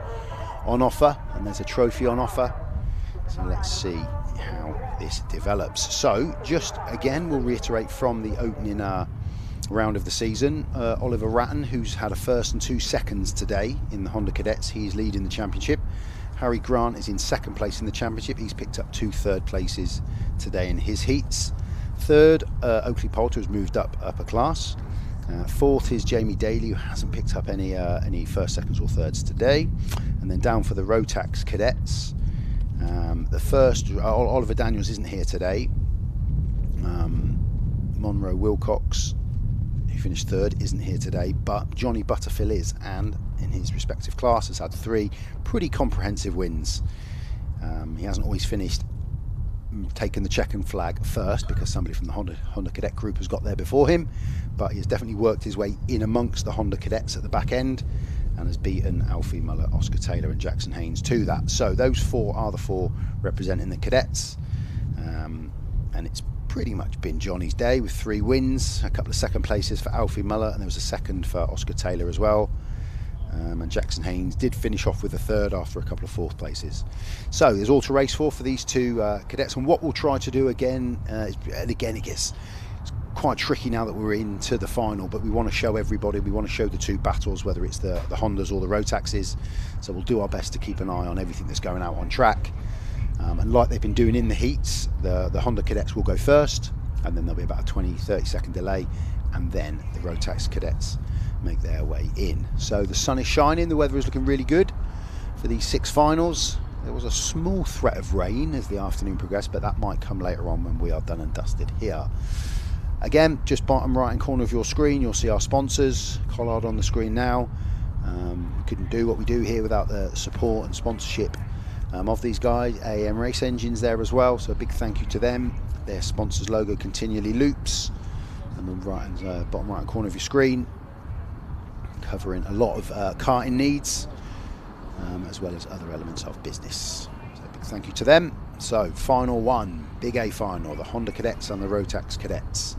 offer and there's a trophy on offer. So let's see how this develops. So just again, we'll reiterate from the opening round of the season, Oliver Ratton, who's had a 1st and 2 seconds today in the Honda Cadets, he's leading the championship. Harry Grant is in 2nd place in the championship. He's picked up 2 3rd places today in his heats. 3rd, Oakley Poulter has moved up a class. 4th is Jamie Daly, who hasn't picked up any 1st, 2nds or 3rds today. And then down for the Rotax Cadets, the first, Oliver Daniels isn't here today. Monroe Wilcox, who finished 3rd, isn't here today, but Johnny Butterfield is, and in his respective class has had 3 pretty comprehensive wins. He hasn't always finished taking the checkered flag first, because somebody from the Honda Cadet group has got there before him, but he has definitely worked his way in amongst the Honda Cadets at the back end and has beaten Alfie Muller, Oscar Taylor and Jackson Haynes to that. So those 4 are the 4 representing the Cadets, and it's pretty much been Johnny's day with 3 wins, a couple of 2nd places for Alfie Muller, and there was a 2nd for Oscar Taylor as well. And Jackson Haynes did finish off with a 3rd after a couple of 4th places. So there's all to race for these 2 cadets, and what we'll try to do again, and again it gets quite tricky now that we're into the final, but we want to show everybody, we want to show the 2 battles, whether it's the Hondas or the Rotaxes. So we'll do our best to keep an eye on everything that's going out on track. And like they've been doing in the heats, the Honda Cadets will go first, and then there'll be about a 20-30 second delay, and then the Rotax Cadets make their way in. So the sun is shining, the weather is looking really good for these 6 finals. There was a small threat of rain as the afternoon progressed, but that might come later on when we are done and dusted here. Again, just bottom right hand corner of your screen, you'll see our sponsors. Collard on the screen now. We couldn't do what we do here without the support and sponsorship of these guys. AM Race Engines there as well, so a big thank you to them. Their sponsors logo continually loops, and then bottom right hand corner of your screen, covering a lot of karting needs, as well as other elements of business. So a big thank you to them. So final 1, Big A final, the Honda Cadets and the Rotax Cadets.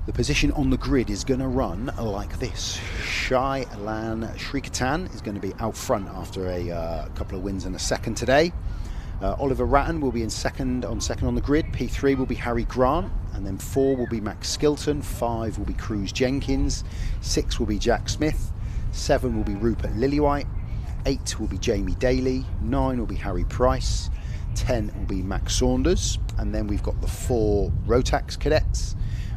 The position on the grid is going to run like this. Shai Lan Shrikatan is going to be out front after a couple of wins and a 2nd today. Oliver Ratton will be in 2nd on the grid. P3 will be Harry Grant, and then 4 will be Max Skilton, 5 will be Cruz Jenkins, 6 will be Jack Smith, 7 will be Rupert Lillywhite, 8 will be Jamie Daly, 9 will be Harry Price, 10 will be Max Saunders, and then we've got the 4 Rotax Cadets,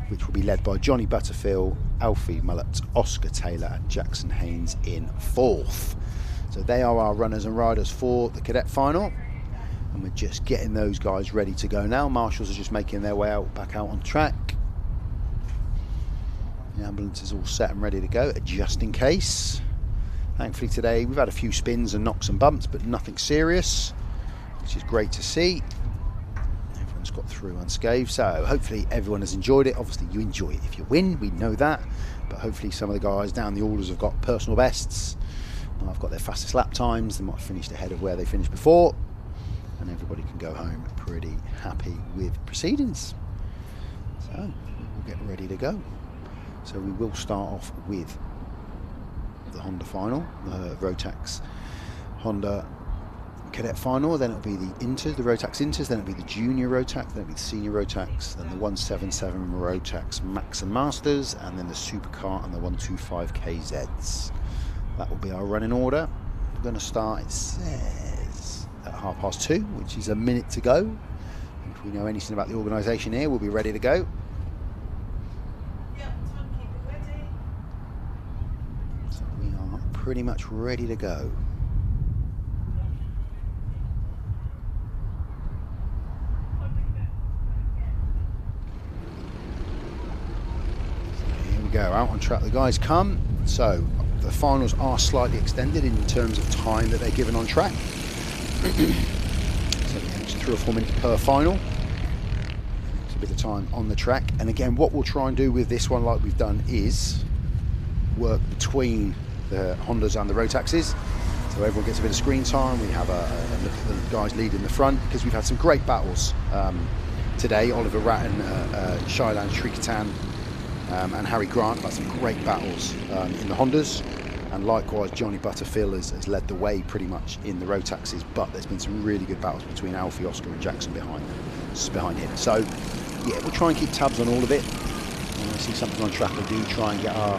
which will be led by Johnny Butterfield, Alfie Mullett, Oscar Taylor and Jackson Haynes in 4th. So they are our runners and riders for the Cadet final, and we're just getting those guys ready to go now. Marshals are just making their way back out on track. The ambulance is all set and ready to go, just in case. Thankfully today we've had a few spins and knocks and bumps, but nothing serious, which is great to see. Everyone's got through unscathed, so hopefully everyone has enjoyed it. Obviously you enjoy it if you win, we know that, but hopefully some of the guys down the orders have got personal bests. I've got their fastest lap times, they might have finished ahead of where they finished before, and everybody can go home pretty happy with proceedings. So we'll get ready to go. So we will start off with the Honda final, the Rotax Honda Cadet final, then it'll be the Rotax Inters, then it'll be the Junior Rotax, then it'll be the Senior Rotax, then the 177 Rotax Max and Masters, and then the Superkart and the 125 KZs. That will be our running order. We're going to start, it says, at 2:30, which is a minute to go. If we know anything about the organisation here, we'll be ready to go. So we are pretty much ready to go. So here we go, out on track the guys come. So the finals are slightly extended in terms of time that they're given on track. So it's 3 or 4 minutes per final. It's a bit of time on the track. And again, what we'll try and do with this one, like we've done, is work between the Hondas and the Rotaxes. So everyone gets a bit of screen time. We have a look at the guys leading the front, because we've had some great battles today. Oliver Ratton, Shailan Shrikatan, and Harry Grant have had some great battles in the Hondas. And likewise, Johnny Butterfield has led the way pretty much in the Rotaxes, but there's been some really good battles between Alfie, Oscar and Jackson behind him. So yeah, we'll try and keep tabs on all of it. When I see something on track, I do try and get our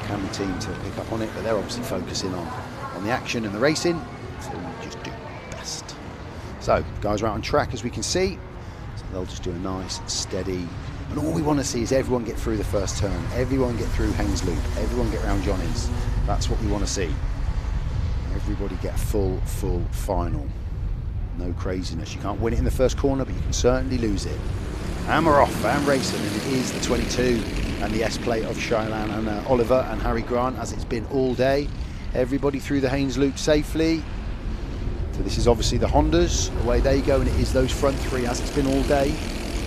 camera team to pick up on it, but they're obviously focusing on the action and the racing, so we just do our best. So guys are out on track, as we can see, so they'll just do a nice steady, and all we want to see is everyone get through the first turn, everyone get through Haynes Loop, everyone get round Johnny's. That's what we want to see. Everybody get a full final. No craziness. You can't win it in the first corner, but you can certainly lose it. And we're off, and racing, and it is the 22 and the S plate of Shailan and Oliver and Harry Grant, as it's been all day. Everybody through the Haynes Loop safely. So this is obviously the Hondas. Away they go, and it is those front 3 as it's been all day.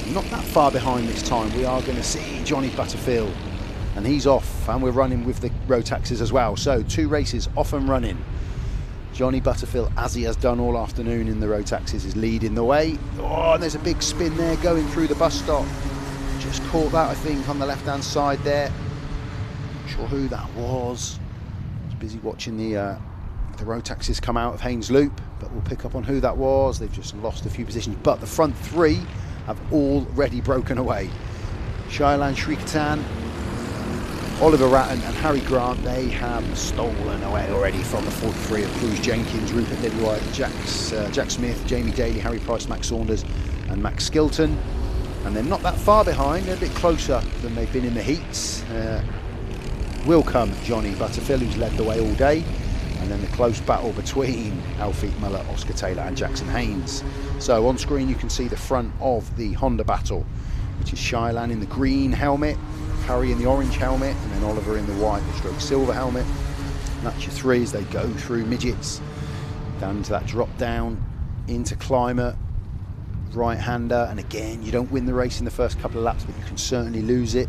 Not that far behind this time. We are going to see Johnny Butterfield, and he's off, and we're running with the Rotaxes as well. So 2 races off and running. Johnny Butterfield, as he has done all afternoon in the Rotaxes, is leading the way. Oh, and there's a big spin there going through the bus stop. Just caught that, I think, on the left-hand side there. Not sure who that was. I was busy watching the Rotaxes come out of Haynes Loop, but we'll pick up on who that was. They've just lost a few positions, but the front 3 have already broken away. Shailan Shrikatan, Oliver Ratton and Harry Grant, they have stolen away already from the 43 of Cruz Jenkins, Rupert Lillywhite, Jack Smith, Jamie Daly, Harry Price, Max Saunders and Max Skilton. And they're not that far behind, they're a bit closer than they've been in the heats. Will come Johnny Butterfield, who's led the way all day. And then the close battle between Alfie Muller, Oscar Taylor and Jackson Haynes. So on screen you can see the front of the Honda battle, which is Shailan in the green helmet, Harry in the orange helmet, and then Oliver in the white stroke silver helmet. And that's your 3 as they go through midgets, down to that drop down, into climber, right-hander, and again, you don't win the race in the first couple of laps, but you can certainly lose it.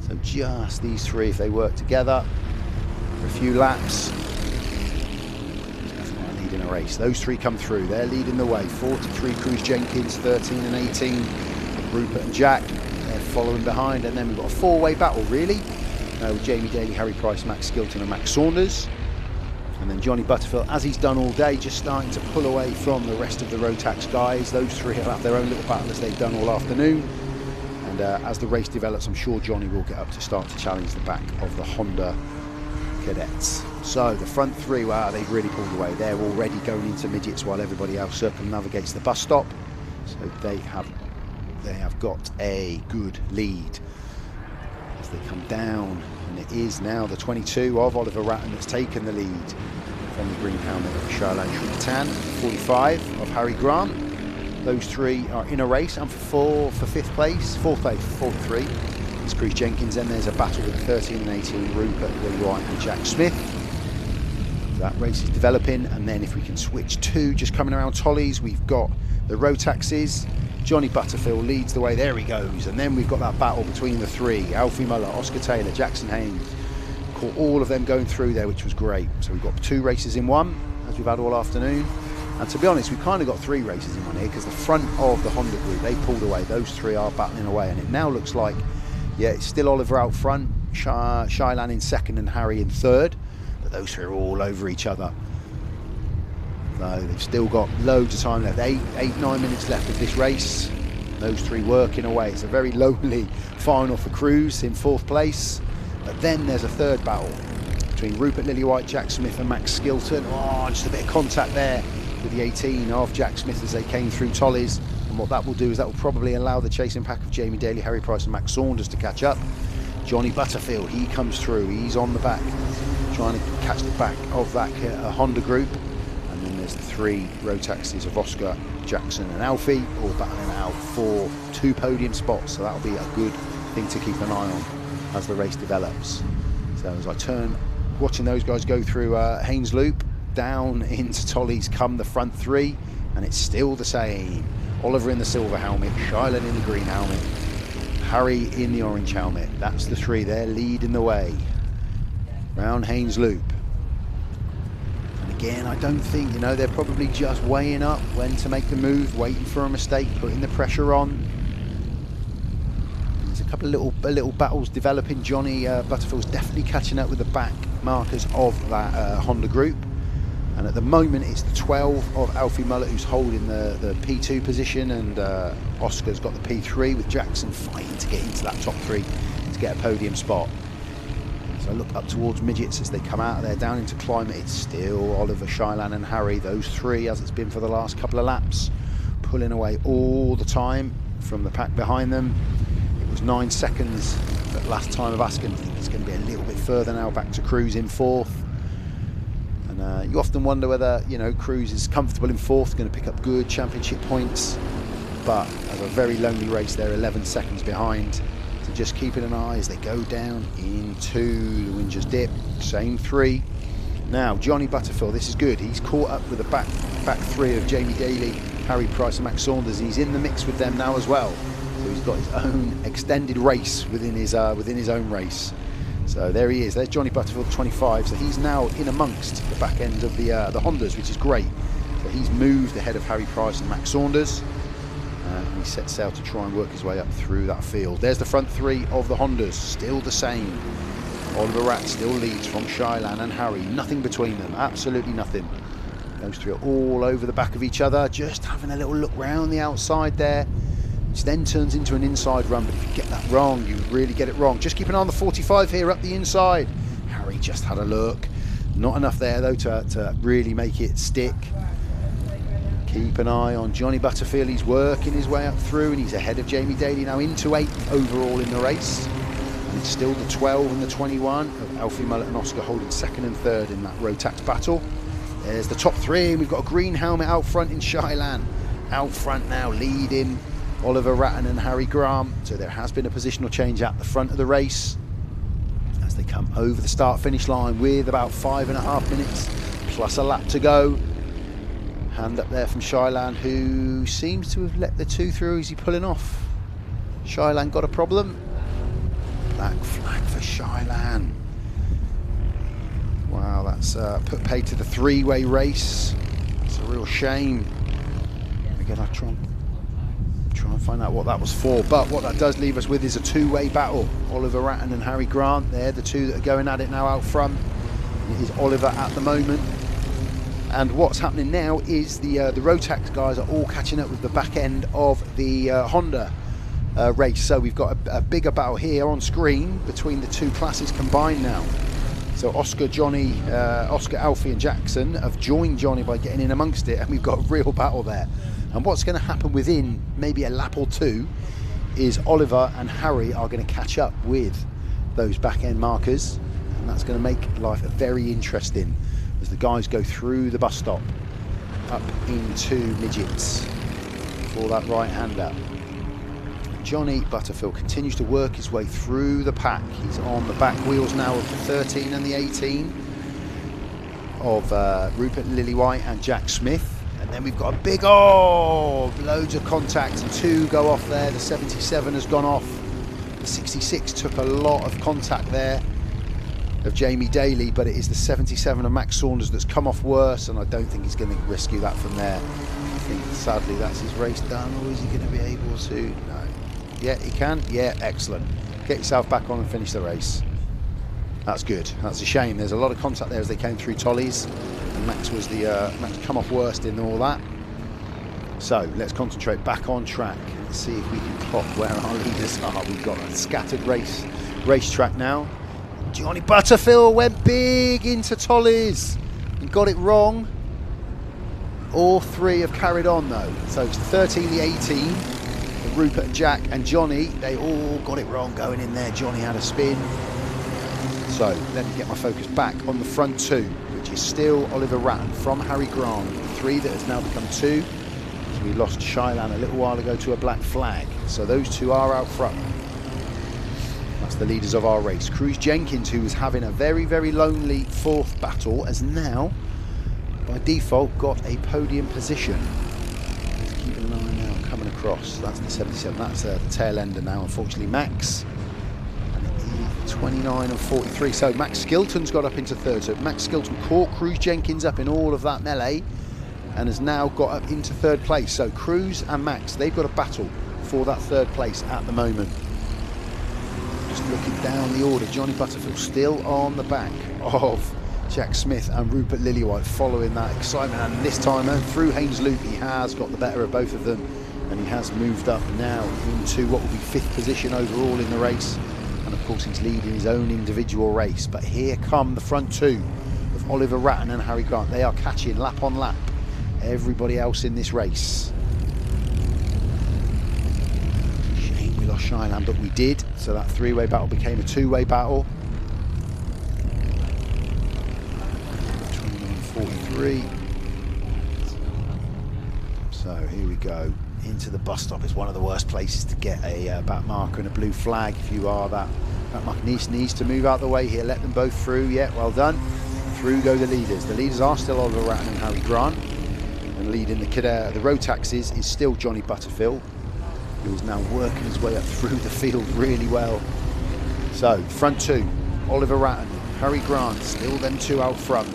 So just these 3, if they work together for a few laps, leading a race. Those 3 come through, they're leading the way. 43 Cruz Jenkins, 13 and 18 Rupert and Jack, they're following behind, and then we've got a 4-way battle really, with Jamie Daly, Harry Price, Max Skilton and Max Saunders. And then Johnny Butterfield, as he's done all day, just starting to pull away from the rest of the Rotax guys. Those 3 will have their own little battle as they've done all afternoon. And as the race develops, I'm sure Johnny will get up to start to challenge the back of the Honda Cadets. So the front 3, wow, they've really pulled away. They're already going into midgets while everybody else circumnavigates the bus stop. So they have got a good lead as they come down, and it is now the 22 of Oliver Ratton that's taken the lead from the green helmet of Shailan Shrikatan, 45 of Harry Grant. Those 3 are in a race, and for 4th place, 43 is Cruz Jenkins. Then there's a battle with 13 and 18 Rupert Lillywhite and Jack Smith. That race is developing, and then if we can switch to just coming around Tollies, we've got the Rotaxes. Johnny Butterfield leads the way, there he goes, and then we've got that battle between the 3, Alfie Muller, Oscar Taylor, Jackson Haynes. Caught all of them going through there, which was great. So we've got 2 races in one, as we've had all afternoon. And to be honest, we've kind of got 3 races in one here, because the front of the Honda group, they pulled away. Those 3 are battling away, and it now looks like, yeah, it's still Oliver out front, Shailan in 2nd and Harry in 3rd, but those 3 are all over each other. No, they've still got loads of time left. 8-9 minutes left of this race. Those 3 working away. It's a very lonely final for Cruz in 4th place. But then there's a 3rd battle between Rupert Lillywhite, Jack Smith and Max Skilton. Oh, just a bit of contact there with the 18 of Jack Smith as they came through Tollies. And And what that will do is that will probably allow the chasing pack of Jamie Daly, Harry Price and Max Saunders to catch up. Johnny Butterfield, he comes through, he's on the back, trying to catch the back of that Honda group. And then there's the three Rotaxes of Oscar, Jackson and Alfie, all battling out for 2 podium spots. So that'll be a good thing to keep an eye on as the race develops. So as I turn, watching those guys go through Haynes Loop, down into Tolly's come the front 3, and it's still the same. Oliver in the silver helmet, Shilan in the green helmet, Harry in the orange helmet. That's the 3 there leading the way round Haynes Loop. And again, I don't think, you know, they're probably just weighing up when to make the move, waiting for a mistake, putting the pressure on. There's a couple of little battles developing. Johnny Butterfield's definitely catching up with the back markers of that Honda group. And at the moment it's the 12 of Alfie Mullett who's holding the P2 position, and Oscar's got the P3, with Jackson fighting to get into that top 3 to get a podium spot. So I look up towards midgets as they come out of there down into climate. It's still Oliver, Shilan and Harry, those 3 as it's been for the last couple of laps, pulling away all the time from the pack behind them. It was 9 seconds at last time of asking. I think it's going to be a little bit further now, back to Cruz in 4th. You often wonder whether, you know, Cruz is comfortable in 4th, going to pick up good championship points, but as a very lonely race, they're 11 seconds behind. So just keeping an eye as they go down into the Windsors dip, same 3. Now Johnny Butterfield, this is good. He's caught up with the back 3 of Jamie Daly, Harry Price and Max Saunders. He's in the mix with them now as well. So he's got his own extended race within his own race. So there he is, there's Johnny Butterfield, 25, so he's now in amongst the back end of the Hondas, which is great. So he's moved ahead of Harry Price and Max Saunders, and he sets sail to try and work his way up through that field. There's the front 3 of the Hondas, still the same. Oliver Ratt still leads from Shilan and Harry, nothing between them, absolutely nothing. Those 3 are all over the back of each other, just having a little look round the outside there, which then turns into an inside run. But if you get that wrong, you really get it wrong. Just keep an eye on the 45 here up the inside. Harry just had a look. Not enough there though to really make it stick. Keep an eye on Johnny Butterfield. He's working his way up through, and he's ahead of Jamie Daly now, into 8th overall in the race. And it's still the 12 and the 21 of Alfie Mullett and Oscar holding 2nd and 3rd in that Rotax battle. There's the top 3, and we've got a green helmet out front in Shilan. Out front now leading Oliver Ratton and Harry Grant. So there has been a positional change at the front of the race as they come over the start-finish line with about 5.5 minutes plus a lap to go. Hand up there from Shilan, who seems to have let the 2 through. Is he pulling off? Shilan got a problem. Black flag for Shilan. Wow, that's put paid to the 3-way race. It's a real shame. Again, I'll try and find out what that was for, but what that does leave us with is a 2-way battle. Oliver Ratton and Harry Grant, they're the 2 that are going at it now out front. It is Oliver at the moment, and what's happening now is the Rotax guys are all catching up with the back end of the Honda race. So we've got a bigger battle here on screen between the 2 classes combined now. So Oscar, Alfie and Jackson have joined Johnny by getting in amongst it, and we've got a real battle there. And what's going to happen within maybe a lap or 2 is Oliver and Harry are going to catch up with those back end markers, and that's going to make life very interesting as the guys go through the bus stop up into midgets for that right hander. Johnny Butterfield continues to work his way through the pack. He's on the back wheels now of the 13 and the 18 of Rupert Lillywhite and Jack Smith. And then we've got a big, loads of contact, and 2 go off there. The 77 has gone off. The 66 took a lot of contact there of Jamie Daly, but it is the 77 of Max Saunders that's come off worse, and I don't think he's going to rescue that from there. I think sadly that's his race done, or is he going to be able to? No. Yeah, he can. Yeah, excellent. Get yourself back on and finish the race. That's good. That's a shame. There's a lot of contact there as they came through Tollies, and Max was Max come off worst in all that. So let's concentrate back on track. Let's see if we can clock where our leaders are. We've got a scattered racetrack now. Johnny Butterfield went big into Tollies and got it wrong. All three have carried on though. So it's 13, the 18, Rupert, Jack and Johnny, they all got it wrong going in there. Johnny had a spin. So let me get my focus back on the front two, which is still Oliver Ratton from Harry Grant. Three that has now become two. So we lost Shylan a little while ago to a black flag. So those two are out front. That's the leaders of our race. Cruz Jenkins, who was having a very, very lonely fourth battle, has now, by default, got a podium position. Let's keep an eye now coming across. That's the 77. That's the tail ender now, unfortunately. Max. And it is 29 and 43. So Max Skilton's got up into third. So Max Skilton caught Cruz Jenkins up in all of that melee and has now got up into third place. So Cruz and Max, they've got a battle for that third place at the moment. Just looking down the order, Johnny Butterfield still on the back of Jack Smith and Rupert Lillywhite, following that excitement, and this time through Haynes Loop he has got the better of both of them, and he has moved up now into what will be 5th position overall in the race, and of course he's leading his own individual race. But here come the front two of Oliver Ratton and Harry Grant. They are catching lap on lap everybody else in this race. Shame we lost Shylan, but we did, so that three-way battle became a two-way battle. 43. So here we go into the bus stop. It's one of the worst places to get a back marker and a blue flag. If you are that back marker, needs to move out the way here. Let them both through. Yeah, well done. Through go the leaders. The leaders are still Oliver Ratton and Harry Grant, and leading the Cadet, the Rotaxes, is still Johnny Butterfield, who is now working his way up through the field really well. So front two, Oliver Ratton, Harry Grant, still them two out front.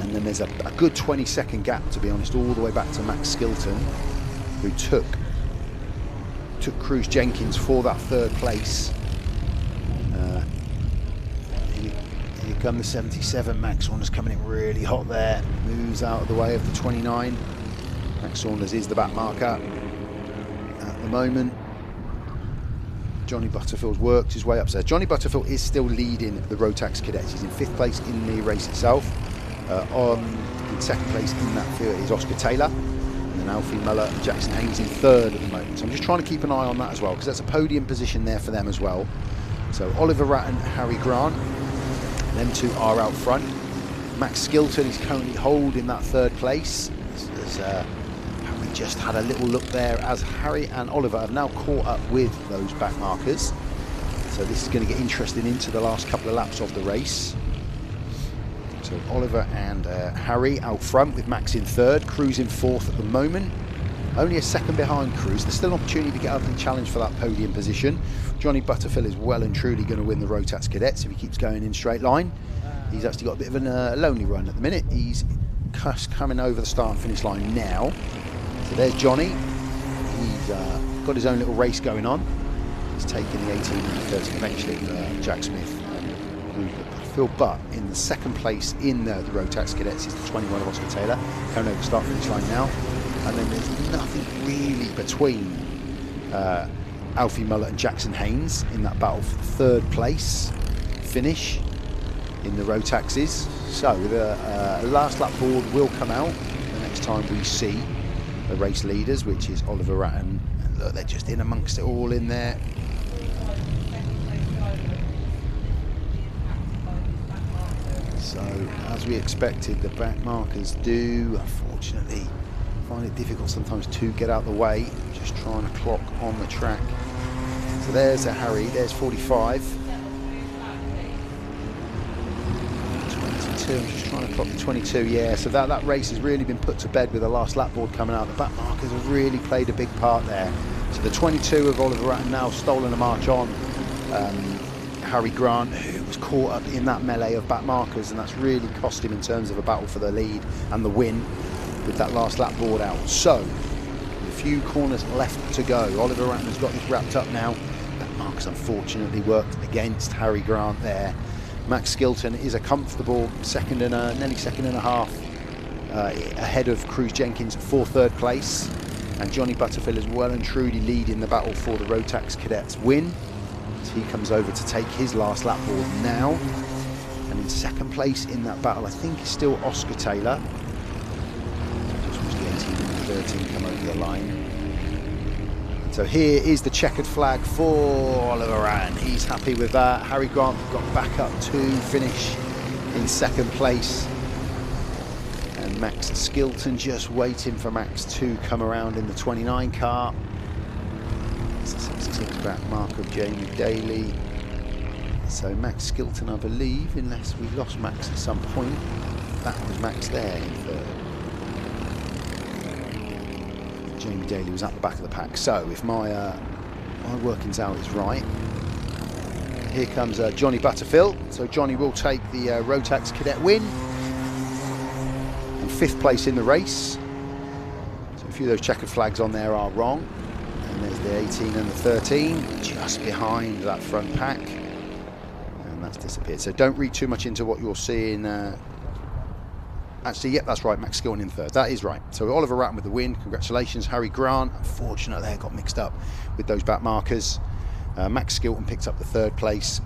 And then there's a good 20-second gap, to be honest, all the way back to Max Skilton, who took Cruz Jenkins for that third place. Here come the 77. Max Saunders coming in really hot there. Moves out of the way of the 29. Max Saunders is the back marker at the moment. Johnny Butterfield's worked his way up. So Johnny Butterfield is still leading the Rotax Cadets. He's in 5th place in the race itself. In 2nd place in that field is Oscar Taylor, and then Alfie Muller and Jackson Haynes in 3rd at the moment. So I'm just trying to keep an eye on that as well, because that's a podium position there for them as well. So Oliver Ratton, Harry Grant, them two are out front. Max Skilton is currently holding that 3rd place. We just had a little look there as Harry and Oliver have now caught up with those back markers. So this is going to get interesting into the last couple of laps of the race. So Oliver and Harry out front with Max in 3rd, Cruz in 4th at the moment. Only a second behind Cruz. There's still an opportunity to get up and challenge for that podium position. Johnny Butterfield is well and truly going to win the Rotax Cadets if he keeps going in straight line. He's actually got a bit of a lonely run at the minute. He's coming over the start and finish line now. So there's Johnny. He's got his own little race going on. He's taking the 18 and the 30 eventually, Jack Smith and Rupert. But in the 2nd place in the Rotax Cadets is the 21 of Oscar Taylor, coming over the start finish line now. And then there's nothing really between Alfie Muller and Jackson Haynes in that battle for the 3rd place finish in the Rotaxes. So the last lap board will come out the next time we see the race leaders, which is Oliver Ratton. And look, they're just in amongst it all in there. So, as we expected, the back markers do, unfortunately, find it difficult sometimes to get out the way, just trying to clock on the track. So there's a Harry, there's 45. 22, I'm just trying to clock the 22, yeah, so that race has really been put to bed with the last lap board coming out. The back markers have really played a big part there. So the 22 of Oliver Ratton now stolen a march on Harry Grant, who was caught up in that melee of back markers, and that's really cost him in terms of a battle for the lead and the win with that last lap board out. So a few corners left to go. Oliver Ratton has got this wrapped up now. Back markers unfortunately worked against Harry Grant there. Max Skilton is a comfortable nearly second and a half ahead of Cruz Jenkins for 3rd place, and Johnny Butterfield is well and truly leading the battle for the Rotax Cadets win. He comes over to take his last lap board now, and in 2nd place in that battle I think is still Oscar Taylor. 13 come over the line. So here is the checkered flag for Oliver Rand. He's happy with that. Harry Grant got back up to finish in second place. And Max Skilton just waiting for Max to come around in the 29 car. 66 back mark of Jamie Daly. So Max Skilton, I believe, unless we lost Max at some point, that was Max there in third. Jamie Daly was at the back of the pack. So if my workings out is right, here comes Johnny Butterfield. So Johnny will take the Rotax Cadet win and 5th place in the race. So a few of those checkered flags on there are wrong. And there's the 18 and the 13 just behind that front pack, and that's disappeared. So don't read too much into what you're seeing. Actually, yep, that's right, Max Skilton in third. That is right. So Oliver Ratton with the win. Congratulations, Harry Grant. Unfortunately, they got mixed up with those back markers. Max Skilton picked up the 3rd place.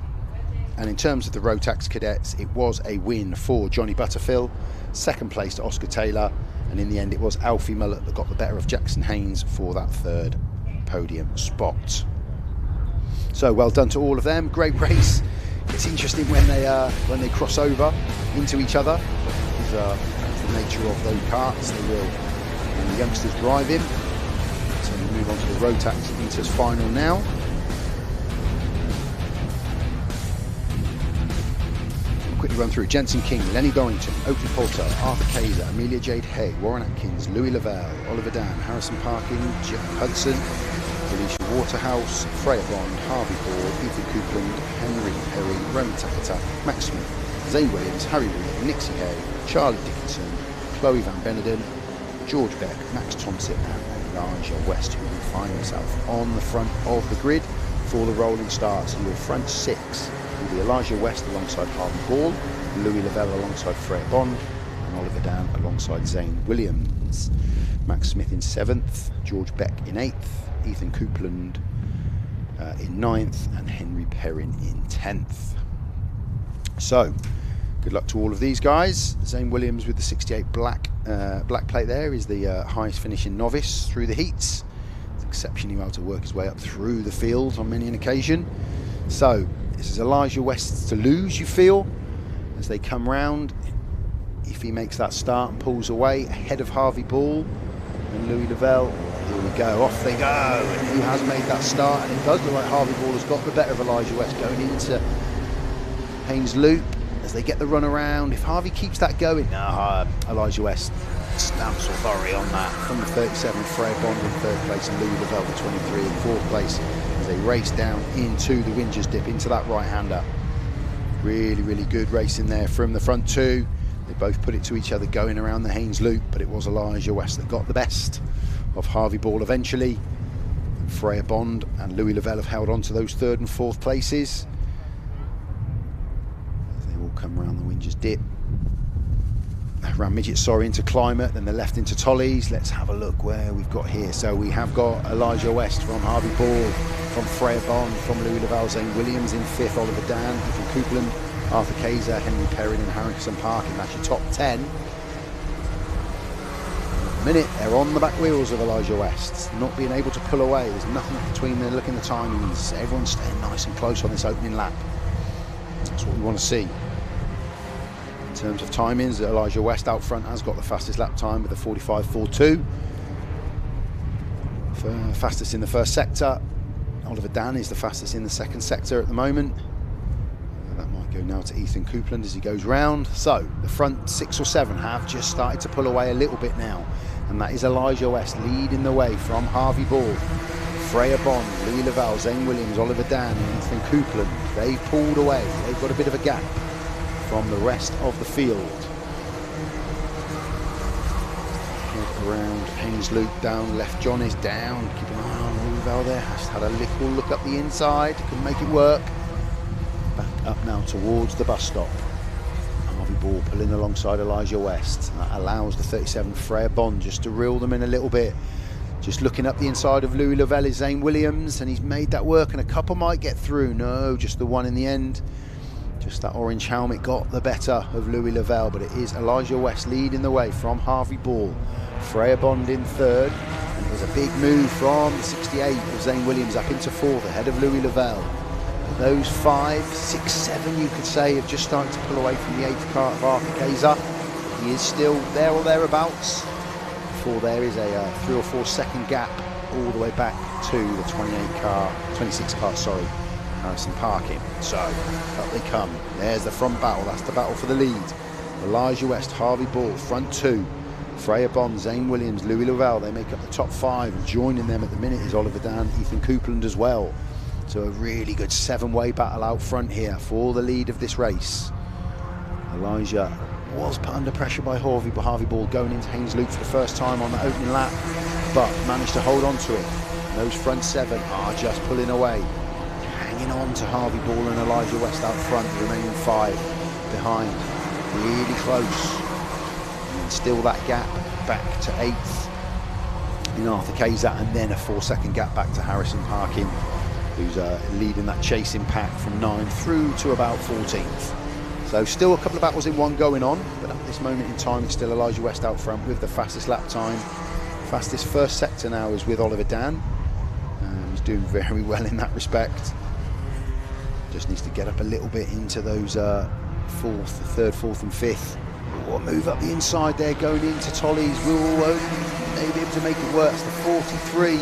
And in terms of the Rotax Cadets, it was a win for Johnny Butterfield. 2nd place to Oscar Taylor. And in the end, it was Alfie Mullett that got the better of Jackson Haynes for that 3rd podium spot. So well done to all of them. Great race. It's interesting when they cross over into each other. That's the nature of those karts. They will, and the youngsters drive in. So we move on to the Rotax Inters final now. Quickly run through Jensen King, Lenny Dorrington, Oakley Poulter, Arthur Kayser, Amelia Jade Hay, Warren Atkins, Louis Lavelle, Oliver Dan, Harrison Parkin, Jeff Hudson, Alicia Waterhouse, Freya Bond, Harvey Ford, Ethan Coupland, Henry Perry, Roman Takata, Max Smith, Zane Williams, Harry Reid, Nixie Hay, Charlie Dickinson, Chloe Van Beneden, George Beck, Max Thompson and Elijah West, who will find himself on the front of the grid for the rolling start. So your front 6 will be Elijah West alongside Harvey Ball, Louis Lavelle alongside Freya Bond, and Oliver Dan alongside Zane Williams. Max Smith in 7th, George Beck in 8th, Ethan Coupland in 9th, and Henry Perrin in 10th. So, good luck to all of these guys. Zane Williams with the 68 black plate there is the highest finishing novice through the heats. It's exceptionally well to work his way up through the field on many an occasion. So, this is Elijah West to lose, you feel, as they come round. If he makes that start and pulls away ahead of Harvey Ball and Louis Lavelle, here we go, off they go. And who has made that start? And it does look like Harvey Ball has got the better of Elijah West going into Haynes Loop as they get the run around. If Harvey keeps that going, Elijah West stamps authority on that. From the 37, Freya Bond in 3rd place and Louis Lavelle the 23 in 4th place as they race down into the Wingers dip, into that right-hander. Really, really good racing there from the front 2. They both put it to each other going around the Haynes Loop, but it was Elijah West that got the best of Harvey Ball eventually. Freya Bond and Louis Lavelle have held on to those 3rd and 4th places. They all come around the Wingers dip. Around Midget, sorry, into Climate, then they're left into Tollies. Let's have a look where we've got here. So we have got Elijah West from Harvey Ball, from Freya Bond, from Louis Lavelle, Zane Williams in 5th, Oliver Dan, Ethan Coupland, Arthur Kayser, Henry Perrin and Harrison Park, and that's your top 10. At the minute, they're on the back wheels of Elijah West, not being able to pull away. There's nothing between them. Looking at the timings, everyone's staying nice and close on this opening lap. That's what we want to see. In terms of timings, Elijah West out front has got the fastest lap time with a 45.42. Fastest in the first sector. Oliver Dan is the fastest in the second sector at the moment. That might go now to Ethan Coupland as he goes round. So the front 6 or 7 have just started to pull away a little bit now, and that is Elijah West leading the way from Harvey Ball, Freya Bond, Louis Lavelle, Zane Williams, Oliver Dan and Ethan Coupland. They've pulled away. They've got a bit of a gap from the rest of the field. Head around Haynes Loop, down left. John is down. Keep an eye on Louis Lavelle there. Has had a little look up the inside. Couldn't make it work. Back up now towards the bus stop. Harvey Ball pulling alongside Elijah West. That allows the 37 Freya Bond just to reel them in a little bit. Just looking up the inside of Louis Lavelle is Zane Williams, and he's made that work, and a couple might get through. No, just the one in the end. Just that orange helmet got the better of Louis Lavelle, but it is Elijah West leading the way from Harvey Ball. Freya Bond in third, and it was a big move from the 68 of Zane Williams up into fourth ahead of Louis Lavelle. Those 5, 6, 7 you could say have just started to pull away from the 8th kart of Arthur KZ. He is still there or thereabouts before there is a 3 or 4 second gap all the way back to the 26 kart, sorry, Harrison Parkin. So up they come. There's the front battle. That's the battle for the lead. Elijah West, Harvey Ball, front 2. Freya Bond, Zane Williams, Louis Lavelle, they make up the top 5, and joining them at the minute is Oliver Dan, Ethan Coupland as well. So a really good 7-way battle out front here for the lead of this race. Elijah was put under pressure by Harvey Ball going into Haynes Loop for the first time on the opening lap, but managed to hold on to it. And those front 7 are just pulling away, hanging on to Harvey Ball and Elijah West out front, the remaining 5 behind, really close. And still that gap back to 8th in Arthur KZ, and then a 4-second gap back to Harrison Parkin, who's leading that chasing pack from 9th through to about 14th. So still a couple of battles in one going on, but at this moment in time it's still Elijah West out front with the fastest lap time. Fastest first sector now is with Oliver Dan. He's doing very well in that respect. Just needs to get up a little bit into those 3rd, 4th and 5th. Or move up the inside there going into Tolly's. Will maybe be able to make it work. It's the 43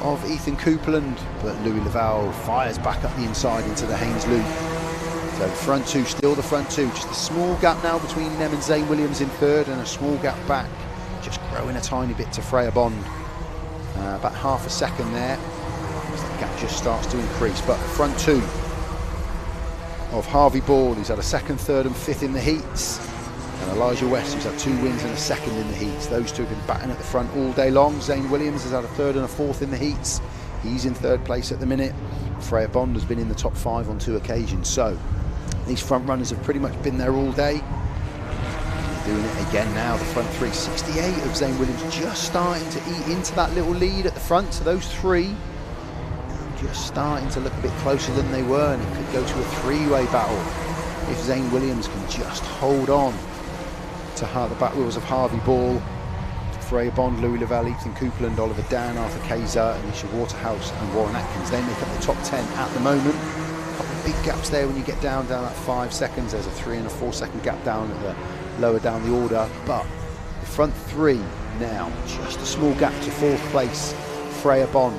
of Ethan Coupland, but Louis Lavelle fires back up the inside into the Haynes Loop. So front 2, still the front 2, just a small gap now between them and Zane Williams in 3rd, and a small gap back, just growing a tiny bit to Freya Bond. About half a second there, as the gap just starts to increase. But front 2 of Harvey Ball, who's had a 2nd, 3rd and 5th in the heats, and Elijah West, who's had 2 wins and a 2nd in the heats. Those two have been batting at the front all day long. Zane Williams has had a 3rd and a 4th in the heats. He's in 3rd place at the minute. Freya Bond has been in the top 5 on 2 occasions. So these front runners have pretty much been there all day. Doing it again now, the front 3. 68 of Zane Williams just starting to eat into that little lead at the front. So those 3 just starting to look a bit closer than they were, and it could go to a 3-way battle if Zane Williams can just hold on to the back wheels of Harvey Ball. Freya Bond, Louis Lavelle, Ethan Coupland, Oliver Dan, Arthur KZ, Alicia Waterhouse and Warren Atkins. They make up the top 10 at the moment. A couple of big gaps there when you get down at 5 seconds. There's a 3 and a 4 second gap down at the lower down the order, but the front 3 now, just a small gap to 4th place, Freya Bond,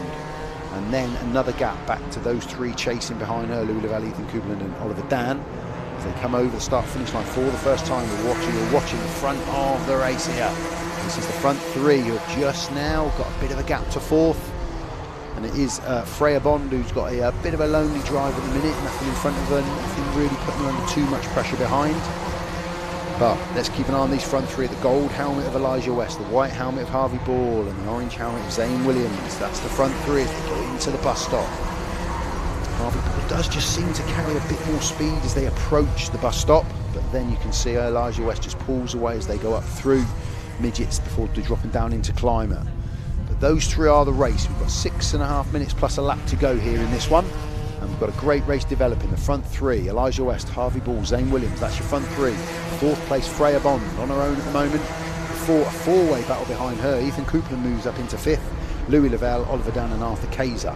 and then another gap back to those 3 chasing behind her, Louis Lavelle, Ethan Coupland and Oliver Dan. As they come over the start-finish line for the first time, we're watching the front of the race here. This is the front 3 who have just now got a bit of a gap to 4th, and it is Freya Bond who's got a bit of a lonely drive at the minute, nothing in front of her, nothing really putting her under too much pressure behind. But let's keep an eye on these front 3, the gold helmet of Elijah West, the white helmet of Harvey Ball and the orange helmet of Zane Williams. That's the front 3 as they go into the bus stop. Harvey Ball does just seem to carry a bit more speed as they approach the bus stop, but then you can see Elijah West just pulls away as they go up through midgets before dropping down into climber. But those 3 are the race. We've got 6.5 minutes plus a lap to go here in this one. And we've got a great race developing. The front 3, Elijah West, Harvey Ball, Zane Williams, that's your front 3. 4th place, Freya Bond, on her own at the moment. A 4-way battle behind her. Ethan Coupland moves up into 5th. Louis Lavelle, Oliver Dan and Arthur KZ.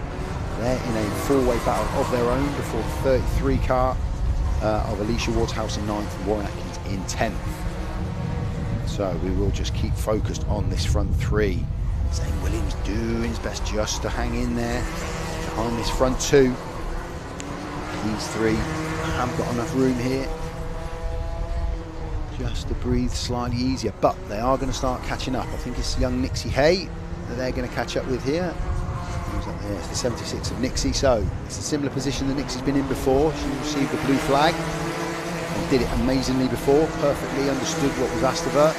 They're in a 4-way battle of their own before the 33 car of Alicia Waterhouse in 9th and Warren Atkins in 10th. So we will just keep focused on this front 3. Zane Williams doing his best just to hang in there behind this front 2. These 3 have got enough room here just to breathe slightly easier, but they are going to start catching up. I think it's young Nixie Hay that they're going to catch up with here. Who's up there? It's the 76 of Nixie, so it's a similar position that Nixie's been in before. She received the blue flag and did it amazingly before, perfectly understood what was asked of her,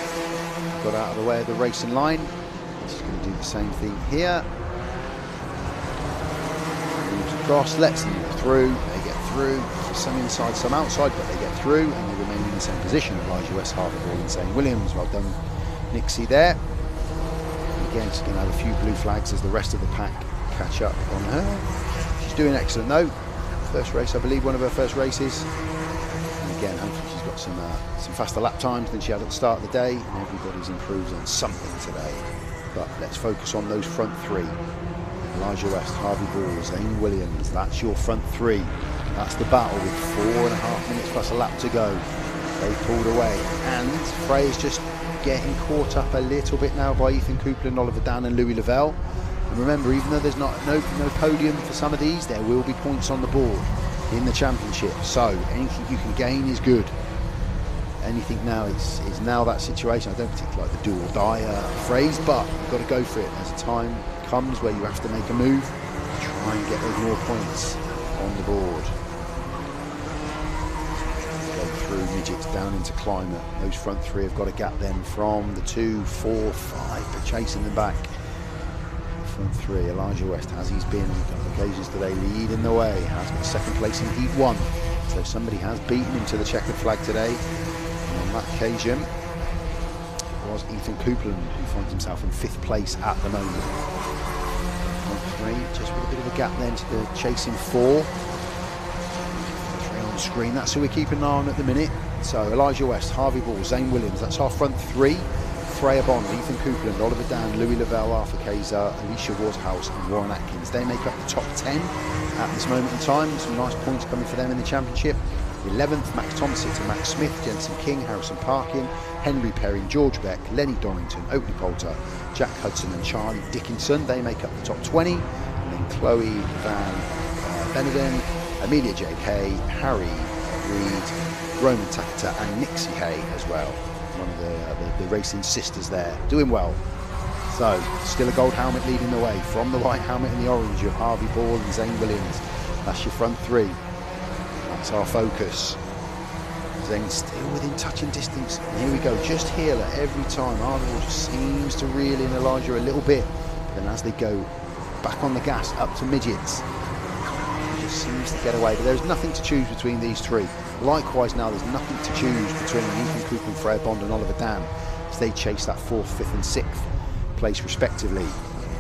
got out of the way of the racing line. She's going to do the same thing here. Moves across, lets them go through. They get through. Some inside, some outside, but they get through and they remain in the same position. Elijah West, Harvey Ball and Zane Williams. Well done, Nixie there. And again, she's going to have a few blue flags as the rest of the pack catch up on her. She's doing excellent though. First race, I believe, one of her first races. And again, hopefully she's got some faster lap times than she had at the start of the day, and everybody's improved on something today. But let's focus on those front three. Elijah West, Harvey Ball, Zane Williams, that's your front three. That's the battle with 4.5 minutes plus a lap to go. They pulled away, and Freya's just getting caught up a little bit now by Ethan Coupland, Oliver Dan and Louis Lavelle. And remember, even though there's no podium for some of these, there will be points on the board in the championship. So anything you can gain is good. Anything now is now that situation. I don't particularly like the do or die phrase, but you've got to go for it. As a time comes where you have to make a move, try and get those more points on the board. Go through midgets down into climate. Those front three have got a gap then from the 2, 4, 5, but chasing them back. Front three, Elijah West, as he's been on a couple of occasions today, leading the way, has got second place in Heat 1. So somebody has beaten him to the checkered flag today. And on that occasion was Ethan Coupland, who finds himself in 5th place at the moment. Front three, just with a bit of a gap then to the chasing 4. Three on screen, that's who we're keeping an eye on at the minute. So Elijah West, Harvey Ball, Zane Williams, that's our front three. Freya Bond, Ethan Coupland, Oliver Dan, Louis Lavelle, Arthur KZ, Alicia Waterhouse and Warren Atkins. They make up the top 10 at this moment in time. Some nice points coming for them in the championship. 11th, Max Thompson to Max Smith, Jensen King, Harrison Parkin, Henry Perry, George Beck, Lenny Dorrington, Oakley Poulter, Jack Hudson and Charlie Dickinson. They make up the top 20. And then Chloe Van Beneden, Amelia J.K., Harry Reid, Roman Takata and Nixie Hay as well. One of the racing sisters there, doing well. So, still a gold helmet leading the way. From the white helmet and the orange, you have Harvey Ball and Zane Williams. That's your front three. That's our focus. Zane still within touching distance. And here we go, just Healer every time. Harvey Ball just seems to reel in Elijah a little bit. Then as they go back on the gas, up to midgets, he just seems to get away. But there's nothing to choose between these three. Likewise now, there's nothing to choose between Ethan Coupland, Freya Bond and Oliver Dan as they chase that 4th, 5th and 6th place respectively.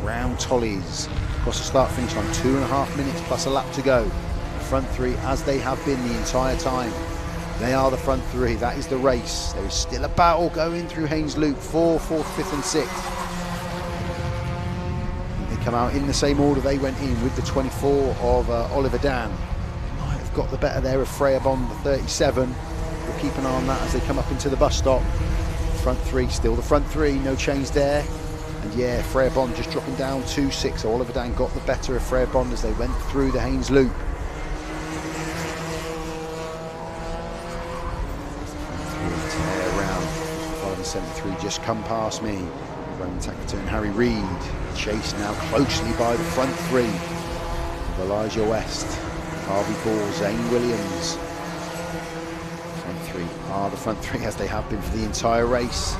Round tollies across the start-finish line, 2.5 minutes plus a lap to go. The front three, as they have been the entire time. They are the front three, that is the race. There is still a battle going through Haynes Loop, 4th, 4th, 5th and 6th. They come out in the same order they went in, with the 24 of Oliver Dan. Got the better there of Freya Bond, the 37. We'll keep an eye on that as they come up into the bus stop. Front three, still the front three, no change there. And yeah, Freya Bond just dropping down 2-6. So Oliver Dan got the better of Freya Bond as they went through the Haynes Loop. Around 5 and 73 just come past me. Roman Takata and Harry Reid chased now closely by the front three of Elijah West, Harvey Ball, Zane Williams. Front three are the front three as they have been for the entire race.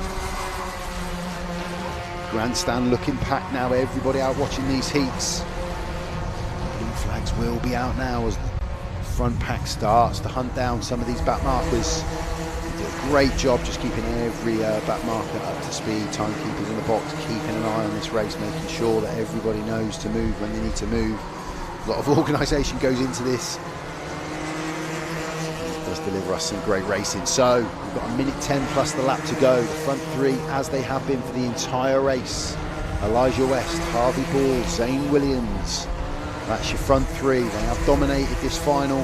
Grandstand looking packed now, everybody out watching these heats. Blue flags will be out now as the front pack starts to hunt down some of these back markers. They do a great job just keeping every back marker up to speed. Timekeepers in the box keeping an eye on this race, making sure that everybody knows to move when they need to move. A lot of organisation goes into this. It does deliver us some great racing. So we've got 1:10 plus the lap to go. The front three, as they have been for the entire race. Elijah West, Harvey Ball, Zane Williams. That's your front three. They have dominated this final.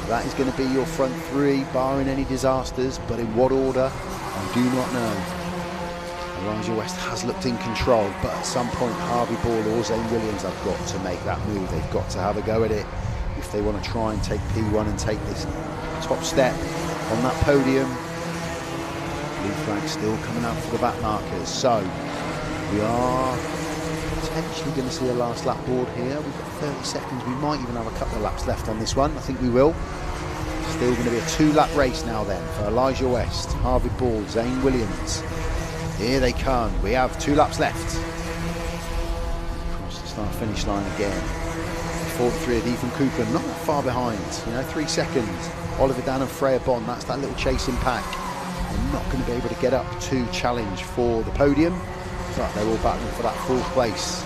That is going to be your front three, barring any disasters. But in what order, I do not know. Elijah West has looked in control, but at some point Harvey Ball or Zane Williams have got to make that move. They've got to have a go at it if they want to try and take P1 and take this top step on that podium. Blue flag still coming out for the back markers. So we are potentially going to see a last lap board here. We've got 30 seconds. We might even have a couple of laps left on this one. I think we will. Still going to be a 2-lap race now then for Elijah West, Harvey Ball, Zane Williams. Here they come. We have 2 laps left. Across the start-finish line again. 43 of Ethan Coupland, not that far behind. 3 seconds. Oliver Dan and Freya Bond. That's that little chasing pack. They're not going to be able to get up to challenge for the podium, but they're all battling for that 4th place.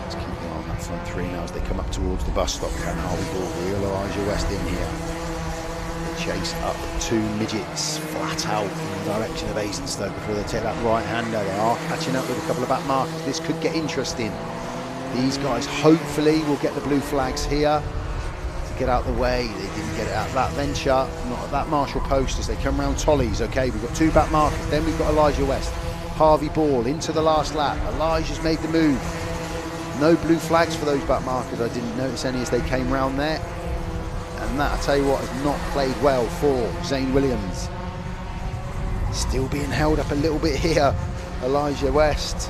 Let's keep an eye on that front 3 now as they come up towards the bus stop. Can Harvey Ball reel Elijah West in here? They chase up 2 midgets flat out in the direction of Basingstoke before they take that right-hander. They are catching up with a couple of back markers. This could get interesting. These guys hopefully will get the blue flags here to get out the way. They didn't get it out that venture, not at that Marshall post as they come round Tollies. Okay, we've got 2 back markers, then we've got Elijah West. Harvey Ball into the last lap. Elijah's made the move. No blue flags for those back markers. I didn't notice any as they came round there. And that, I tell you what, has not played well for Zane Williams. Still being held up a little bit here. Elijah West.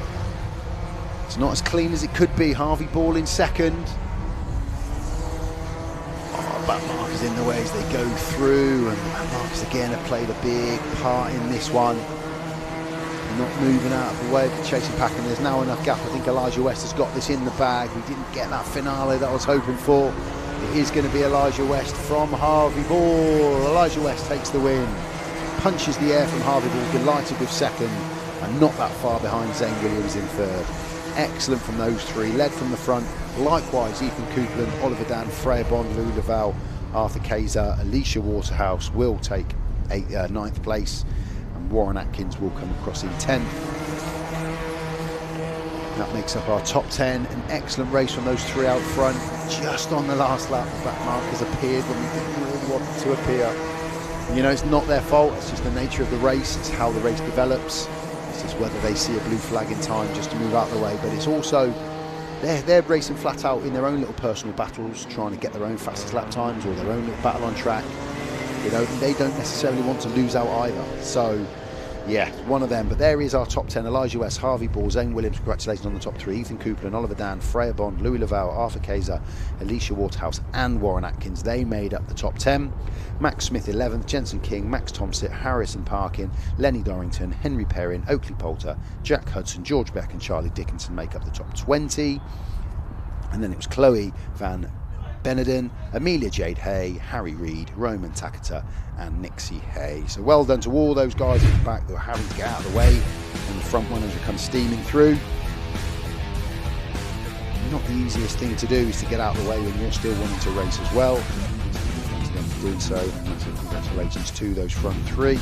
It's not as clean as it could be. Harvey Ball in second. Oh, back markers in the way as they go through. And the back markers again have played a big part in this one. Not moving out of the way of the chasing pack, and there's now enough gap. I think Elijah West has got this in the bag. We didn't get that finale that I was hoping for. It is going to be Elijah West from Harvey Ball. Elijah West takes the win. Punches the air from Harvey Ball, delighted with second, and not that far behind Zane Williams in third. Excellent from those 3, led from the front. Likewise, Ethan Coupland, Oliver Dan, Freya Bond, Louis Laval, Arthur Kayser, Alicia Waterhouse will take 9th place. Warren Atkins will come across in 10th. That makes up our top 10. An excellent race from those 3 out front. Just on the last lap, the back markers appeared when we didn't really want them to appear. And, you know, it's not their fault. It's just the nature of the race. It's how the race develops. It's just whether they see a blue flag in time just to move out of the way. But it's also they're racing flat out in their own little personal battles, trying to get their own fastest lap times or their own little battle on track. You know, they don't necessarily want to lose out either. So, yeah, one of them. But there is our top 10. Elijah West, Harvey Ball, Zane Williams, congratulations on the top 3. Ethan Coupland, Oliver Dan, Freya Bond, Louis Laval, Arthur Kayser, Alicia Waterhouse and Warren Atkins. They made up the top 10. Max Smith 11th, Jensen King, Max Thompson, Harrison Parkin, Lenny Dorrington, Henry Perrin, Oakley Poulter, Jack Hudson, George Beck and Charlie Dickinson make up the top 20. And then it was Chloe Van Beneden, Amelia Jade Hay, Harry Reid, Roman Takata and Nixie Hay. So well done to all those guys at the back that were having to get out of the way and the front runners will come steaming through. Not the easiest thing to do is to get out of the way when you're still wanting to race as well. Thanks again for doing so, and congratulations to those front 3.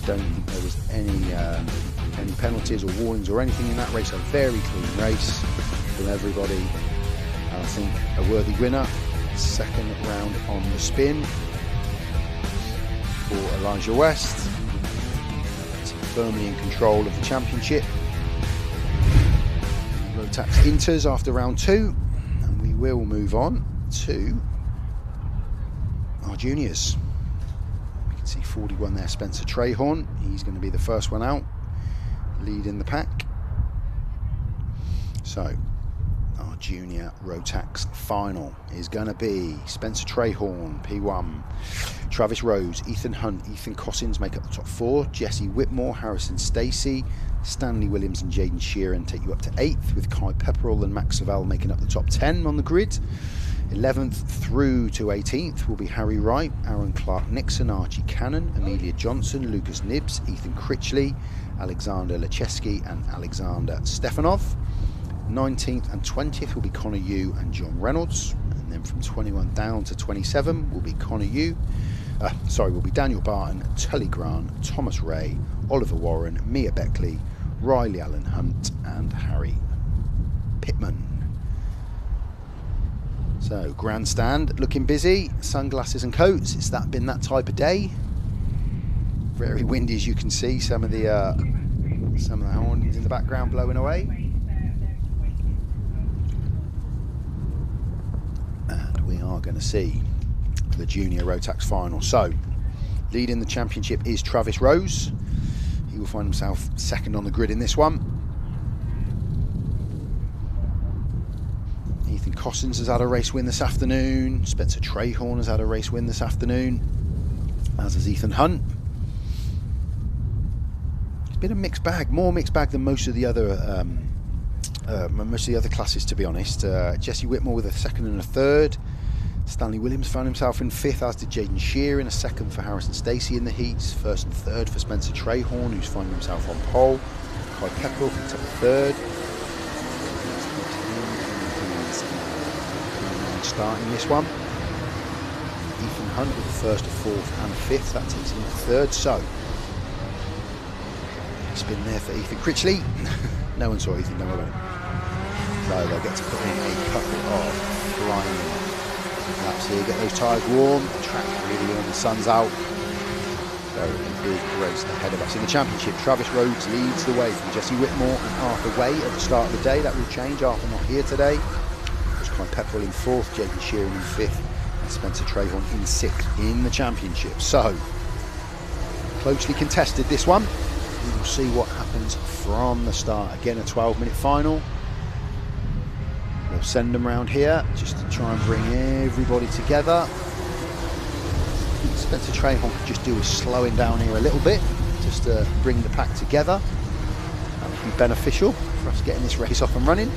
Don't think there was any penalties or warnings or anything in that race. A very clean race from everybody. I think a worthy winner. 2nd round on the spin for Elijah West. Firmly in control of the championship. Rotax enters after round 2, and we will move on to our juniors. We can see 41 there, Spencer Trahorn. He's going to be the first one out, leading the pack. So our junior Rotax final is going to be Spencer Trahorn, P1, Travis Rose, Ethan Hunt, Ethan Cossins make up the top 4, Jesse Whitmore, Harrison Stacey, Stanley Williams and Jaden Sheeran take you up to 8th, with Kai Pepperell and Max Savell making up the top 10 on the grid. 11th through to 18th will be Harry Wright, Aaron Clark Nixon, Archie Cannon, Amelia Johnson, Lucas Nibbs, Ethan Critchley, Alexander Lecheski and Alexander Stefanov. 19th and 20th will be Connor Yu and John Reynolds, and then from 21 down to 27 will be will be Daniel Barton, Tully Grant, Thomas Ray, Oliver Warren, Mia Beckley, Riley Allen Hunt and Harry Pittman. So grandstand looking busy, sunglasses and coats. It's been that type of day. Very windy, as you can see. Some of the horns in the background blowing away. And we are going to see the junior Rotax final. So leading the championship is Travis Rose. He will find himself second on the grid in this one. Ethan Cossins has had a race win this afternoon. Spencer Trahorn has had a race win this afternoon, as has Ethan Hunt. It's been a mixed bag, more mixed bag than most of the other classes, to be honest. Jesse Whitmore with a second and a third. Stanley Williams found himself in fifth, as did Jaden Sheeran. A second for Harrison Stacey in the heats. First and third for Spencer Trahorn, who's finding himself on pole. Kai Pepperell picked up third. Barton starting this one. Ethan Hunt with the first, fourth and fifth. That takes him to third. So, spin there for Ethan Critchley. No one saw Ethan, don't worry about it. So they'll get to put in a couple of flying laps here. Get those tyres warm. The track really warm. The sun's out. So a big race ahead of us in the championship. Travis Rhodes leads the way from Jesse Whitmore and Arthur Way at the start of the day. That will change. Arthur not here today. There's Clive Pepperell in fourth, Jaden Sheeran in fifth, and Spencer Trahorn in sixth in the championship. So closely contested this one. We will see what happens from the start. Again, a 12-minute final. We'll send them round here just to try and bring everybody together. Spencer Trahorn could just do with slowing down here a little bit, just to bring the pack together. That would be beneficial for us getting this race off and running.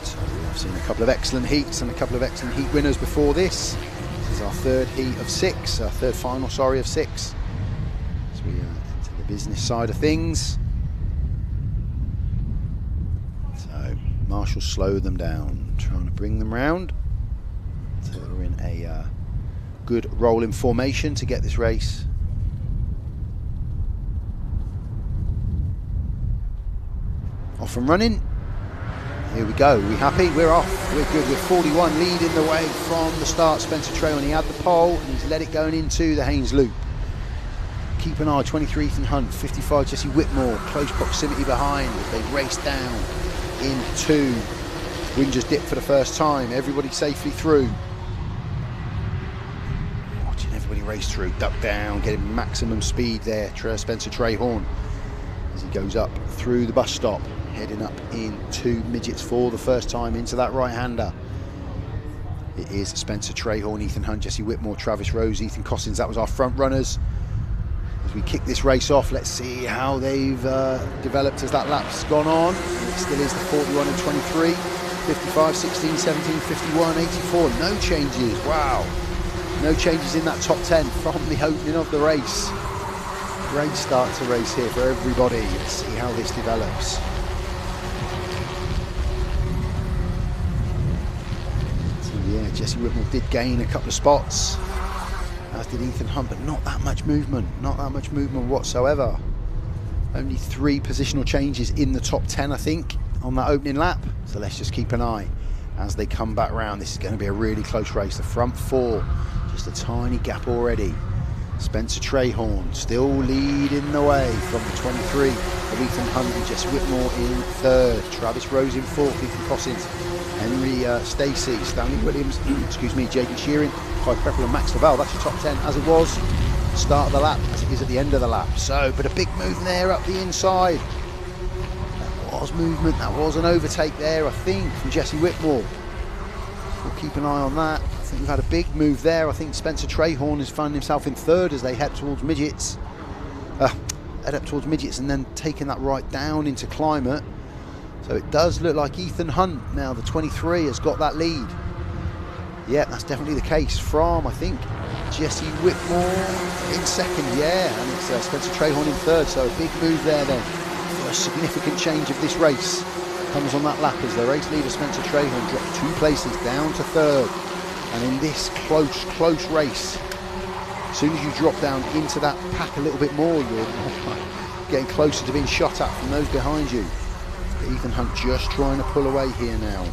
So we've seen a couple of excellent heats and a couple of excellent heat winners before this. This is our third heat of six, our third final, sorry, of six. As we enter the business side of things. So Marshall slowed them down, trying to bring them round. So we're in a good rolling formation to get this race. Off and running. Here we go. We happy? We're off. We're good. We're 41, leading the way from the start. Spencer Trahorn, he had the pole and he's let it going into the Haynes Loop. Keep an eye, 23 Ethan Hunt, 55 Jesse Whitmore, close proximity behind as they race down into Wind just dipped for the first time. Everybody safely through. Watching everybody race through, duck down, getting maximum speed there. Spencer Trahorn as he goes up through the bus stop, heading up into midgets for the first time into that right-hander. It is Spencer Trahorn, Ethan Hunt, Jesse Whitmore, Travis Rose, Ethan Cossins. That was our front runners. As we kick this race off, let's see how they've developed as that lap's gone on. And it still is the 41 and 23, 55, 16, 17, 51, 84. No changes. Wow. No changes in that top 10 from the opening of the race. Great start to race here for everybody. Let's see how this develops. So yeah, Jesse Whitmore did gain a couple of spots, as did Ethan Hunt, but not that much movement, whatsoever. Only 3 positional changes in the top 10, I think, on that opening lap. So let's just keep an eye as they come back round. This is going to be a really close race. The front 4, just a tiny gap already. Spencer Trahorn still leading the way from the 23 of Ethan Hunt and Jesse Whitmore in third. Travis Rose in fourth, Ethan Cossins, Henry Stacey, Stanley Williams, excuse me, Jaden Sheeran, Clive Pepperell and Max Lavelle. That's your top 10 as it was start of the lap, as it is at the end of the lap. So, but a big move there up the inside. That was movement, that was an overtake there, I think, from Jesse Whitmore. We'll keep an eye on that. I think we've had a big move there. I think Spencer Trahorn has found himself in third as they head towards midgets. And then taking that right down into climate. So it does look like Ethan Hunt now, the 23, has got that lead. Yeah, that's definitely the case from, I think, Jesse Whitmore in second, yeah, and it's Spencer Trahorn in third, so a big move there then. First significant change of this race comes on that lap as the race leader Spencer Trahorn drops 2 places down to third. And in this close race, as soon as you drop down into that pack a little bit more, you're getting closer to being shot at from those behind you. But Ethan Hunt just trying to pull away here now.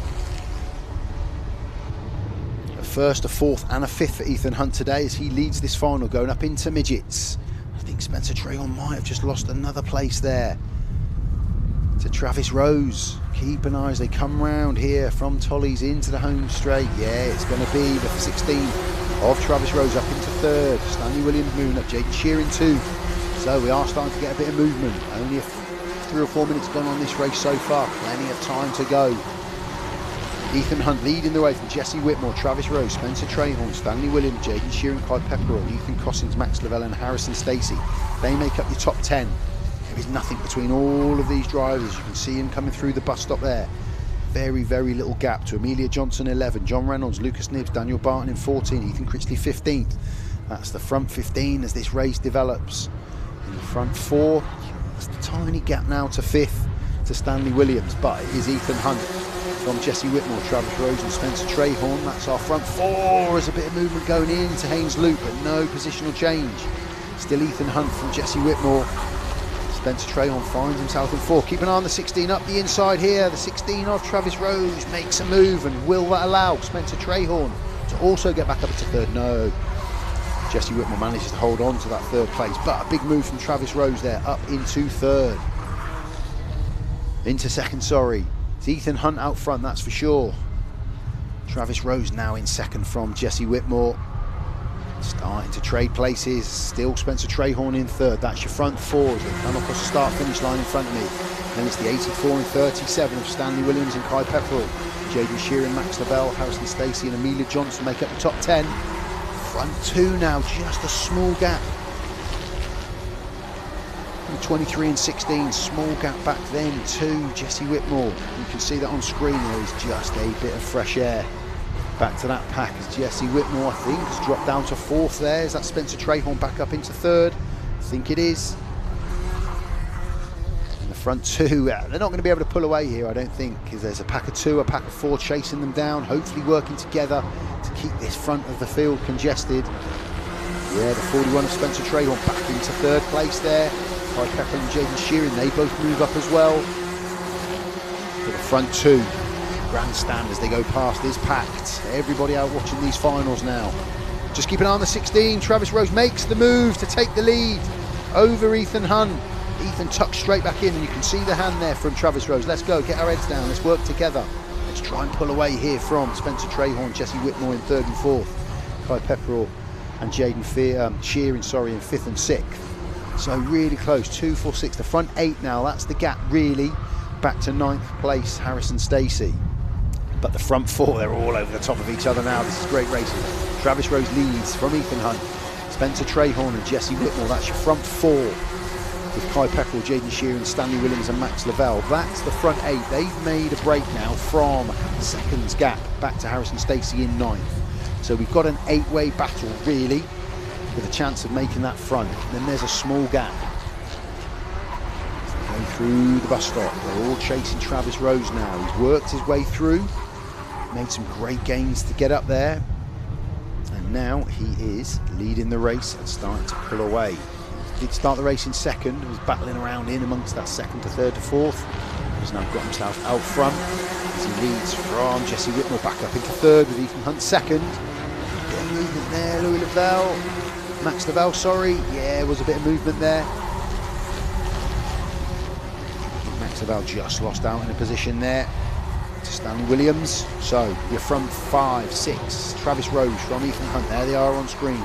A first, a fourth and a fifth for Ethan Hunt today as he leads this final going up into midgets. I think Spencer Trahorn might have just lost another place there to Travis Rose. Keep an eye as they come round here from Tolly's into the home straight. Yeah, it's going to be the 16 of Travis Rose up into third. Stanley Williams moving up, Jaden Sheeran 2. So we are starting to get a bit of movement. Only 3 or 4 minutes gone on this race so far. Plenty of time to go. Ethan Hunt leading the way from Jesse Whitmore, Travis Rose, Spencer Trahorn, Stanley Williams, Jaden Sheeran, Clive Pepperell, Ethan Cossins, Max Lavelle and Harrison Stacey. They make up your top 10. There is nothing between all of these drivers. You can see him coming through the bus stop there. Very, very little gap to Amelia Johnson 11, John Reynolds, Lucas Nibbs, Daniel Barton in 14, Ethan Critchley 15th. That's the front 15 as this race develops. In the front 4, it's the tiny gap now to 5th to Stanley Williams, but it is Ethan Hunt from Jesse Whitmore, Travis Rose and Spencer Trahorn. That's our front four. There's a bit of movement going into Haynes Loop, but no positional change. Still Ethan Hunt from Jesse Whitmore. Spencer Trahorn finds himself in fourth. Keep an eye on the 16 up the inside here. The 16 of Travis Rose makes a move, and will that allow Spencer Trahorn to also get back up into third? No. Jesse Whitmore manages to hold on to that third place, but a big move from Travis Rose there, up into third. Into second, sorry. It's Ethan Hunt out front, that's for sure. Travis Rose now in second from Jesse Whitmore. Starting to trade places. Still Spencer Trahorn in third. That's your front four as they come across the start-finish line in front of me. Then it's the 84 and 37 of Stanley Williams and Kai Pepperell. Jaden Sheeran, Max Lavelle, Harrison Stacey and Amelia Johnson make up the top 10. Front two now, just a small gap. 23 and 16, small gap back then to Jesse Whitmore. You can see that on screen. There is just a bit of fresh air back to that pack as Jesse Whitmore, I think, has dropped down to fourth there. Is that Spencer Trahorn back up into third? I think it is. And the front two, they're not going to be able to pull away here, I don't think, because there's a pack of two, a pack of four chasing them down, hopefully working together to keep this front of the field congested. Yeah, the 41 of Spencer Trahorn back into third place there. Kai Pepperell and Jaden Sheeran, they both move up as well. For the front two, grandstand as they go past is packed. Everybody out watching these finals now. Just keep an eye on the 16. Travis Rose makes the move to take the lead over Ethan Hunt. Ethan tucks straight back in, and you can see the hand there from Travis Rose. Let's go, get our heads down, let's work together. Let's try and pull away here from Spencer Trahorn, Jesse Whitmore in third and fourth, Kai Pepperell and Jaden Sheeran, in fifth and sixth. So really close, 2, 4, 6. The front 8 now, that's the gap really. Back to 9th place, Harrison Stacey. But the front 4, they're all over the top of each other now. This is great racing. Travis Rose leads from Ethan Hunt, Spencer Trahorn and Jesse Whitmore. That's your front 4 with Kai Pepperell, Jaden Sheeran, Stanley Williams and Max Lavelle. That's the front 8. They've made a break now from seconds gap back to Harrison Stacey in 9th. So we've got an 8-way battle really, with a chance of making that front. Then there's a small gap. Going through the bus stop. They're all chasing Travis Rose now. He's worked his way through, made some great gains to get up there, and now he is leading the race and starting to pull away. He did start the race in second, was battling around in amongst that second to third to fourth. He's now got himself out front as he leads from Jesse Whitmore back up into third with Ethan Hunt second. Bit of movement there, Louis Lavelle. Max Lavelle, sorry. Yeah, was a bit of movement there. Max Lavelle just lost out in a position there to Stanley Williams. So you're from 5, 6. Travis Rose from Ethan Hunt. There they are on screen.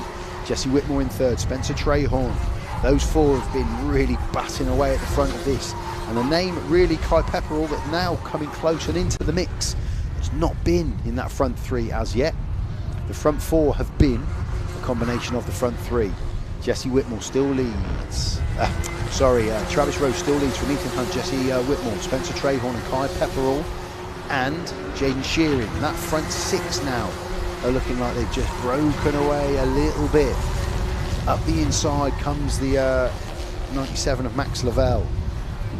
Jesse Whitmore in third. Spencer Trahorn. Those 4 have been really batting away at the front of this. And the name really, Kai Pepperell, that now coming close and into the mix, has not been in that front 3 as yet. The front 4 have been combination of the front 3. Jesse Whitmore still leads. Travis Rose still leads from Ethan Hunt, Jesse Whitmore, Spencer Trahorn and Kai Pepperell and Jaden Sheeran. That front 6 now are looking like they've just broken away a little bit. Up the inside comes the 97 of Max Lavelle.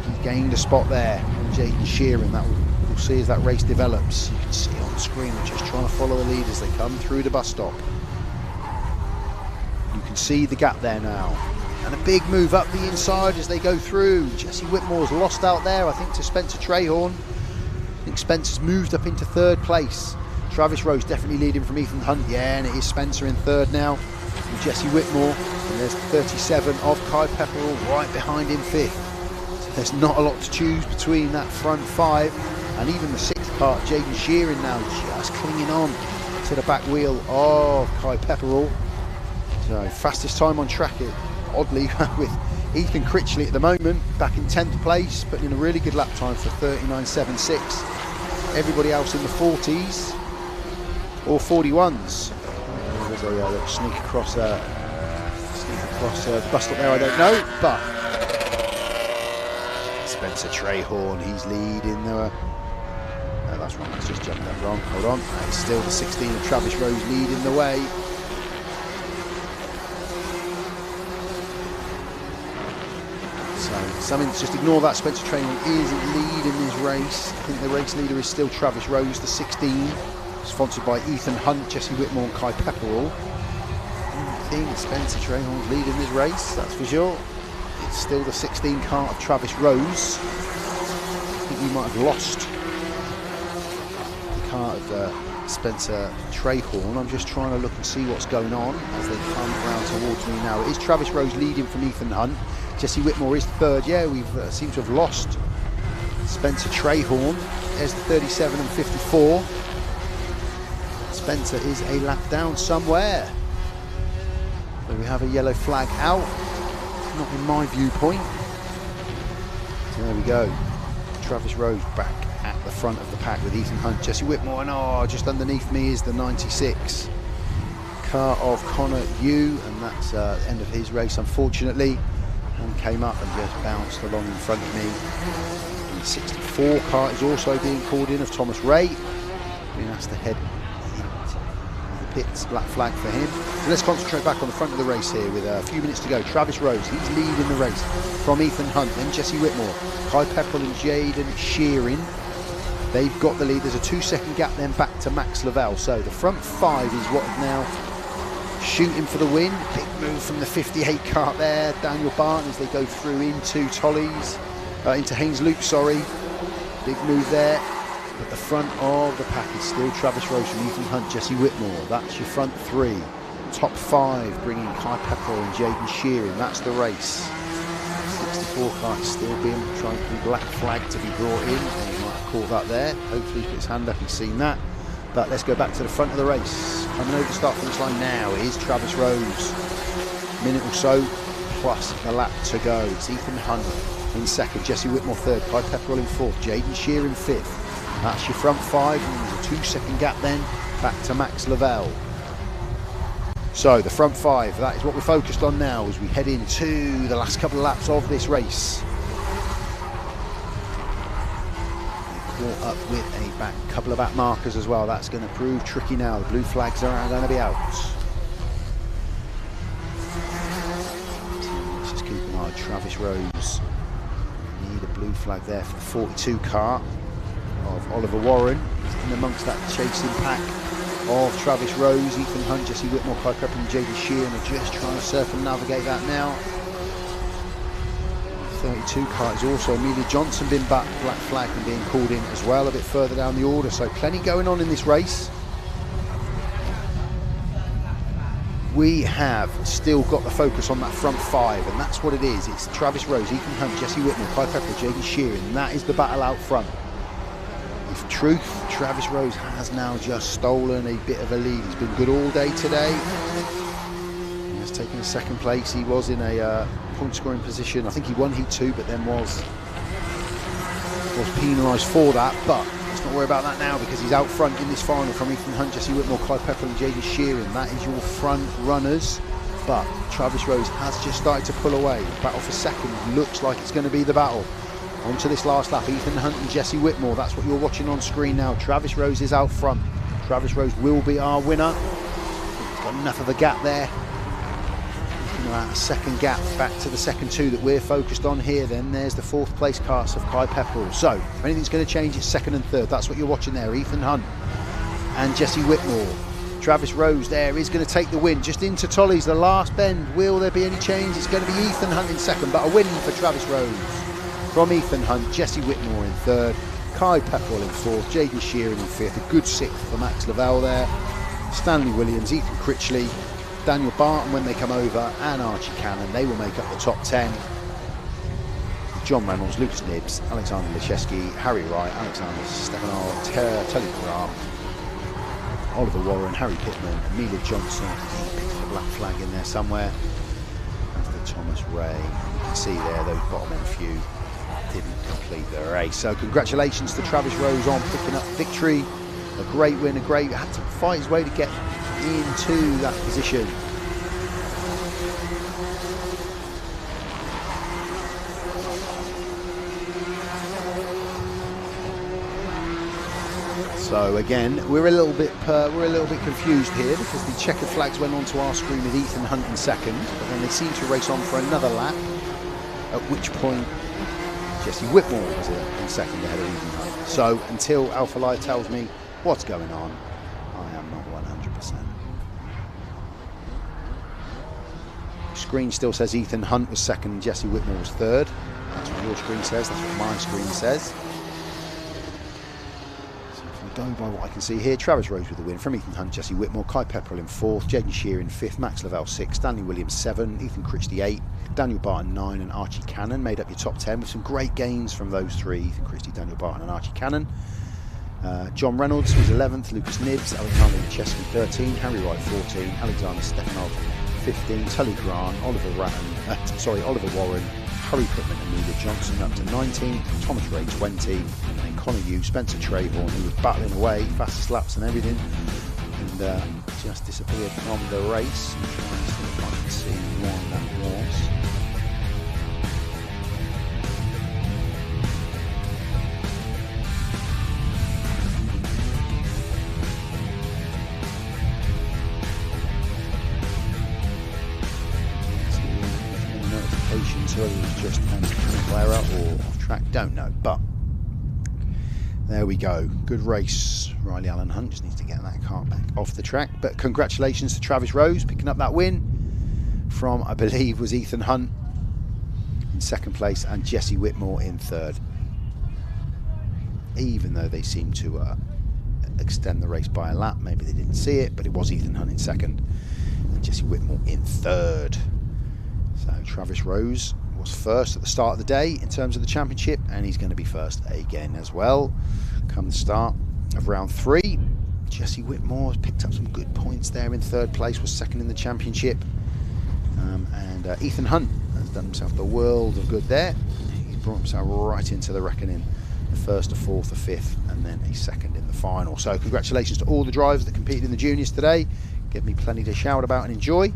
He's gained a spot there from Jaden Sheeran. That we'll see as that race develops. You can see on the screen, we're just trying to follow the lead as they come through the bus stop. You can see the gap there now, and a big move up the inside as they go through. Jesse Whitmore's lost out there, I think, to Spencer Trahorn. I think Spencer's moved up into third place. Travis Rose definitely leading from Ethan Hunt, yeah, and it is Spencer in third now with Jesse Whitmore, and there's 37 of Kai Pepperell right behind him fifth. So there's not a lot to choose between that front 5, and even the 6th car, Jaden Sheeran now just clinging on to the back wheel of Kai Pepperell. So fastest time on track, oddly, with Ethan Critchley at the moment, back in 10th place, putting in a really good lap time for 39.76. Everybody else in the 40s or 41s. There's a little sneak across the bus stop there, I don't know, but Spencer Trahorn, he's leading the... No, that's wrong, that's just jumped that wrong, hold on. It's still the 16 of Travis Rose leading the way. So I mean, just ignore that. Spencer Traynor is leading this race. I think the race leader is still Travis Rose, the 16, sponsored by Ethan Hunt, Jesse Whitmore and Kai Pepperell. I think Spencer Traynor is leading this race, that's for sure. It's still the 16 kart of Travis Rose. I think we might have lost the kart of Spencer Trahorn. I'm just trying to look and see what's going on as they come around towards me now. It is Travis Rose leading from Ethan Hunt. Jesse Whitmore is third. Yeah, we've seemed to have lost Spencer Trahorn. There's the 37 and 54. Spencer is a lap down somewhere. So we have a yellow flag out. Not in my viewpoint. So there we go. Travis Rose back at the front of the pack with Ethan Hunt, Jesse Whitmore, and just underneath me is the 96 car of Connor Yu, and that's the end of his race, unfortunately. And came up and just bounced along in front of me. And the 64 car is also being called in of Thomas Ray, being asked to head pits, black flag for him. So let's concentrate back on the front of the race here with a few minutes to go. Travis Rose, he's leading the race from Ethan Hunt, then Jesse Whitmore, Kai Pepperell and Jaden Shearing. They've got the lead. There's a 2-second gap then back to Max Lavelle. So the front five is what is now shooting for the win. Big move from the 58 kart there. Daniel Barton as they go through into Tollies, into Haynes Loop, sorry. Big move there. But the front of the pack is still Travis Rose from Ethan Hunt, Jesse Whitmore. That's your front three. Top five bringing Kai Pepperell and Jaden Shearing. That's the race. 64 kart is still being trying to be black flag to be brought in. And you might have caught that there. Hopefully he's put his hand up and seen that. But let's go back to the front of the race. Coming over the start finish line now is Travis Rose. Minute or so plus the lap to go. It's Ethan Hunt in second, Jesse Whitmore third, Kai Pepperell in fourth, Jaden Shearing fifth. That's your front five, and there's a 2-second gap then back to Max Lavelle. So the front five, that is what we're focused on now as we head into the last couple of laps of this race. Caught up with a couple of back markers as well. That's going to prove tricky now. The blue flags are going to be out. Let's just keep an eye on Travis Rose. Need a blue flag there for the 42 car of Oliver Warren. He's in amongst that chasing pack of Travis Rose, Ethan Hunt, Jesse Whitmore, Kai Pepperell and Jaden Shearing are just trying to circumnavigate that now. 32 car is also Amelia Johnson been back, black flag and being called in as well, a bit further down the order, so plenty going on in this race. We have still got the focus on that front five, and that's what it is. It's Travis Rose, Ethan Hunt, Jesse Whitmore, Kai Pepperell, Jaden Shearing, and that is the battle out front. In truth, Travis Rose has now just stolen a bit of a lead. He's been good all day today. He has taken a second place. He was in a point scoring position. I think he won Heat 2, but then was penalised for that. But let's not worry about that now, because he's out front in this final from Ethan Hunt, Jesse Whitmore, Kai Pepperell and Jaden Shearing. That is your front runners. But Travis Rose has just started to pull away. The battle for second looks like it's going to be the battle. On to this last lap, Ethan Hunt and Jesse Whitmore. That's what you're watching on screen now. Travis Rose is out front. Travis Rose will be our winner. He's got enough of a gap there. A second gap back to the second two that we're focused on here. Then there's the fourth place cars of Kai Pepperell. So if anything's going to change, it's second and third. That's what you're watching there. Ethan Hunt and Jesse Whitmore. Travis Rose there is going to take the win just into Tollies, the last bend. Will there be any change? It's going to be Ethan Hunt in second, but a win for Travis Rose from Ethan Hunt, Jesse Whitmore in third, Kai Pepperell in fourth, Jaden Shearing in fifth, a good sixth for Max Lavelle there, Stanley Williams, Ethan Critchley, Daniel Barton when they come over, and Archie Cannon. They will make up the top 10. John Reynolds, Lucas Nibbs, Alexander Lecheski, Harry Wright, Alexander Stefanov, Telly Grant, Oliver Warren, Harry Pittman, Amelia Johnson, the black flag in there somewhere, and for Thomas Ray. You can see there those bottom end few didn't complete the race. So congratulations to Travis Rose on picking up victory. A great win, had to fight his way to get into that position. So again, we're a little bit confused here, because the checkered flags went onto our screen with Ethan Hunt in second, but then they seemed to race on for another lap, at which point Jesse Whitmore was in second ahead of Ethan Hunt. So until Alpha Live tells me what's going on, I am not 100%. Screen still says Ethan Hunt was second and Jesse Whitmore was third. That's what your screen says, that's what my screen says. So if we go by what I can see here, Travis Rose with the win from Ethan Hunt, Jesse Whitmore, Kai Pepperell in fourth, Jaden Shear in fifth, Max Lavelle sixth, Stanley Williams 7, Ethan Christie 8, Daniel Barton 9 and Archie Cannon made up your top 10 with some great gains from those three, Ethan Christie, Daniel Barton and Archie Cannon. John Reynolds was 11th, Lucas Nibbs, Alexander Chesky 13, Harry Wright 14, Alexander Stefanov 15, Tully Grant, Oliver Warren, Harry Putman and Amelia Johnson up to 19, Thomas Ray 20, and Connor Yu, Spencer Trayvon, who was battling away, fastest laps and everything, and just disappeared from the race. I'm trying to see if I can see why that was. So whether it was just a mechanical error or off track, don't know, but there we go. Good race. Riley Allen Hunt just needs to get that kart back off the track, but congratulations to Travis Rose picking up that win from, I believe, was Ethan Hunt in second place and Jesse Whitmore in third, even though they seemed to extend the race by a lap. Maybe they didn't see it, but it was Ethan Hunt in second and Jesse Whitmore in third. So Travis Rose was first at the start of the day in terms of the championship, and he's going to be first again as well come the start of round 3. Jesse Whitmore picked up some good points there in third place, was second in the championship, and Ethan Hunt has done himself the world of good there. He's brought himself right into the reckoning, the first, a fourth, a fifth, and then a second in the final. So congratulations to all the drivers that competed in the juniors today. Give me plenty to shout about and enjoy.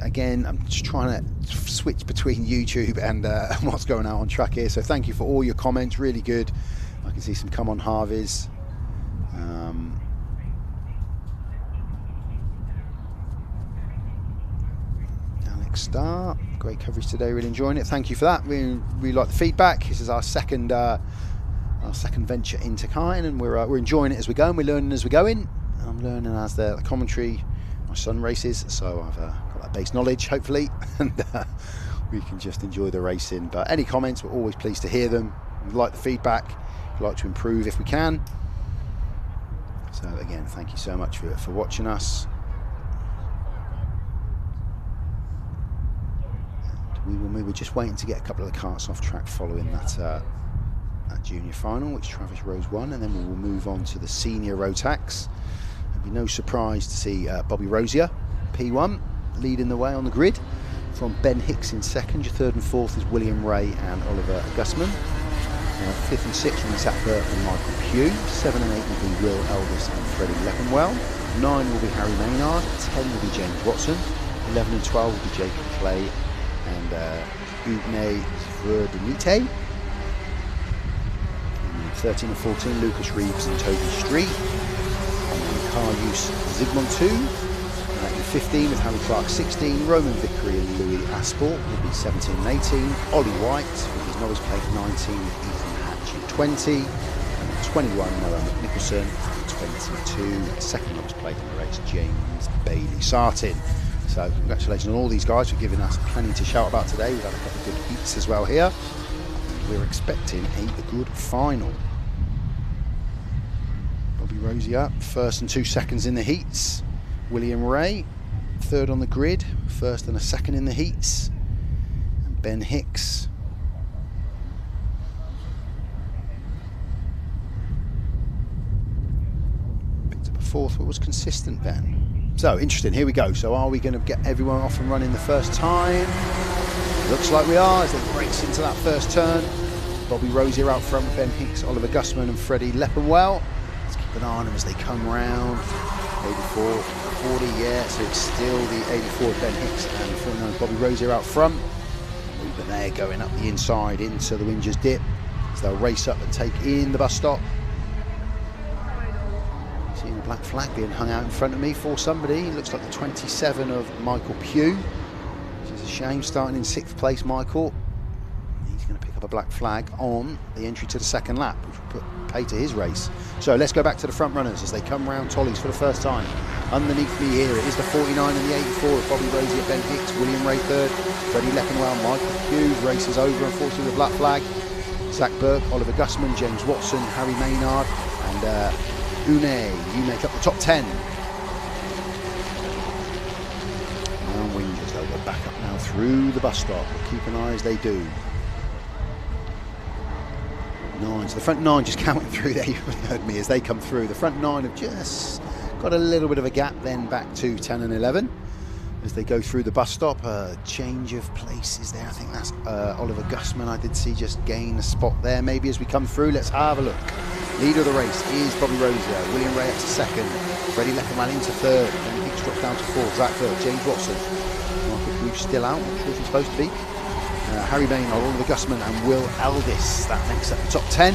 Again, I'm just trying to switch between YouTube and what's going on track here, so thank you for all your comments, really good. I can see some come on Harveys. Alex Starr, great coverage today, really enjoying it, thank you for that. We like the feedback. This is our second venture into karting, and we're enjoying it as we go, and we're learning as we're going. I'm learning as the commentary. My son races, so I've got that base knowledge, hopefully, and we can just enjoy the racing. But any comments, we're always pleased to hear them. We like the feedback, we'd like to improve if we can. So again, thank you so much for watching us. And we were just waiting to get a couple of the karts off track following that junior final, which Travis Rose won, and then we will move on to the senior Rotax. Be no surprise to see Bobby Rosier, P1, leading the way on the grid from Ben Hicks in second. Your third and fourth is William Ray and Oliver Gusman. Fifth and sixth will be Zach Burke and Michael Pugh. 7 and 8 will be Will Elvis and Freddie Leppenwell. 9 will be Harry Maynard. 10 will be James Watson. 11 and 12 will be Jacob Clay and Ugne Verdenite. 13 and 14 Lucas Reeves and Toby Street. Car use Zygmunt 2, in 15 with Harry Clark 16, Roman Vickery and Louis Asport will be 17 and 18, Ollie White with his novice plate 19, Ethan Hatch in 20, and 21 Noah McNicholson, 22, second novice plate in the race James Bailey Sartin. So congratulations on all these guys for giving us plenty to shout about today. We've had a couple of good heats as well here. We're expecting a good final. Rosier, first and 2 seconds in the heats. William Ray, third on the grid, first and a second in the heats. And Ben Hicks, picked up a fourth, but was consistent, Ben. So, interesting, here we go. So are we going to get everyone off and running the first time? Looks like we are, as they race into that first turn. Bobby Rosier out front with Ben Hicks, Oliver Gusman and Freddie Leppenwell. An on them as they come round. 84, 40, yeah, so it's still the 84 Ben Hicks and 49 Bobby Rosier out front. But they're going up the inside into the Wingers dip, so they'll race up and take in the bus stop. Seeing a black flag being hung out in front of me for somebody. It looks like the 27 of Michael Pugh, which is a shame, starting in 6th place, Michael. He's going to pick up a black flag on the entry to the second lap, which will pay to his race. So let's go back to the front runners as they come round Tollies for the first time. Underneath me here, it is the 49 and the 84 of Bobby Rosier, Ben Hicks, William Ray third, Freddie Leppenwell, Michael Pugh. Race is over, unfortunately, with a black flag. Zach Burke, Oliver Gussman, James Watson, Harry Maynard, and Une, you make up the top 10. Now Wingers, they'll go back up now through the bus stop. Keep an eye as they do. 9, so the front 9 just counting through there. You heard me as they come through. The front 9 have just got a little bit of a gap, then back to 10 and 11 as they go through the bus stop. Change of places there. I think that's Oliver Gussman. I did see just gain a spot there maybe as we come through. Let's have a look. Leader of the race is Bobby Rosier, William Ray up to 2nd, Freddie Lepperman into 3rd, and Hicks drops down to 4th, Zach Burke, James Watson, Michael Pugh still out, not sure if he's supposed to be. Harry Maynard, Oliver Gussman and Will Aldis, that makes up the top 10.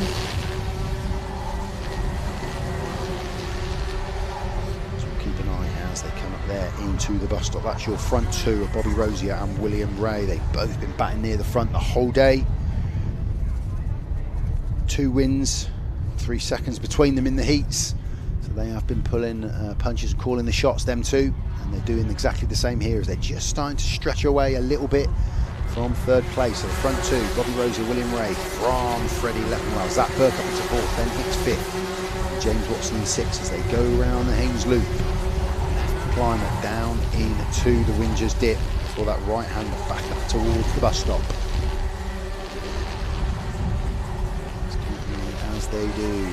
So we'll keep an eye as they come up there into the bus stop. That's your front 2 of Bobby Rosier and William Ray. They've both been batting near the front the whole day. 2 wins, 3 seconds between them in the heats. So they have been pulling punches and calling the shots, them two. And they're doing exactly the same here as they're just starting to stretch away a little bit from 3rd place. So the front 2, Bobby Rosier, William Ray from Freddie Leppenwell, Zach Burke up into 4th, Ben Hicks 5th, James Watson in 6th as they go around the Haynes Loop. Climber down into the Wingers dip for that right hander back up towards the bus stop. As they do.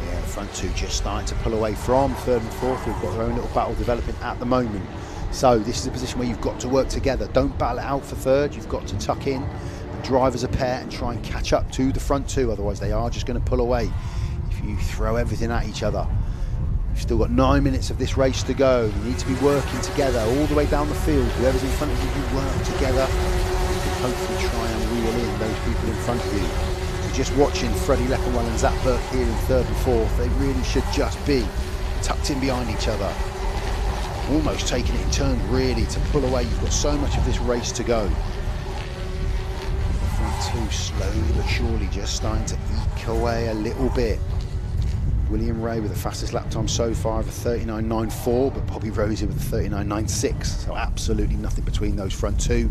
Yeah, the front 2 just starting to pull away from 3rd and 4th. We've got their own little battle developing at the moment. So this is a position where you've got to work together. Don't battle it out for 3rd. You've got to tuck in and drive as a pair and try and catch up to the front 2. Otherwise they are just going to pull away if you throw everything at each other. You've still got 9 minutes of this race to go. You need to be working together all the way down the field. Whoever's in front of you, you work together. You can hopefully try and reel in those people in front of you. So just watching Freddie Leppenwell and Zach Burke here in 3rd and 4th, they really should just be tucked in behind each other. Almost taking it in turns really to pull away. You've got so much of this race to go. The front 2 slowly but surely just starting to eke away a little bit. William Ray with the fastest lap time so far of a 39.94, but Bobby Rosier with a 39.96. So absolutely nothing between those front 2.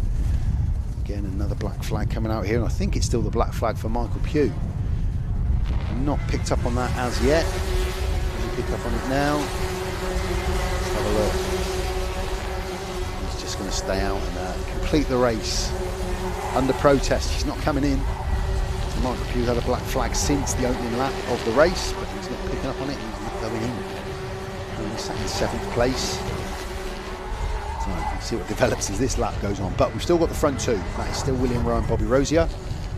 Again, another black flag coming out here, and I think it's still the black flag for Michael Pugh. Not picked up on that as yet. Pick up on it now. Have a look. He's just going to stay out and complete the race under protest. He's not coming in. Michael Pugh had a black flag since the opening lap of the race, but he's not picking up on it. He's not going in. Only sat in 7th place. So we'll see what develops as this lap goes on. But we've still got the front 2. That is still William Ray and Bobby Rosier.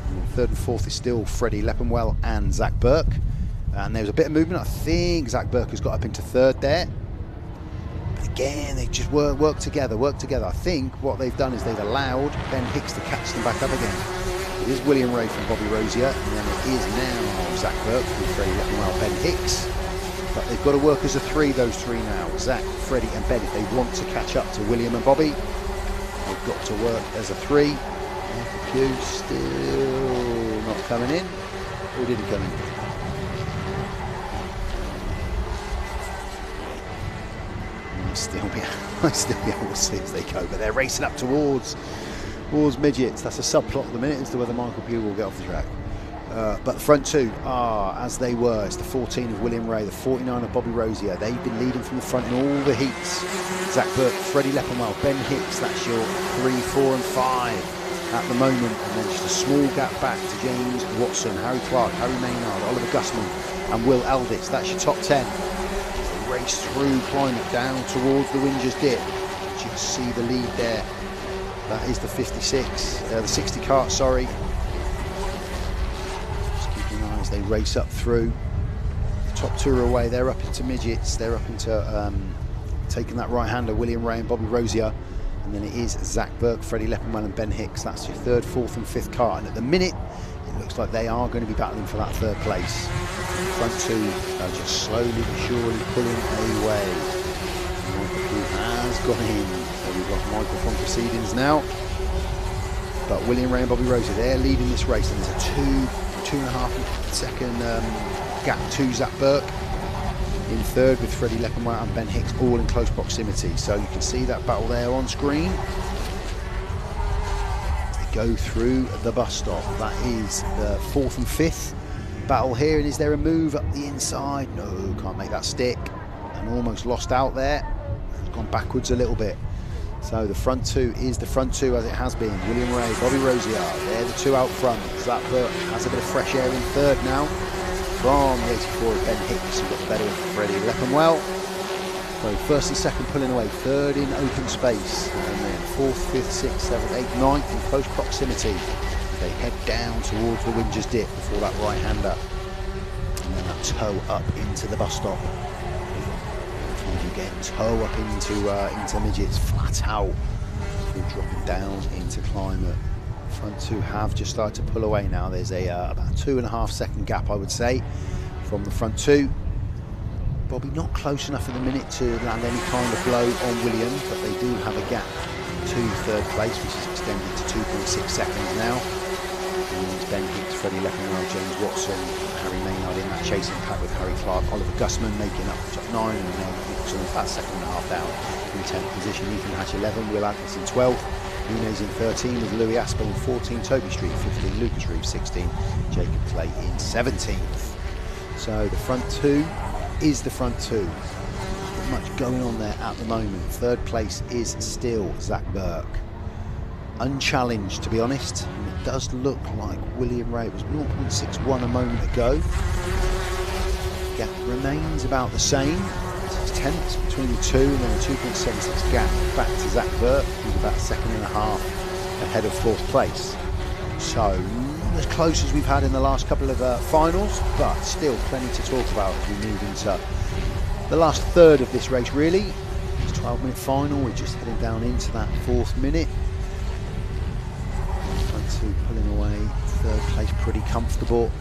And 3rd and 4th is still Freddie Leppenwell and Zach Burke. And there's a bit of movement. I think Zach Burke has got up into 3rd there. Again, they just work together. I think what they've done is they've allowed Ben Hicks to catch them back up again. It is William Ray from Bobby Rosier, and then it is now Zach Burke from Freddie Leppenwell, Ben Hicks. But they've got to work as a 3, those 3 now. Zach, Freddie and Ben, if they want to catch up to William and Bobby, they've got to work as a 3. Michael Pugh still not coming in. Or did he come in? I still be able to see as they go, but they're racing up towards midgets. That's a subplot at the minute as to whether Michael Pugh will get off the track. But the front 2 are as they were. It's the 14 of William Ray, the 49 of Bobby Rosier. They've been leading from the front in all the heats. Zach Burke, Freddie Leppenwell, Ben Hicks. That's your 3, 4 and 5 at the moment. And then just a small gap back to James Watson, Harry Clark, Harry Maynard, Oliver Gussman and Will Aldis. That's your top 10. Race through, climb it down towards the Wingers dip. You can see the lead there. That is the 60 kart, sorry. Just keep an eye as they race up through. The top 2 are away, they're up into midgets, they're up into taking that right hander, William Ray and Bobby Rosier. And then it is Zach Burke, Freddie Leppenwell and Ben Hicks. That's your 3rd, 4th and 5th kart. And at the minute, it looks like they are going to be battling for that third place. Front two are just slowly but surely pulling away. Michael has gone in. So we've got Michael from proceedings now. But William Ray and Bobby Rosie, they're leading this race, and there's a 2.5 second gap to Zach Burke in third, with Freddie Leckenwell and Ben Hicks all in close proximity. So you can see that battle there on screen. They go through the bus stop. That is the 4th and 5th battle here. And is there a move up the inside? No, can't make that stick. And almost lost out there. It's gone backwards a little bit. So the front two is the front two as it has been. William Ray, Bobby Rosier, they're the two out front. Zach Burke has a bit of fresh air in third now. From the 84 of Ben Hicks, who got the better of Freddie Leckenwell. So first and second pulling away, third in open space. And then 4th, 5th, 6th, 7th, 8th, 9th in close proximity. They head down towards the Winger's Dip before that right-hander. And then that toe up into the bus stop. Again, toe up into midgets, flat out, before dropping down into climate. Front two have just started to pull away now. There's a about 2.5 second gap, I would say, from the front two. Bobby not close enough at the minute to land any kind of blow on William, but they do have a gap to third place, which is extended to 2.6 seconds now. And it's Ben Hicks, Freddie Leckenwell, James Watson, Harry Maynard in that chasing pack with Harry Clark, Oliver Gusman making up the top 9, and then Nixon is that 2.5 down in 10th position. Ethan Hatch 11, Will Atlas in 12th, Nunez in 13 with Louis Aspel in 14, Toby Street 15, Lucas Reeve 16, Jacob Clay in 17th. So the front two is the front two. Not much going on there at the moment. Third place is still Zach Burke. Unchallenged, to be honest. And it does look like William Ray was 0.61 a moment ago. Gap remains about the same. It's tenths between the two, and then a 2.76 gap back to Zach Burke, who's about 1.5 seconds ahead of 4th place. So as close as we've had in the last couple of finals, but still plenty to talk about as we move into the last third of this race. Really, it's a 12-minute final. We're just heading down into that 4th minute. Two pulling away, third place pretty comfortable.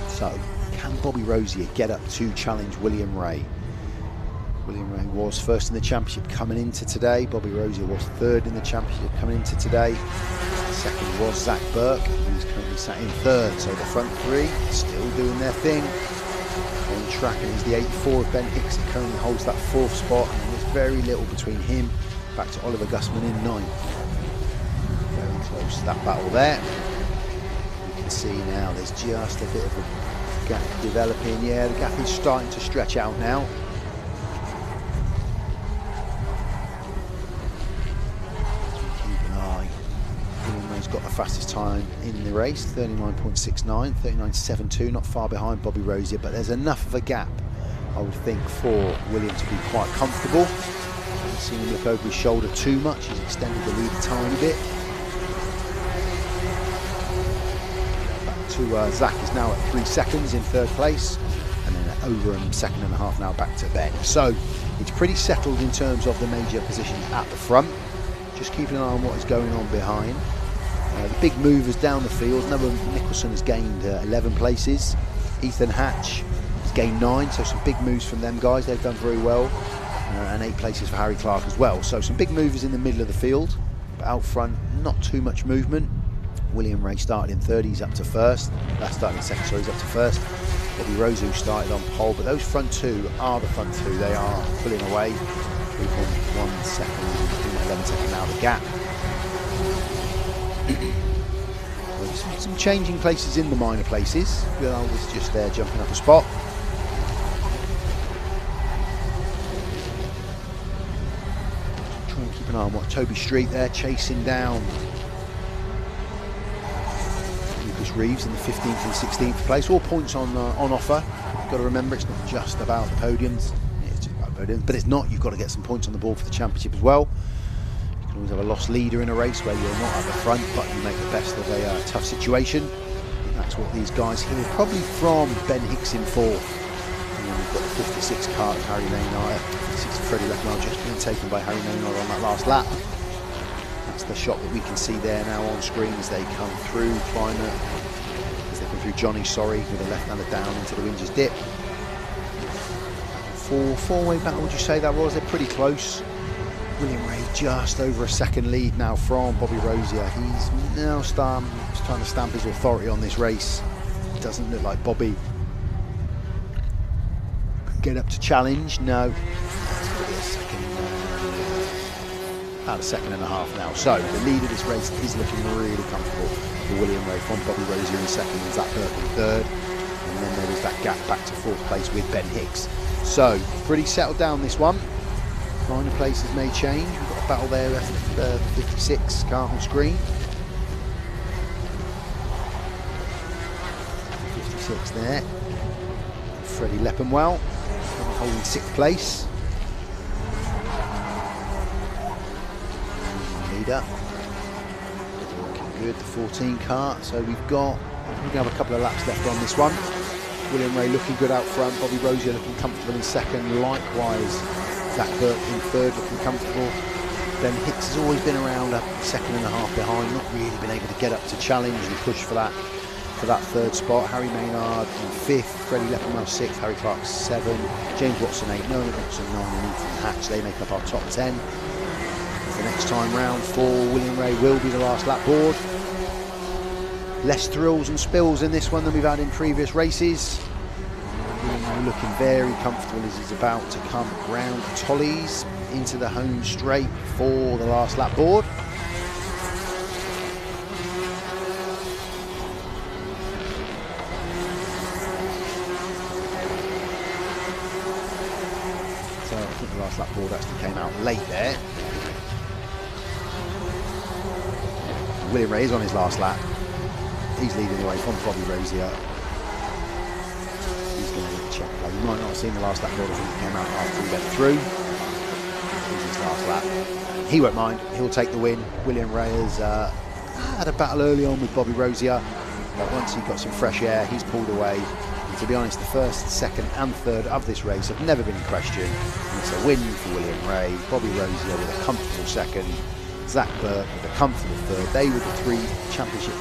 So can Bobby Rosier get up to challenge William Ray? William Ray was first in the championship coming into today. Bobby Rosier was third in the championship coming into today. Second was Zach Burke, who's currently sat in third. So the front three still doing their thing on track, and it's the 84 of Ben Hicks that currently holds that 4th spot, and there's very little between him back to Oliver Gusman in 9th. Close, that battle there. You can see now there's just a bit of a gap developing. Yeah, the gap is starting to stretch out now. Keep an eye. William Ray's got the fastest time in the race, 39.69, 39.72, not far behind Bobby Rosier, but there's enough of a gap, I would think, for William to be quite comfortable. I haven't seen him look over his shoulder too much. He's extended the lead a tiny bit. Zach is now at 3 seconds in third place, and then over a 1.5 seconds now back to Ben. So it's pretty settled in terms of the major positions at the front. Just keeping an eye on what is going on behind. The big movers down the field. Noah Nicholson has gained 11 places. Ethan Hatch has gained 9, so some big moves from them guys. They've done very well. And 8 places for Harry Clark as well. So some big movers in the middle of the field. But out front, not too much movement. William Ray started in third, he's up to first. Started in second, so he's up to first. Bobby Rosier started on pole, but those front two are the front two. They are pulling away. 3.1 seconds, 11 seconds now the gap. Some changing places in the minor places. Will was just there jumping up a spot. Try and keep an eye on what Toby Street there chasing down Reeves in the 15th and 16th place. All points on offer. You've got to remember, it's not just about the podiums. It's just about podiums, but it's not. You've got to get some points on the board for the championship as well. You can always have a lost leader in a race where you're not at the front, but you make the best of a tough situation. And that's what these guys here, probably from Ben Hicks in 4th. And then we've got the 56 car of Harry Maynard, 56 of Freddie Leckenwell, just being taken by Harry Maynard on that last lap. That's the shot that we can see there now on screen as they come through climate. coming through Johnny, sorry, with a left-hander down into the Windsors dip. Four-way battle, would you say that was? They're pretty close. William Ray just over a second lead now from Bobby Rosier. He's now trying to stamp his authority on this race. It doesn't look like Bobby could get up to challenge. No, that's going to be a second, about a second and a half now. So the lead of this race is looking really comfortable for William Ray from Bobby Rosier in second and Zach Burke in third. And then there is that gap back to fourth place with Ben Hicks. So pretty settled down this one. Minor places may change. We've got a battle there at 56 kart on screen. 56 there. Freddie Leppenwell holding sixth place. Leader. Looking good, the 14 kart. So we're going to have a couple of laps left on this one. William Ray looking good out front. Bobby Rosier looking comfortable in second. Likewise, Zach Burke in third, looking comfortable. Ben Hicks has always been around a second and a half behind, not really been able to get up to challenge and push for that third spot. Harry Maynard in fifth, Freddie Leppenwell sixth, Harry Clark 7, James Watson 8, Nolan Watson 9, and Ethan Hatch. They make up our top 10. The next time round for William Ray will be the last lap board. Less thrills and spills in this one than we've had in previous races. Looking very comfortable as he's about to come round Tollies into the home straight for the last lap board. So I think the last lap board actually came out late there. William Ray is on his last lap. He's leading away from Bobby Rosier. He's going to check play. You might not have seen the last lap board. I think it came out after he went through. Here's his last lap. He won't mind. He'll take the win. William Ray has had a battle early on with Bobby Rosier, but once he got some fresh air, he's pulled away. And to be honest, the first, second and third of this race have never been in question. And it's a win for William Ray. Bobby Rosier with a comfortable second. Zach Burke with a comfortable third. They were the three championship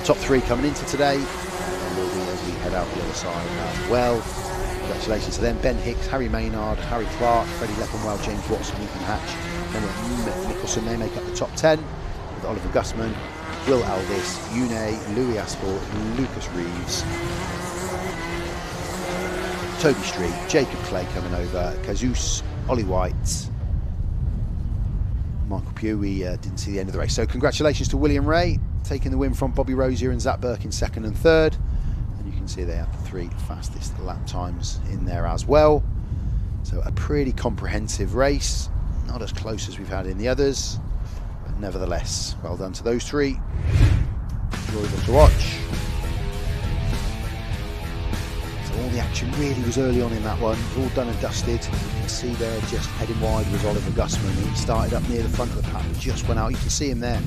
top three coming into today, and will be as we head out the other side as well. Congratulations to them. Ben Hicks, Harry Maynard, Harry Clark, Freddie Leppenwell, James Watson, Ethan Hatch, Emma Nicholson. They make up the top 10 with Oliver Gussman, Will Aldis, Une, Louis Asport, Lucas Reeves, Toby Street, Jacob Clay coming over, Kazus, Ollie White, Michael Pugh. We didn't see the end of the race. So congratulations to William Ray, taking the win from Bobby Rosier and Zach Burke in second and third. And you can see they have the three fastest lap times in there as well. So a pretty comprehensive race. Not as close as we've had in the others, but nevertheless, well done to those three. Enjoyable to watch. So all the action really was early on in that one. All done and dusted. You can see there just heading wide was Oliver Gussman. He started up near the front of the pack, but just went out. You can see him there.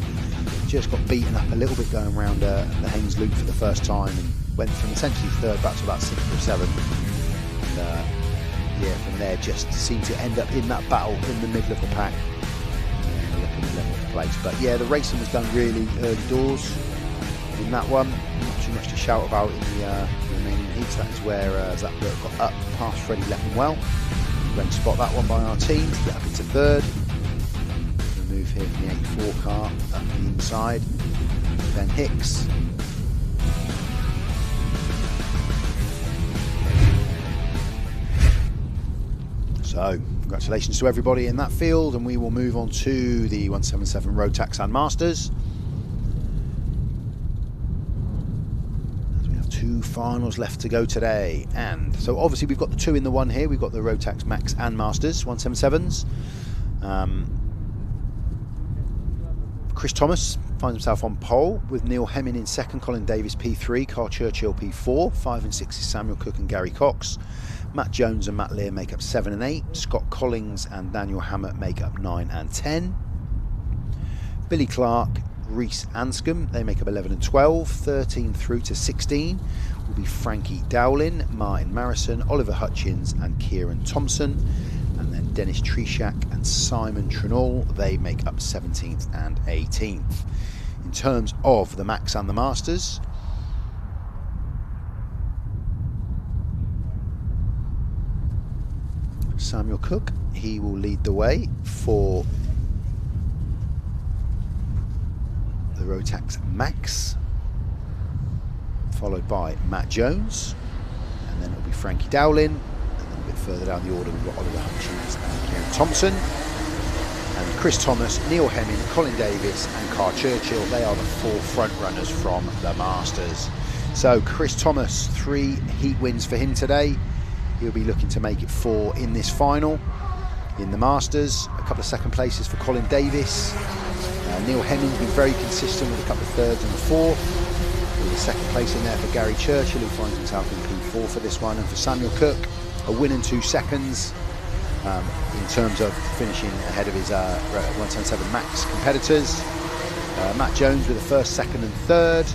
Just got beaten up a little bit going around the Haynes Loop for the first time, and went from essentially third back to about 6th or 7th. And yeah, from there just seemed to end up in that battle in the middle of the pack, looking 11th place. But yeah, the racing was done really early doors in that one. Not too much to shout about in the remaining heats. That is where Zach Burke got up past Freddie Leppenwell. Great spot that one by our team to get up into third. Move here from the 84 car up the inside. Ben Hicks. So congratulations to everybody in that field, and we will move on to the 177 Rotax Masters. As we have two finals left to go today, and so obviously we've got the two in the one here. We've got the Rotax Max and Masters 177s. Chris Thomas finds himself on pole with Neil Hemming in second, Colin Davis P3, Carl Churchill P4, 5 and 6 is Samuel Cook and Gary Cox. Matt Jones and Matt Lear make up 7 and 8. Scott Collins and Daniel Hammett make up 9 and 10. Billy Clark, Reese Anscombe, they make up 11 and 12. 13 through to 16 will be Frankie Dowlin, Martin Marison, Oliver Hutchins and Kieran Thompson. And then Dennis Treshak and Simon Trinall, they make up 17th and 18th. In terms of the Max and the Masters, Samuel Cook, he will lead the way for the Rotax Max, followed by Matt Jones, and then it'll be Frankie Dowling, and then a bit further down the order we've got Oliver Hutchins and Kieran Thompson, and Chris Thomas, Neil Hemming, Colin Davis and Carl Churchill. They are the 4 front runners from the Masters. So Chris Thomas, 3 heat wins for him today. He'll be looking to make it 4 in this final. In the Masters, a couple of second places for Colin Davis. Neil Hemming's been very consistent with a couple of thirds and a fourth. With a second place in there for Gary Churchill, who finds himself in P4 for this one. And for Samuel Cook, a win and 2 seconds in terms of finishing ahead of his 177 Max competitors. Matt Jones with a first, second and third.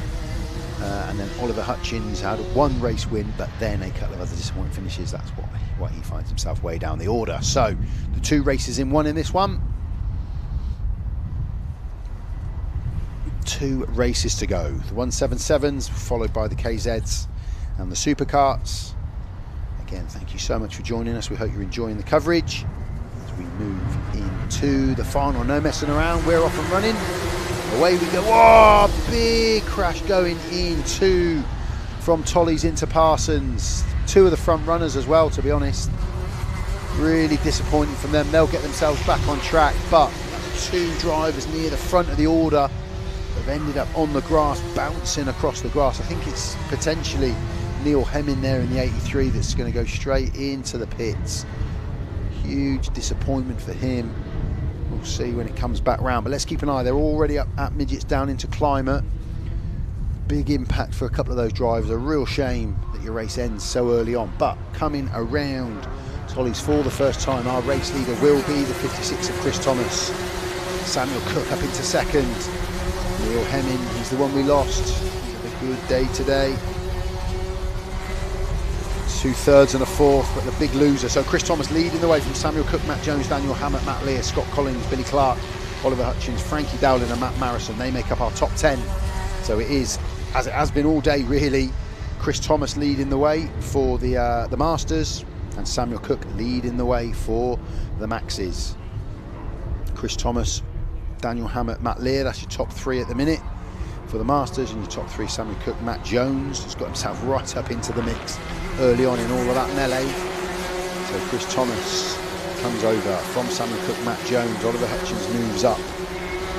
And then Oliver Hutchins had 1 race win, but then a couple of other disappointing finishes. That's why he finds himself way down the order. So the 2 races in 1 in this one. 2 races to go. The 177s followed by the KZs and the Superkarts. Again, thank you so much for joining us. We hope you're enjoying the coverage as we move into the final. No messing around, we're off and running. Away we go. Whoa, big crash going into from Tollies into Parsons. 2 of the front runners as well, to be honest. Really disappointing from them. They'll get themselves back on track, but 2 drivers near the front of the order have ended up on the grass, bouncing across the grass. I think it's potentially Neil Hemming there in the 83 that's going to go straight into the pits. Huge disappointment for him. We'll see when it comes back round, but let's keep an eye. They're already up at midgets down into climate. Big impact for a couple of those drivers. A real shame that your race ends so early on, but coming around Tollies for the first time, our race leader will be the 56 of Chris Thomas. Samuel Cook up into second. Neil Hemming, he's the one we lost. He's had a good day today. 2 thirds and a fourth, but the big loser. So Chris Thomas leading the way from Samuel Cook, Matt Jones, Daniel Hammett, Matt Lear, Scott Collins, Billy Clark, Oliver Hutchins, Frankie Dowling and Matt Marrison. They make up our top 10. So it is, as it has been all day really, Chris Thomas leading the way for the Masters, and Samuel Cook leading the way for the Maxes. Chris Thomas, Daniel Hammett, Matt Lear, that's your top 3 at the minute for the Masters, and your top 3 Samuel Cook. Matt Jones has got himself right up into the mix early on in all of that melee. So Chris Thomas comes over from Samuel Cook, Matt Jones. Oliver Hutchins moves up.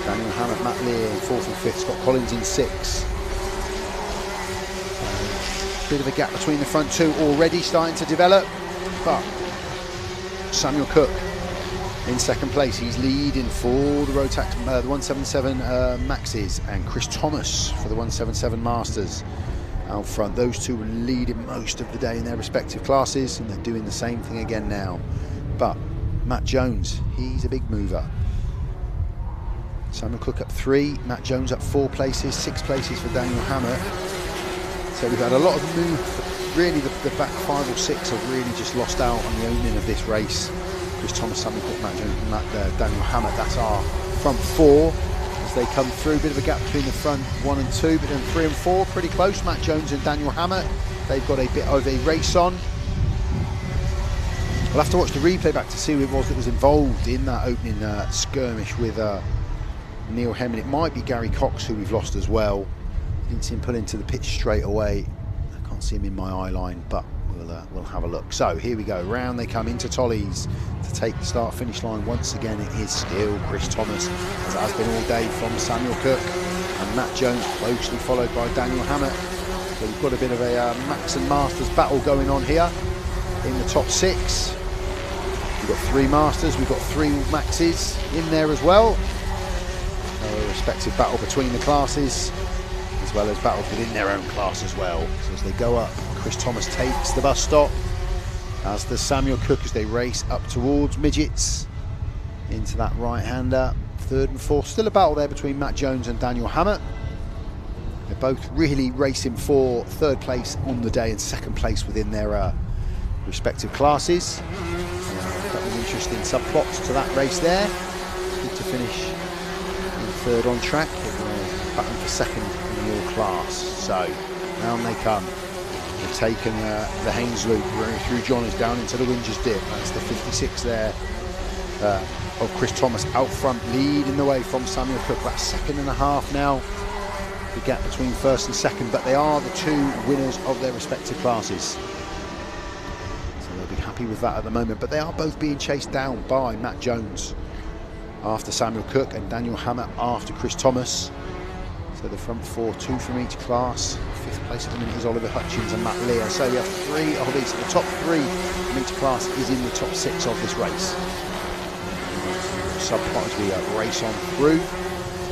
Daniel Hammett, Matt Lear in 4th and 5th. Scott Collins in 6th. Bit of a gap between the front 2 already starting to develop, but Samuel Cook in 2nd place. He's leading for the Rotax, the 177 Maxes, and Chris Thomas for the 177 Masters out front. Those 2 were leading most of the day in their respective classes, and they're doing the same thing again now. But Matt Jones, he's a big mover. Samuel Cook up 3, Matt Jones up 4 places, 6 places for Daniel Hammett. So we've had a lot of move. Really, the back 5 or 6 have really just lost out on the owning of this race. Chris Thomas, Samuel Cook, Matt Jones, Daniel Hammett. That's our front 4 as they come through. Bit of a gap between the front 1 and 2, but then 3 and 4 pretty close. Matt Jones and Daniel Hammett, they've got a bit of a race on. We'll have to watch the replay back to see who it was that was involved in that opening skirmish with Neil Hemming. It might be Gary Cox, who we've lost as well. Didn't see him pull into the pitch straight away. I can't see him in my eye line, but we'll have a look. So here we go, round they come into Tollies to take the start finish line. Once again it is still Chris Thomas, as it has been all day, from Samuel Cook, and Matt Jones closely followed by Daniel Hammett. So we've got a bit of a Max and Masters battle going on here in the top 6. We've got 3 Masters, we've got 3 Maxes in there as well. A respective battle between the classes, as well as battles within their own class as well. So as they go up, Chris Thomas takes the bus stop, as does Samuel Cook, as they race up towards midgets into that right-hander. 3rd and 4th, still a battle there between Matt Jones and Daniel Hammett. They're both really racing for 3rd place on the day and 2nd place within their respective classes. A couple of interesting subplots to that race there. Good to finish in 3rd on track, battling for 2nd in your class. So round they come. The They've taken the Haynes loop through Johnny's down into the Winchers dip. That's the 56 there of Chris Thomas out front, leading the way from Samuel Cook. About a second and a half now, the gap between first and second, but they are the two winners of their respective classes. So they'll be happy with that at the moment, but they are both being chased down by Matt Jones after Samuel Cook and Daniel Hammer after Chris Thomas. So the front four, two from each class. Fifth place at the minute is Oliver Hutchins and Matt Lear. So we have three of these. The top three from each class is in the top six of this race. Subplot as we race on through.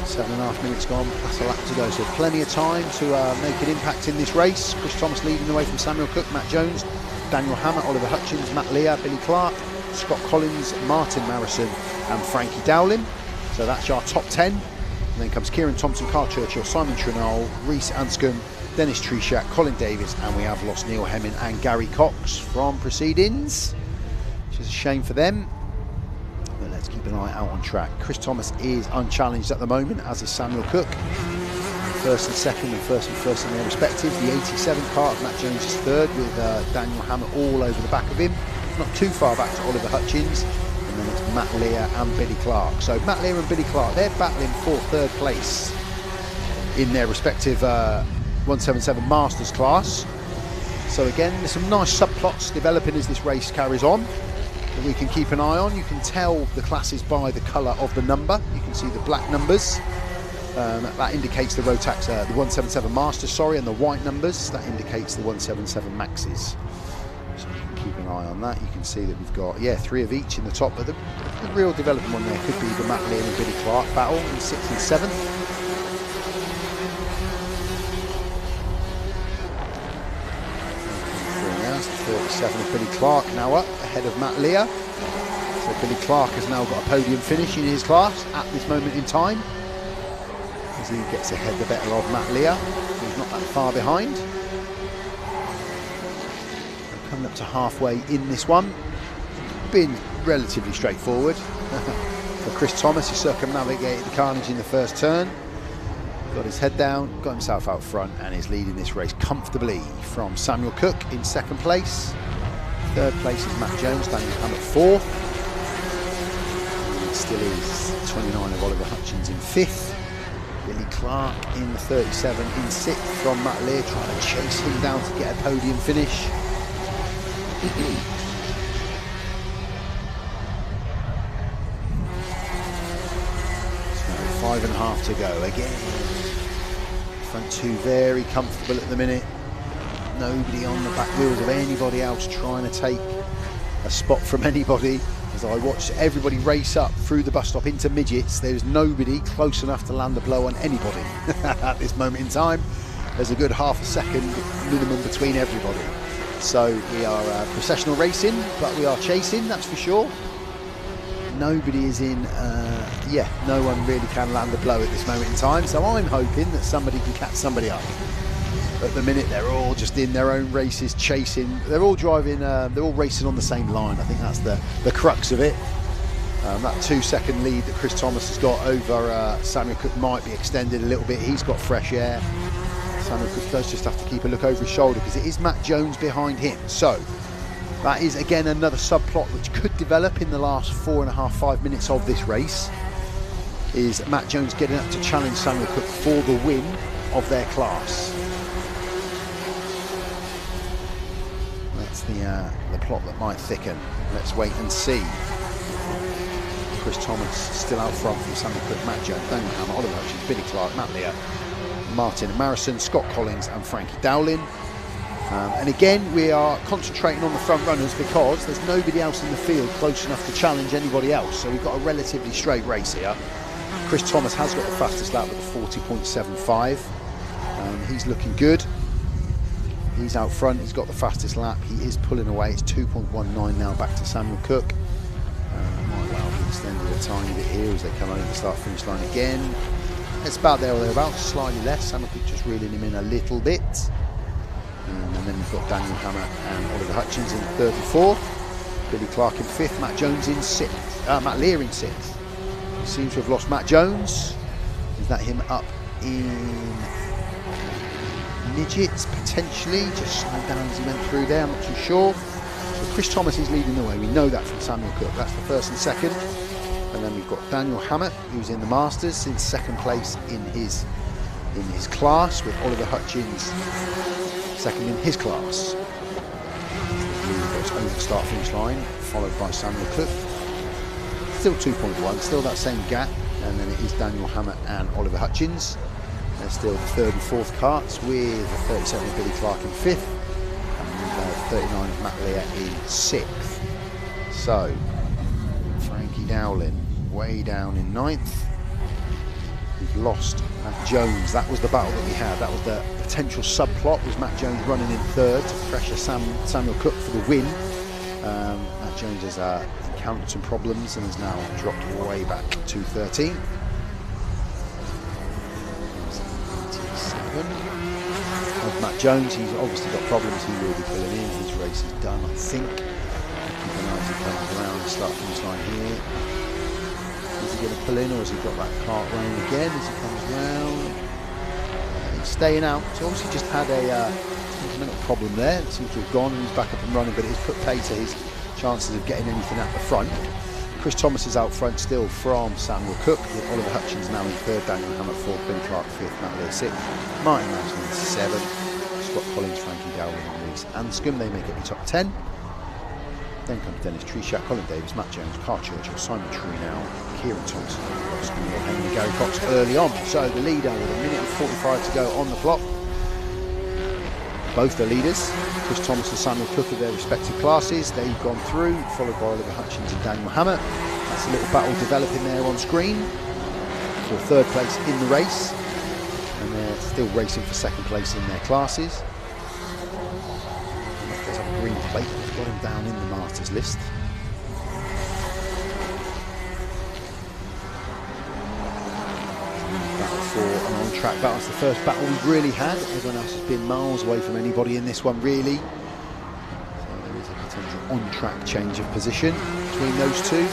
7.5 minutes gone, plus a lap to go. So plenty of time to make an impact in this race. Chris Thomas leading the way from Samuel Cook, Matt Jones, Daniel Hammer, Oliver Hutchins, Matt Lear, Billy Clark, Scott Collins, Martin Marison and Frankie Dowling. So that's our top 10. And then comes Kieran Thompson, Carl Churchill, Simon Trinol, Reese Anscombe, Dennis Treshak, Colin Davis, and we have lost Neil Hemming and Gary Cox from proceedings, which is a shame for them. But let's keep an eye out on track. Chris Thomas is unchallenged at the moment, as is Samuel Cook. First and second, and first in their respective. The 87 kart, Matt Jones is third, with Daniel Hammer all over the back of him. Not too far back to Oliver Hutchins. And then it's Matt Lear and Billy Clark. So Matt Lear and Billy Clark, they're battling for third place in their respective 177 Masters class. So again, there's some nice subplots developing as this race carries on that we can keep an eye on. You can tell the classes by the colour of the number. You can see the black numbers. That indicates the Rotax, the 177 Masters, sorry, and the white numbers, that indicates the 177 Maxes. So you can keep an eye on that. You can see that we've got, yeah, three of each in the top, but the real development one there could be the Matt Lear and Billy Clark battle in 6th and 7th. Now, so 37 of Billy Clark now up ahead of Matt Lear. So Billy Clark has now got a podium finish in his class at this moment in time, as he gets ahead the better of Matt Lear, who's not that far behind. Coming up to halfway in this one, been relatively straightforward for Chris Thomas. He circumnavigated the carnage in the first turn, got his head down, got himself out front, and is leading this race comfortably from Samuel Cook in second place. Third place is Matt Jones, Daniel Hammer at fourth. And it still is 29 of Oliver Hutchins in fifth. Billy Clark in the 37 in sixth from Matt Lear, trying to chase him down to get a podium finish. 5.5 to go. Again, front two very comfortable at the minute. Nobody on the back wheels of anybody else trying to take a spot from anybody. As I watched everybody race up through the bus stop into midgets, there's nobody close enough to land a blow on anybody at this moment in time. There's a good half a second minimum between everybody. So we are processional racing, but we are chasing, that's for sure. Nobody is in, yeah, no one really can land a blow at this moment in time. So I'm hoping that somebody can catch somebody up. At the minute, they're all just in their own races, chasing. They're all driving, they're all racing on the same line. I think that's the crux of it. That 2-second lead that Chris Thomas has got over Samuel Cook might be extended a little bit. He's got fresh air. Samuel Cook does just have to keep a look over his shoulder because it is Matt Jones behind him. So that is again another subplot which could develop in the last 4.5–5 minutes of this race. Is Matt Jones getting up to challenge Samuel Cook for the win of their class? That's the plot that might thicken. Let's wait and see. Chris Thomas still out front from Samuel Cook, Matt Jones, Daniel Hammer, Oliver Hutchins, Billy Clark, Matt Lear, Martin Marison, Scott Collins and Frankie Dowling. And again, we are concentrating on the front runners because there's nobody else in the field close enough to challenge anybody else. So we've got a relatively straight race here. Chris Thomas has got the fastest lap with a 40.75. He's looking good. He's out front, he's got the fastest lap. He is pulling away, it's 2.19 now back to Samuel Cook. Might well be extended a tiny bit here as they come over the start-finish line again. It's about there or thereabouts, slightly less. Samuel Cook just reeling him in a little bit. And then we've got Daniel Hammer and Oliver Hutchins in third and fourth. Billy Clark in fifth, Matt Jones in sixth. Matt Lear in sixth. He seems to have lost Matt Jones. Is that him up in midgets, potentially. Just slowed down as he went through there, I'm not too sure. So Chris Thomas is leading the way, we know that from Samuel Cook. That's the first and second. And then we've got Daniel Hammett, who's in the Masters, in second place in his class, with Oliver Hutchins second in his class. Goes over the start finish line, followed by Samuel Cook. Still 2.1, still that same gap. And then it is Daniel Hammett and Oliver Hutchins. They're still the third and fourth karts, with the 37 of Billy Clark in fifth and 39 of Matt Lear in sixth. So Frankie Dowling way down in ninth. We've lost Matt Jones. That was the battle that we had. That was the potential subplot, was Matt Jones running in third to pressure Samuel Cook for the win. Matt Jones has encountered some problems and has now dropped way back to 13. Of Matt Jones, he's obviously got problems. He will be pulling in. His race is done, I think. Keep an eye as he comes around the start finish line here. Is he going to pull in, or has he got that kart running again as he comes round? He's staying out. So obviously just had a fundamental problem there. It seems to have gone and he's back up and running, but it has put pay to his chances of getting anything at the front. Chris Thomas is out front still from Samuel Cook, with Oliver Hutchins now in third, Daniel Hammett fourth, Billy Clark fifth, Matt Lear sixth, Martin Manson in seventh, Scott Collins, Frankie Dowling and Reese Anscombe, they make up the top 10. Then comes Dennis Treshak, Colin Davis, Matt Jones, Carl Churchill, Simon Treenell, Kieran Thompson, Oscar Neil, Henry, Gary Cox early on. So the leader with a minute and 45 to go on the clock. Both the leaders, Chris Thomas and Samuel Cook, of their respective classes, they've gone through, followed by Oliver Hutchins and Daniel Hammett. That's a little battle developing there on screen for third place in the race, and they're still racing for second place in their classes. There's a green plate that's got him down in the Masters list. For an on-track battle. It's the first battle we've really had. Everyone else has been miles away from anybody in this one, really. So there is a potential on-track change of position between those two.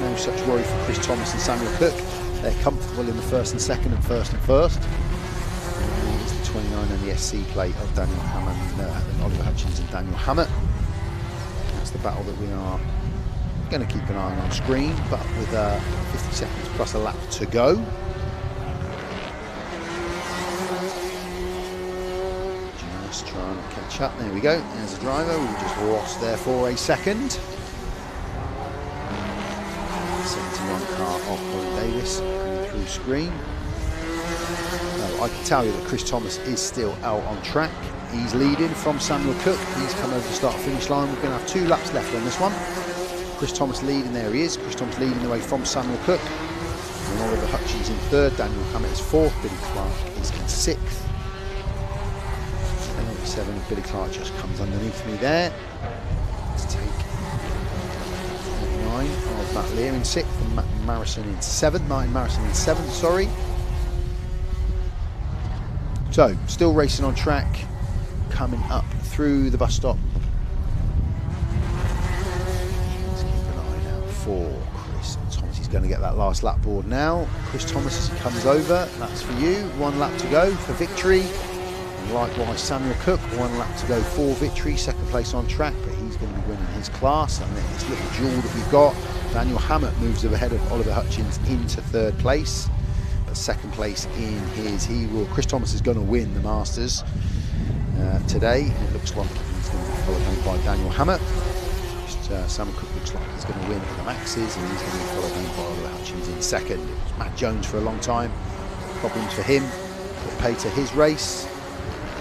No such worry for Chris Thomas and Samuel Cook. They're comfortable in the first and second and first and first. And it's the 29 and the SC plate of Daniel Hammett and Oliver Hutchins and Daniel Hammett. That's the battle that we are going to keep an eye on screen, but with 50 seconds plus a lap to go. Trying to catch up. There we go. There's a driver. We just lost there for a second. 71 car off Colin Davis coming through screen. No, I can tell you that Chris Thomas is still out on track. He's leading from Samuel Cook. He's come over the start-finish line. We're going to have 2 laps left on this one. Chris Thomas leading. There he is. Chris Thomas leading the way from Samuel Cook. And Oliver Hutchins in third. Daniel Hammett is fourth. Billy Clark is in sixth. 7 of Billy Clark just comes underneath me there. Let's take 9 of Matt Lear in 6th and Matt Marrison in 7th. Martin Marrison in 7th, sorry. So, still racing on track, coming up through the bus stop. Let's keep an eye now for Chris Thomas. He's going to get that last lap board now. Chris Thomas, as he comes over, that's for you. 1 lap to go for victory. Likewise, Samuel Cook, 1 lap to go for victory, second place on track, but he's going to be winning his class. And then this little duel that we've got, Daniel Hammett moves ahead of Oliver Hutchins into third place, but second place in his, Chris Thomas is going to win the Masters today, and it looks like he's going to be followed on by Daniel Hammett. Samuel Cook looks like he's going to win the Maxes, and he's going to be followed on by Oliver Hutchins in second. It was Matt Jones for a long time, problems for him, put pay to his race.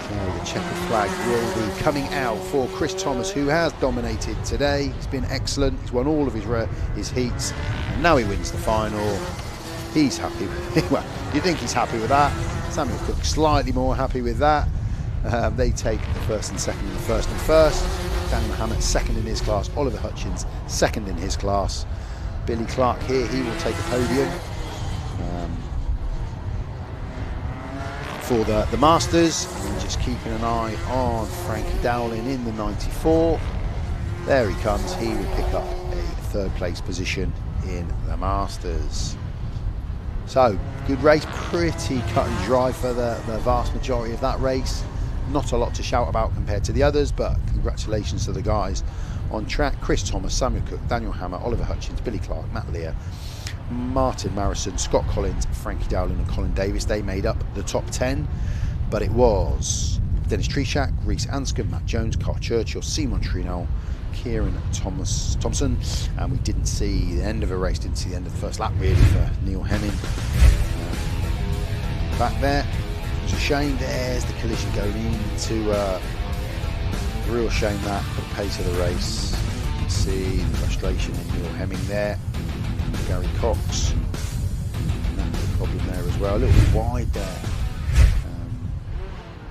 The checkered flag will be coming out for Chris Thomas, who has dominated today. He's been excellent. He's won all of his heats, and now he wins the final. He's happy with it. Well, you think he's happy with that. Samuel Cook slightly more happy with that. They take the first and second in the first and first. Daniel Hammett second in his class. Oliver Hutchins second in his class. Billy Clark here, he will take a podium for the Masters. And just keeping an eye on Frankie Dowling in the 94. There he comes. He will pick up a third place position in the Masters. So, good race, pretty cut and dry for the vast majority of that race. Not a lot to shout about compared to the others, but congratulations to the guys on track. Chris Thomas, Samuel Cook, Daniel Hammer, Oliver Hutchins, Billy Clark, Matt Lear, Martin Marrison, Scott Collins, Frankie Dowling and Colin Davis. They made up the top 10, but it was Dennis Treshak, Reese Anscombe, Matt Jones, Carl Churchill, Simon Trinell, Kieran Thompson, and we didn't see the end of a race, didn't see the end of the first lap really for Neil Hemming. Back there, it's a shame. There's the collision going into real shame that for the pace of the race. You can see the frustration in Neil Hemming there. Gary Cox, the problem there as well, a little bit wide there.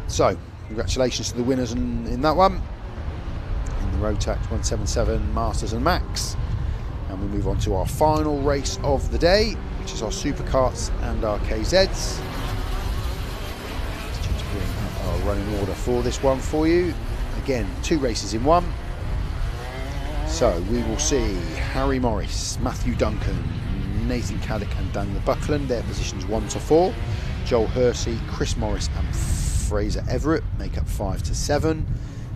So congratulations to the winners in that one, in the Rotax 177 Masters and Max. And we move on to our final race of the day, which is our Superkarts and our KZs. Just bring up our running order for this one for you. Again, 2 races in one. So we will see Harry Morris, Matthew Duncan, Nathan Caddick and Daniel Buckland, their positions 1 to 4. Joel Hersey, Chris Morris and Fraser Everett make up 5 to 7.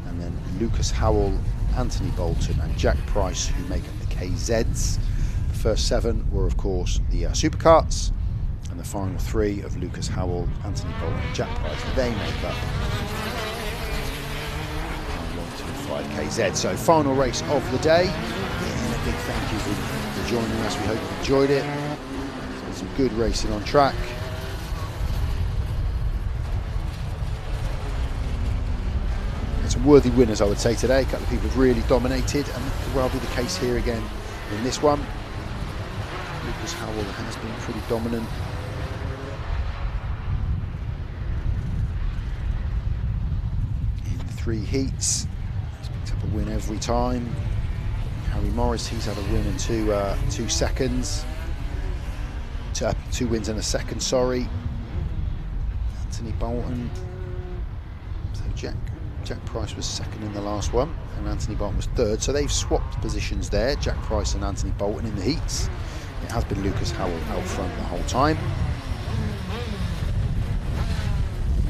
And then Lucas Howell, Anthony Bolton and Jack Price, who make up the KZs. The first 7 were of course the Superkarts, and the final 3 of Lucas Howell, Anthony Bolton and Jack Price, they make up 1, 2, 5 KZ. So final race of the day. And a big thank you for joining us. We hope you enjoyed it. There's been some good racing on track. Some worthy winners, I would say, today. A couple of people have really dominated, and that could well be the case here again in this one. Lucas Howell has been pretty dominant. In 3 heats, he's picked up a win every time. Harry Morris, he's had a win in 2 seconds. 2 wins and a second, sorry. Anthony Bolton. So Jack Price was 2nd in the last one, and Anthony Bolton was 3rd. So they've swapped positions there, Jack Price and Anthony Bolton in the heats. It has been Lucas Howell out front the whole time.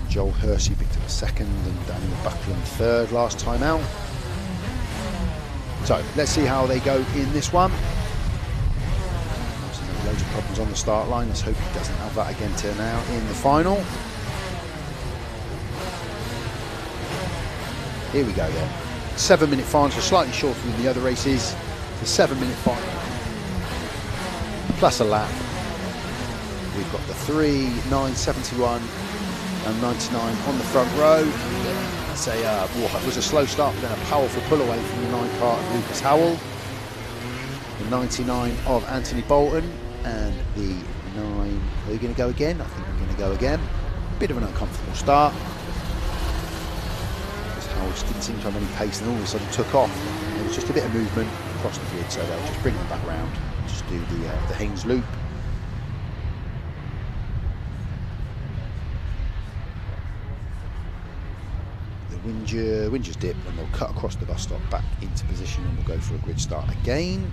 Joel Hersey picked up a 2nd and Daniel Buckland 3rd last time out. So let's see how they go in this one. Obviously, there were loads of problems on the start line. Let's hope he doesn't have that again to now in the final. Here we go then. 7-minute final, so slightly shorter than the other races. It's a 7-minute final. Plus a lap. We've got the 3, 9, 71 and 99 on the front row. That's it was a slow start, but then a powerful pull away from the 9 car of Lucas Howell. The 99 of Anthony Bolton and the 9. Are you going to go again? I think we're going to go again. Bit of an uncomfortable start. Just didn't seem to have any pace, and all of a sudden took off. There was just a bit of movement across the grid, so they'll just bring them back round, just do the Haynes loop. The Wingers dip, and they'll cut across the bus stop back into position, and we'll go for a grid start again.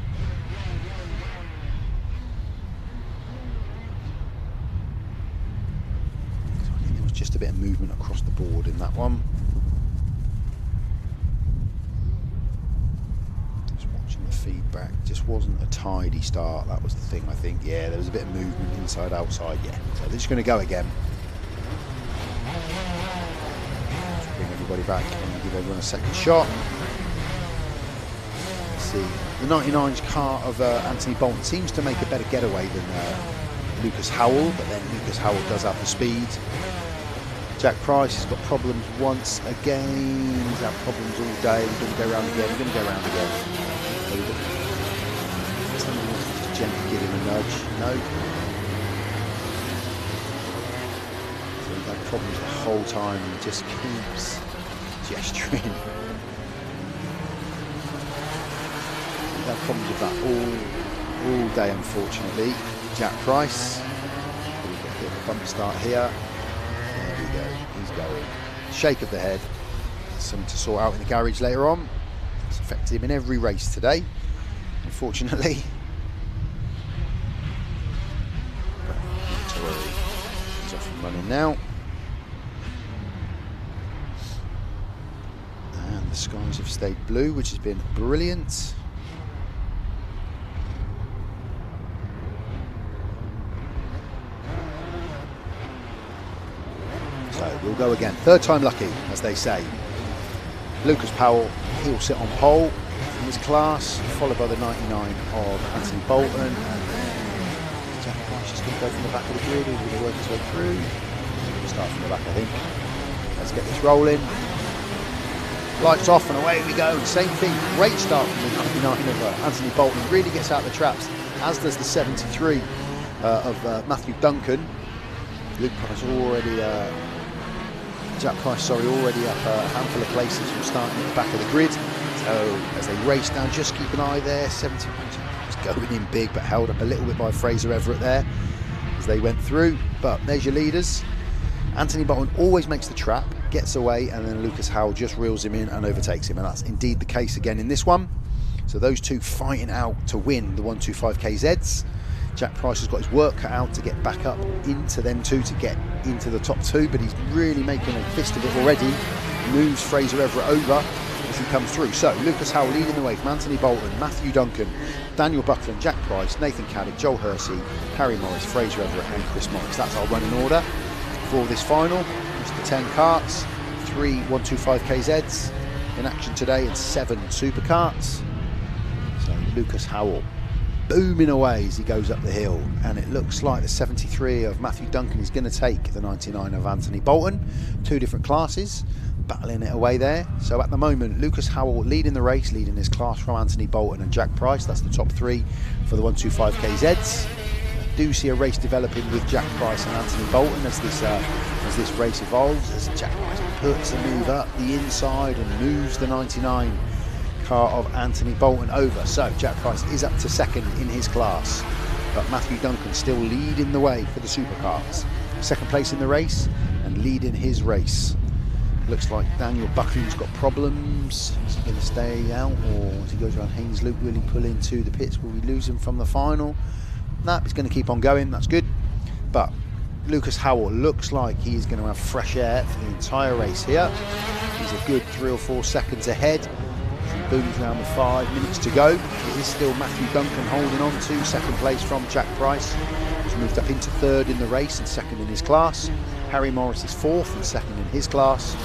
So I think there was just a bit of movement across the board in that one. Feedback, just wasn't a tidy start. That was the thing, I think. Yeah, there was a bit of movement inside outside. Yeah, so they're just going to go again. Just bring everybody back and give everyone a second shot. Let's see, the 99's car of Anthony Bolton seems to make a better getaway than Lucas Howell, but then Lucas Howell does have the speed. Jack Price has got problems once again. He's had problems all day. We're going to go round again. We're going to go round again. Someone wants to just gently give him a nudge. No. So he's had problems the whole time. He just keeps gesturing. He's had problems with that all day, unfortunately. Jack Price. We've got a bit of a bump start here. There we go. He's going. Shake of the head. Something to sort out in the garage later on. It's affected him in every race today, unfortunately. But not to worry. He's off and running now. skies have stayed blue, which has been brilliant. So we'll go again. Third time lucky, as they say. Lucas Powell, he'll sit on pole in his class, followed by the 99 of Anthony Bolton. And Jack Price is going to go from the back of the grid. He's going to work his way through. We'll start from the back, I think. Let's get this rolling. Lights off and away we go. Same thing. Great start from the 99 of Anthony Bolton. Really gets out the traps, as does the 73 of Matthew Duncan. Luke Price already. Jack Price, already up a handful of places from starting at the back of the grid. So as they race down, just keep an eye there. 70 was going in big, but held up a little bit by Fraser Everett there as they went through. But there's your leaders. Anthony Bolton always makes the trap, gets away, and then Lucas Howell just reels him in and overtakes him. And that's indeed the case again in this one. So those two fighting out to win the 125 KZs. Jack Price has got his work cut out to get back up into them two, to get into the top two, but he's really making a fist of it already. Moves Fraser Everett over as he comes through. So Lucas Howell leading the way from Anthony Bolton, Matthew Duncan, Daniel Buckland, Jack Price, Nathan Cadet, Joel Hersey, Harry Morris, Fraser Everett and Chris Morris. That's our running order for this final. It's the 10 karts, 3 125 KZs in action today and 7 superkarts. So Lucas Howell booming away as he goes up the hill, and it looks like the 73 of Matthew Duncan is going to take the 99 of Anthony Bolton. Two different classes battling it away there. So at the moment, Lucas Howell leading the race, leading his class from Anthony Bolton and Jack Price. That's the top 3 for the 125 KZs. I do see a race developing with Jack Price and Anthony Bolton as this race evolves, as Jack Price puts a move up the inside and moves the 99 car of Anthony Bolton over. So Jack Price is up to second in his class, but Matthew Duncan still leading the way for the supercars. Second place in the race and leading his race. Looks like Daniel Buckland's got problems. Is he going to stay out, or as he goes around Haynes Loop, will he pull into the pits? Will we lose him from the final? Nah, he's going to keep on going. That's good. But Lucas Howell looks like he is going to have fresh air for the entire race here. He's a good 3 or 4 seconds ahead. Booms round with 5 minutes to go. It is still Matthew Duncan holding on to second place from Jack Price, who's moved up into third in the race and second in his class. Harry Morris is fourth and second in his class.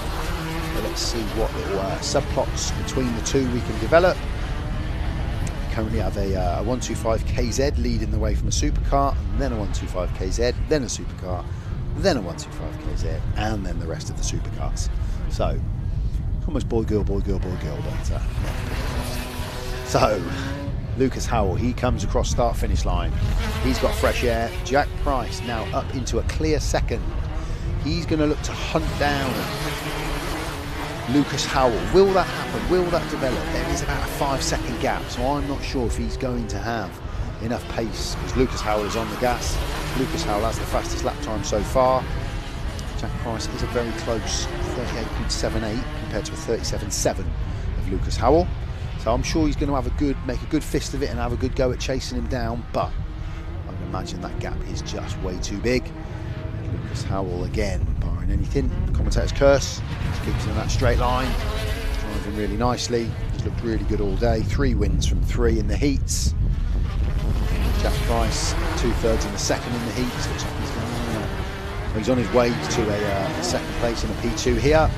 So let's see what little subplots between the two we can develop. We currently have a 125 KZ leading the way from a supercar, and then a 125 KZ, then a supercar, then a 125 KZ, and then the rest of the supercars. So almost boy, girl, but yeah. So Lucas Howell, he comes across start finish line. He's got fresh air. Jack Price now up into a clear second. He's going to look to hunt down Lucas Howell. Will that happen? Will that develop? There is about a 5-second gap, so I'm not sure if he's going to have enough pace, because Lucas Howell is on the gas. Lucas Howell has the fastest lap time so far. Jack Price is a very close 38.78 compared to a 37.7 of Lucas Howell. So I'm sure he's going to have make a good fist of it and have a good go at chasing him down, but I can imagine that gap is just way too big. Lucas Howell again, barring anything, the commentator's curse, just keeps in that straight line, driving really nicely. He's looked really good all day. 3 wins from 3 in the heats. Jack Price 2/3 in the second in the heats. Looks like he's on his way to a second place in a P2 here.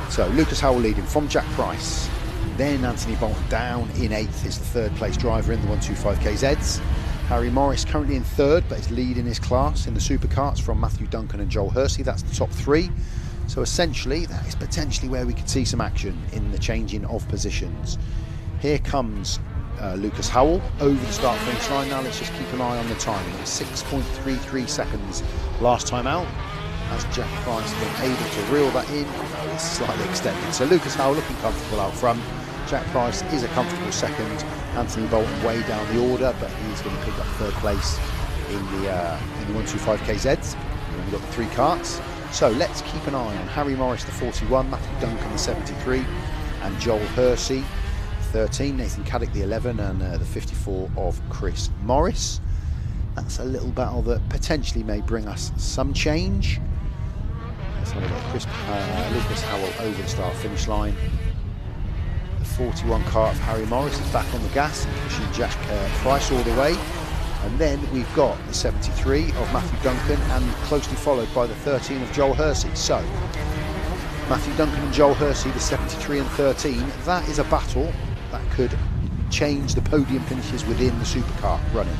So Lucas Howell leading from Jack Price. Then Anthony Bolton down in 8th is the 3rd place driver in the 125 KZs. Harry Morris currently in 3rd, but is leading his class in the superkarts from Matthew Duncan and Joel Hersey. That's the top 3. So essentially that is potentially where we could see some action in the changing of positions. Here comes Lucas Howell over the start finish line. Now let's just keep an eye on the time. It was 6.33 seconds last time out. Has Jack Price been able to reel that in? No, it's slightly extended. So Lucas Howell looking comfortable out front. Jack Price is a comfortable second. Anthony Bolton way down the order, but he's going to pick up 3rd place in the 125 KZs. We've got the 3 karts. So let's keep an eye on Harry Morris, the 41, Matthew Duncan, the 73, and Joel Hersey, 13, Nathan Cadet, the 11, and the 54 of Chris Morris. That's a little battle that potentially may bring us some change. As Let's have a look. Lucas Howell over the start-finish line. The 41 kart of Harry Morris is back on the gas and pushing Jack Price all the way. And then we've got the 73 of Matthew Duncan and closely followed by the 13 of Joel Hersey. So, Matthew Duncan and Joel Hersey, the 73 and 13, that is a battle that could change the podium finishes within the Superkart running.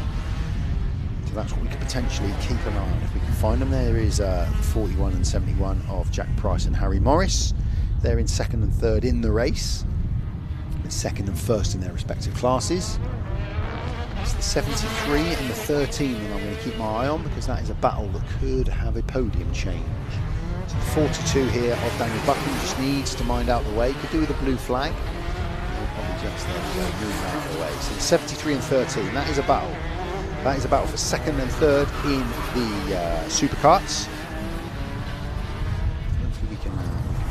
So that's what we could potentially keep an eye on if we can find them. There is 41 and 71 of Jack Price and Harry Morris. They're in second and third in the race. Second and first in their respective classes. It's the 73 and the 13 that I'm going to keep my eye on, because that is a battle that could have a podium change. So the 42 here of Daniel Buchan just needs to mind out the way. Could do with a blue flag. We'll probably just move out of the way. So the 73 and 13, that is a battle. That is a battle for second and third in the Superkarts. Hopefully we can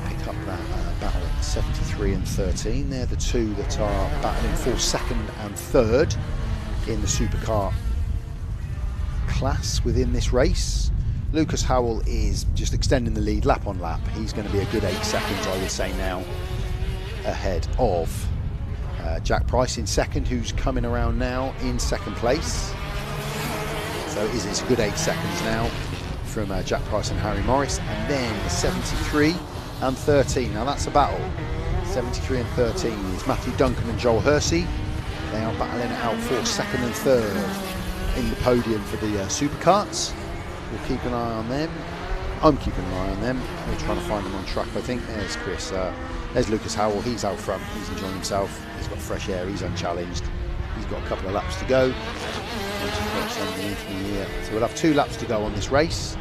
pick up that battle at 73 and 13. They're the two that are battling for second and third in the Superkart class within this race. Lucas Howell is just extending the lead lap on lap. He's going to be a good 8 seconds, I would say now, ahead of Jack Price in second, who's coming around now in second place. So it's a good 8 seconds now from Jack Price and Harry Morris. And then the 73 and 13. Now that's a battle. 73 and 13 is Matthew Duncan and Joel Hersey. They are battling it out for second and third in the podium for the Superkarts. We'll keep an eye on them. I'm keeping an eye on them. We're trying to find them on track, I think. There's Chris. There's Lucas Howell. He's out front. He's enjoying himself. He's got fresh air. He's unchallenged. He's got a couple of laps to go. So we'll have 2 laps to go on this race.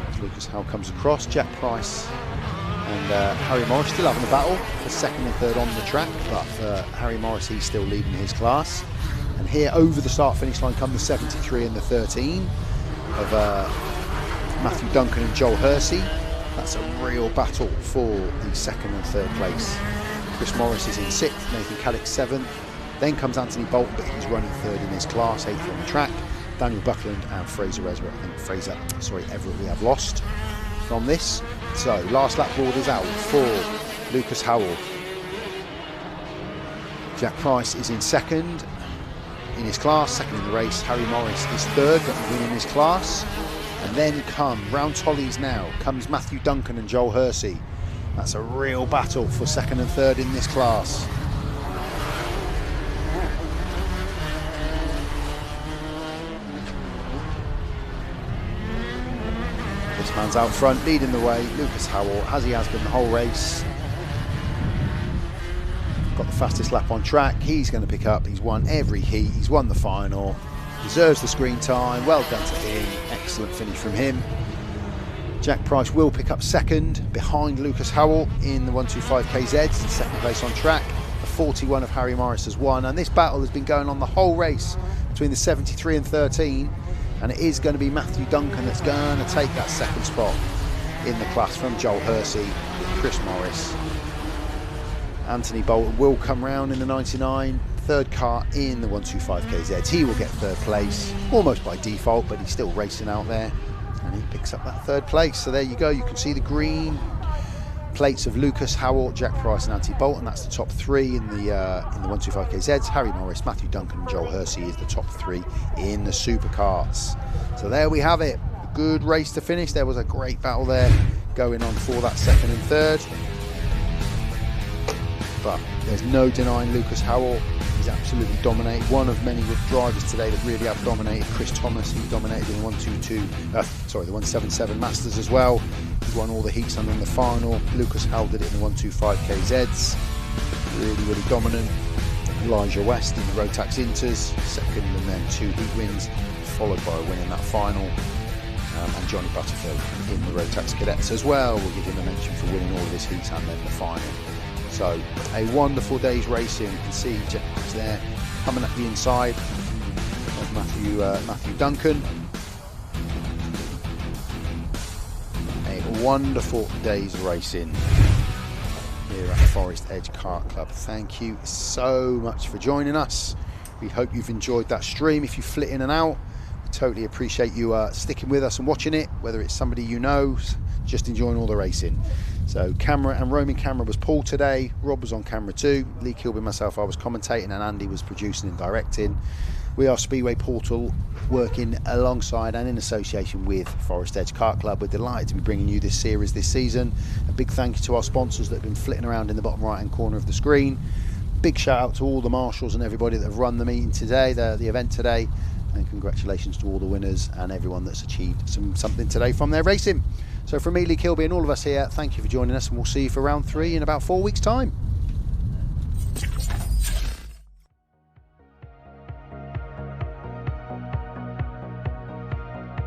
As Lucas Howell comes across, Jack Price and Harry Morris still having a battle for second and third on the track, but Harry Morris, he's still leading his class. And here over the start finish line come the 73 and the 13 of Matthew Duncan and Joel Hersey. That's a real battle for the second and third place. Chris Morris is in 6th, Nathan Cadet 7th. Then comes Anthony Bolton, but he's running third in his class, 8th on the track. Daniel Buckland and Fraser Everett. Everett we have lost from this. So last lap board is out for Lucas Howell. Jack Price is in second in his class, second in the race. Harry Morris is third, got the win in his class. And then round Tollies now, comes Matthew Duncan and Joel Hersey. That's a real battle for second and third in this class. This man's out front, leading the way, Lucas Howell, as he has been the whole race. Got the fastest lap on track. He's going to pick up. He's won every heat. He's won the final. Deserves the screen time. Well done to him. Excellent finish from him. Jack Price will pick up second behind Lucas Howell in the 125 KZ. Second place on track. The 41 of Harry Morris has won. And this battle has been going on the whole race between the 73 and 13. And it is going to be Matthew Duncan that's going to take that second spot in the class from Joel Hersey, Chris Morris. Anthony Bolton will come round in the 99, third car in the 125 KZ. He will get third place, almost by default, but he's still racing out there. And he picks up that third place. So there you go, you can see the green plates of Lucas Howell, Jack Price and Anthony Bolton. That's the top 3 in the 125 KZs. Harry Morris, Matthew Duncan and Joel Hersey is the top 3 in the Superkarts. So there we have it. A good race to finish. There was a great battle there going on for that second and third. But there's no denying Lucas Howell. He's absolutely dominated. One of many drivers today that really have dominated. Chris Thomas, he dominated in the 177 Masters as well. He won all the heats and then the final. Lucas Howell did it in the 125 KZs. Really, really dominant. Elijah West in the Rotax Inters, second, and then 2 heat wins, followed by a win in that final. And Johnny Butterfield in the Rotax Cadets as well. We'll give him a mention for winning all of his heats and then the final. So a wonderful day's racing. You can see Jack there coming up the inside of Matthew Duncan. A wonderful day's racing here at Forest Edge Kart Club. Thank you so much for joining us. We hope you've enjoyed that stream. If you flit in and out, we totally appreciate you sticking with us and watching it, whether it's somebody you know, just enjoying all the racing. So camera and roaming camera was Paul today, Rob was on camera too, Lee Kilby and myself, I was commentating, and Andy was producing and directing. We are Speedway Portal, working alongside and in association with Forest Edge Kart Club. We're delighted to be bringing you this series this season. A big thank you to our sponsors that have been flitting around in the bottom right hand corner of the screen. Big shout out to all the marshals and everybody that have run the meeting today, the event today, and congratulations to all the winners and everyone that's achieved something today from their racing. So from me, Lee Kilby, and all of us here, thank you for joining us, and we'll see you for round 3 in about 4 weeks' time.